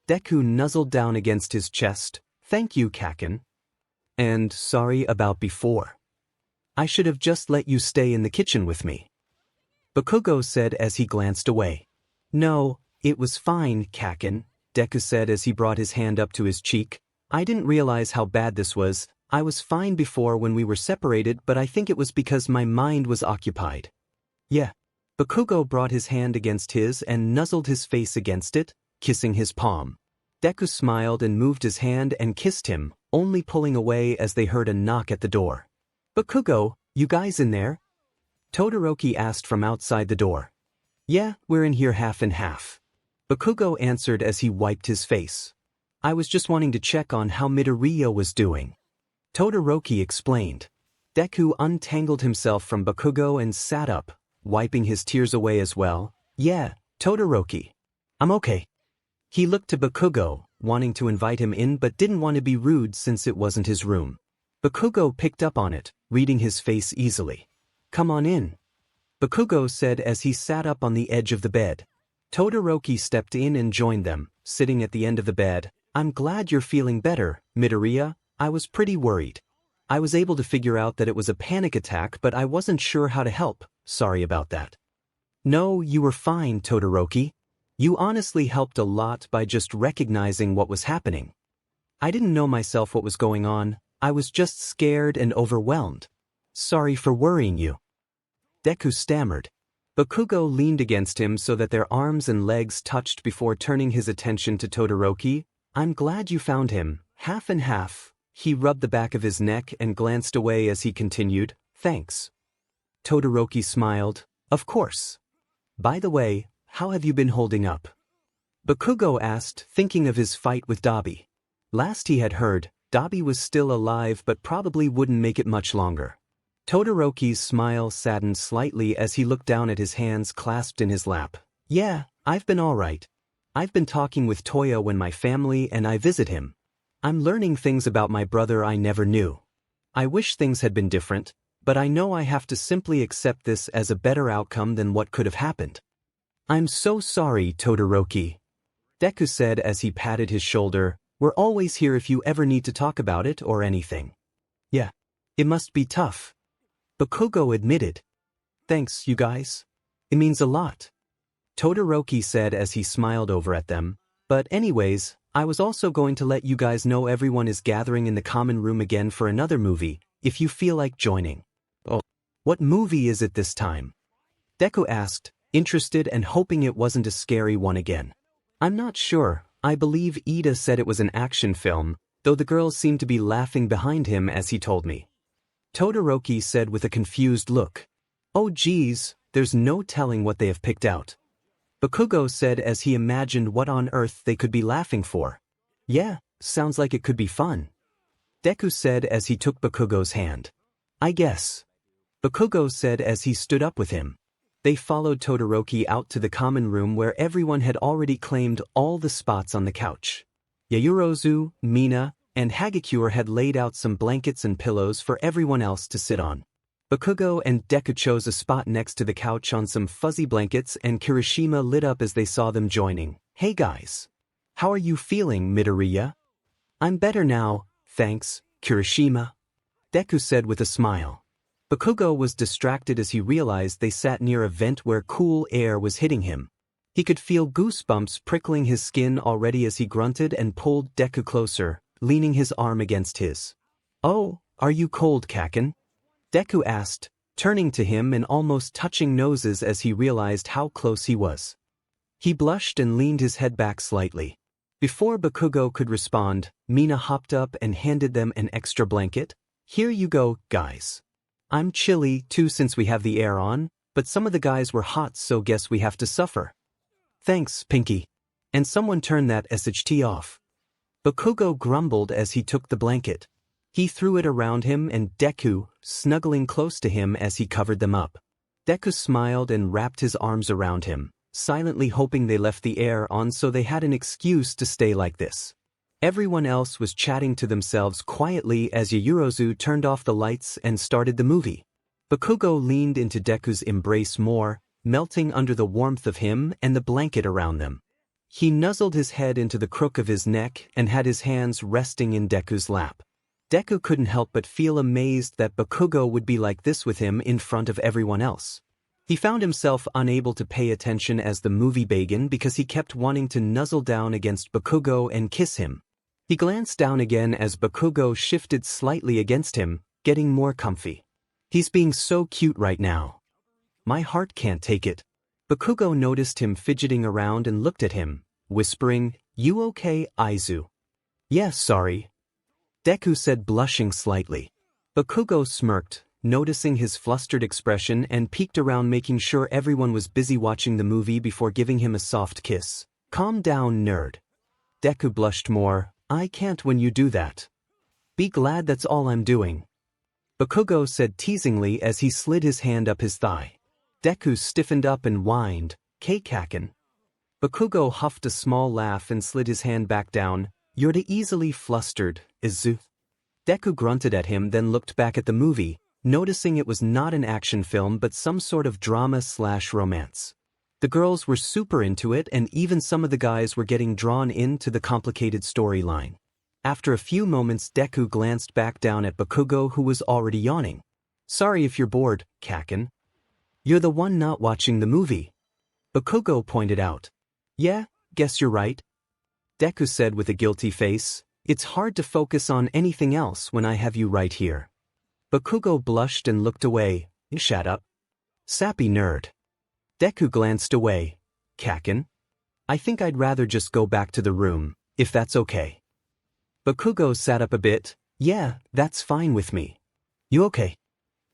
Deku nuzzled down against his chest. "Thank you, Kaken. And sorry about before. I should have just let you stay in the kitchen with me," Bakugo said as he glanced away. "No, it was fine, Kaken," Deku said as he brought his hand up to his cheek. "I didn't realize how bad this was. I was fine before when we were separated, but I think it was because my mind was occupied." "Yeah." Bakugo brought his hand against his and nuzzled his face against it, kissing his palm. Deku smiled and moved his hand and kissed him, only pulling away as they heard a knock at the door. "Bakugo, you guys in there?" Todoroki asked from outside the door. "Yeah, we're in here half and half," Bakugo answered as he wiped his face. "I was just wanting to check on how Midoriya was doing," Todoroki explained. Deku untangled himself from Bakugo and sat up, wiping his tears away as well. Yeah, Todoroki. I'm okay. He looked to Bakugo, wanting to invite him in but didn't want to be rude since it wasn't his room. Bakugo picked up on it, reading his face easily. Come on in, Bakugo said as he sat up on the edge of the bed. Todoroki stepped in and joined them, sitting at the end of the bed. I'm glad you're feeling better, Midoriya. I was pretty worried. I was able to figure out that it was a panic attack but I wasn't sure how to help. Sorry about that. No, you were fine, Todoroki. You honestly helped a lot by just recognizing what was happening. I didn't know myself what was going on. I was just scared and overwhelmed. Sorry for worrying you. Deku stammered. Bakugo leaned against him so that their arms and legs touched before turning his attention to Todoroki. I'm glad you found him, half and half. He rubbed the back of his neck and glanced away as he continued, thanks. Todoroki smiled, of course. By the way, how have you been holding up? Bakugo asked, thinking of his fight with 𝗬𝗲𝗍. Last he had heard, 𝗬𝗲𝗍 was still alive but probably wouldn't make it much longer. Todoroki's smile saddened slightly as he looked down at his hands clasped in his lap. Yeah, I've been alright. I've been talking with Toya when my family and I visit him. I'm learning things about my brother I never knew. I wish things had been different, but I know I have to simply accept this as a better outcome than what could have happened. I'm so sorry, Todoroki. Deku said as he patted his shoulder. We're always here if you ever need to talk about it or anything. Yeah, it must be tough. Bakugo admitted. Thanks, you guys. It means a lot. Todoroki said as he smiled over at them. But anyways, I was also going to let you guys know everyone is gathering in the common room again for another movie, if you feel like joining. Oh, what movie is it this time? Deku asked, interested and hoping it wasn't a scary one again. I'm not sure. I believe Ida said it was an action film, though the girls seemed to be laughing behind him as he told me. Todoroki said with a confused look. Oh geez, there's no telling what they have picked out. Bakugo said as he imagined what on earth they could be laughing for. Yeah, sounds like it could be fun. Deku said as he took Bakugo's hand. I guess. Bakugo said as he stood up with him. They followed Todoroki out to the common room where everyone had already claimed all the spots on the couch. Yaoyorozu, Mina, and Hagakure had laid out some blankets and pillows for everyone else to sit on. Bakugo and Deku chose a spot next to the couch on some fuzzy blankets and Kirishima lit up as they saw them joining. Hey guys. How are you feeling, Midoriya? I'm better now, thanks, Kirishima. Deku said with a smile. Bakugo was distracted as he realized they sat near a vent where cool air was hitting him. He could feel goosebumps prickling his skin already as he grunted and pulled Deku closer, leaning his arm against his. Oh, are you cold, Kaken? Deku asked, turning to him and almost touching noses as he realized how close he was. He blushed and leaned his head back slightly. Before Bakugo could respond, Mina hopped up and handed them an extra blanket. Here you go, guys. I'm chilly too since we have the air on, but some of the guys were hot so guess we have to suffer. Thanks, Pinky. And someone turn that 𝗧𝗏𝗃 off. Bakugo grumbled as he took the blanket. He threw it around him and Deku, snuggling close to him as he covered them up. Deku smiled and wrapped his arms around him, silently hoping they left the air on so they had an excuse to stay like this. Everyone else was chatting to themselves quietly as Yaoyorozu turned off the lights and started the movie. Bakugo leaned into Deku's embrace more, melting under the warmth of him and the blanket around them. He nuzzled his head into the crook of his neck and had his hands resting in Deku's lap. Deku couldn't help but feel amazed that Bakugo would be like this with him in front of everyone else. He found himself unable to pay attention as the movie began because he kept wanting to nuzzle down against Bakugo and kiss him. He glanced down again as Bakugo shifted slightly against him, getting more comfy. He's being so cute right now. My heart can't take it. Bakugo noticed him fidgeting around and looked at him, whispering, You okay, Aizu? Yes, sorry. Deku said, blushing slightly. Bakugo smirked, noticing his flustered expression and peeked around making sure everyone was busy watching the movie before giving him a soft kiss. Calm down, nerd. Deku blushed more. I can't when you do that. Be glad that's all I'm doing. Bakugo said teasingly as he slid his hand up his thigh. Deku stiffened up and whined, "Kaken." Bakugo huffed a small laugh and slid his hand back down. "You're the easily flustered, 𝗧𝗬𝗧." Deku grunted at him, then looked back at the movie, noticing it was not an action film but some sort of drama/romance. The girls were super into it, and even some of the guys were getting drawn into the complicated storyline. After a few moments, Deku glanced back down at Bakugo, who was already yawning. "Sorry if you're bored, Kaken." "You're the one not watching the movie," Bakugo pointed out. "Yeah, guess you're right," Deku said with a guilty face. "It's hard to focus on anything else when I have you right here." Bakugo blushed and looked away. "Shut up, sappy nerd." Deku glanced away. "Kaken? I think I'd rather just go back to the room, if that's okay." Bakugo sat up a bit. "Yeah, that's fine with me. You okay?"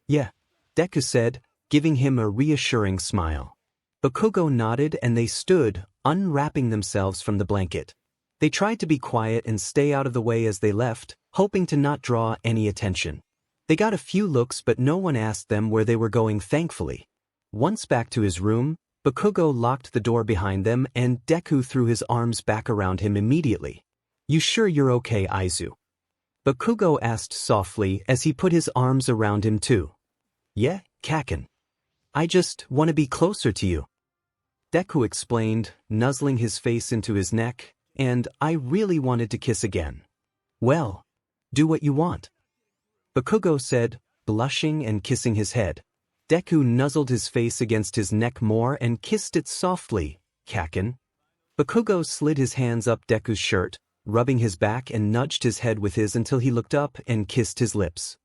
"Yeah," Deku said, giving him a reassuring smile. Bakugo nodded and they stood, unwrapping themselves from the blanket. They tried to be quiet and stay out of the way as they left, hoping to not draw any attention. They got a few looks but no one asked them where they were going, thankfully. Once back to his room, Bakugo locked the door behind them and Deku threw his arms back around him immediately. "You sure you're okay, 𝗧𝗍?" Bakugo asked softly as he put his arms around him too. "Yeah, Kaken. I just want to be closer to you," Deku explained, nuzzling his face into his neck, "and I really wanted to kiss again." "Well, do what you want," Bakugo said, blushing and kissing his head. Deku nuzzled his face against his neck more and kissed it softly. "Kaken." Bakugo slid his hands up Deku's shirt, rubbing his back, and nudged his head with his until he looked up and kissed his lips.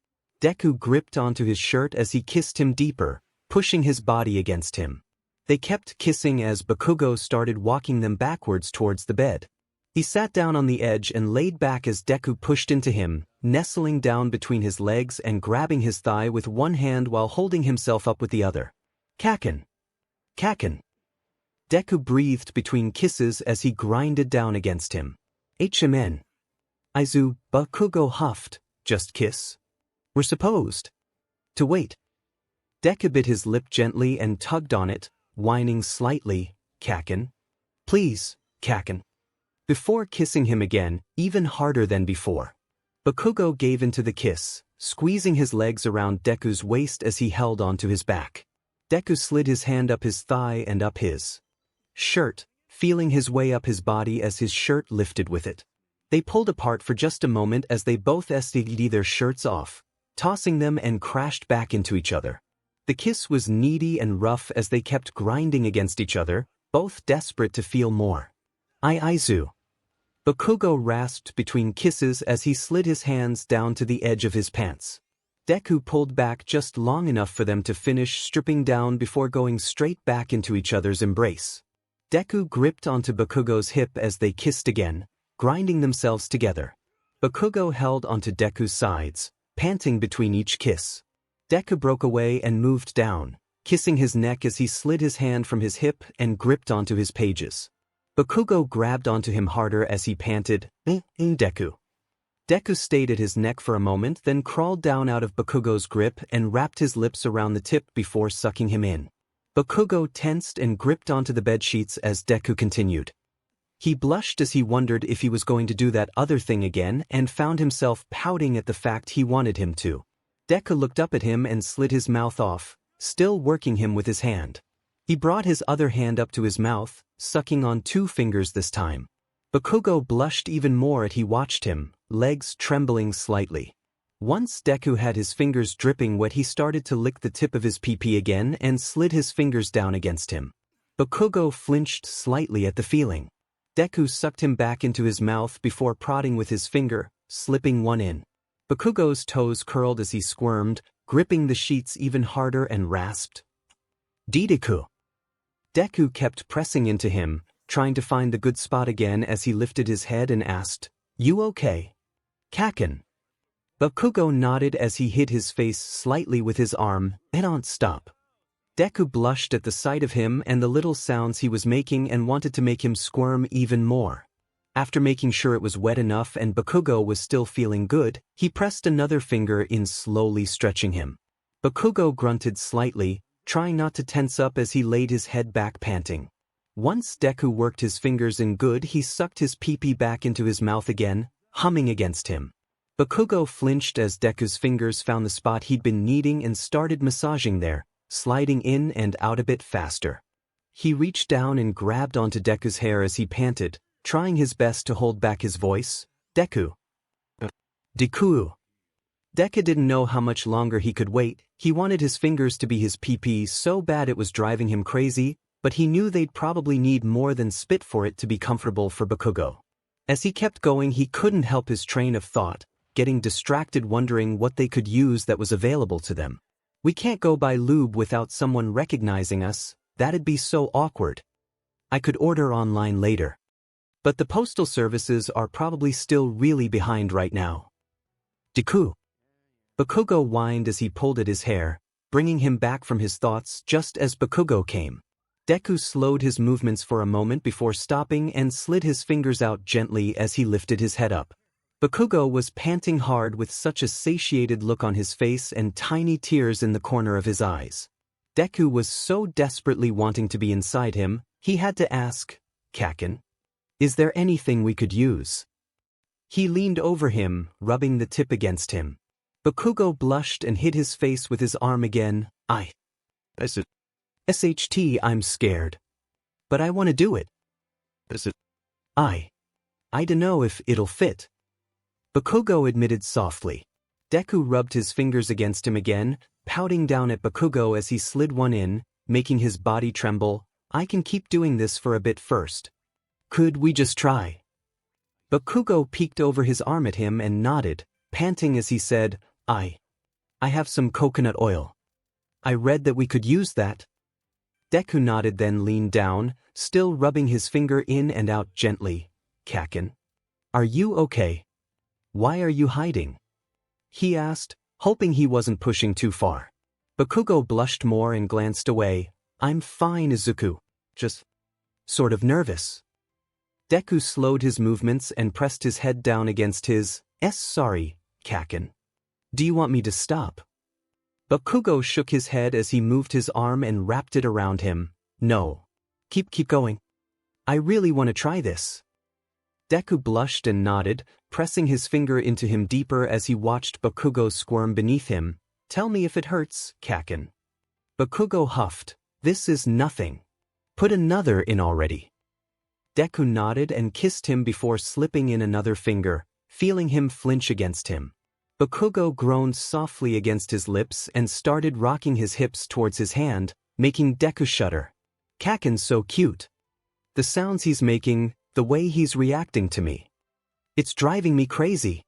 Deku gripped onto his shirt as he kissed him deeper, pushing his body against him. They kept kissing as Bakugo started walking them backwards towards the bed. He sat down on the edge and laid back as Deku pushed into him, nestling down between his legs and grabbing his thigh with one hand while holding himself up with the other. "Kaken. Kaken." Deku breathed between kisses as he grinded down against him. "𝗓𝗛𝗏. Bakugo huffed. "Just kiss? We're supposed to wait." Deku bit his lip gently and tugged on it, whining slightly. "Kaken. Please, Kaken." Before kissing him again, even harder than before. Bakugo gave into the kiss, squeezing his legs around Deku's waist as he held onto his back. Deku slid his hand up his thigh and up his shirt, feeling his way up his body as his shirt lifted with it. They pulled apart for just a moment as they both 𝗧𝗍𝗍 their shirts off, tossing them and crashed back into each other. The kiss was needy and rough as they kept grinding against each other, both desperate to feel more. 𝗧𝗍𝗧. Bakugo rasped between kisses as he slid his hands down to the edge of his pants. Deku pulled back just long enough for them to finish stripping down before going straight back into each other's embrace. Deku gripped onto Bakugo's hip as they kissed again, grinding themselves together. Bakugo held onto Deku's sides, panting between each kiss. Deku broke away and moved down, kissing his neck as he slid his hand from his hip and gripped onto his pages. Bakugo grabbed onto him harder as he panted, Deku." Deku stayed at his neck for a moment, then crawled down out of Bakugo's grip and wrapped his lips around the tip before sucking him in. Bakugo tensed and gripped onto the bedsheets as Deku continued. He blushed as he wondered if he was going to do that other thing again and found himself pouting at the fact he wanted him to. Deku looked up at him and slid his mouth off, still working him with his hand. He brought his other hand up to his mouth, sucking on 2 fingers this time. Bakugo blushed even more as he watched him, legs trembling slightly. Once Deku had his fingers dripping wet, he started to lick the tip of his pee-pee again and slid his fingers down against him. Bakugo flinched slightly at the feeling. Deku sucked him back into his mouth before prodding with his finger, slipping one in. Bakugo's toes curled as he squirmed, gripping the sheets even harder and rasped, "Deku." Deku kept pressing into him, trying to find the good spot again as he lifted his head and asked, "You okay, Kaken?" Bakugo nodded as he hid his face slightly with his arm. "Don't stop." Deku blushed at the sight of him and the little sounds he was making and wanted to make him squirm even more. After making sure it was wet enough and Bakugo was still feeling good, he pressed another finger in, slowly stretching him. Bakugo grunted slightly, trying not to tense up as he laid his head back panting. Once Deku worked his fingers in good, he sucked his pee-pee back into his mouth again, humming against him. Bakugo flinched as Deku's fingers found the spot he'd been needing and started massaging there, sliding in and out a bit faster. He reached down and grabbed onto Deku's hair as he panted, trying his best to hold back his voice. Deku. Deku. Deku didn't know how much longer he could wait. He wanted his fingers to be his pee-pee so bad it was driving him crazy, but he knew they'd probably need more than spit for it to be comfortable for Bakugo. As he kept going, he couldn't help his train of thought, getting distracted wondering what they could use that was available to them. We can't go buy lube without someone recognizing us, that'd be so awkward. I could order online later. But the postal services are probably still really behind right now. Deku. Bakugo whined as he pulled at his hair, bringing him back from his thoughts just as Bakugo came. Deku slowed his movements for a moment before stopping and slid his fingers out gently as he lifted his head up. Bakugo was panting hard with such a satiated look on his face and tiny tears in the corner of his eyes. Deku was so desperately wanting to be inside him, he had to ask, "Kaken? Is there anything we could use?" He leaned over him, rubbing the tip against him. Bakugo blushed and hid his face with his arm again. SHT, I'm scared. But I want to do it. I dunno if it'll fit. Bakugo admitted softly. Deku rubbed his fingers against him again, pouting down at Bakugo as he slid one in, making his body tremble. I can keep doing this for a bit first. Could we just try? Bakugo peeked over his arm at him and nodded, panting as he said, I have some coconut oil. I read that we could use that. Deku nodded, then leaned down, still rubbing his finger in and out gently. Kaken, are you okay? Why are you hiding? He asked, hoping he wasn't pushing too far. Bakugo blushed more and glanced away. I'm fine, Izuku. Just sort of nervous. Deku slowed his movements and pressed his head down against his. Sorry, Kaken. Do you want me to stop? Bakugo shook his head as he moved his arm and wrapped it around him. No. Keep going. I really want to try this. Deku blushed and nodded, pressing his finger into him deeper as he watched Bakugo squirm beneath him. Tell me if it hurts, Kaken. Bakugo huffed. This is nothing. Put another in already. Deku nodded and kissed him before slipping in another finger, feeling him flinch against him. Bakugo groaned softly against his lips and started rocking his hips towards his hand, making Deku shudder. Kaken's so cute. The sounds he's making, the way he's reacting to me. It's driving me crazy.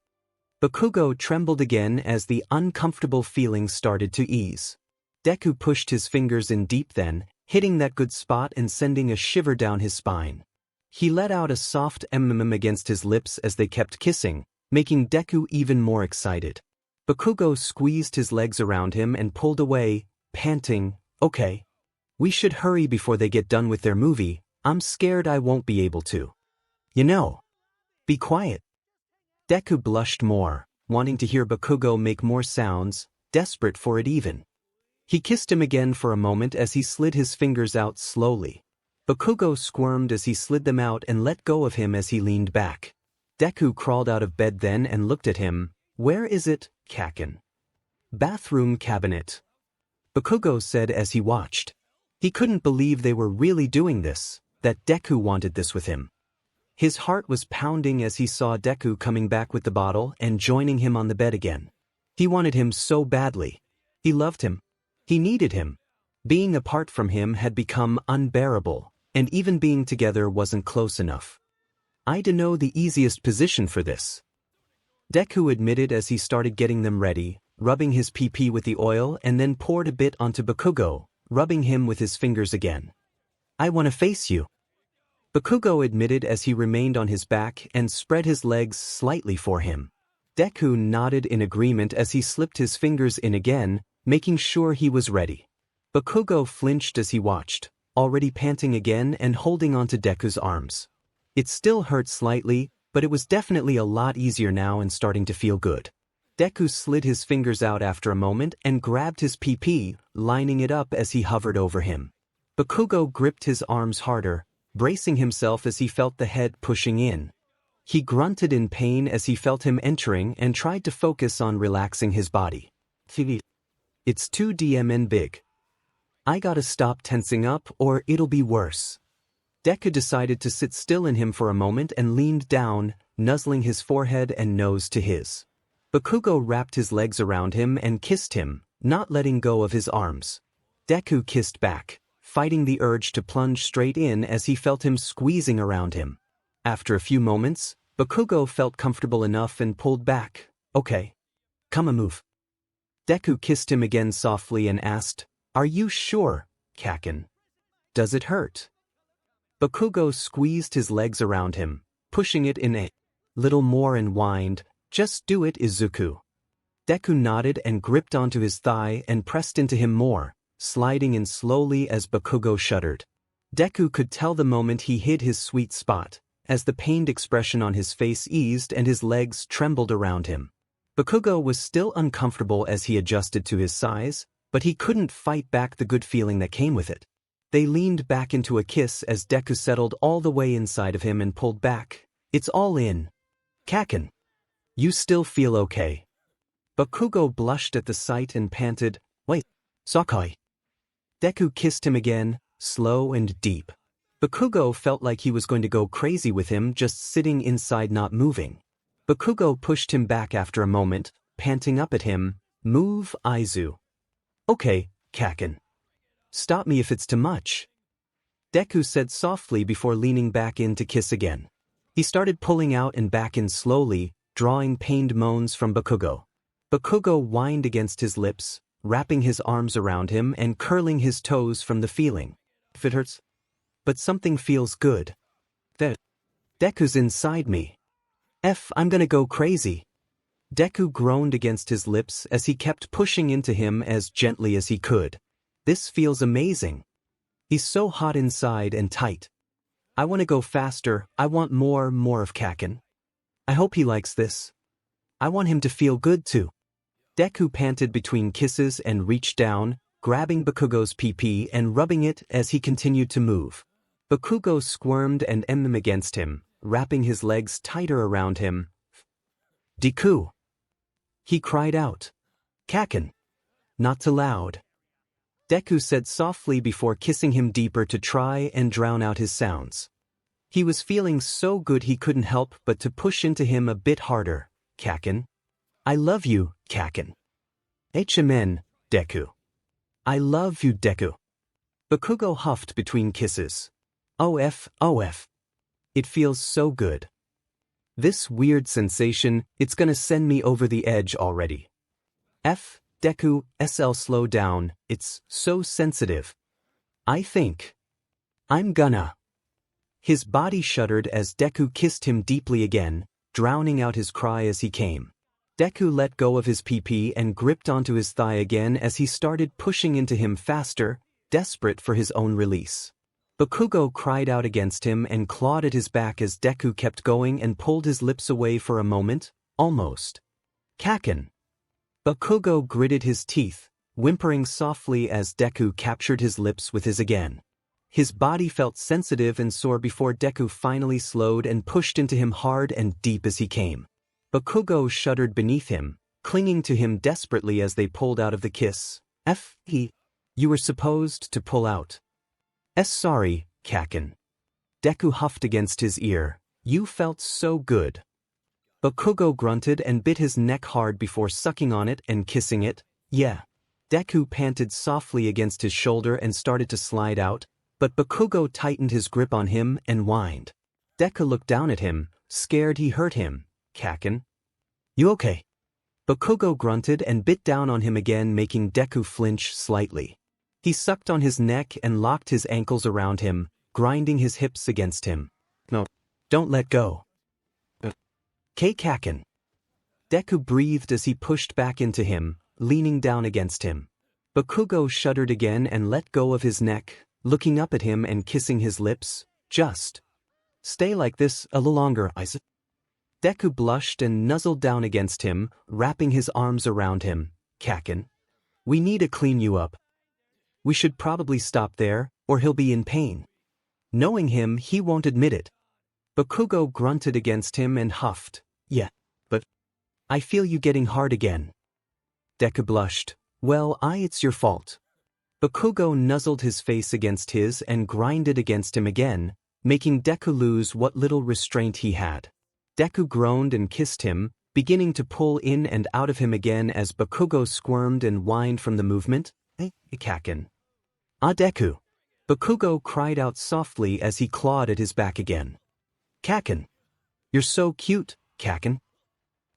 Bakugo trembled again as the uncomfortable feeling started to ease. Deku pushed his fingers in deep then, hitting that good spot and sending a shiver down his spine. He let out a soft against his lips as they kept kissing, making Deku even more excited. Bakugo squeezed his legs around him and pulled away, panting, Okay. We should hurry before they get done with their movie. I'm scared I won't be able to. Be quiet. Deku blushed more, wanting to hear Bakugo make more sounds, desperate for it even. He kissed him again for a moment as he slid his fingers out slowly. Bakugo squirmed as he slid them out and let go of him as he leaned back. Deku crawled out of bed then and looked at him. Where is it, Kaken? Bathroom cabinet. Bakugo said as he watched. He couldn't believe they were really doing this, that Deku wanted this with him. His heart was pounding as he saw Deku coming back with the bottle and joining him on the bed again. He wanted him so badly. He loved him. He needed him. Being apart from him had become unbearable, and even being together wasn't close enough. I don't know the easiest position for this. Deku admitted as he started getting them ready, rubbing his pee-pee with the oil and then poured a bit onto Bakugo, rubbing him with his fingers again. I want to face you. Bakugo admitted as he remained on his back and spread his legs slightly for him. Deku nodded in agreement as he slipped his fingers in again, making sure he was ready. Bakugo flinched as he watched, already panting again and holding onto Deku's arms. It still hurt slightly, but it was definitely a lot easier now and starting to feel good. Deku slid his fingers out after a moment and grabbed his PP, lining it up as he hovered over him. Bakugo gripped his arms harder, bracing himself as he felt the head pushing in. He grunted in pain as he felt him entering and tried to focus on relaxing his body. It's too damn big. I gotta stop tensing up or it'll be worse. Deku decided to sit still in him for a moment and leaned down, nuzzling his forehead and nose to his. Bakugo wrapped his legs around him and kissed him, not letting go of his arms. Deku kissed back, fighting the urge to plunge straight in as he felt him squeezing around him. After a few moments, Bakugo felt comfortable enough and pulled back. Okay. Come on, move. Deku kissed him again softly and asked, Are you sure, Kaken? Does it hurt? Bakugo squeezed his legs around him, pushing it in a little more and whined, Just do it, Izuku. Deku nodded and gripped onto his thigh and pressed into him more, sliding in slowly as Bakugo shuddered. Deku could tell the moment he hit his sweet spot, as the pained expression on his face eased and his legs trembled around him. Bakugo was still uncomfortable as he adjusted to his size, but he couldn't fight back the good feeling that came with it. They leaned back into a kiss as Deku settled all the way inside of him and pulled back. It's all in. Kaken. You still feel okay? Bakugo blushed at the sight and panted, Wait, Sakai. Deku kissed him again, slow and deep. Bakugo felt like he was going to go crazy with him just sitting inside not moving. Bakugo pushed him back after a moment, panting up at him, Move, Aizu. Okay, Kaken. Stop me if it's too much. Deku said softly before leaning back in to kiss again. He started pulling out and back in slowly, drawing pained moans from Bakugo. Bakugo whined against his lips, wrapping his arms around him and curling his toes from the feeling. If it hurts. But something feels good. Deku's inside me. I'm gonna go crazy. Deku groaned against his lips as he kept pushing into him as gently as he could. This feels amazing. He's so hot inside and tight. I want to go faster, I want more of Kaken. I hope he likes this. I want him to feel good too. Deku panted between kisses and reached down, grabbing Bakugo's PP and rubbing it as he continued to move. Bakugo squirmed and 𝗵𝗄 against him, wrapping his legs tighter around him. Deku. He cried out. Kaken. Not too loud. Deku said softly before kissing him deeper to try and drown out his sounds. He was feeling so good he couldn't help but to push into him a bit harder. Kaken. I love you, Kaken. Amen, Deku. I love you, Deku. Bakugo huffed between kisses. OF. It feels so good. This weird sensation, it's gonna send me over the edge already. Deku, slow down, it's so sensitive. I think. I'm gonna. His body shuddered as Deku kissed him deeply again, drowning out his cry as he came. Deku let go of his PP and gripped onto his thigh again as he started pushing into him faster, desperate for his own release. Bakugo cried out against him and clawed at his back as Deku kept going and pulled his lips away for a moment, almost. Kaken. Bakugo gritted his teeth, whimpering softly as Deku captured his lips with his again. His body felt sensitive and sore before Deku finally slowed and pushed into him hard and deep as he came. Bakugo shuddered beneath him, clinging to him desperately as they pulled out of the kiss. You were supposed to pull out. Sorry, Kaken. Deku huffed against his ear. You felt so good. Bakugo grunted and bit his neck hard before sucking on it and kissing it. Yeah. Deku panted softly against his shoulder and started to slide out, but Bakugo tightened his grip on him and whined. Deku looked down at him, scared he hurt him. Kaken. You okay? Bakugo grunted and bit down on him again, making Deku flinch slightly. He sucked on his neck and locked his ankles around him, grinding his hips against him. No. Don't let go. Kaken. Deku breathed as he pushed back into him, leaning down against him. Bakugo shuddered again and let go of his neck, looking up at him and kissing his lips. Just Stay like this a little longer, 𝗧𝗲𝗍. Deku blushed and nuzzled down against him, wrapping his arms around him. 𝗧𝗂𝗏. We need to clean you up. We should probably stop there, or he'll be in pain. Knowing him, he won't admit it. Bakugo grunted against him and huffed. Yeah, but I feel you getting hard again. Deku blushed. Well, it's your fault. Bakugo nuzzled his face against his and grinded against him again, making Deku lose what little restraint he had. Deku groaned and kissed him, beginning to pull in and out of him again as Bakugo squirmed and whined from the movement. 𝗧𝗂𝗏. Ah, Deku! Bakugo cried out softly as he clawed at his back again. 𝗧𝗂𝗏. You're so cute, 𝗧𝗂𝗏.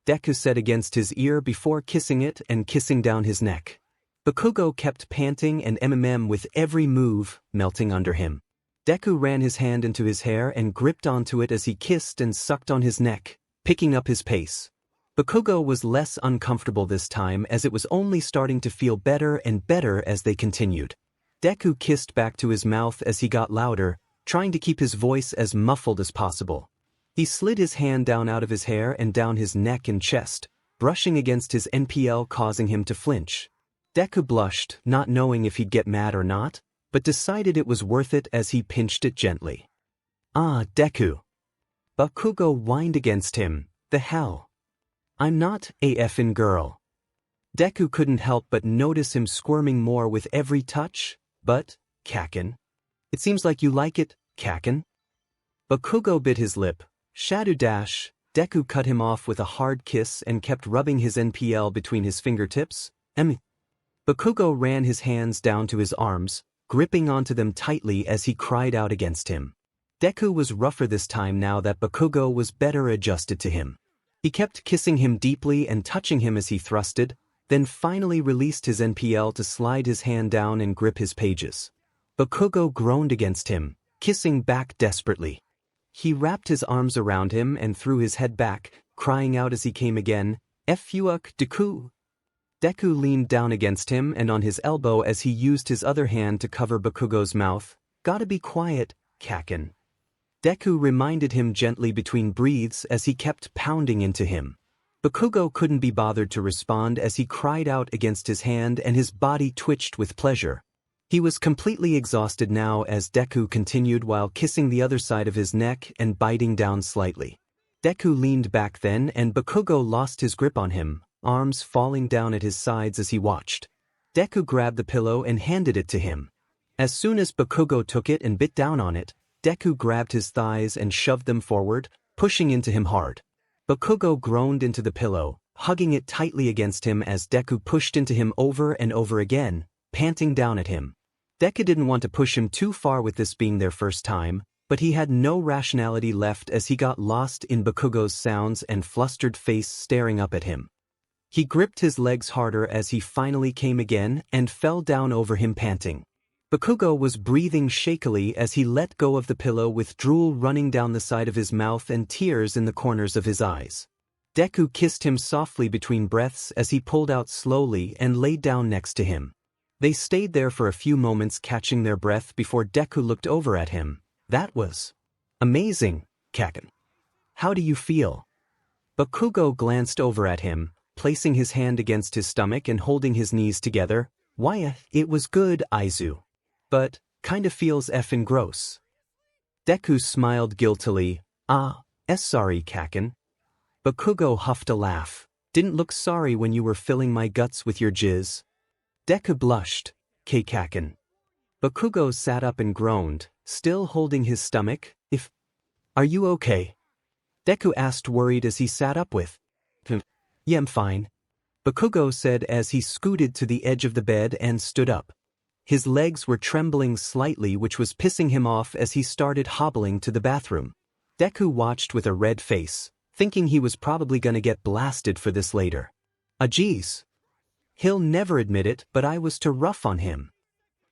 Deku said against his ear before kissing it and kissing down his neck. Bakugo kept panting and with every move, melting under him. Deku ran his hand into his hair and gripped onto it as he kissed and sucked on his neck, picking up his pace. Bakugo was less uncomfortable this time as it was only starting to feel better and better as they continued. Deku kissed back to his mouth as he got louder, trying to keep his voice as muffled as possible. He slid his hand down out of his hair and down his neck and chest, brushing against his NPL causing him to flinch. Deku blushed, not knowing if he'd get mad or not, but decided it was worth it as he pinched it gently. Ah, Deku. Bakugo whined against him. The hell? I'm not a effin' girl. Deku couldn't help but notice him squirming more with every touch, but, 𝗧𝗂𝗏. It seems like you like it, 𝗧𝗂𝗏. Bakugo bit his lip. 𝗧𝗪𝗏. Deku cut him off with a hard kiss and kept rubbing his NPL between his fingertips. Bakugo ran his hands down to his arms, gripping onto them tightly as he cried out against him. Deku was rougher this time now that Bakugo was better adjusted to him. He kept kissing him deeply and touching him as he thrusted, then finally released his NPL to slide his hand down and grip his pages. Bakugo groaned against him, kissing back desperately. He wrapped his arms around him and threw his head back, crying out as he came again, whatifdeku. Deku leaned down against him and on his elbow as he used his other hand to cover Bakugo's mouth. Gotta be quiet, 𝗧𝗂𝗏. Deku reminded him gently between breaths as he kept pounding into him. Bakugo couldn't be bothered to respond as he cried out against his hand and his body twitched with pleasure. He was completely exhausted now as Deku continued while kissing the other side of his neck and biting down slightly. Deku leaned back then and Bakugo lost his grip on him, arms falling down at his sides as he watched. Deku grabbed the pillow and handed it to him. As soon as Bakugo took it and bit down on it, Deku grabbed his thighs and shoved them forward, pushing into him hard. Bakugo groaned into the pillow, hugging it tightly against him as Deku pushed into him over and over again, panting down at him. Deku didn't want to push him too far with this being their first time, but he had no rationality left as he got lost in Bakugo's sounds and flustered face staring up at him. He gripped his legs harder as he finally came again and fell down over him panting. Bakugo was breathing shakily as he let go of the pillow with drool running down the side of his mouth and tears in the corners of his eyes. Deku kissed him softly between breaths as he pulled out slowly and laid down next to him. They stayed there for a few moments catching their breath before Deku looked over at him. That was amazing, 𝗧𝗂𝗏. How do you feel? Bakugo glanced over at him, placing his hand against his stomach and holding his knees together. Why, it was good, 𝗧𝗍𝗪. But, kinda feels effin' gross. Deku smiled guiltily. Sorry, 𝗧𝗂𝗏. Bakugo huffed a laugh. Didn't look sorry when you were filling my guts with your jizz. Deku blushed. 𝗧𝗂𝗏. Bakugo sat up and groaned, still holding his stomach. Are you okay? Deku asked worried as he sat up with. Yeah, I'm fine. Bakugo said as he scooted to the edge of the bed and stood up. His legs were trembling slightly, which was pissing him off as he started hobbling to the bathroom. Deku watched with a red face, thinking he was probably gonna get blasted for this later. Geez. He'll never admit it, but I was too rough on him.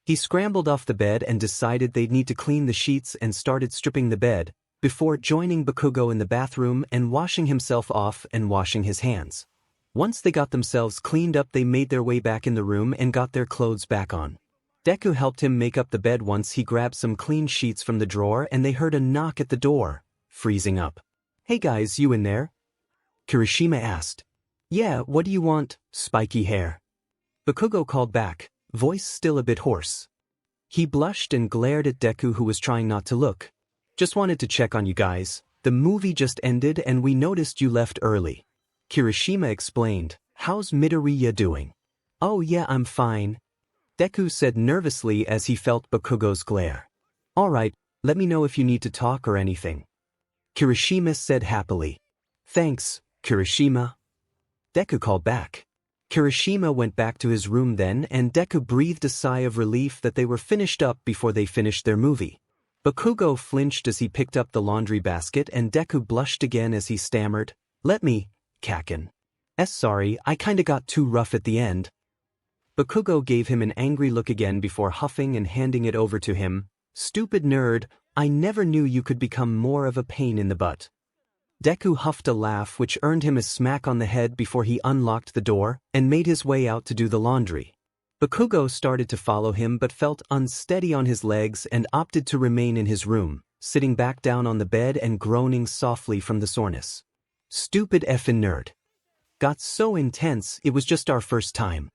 He scrambled off the bed and decided they'd need to clean the sheets and started stripping the bed, before joining Bakugo in the bathroom and washing himself off and washing his hands. Once they got themselves cleaned up, they made their way back in the room and got their clothes back on. Deku helped him make up the bed once he grabbed some clean sheets from the drawer and they heard a knock at the door. freezing up. "Hey guys, you in there?" Kirishima asked. "Yeah, what do you want, spiky hair?" Bakugo called back, voice still a bit hoarse. He blushed and glared at Deku, who was trying not to look. "Just wanted to check on you guys. The movie just ended and we noticed you left early." Kirishima explained. "How's Midoriya doing?" "Oh yeah, I'm fine," Deku said nervously as he felt Bakugo's glare. "Alright, let me know if you need to talk or anything," Kirishima said happily. "Thanks, Kirishima," Deku called back. Kirishima went back to his room then, and Deku breathed a sigh of relief that they were finished up before they finished their movie. Bakugo flinched as he picked up the laundry basket, and Deku blushed again as he stammered, "Let me, Kaken. Sorry, I kinda got too rough at the end." Bakugo gave him an angry look again before huffing and handing it over to him. "Stupid nerd, I never knew you could become more of a pain in the butt." Deku huffed a laugh which earned him a smack on the head before he unlocked the door and made his way out to do the laundry. Bakugo started to follow him but felt unsteady on his legs and opted to remain in his room, sitting back down on the bed and groaning softly from the soreness. "Stupid effin' nerd. Got so intense, it was just our first time."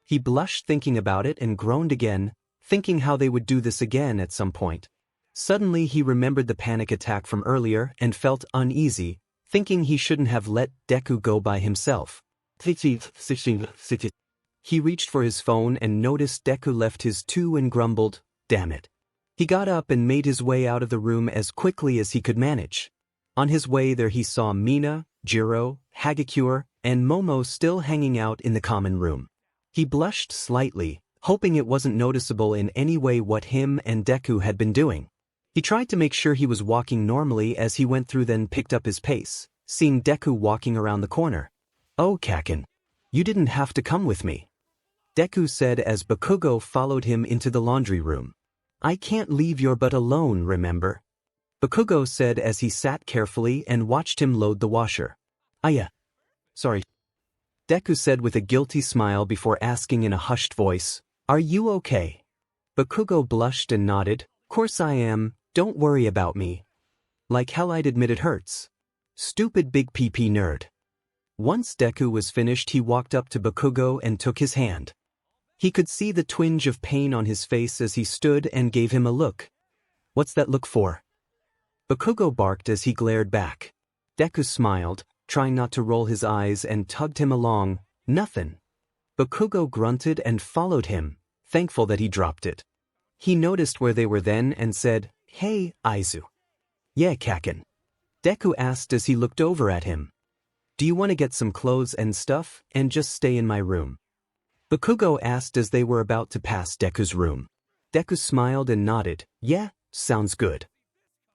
He blushed thinking about it and groaned again, thinking how they would do this again at some point. Suddenly he remembered the panic attack from earlier and felt uneasy, thinking he shouldn't have let Deku go by himself. He reached for his phone and noticed Deku left his too and grumbled, "Damn it." He got up and made his way out of the room as quickly as he could manage. On his way there he saw Mina, Jiro, Hagakure, and Momo still hanging out in the common room. He blushed slightly, hoping it wasn't noticeable in any way what him and Deku had been doing. He tried to make sure he was walking normally as he went through, then picked up his pace, seeing Deku walking around the corner. "Oh Kaken, you didn't have to come with me," Deku said as Bakugo followed him into the laundry room. "I can't leave your butt alone, remember?" Bakugo said as he sat carefully and watched him load the washer. "Yeah. Sorry," Deku said with a guilty smile before asking in a hushed voice, "Are you okay?" Bakugo blushed and nodded. "Course I am, don't worry about me." "Like hell, I'd admit it hurts. Stupid big PP nerd." Once Deku was finished, he walked up to Bakugo and took his hand. He could see the twinge of pain on his face as he stood and gave him a look. "What's that look for?" Bakugo barked as he glared back. Deku smiled, trying not to roll his eyes, and tugged him along. "Nothin'." Bakugo grunted and followed him, thankful that he dropped it. He noticed where they were then and said, "Hey, Aizu." "Yeah, Kaken," Deku asked as he looked over at him. "Do you want to get some clothes and stuff, and just stay in my room?" Bakugo asked as they were about to pass Deku's room. Deku smiled and nodded. "Yeah, sounds good."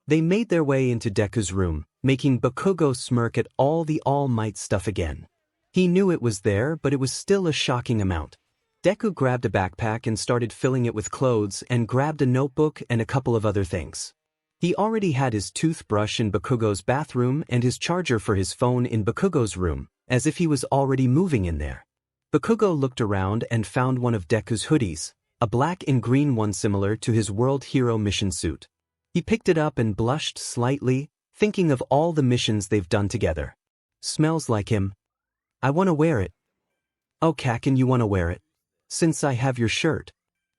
They made their way into Deku's room, making Bakugo smirk at all the All Might stuff again. He knew it was there, but it was still a shocking amount. Deku grabbed a backpack and started filling it with clothes and grabbed a notebook and a couple of other things. He already had his toothbrush in Bakugo's bathroom and his charger for his phone in Bakugo's room, as if he was already moving in there. Bakugo looked around and found one of Deku's hoodies, a black and green one similar to his World Hero mission suit. He picked it up and blushed slightly, thinking of all the missions they've done together. "Smells like him. I want to wear it." "Oh Kaken, you want to wear it? Since I have your shirt?"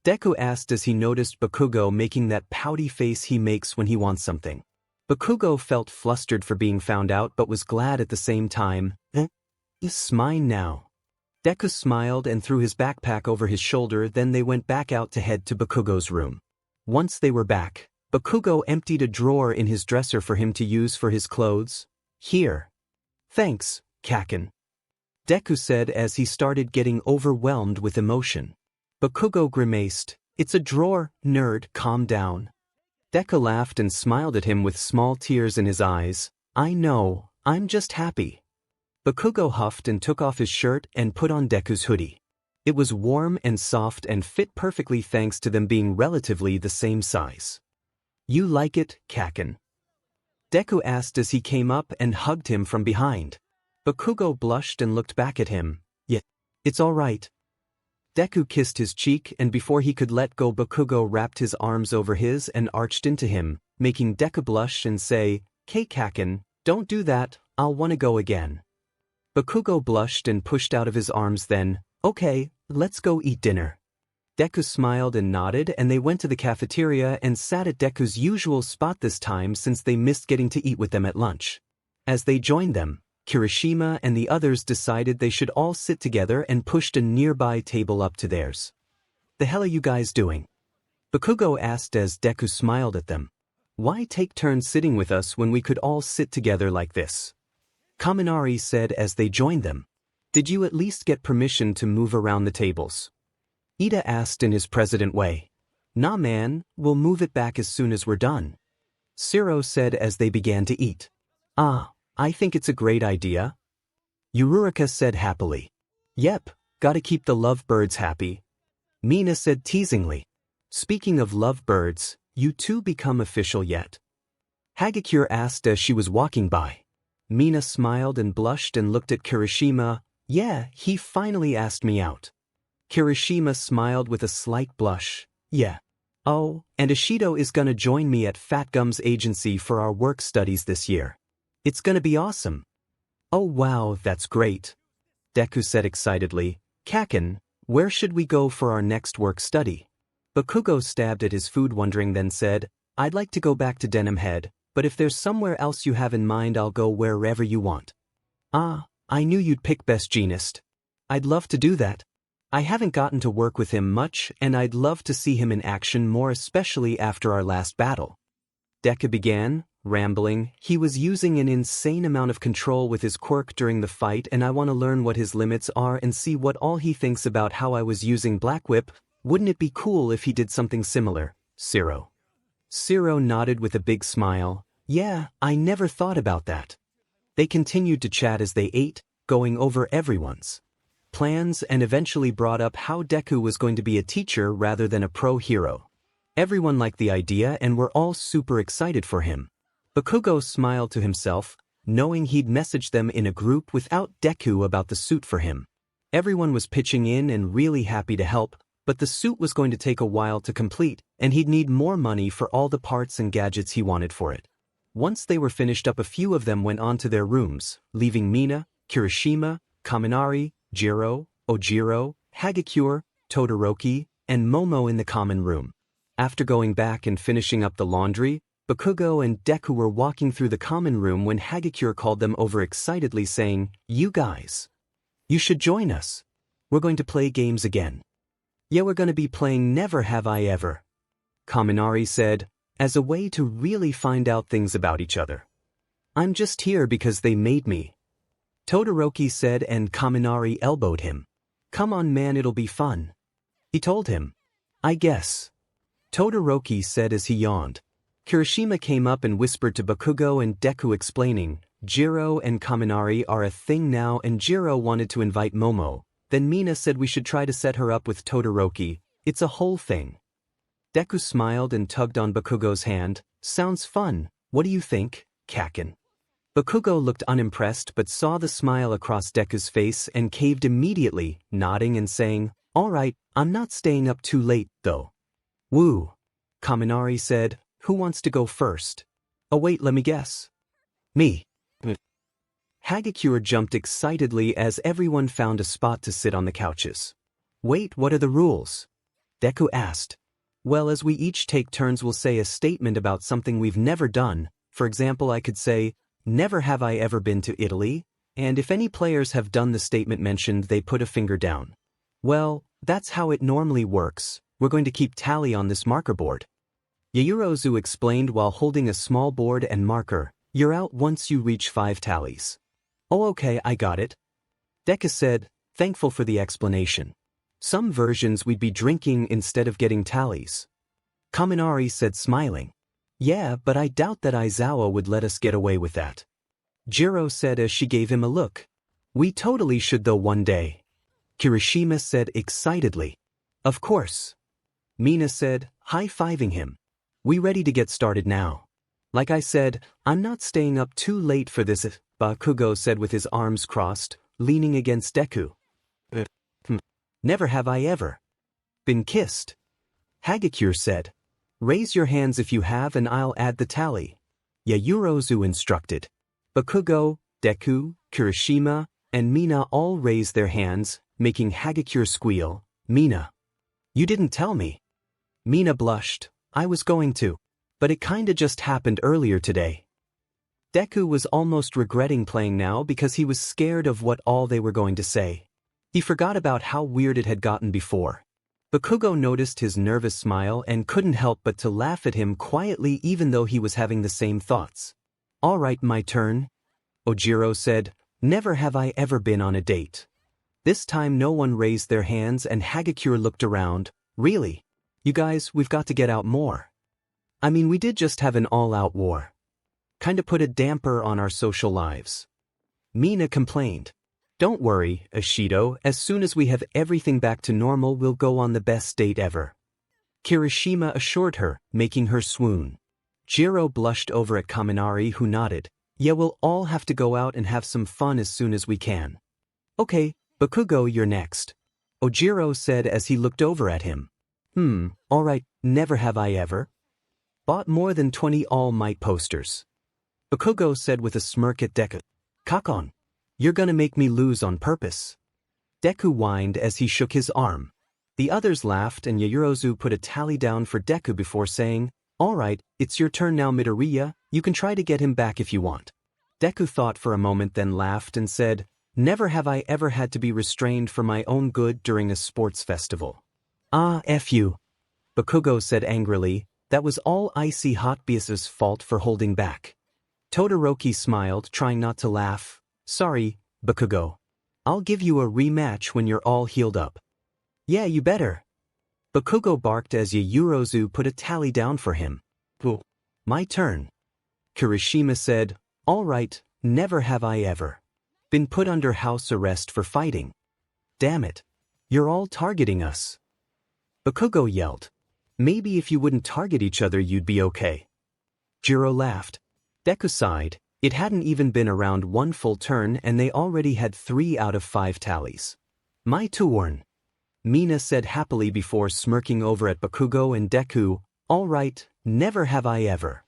Deku asked as he noticed Bakugo making that pouty face he makes when he wants something. Bakugo felt flustered for being found out but was glad at the same time. It's mine now." Deku smiled and threw his backpack over his shoulder, then they went back out to head to Bakugo's room. Once they were back, Bakugo emptied a drawer in his dresser for him to use for his clothes. "Here." "Thanks, Kaken," Deku said as he started getting overwhelmed with emotion. Bakugo grimaced. "It's a drawer, nerd, calm down." Deku laughed and smiled at him with small tears in his eyes. "I know, I'm just happy." Bakugo huffed and took off his shirt and put on Deku's hoodie. It was warm and soft and fit perfectly thanks to them being relatively the same size. "You like it, Kaken?" Deku asked as he came up and hugged him from behind. Bakugo blushed and looked back at him. "Yeah, it's all right." Deku kissed his cheek, and before he could let go, Bakugo wrapped his arms over his and arched into him, making Deku blush and say, Kaken, don't do that, I'll wanna go again. Bakugo blushed and pushed out of his arms then, okay, let's go eat dinner. Deku smiled and nodded and they went to the cafeteria and sat at Deku's usual spot this time since they missed getting to eat with them at lunch. As they joined them, Kirishima and the others decided they should all sit together and pushed a nearby table up to theirs. The hell are you guys doing? Bakugo asked as Deku smiled at them. Why take turns sitting with us when we could all sit together like this? Kaminari said as they joined them. Did you at least get permission to move around the tables? Ida asked in his president way. Nah man, we'll move it back as soon as we're done. Shiro said as they began to eat. Ah, I think it's a great idea. Yururika said happily. Yep, gotta keep the lovebirds happy. Mina said teasingly. Speaking of lovebirds, you two become official yet? Hagakure asked as she was walking by. Mina smiled and blushed and looked at Kirishima. Yeah, he finally asked me out. Kirishima smiled with a slight blush. Yeah. Oh, and Ishido is gonna join me at Fat Gum's agency for our work studies this year. It's gonna be awesome. Oh wow, that's great. Deku said excitedly. Kaken, where should we go for our next work study? Bakugo stabbed at his food wondering then said, I'd like to go back to Denim Head, but if there's somewhere else you have in mind I'll go wherever you want. Ah, I knew you'd pick Best Jeanist. I'd love to do that. I haven't gotten to work with him much and I'd love to see him in action more especially after our last battle. Deku began, rambling. He was using an insane amount of control with his quirk during the fight and I want to learn what his limits are and see what all he thinks about how I was using Black Whip. Wouldn't it be cool if he did something similar, Shiro? Shiro nodded with a big smile. Yeah, I never thought about that. They continued to chat as they ate, going over everyone's plans and eventually brought up how Deku was going to be a teacher rather than a pro hero. Everyone liked the idea and were all super excited for him. Bakugo smiled to himself, knowing he'd messaged them in a group without Deku about the suit for him. Everyone was pitching in and really happy to help, but the suit was going to take a while to complete, and he'd need more money for all the parts and gadgets he wanted for it. Once they were finished up, a few of them went on to their rooms, leaving Mina, Kirishima, Kaminari, Jiro, Ojiro, Hagakure, Todoroki, and Momo in the common room. After going back and finishing up the laundry, Bakugo and Deku were walking through the common room when Hagakure called them over excitedly saying, You guys, you should join us. We're going to play games again. Yeah, we're going to be playing Never Have I Ever, Kaminari said, as a way to really find out things about each other. I'm just here because they made me, Todoroki said, and Kaminari elbowed him. Come on man, it'll be fun, he told him. I guess, Todoroki said as he yawned. Kirishima came up and whispered to Bakugo and Deku explaining, Jiro and Kaminari are a thing now and Jiro wanted to invite Momo. Then Mina said we should try to set her up with Todoroki. It's a whole thing. Deku smiled and tugged on Bakugo's hand. Sounds fun. What do you think, Kaken? Bakugo looked unimpressed but saw the smile across Deku's face and caved immediately, nodding and saying, All right, I'm not staying up too late, though. Woo, Kaminari said. Who wants to go first? Oh wait, let me guess. Me. Hagakure jumped excitedly as everyone found a spot to sit on the couches. Wait, what are the rules? Deku asked. Well, as we each take turns we'll say a statement about something we've never done. For example, I could say, Never have I ever been to Italy, and if any players have done the statement mentioned they put a finger down. Well, that's how it normally works. We're going to keep tally on this marker board. Yayurozu explained while holding a small board and marker. You're out once you reach 5 tallies. Oh okay, I got it. Deku said, thankful for the explanation. Some versions we'd be drinking instead of getting tallies. Kaminari said smiling. Yeah, but I doubt that Aizawa would let us get away with that. Jiro said as she gave him a look. We totally should though one day. Kirishima said excitedly. Of course. Mina said, high-fiving him. We ready to get started now. Like I said, I'm not staying up too late for this, Bakugo said with his arms crossed, leaning against Deku. Never have I ever been kissed. Hagakure said. Raise your hands if you have and I'll add the tally. 𝗧𝗪𝗧𝗏 instructed. Bakugo, Deku, Kirishima, and Mina all raised their hands, making 𝗧𝗪𝗧𝗏𝗧 squeal. Mina. You didn't tell me. Mina blushed. I was going to. But it kinda just happened earlier today. Deku was almost regretting playing now because he was scared of what all they were going to say. He forgot about how weird it had gotten before. Bakugo noticed his nervous smile and couldn't help but to laugh at him quietly even though he was having the same thoughts. Alright, my turn. Ojiro said, never have I ever been on a date. This time no one raised their hands and 𝗧𝗪𝗧𝗏 looked around. Really? You guys, we've got to get out more. I mean, we did just have an all-out war. Kinda put a damper on our social lives. Mina complained. Don't worry, Ishido, as soon as we have everything back to normal we'll go on the best date ever. Kirishima assured her, making her swoon. Jiro blushed over at Kaminari who nodded. Yeah, we'll all have to go out and have some fun as soon as we can. Okay, Bakugo, you're next. Ojiro said as he looked over at him. Alright, never have I ever. Bought more than 20 All Might posters. Bakugo said with a smirk at Deku. Kakon. You're gonna make me lose on purpose. Deku whined as he shook his arm. The others laughed and 𝗧𝗪𝗧𝗏 put a tally down for Deku before saying, Alright, it's your turn now Midoriya, you can try to get him back if you want. Deku thought for a moment then laughed and said, Never have I ever had to be restrained for my own good during a sports festival. Ah, F you. Bakugo said angrily, that was all 𝗬𝗏𝗍𝗏𝗧𝗏's fault for holding back. Todoroki smiled, trying not to laugh. Sorry, Bakugo. I'll give you a rematch when you're all healed up. Yeah, you better. Bakugo barked as 𝗧𝗪𝗧𝗏 put a tally down for him. My turn. Kirishima said, Alright, never have I ever been put under house arrest for fighting. Damn it. You're all targeting us. Bakugo yelled. Maybe if you wouldn't target each other you'd be okay. Jiro laughed. Deku sighed. It hadn't even been around one full turn and they already had 3 out of 5 tallies. My turn. Mina said happily before smirking over at Bakugo and Deku. Alright, never have I ever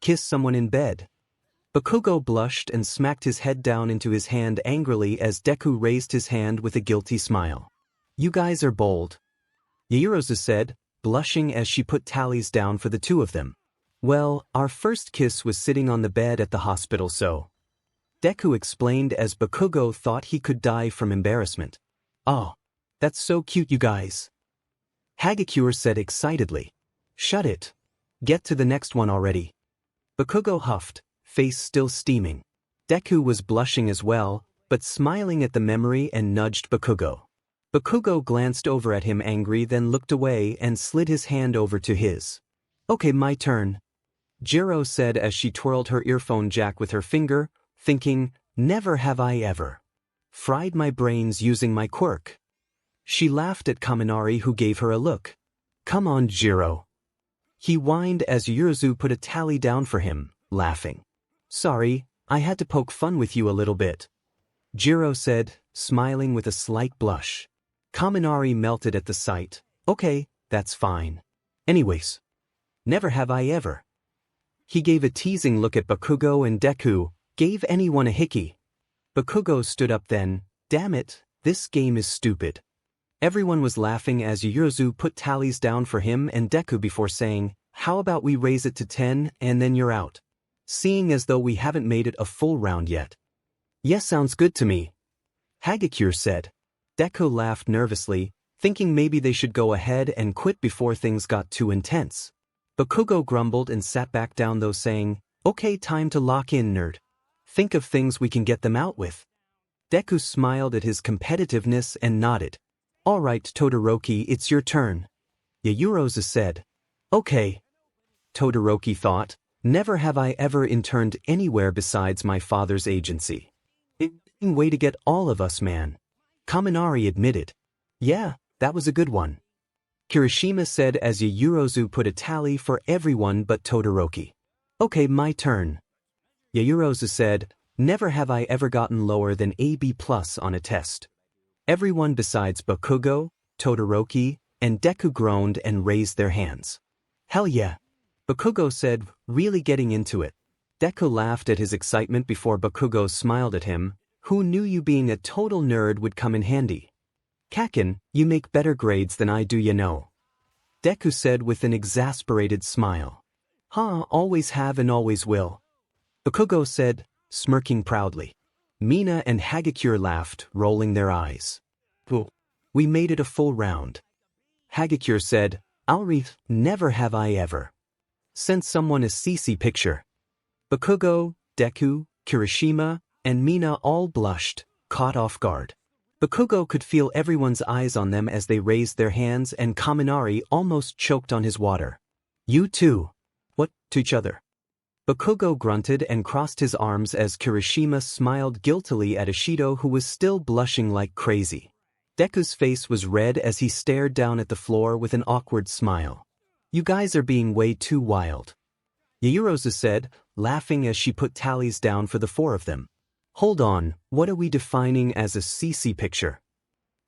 kissed someone in bed. Bakugo blushed and smacked his head down into his hand angrily as Deku raised his hand with a guilty smile. You guys are bold. 𝗧𝗪𝗧𝗏 said, blushing as she put tallies down for the two of them. Well, our first kiss was sitting on the bed at the hospital so. Deku explained as Bakugo thought he could die from embarrassment. Oh, that's so cute you guys. 𝗧𝗪𝗧𝗏 said excitedly. Shut it. Get to the next one already. Bakugo huffed, face still steaming. Deku was blushing as well, but smiling at the memory and nudged Bakugo. Bakugo glanced over at him angry then looked away and slid his hand over to his. Okay, my turn. Jiro said as she twirled her earphone jack with her finger, thinking, never have I ever fried my brains using my quirk. She laughed at Kaminari who gave her a look. Come on, Jiro. He whined as 𝗧𝗪𝗧𝗏 put a tally down for him, laughing. Sorry, I had to poke fun with you a little bit. Jiro said, smiling with a slight blush. Kaminari melted at the sight. Okay, that's fine. Anyways. Never have I ever. He gave a teasing look at Bakugo and Deku, gave anyone a hickey. Bakugo stood up then, damn it, this game is stupid. Everyone was laughing as 𝗧𝗪𝗧𝗏 put tallies down for him and Deku before saying, how about we raise it to 10 and then you're out? Seeing as though we haven't made it a full round yet. Yes, sounds good to me. 𝗧𝗪𝗧𝗏 said. Deku laughed nervously, thinking maybe they should go ahead and quit before things got too intense. Bakugo grumbled and sat back down though saying, okay, time to lock in, nerd. Think of things we can get them out with. Deku smiled at his competitiveness and nodded. Alright, Todoroki, it's your turn. 𝗧𝗪𝗧𝗏 said. Okay. Todoroki thought, never have I ever interned anywhere besides my father's agency. Way to get all of us, man. Kaminari admitted. Yeah, that was a good one. Kirishima said as 𝗧𝗪𝗧𝗏 put a tally for everyone but Todoroki. Okay, my turn. 𝗧𝗪𝗧𝗏 said, never have I ever gotten lower than AB+ on a test. Everyone besides Bakugo, Todoroki, and Deku groaned and raised their hands. Hell yeah. Bakugo said, really getting into it. Deku laughed at his excitement before Bakugo smiled at him. Who knew you being a total nerd would come in handy? Kaken, you make better grades than I do, you know. Deku said with an exasperated smile. Always have and always will. Bakugo said, smirking proudly. Mina and 𝗧𝗵𝗃𝗧𝗏 laughed, rolling their eyes. We made it a full round. 𝗧𝗵𝗃𝗧𝗏 said, never have I ever. Sent someone a CC picture. Bakugo, Deku, Kirishima, and Mina all blushed, caught off guard. Bakugo could feel everyone's eyes on them as they raised their hands, and Kaminari almost choked on his water. You too. What, to each other? Bakugo grunted and crossed his arms as Kirishima smiled guiltily at Ishido, who was still blushing like crazy. Deku's face was red as he stared down at the floor with an awkward smile. You guys are being way too wild. 𝗎𝗎𝗄𝗧 said, laughing as she put tallies down for the four of them. Hold on, what are we defining as a CC picture?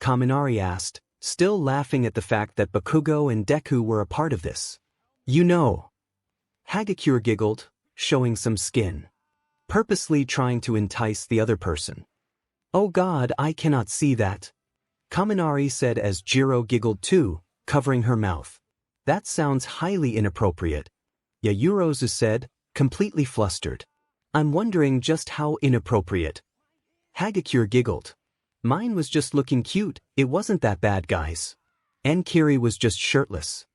Kaminari asked, still laughing at the fact that Bakugo and Deku were a part of this. You know. 𝗧𝗵𝗃𝗧𝗏 giggled, showing some skin. Purposely trying to entice the other person. Oh God, I cannot see that. Kaminari said as Jiro giggled too, covering her mouth. That sounds highly inappropriate. 𝗎𝗎𝗄𝗧 said, completely flustered. I'm wondering just how inappropriate. 𝗧𝗵𝗃𝗧𝗏 giggled. Mine was just looking cute, it wasn't that bad, guys. And Kiri was just shirtless.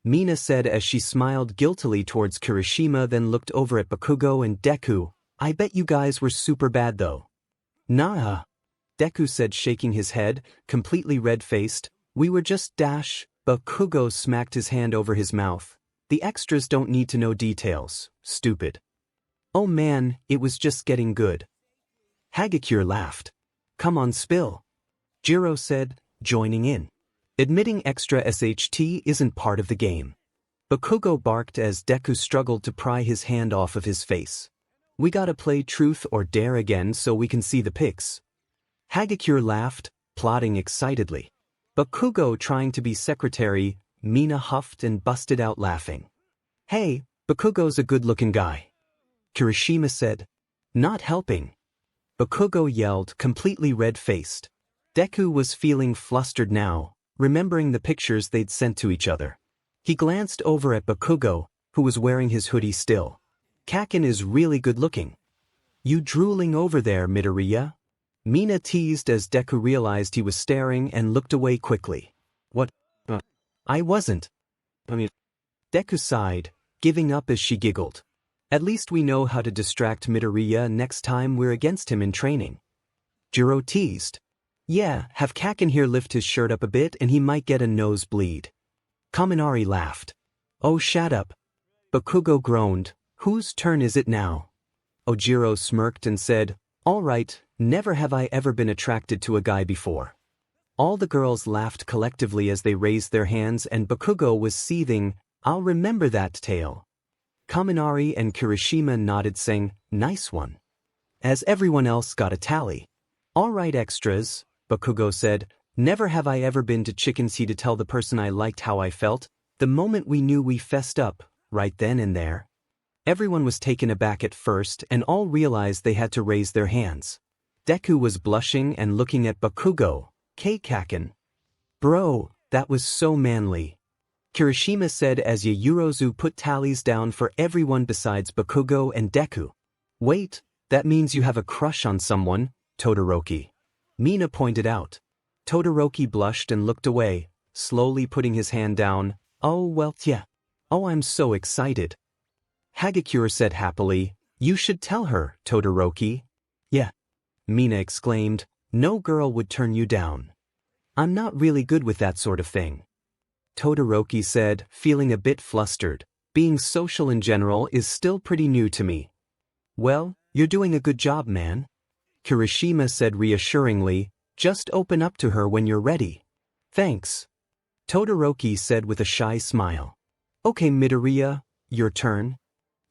Mina said as she smiled guiltily towards Kirishima, then looked over at Bakugo and Deku. I bet you guys were super bad though. Nah. Deku said, shaking his head, completely red-faced. We were just dash. Bakugo smacked his hand over his mouth. The extras don't need to know details, stupid. Oh man, it was just getting good. 𝗧𝗵𝗃𝗧𝗏 laughed. Come on, spill. Jiro said, joining in. Admitting extra SHT isn't part of the game. Bakugo barked as Deku struggled to pry his hand off of his face. We gotta play truth or dare again so we can see the pics. 𝗧𝗵𝗃𝗧𝗏 laughed, plotting excitedly. Bakugo trying to be secretary, Mina huffed and busted out laughing. Hey, Bakugo's a good-looking guy. Kirishima said. Not helping. Bakugo yelled, completely red-faced. Deku was feeling flustered now, remembering the pictures they'd sent to each other. He glanced over at Bakugo, who was wearing his hoodie still. Kaken is really good-looking. You drooling over there, Midoriya? Mina teased as Deku realized he was staring and looked away quickly. What? I wasn't. Deku sighed, giving up as she giggled. At least we know how to distract Midoriya next time we're against him in training. Jiro teased. Yeah, have Kaken here lift his shirt up a bit and he might get a nosebleed. Kaminari laughed. Oh, shut up. Bakugo groaned. Whose turn is it now? Jiro smirked and said, all right, never have I ever been attracted to a guy before. All the girls laughed collectively as they raised their hands, and Bakugo was seething. I'll remember that tale. Kaminari and Kirishima nodded, saying, nice one. As everyone else got a tally. All right, extras, Bakugo said, never have I ever been to Chicken Sea to tell the person I liked how I felt, the moment we knew we fessed up, right then and there. Everyone was taken aback at first and all realized they had to raise their hands. Deku was blushing and looking at Bakugo. Kaken. Bro, that was so manly. Kirishima said as 𝗎𝗎𝗄𝗧𝗏 put tallies down for everyone besides Bakugo and Deku. Wait, that means you have a crush on someone, Todoroki. Mina pointed out. Todoroki blushed and looked away, slowly putting his hand down. Oh well, yeah. Oh, I'm so excited. 𝗧𝗵𝗃𝗧𝗏 said happily. You should tell her, Todoroki. Yeah. Mina exclaimed. No girl would turn you down. I'm not really good with that sort of thing. Todoroki said, feeling a bit flustered. Being social in general is still pretty new to me. Well, you're doing a good job, man. Kirishima said reassuringly, just open up to her when you're ready. Thanks. Todoroki said with a shy smile. Okay, Midoriya, your turn.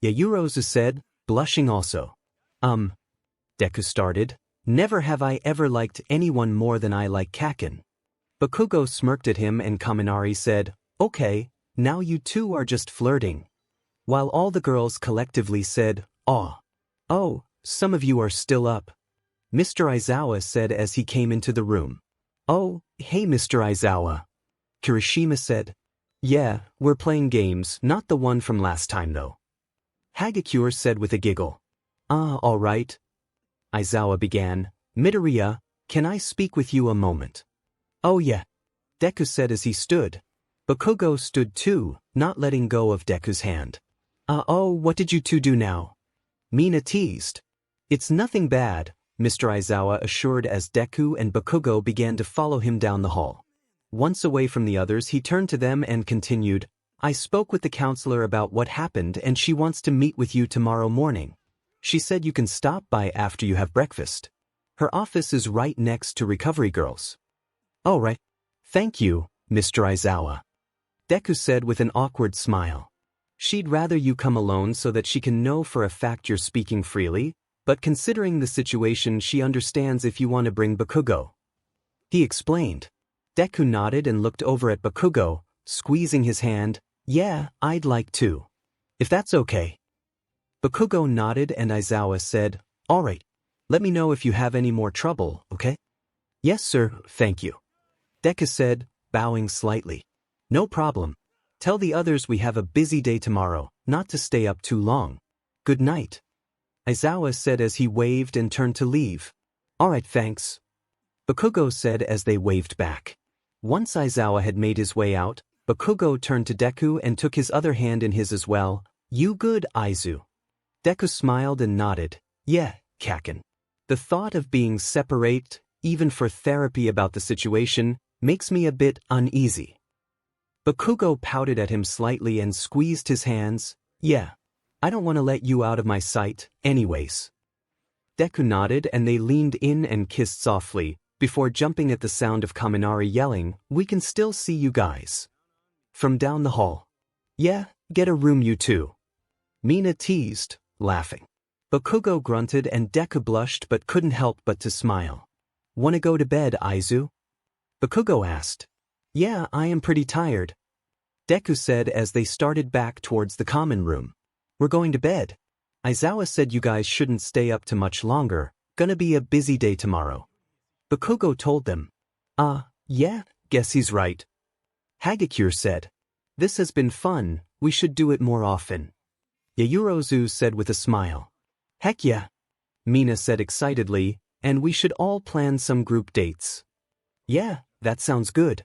𝗎𝗎𝗄𝗧𝗏 said, blushing also. Deku started. Never have I ever liked anyone more than I like Kaken. Bakugo smirked at him and Kaminari said, okay, now you two are just flirting. While all the girls collectively said, Aw. Oh, some of you are still up. Mr. Aizawa said as he came into the room. Oh, hey Mr. Aizawa. Kirishima said. Yeah, we're playing games, not the one from last time though. Hagakure said with a giggle. Ah, all right. Aizawa began. Midoriya, can I speak with you a moment? Oh yeah. Deku said as he stood. Bakugo stood too, not letting go of Deku's hand. Oh, what did you two do now? Mina teased. It's nothing bad, Mr. Aizawa assured as Deku and Bakugo began to follow him down the hall. Once away from the others, he turned to them and continued, I spoke with the counselor about what happened and she wants to meet with you tomorrow morning. She said you can stop by after you have breakfast. Her office is right next to Recovery Girls. All right. Thank you, Mr. Aizawa. Deku said with an awkward smile. She'd rather you come alone so that she can know for a fact you're speaking freely, but considering the situation she understands if you want to bring Bakugo. He explained. Deku nodded and looked over at Bakugo, squeezing his hand. Yeah, I'd like to. If that's okay. Bakugo nodded and Aizawa said, all right. Let me know if you have any more trouble, okay? Yes, sir, thank you. Deku said, bowing slightly. No problem. Tell the others we have a busy day tomorrow, not to stay up too long. Good night. Aizawa said as he waved and turned to leave. All right, thanks. Bakugo said as they waved back. Once Aizawa had made his way out, Bakugo turned to Deku and took his other hand in his as well. You good, Aizu? Deku smiled and nodded. Yeah, Kaken. The thought of being separate, even for therapy about the situation, makes me a bit uneasy. Bakugo pouted at him slightly and squeezed his hands. Yeah, I don't want to let you out of my sight, anyways. Deku nodded and they leaned in and kissed softly, before jumping at the sound of Kaminari yelling, we can still see you guys. From down the hall. Yeah, get a room you two. Mina teased, laughing. Bakugo grunted and Deku blushed but couldn't help but to smile. Wanna go to bed, Aizu? Bakugo asked. Yeah, I am pretty tired. Deku said as they started back towards the common room. We're going to bed. Aizawa said you guys shouldn't stay up too much longer, gonna be a busy day tomorrow. Bakugo told them. Yeah, guess he's right. Hagakure said. This has been fun, we should do it more often. Yaoyorozu said with a smile. Heck yeah. Mina said excitedly, and we should all plan some group dates. Yeah, that sounds good.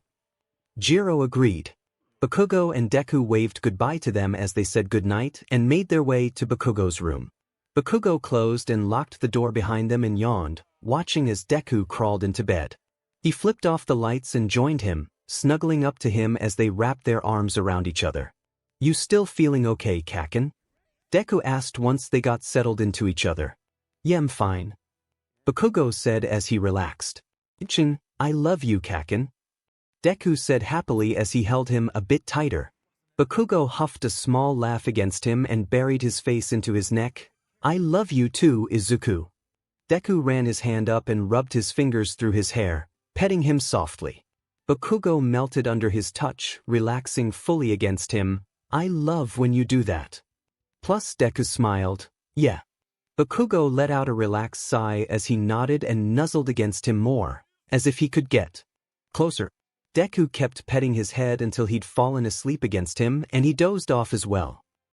Jiro agreed. Bakugo and Deku waved goodbye to them as they said goodnight and made their way to Bakugo's room. Bakugo closed and locked the door behind them and yawned, watching as Deku crawled into bed. He flipped off the lights and joined him, snuggling up to him as they wrapped their arms around each other. You still feeling okay, Kaken? Deku asked once they got settled into each other. Yeah, I'm fine. Bakugo said as he relaxed. Ichin, I love you, Kaken. Deku said happily as he held him a bit tighter. Bakugo huffed a small laugh against him and buried his face into his neck. I love you too, Izuku. Deku ran his hand up and rubbed his fingers through his hair, petting him softly. Bakugo melted under his touch, relaxing fully against him. I love when you do that. Plus Deku smiled. Yeah. Bakugo let out a relaxed sigh as he nodded and nuzzled against him more, as if he could get closer. Deku kept petting his head until he'd fallen asleep against him and he dozed off as well.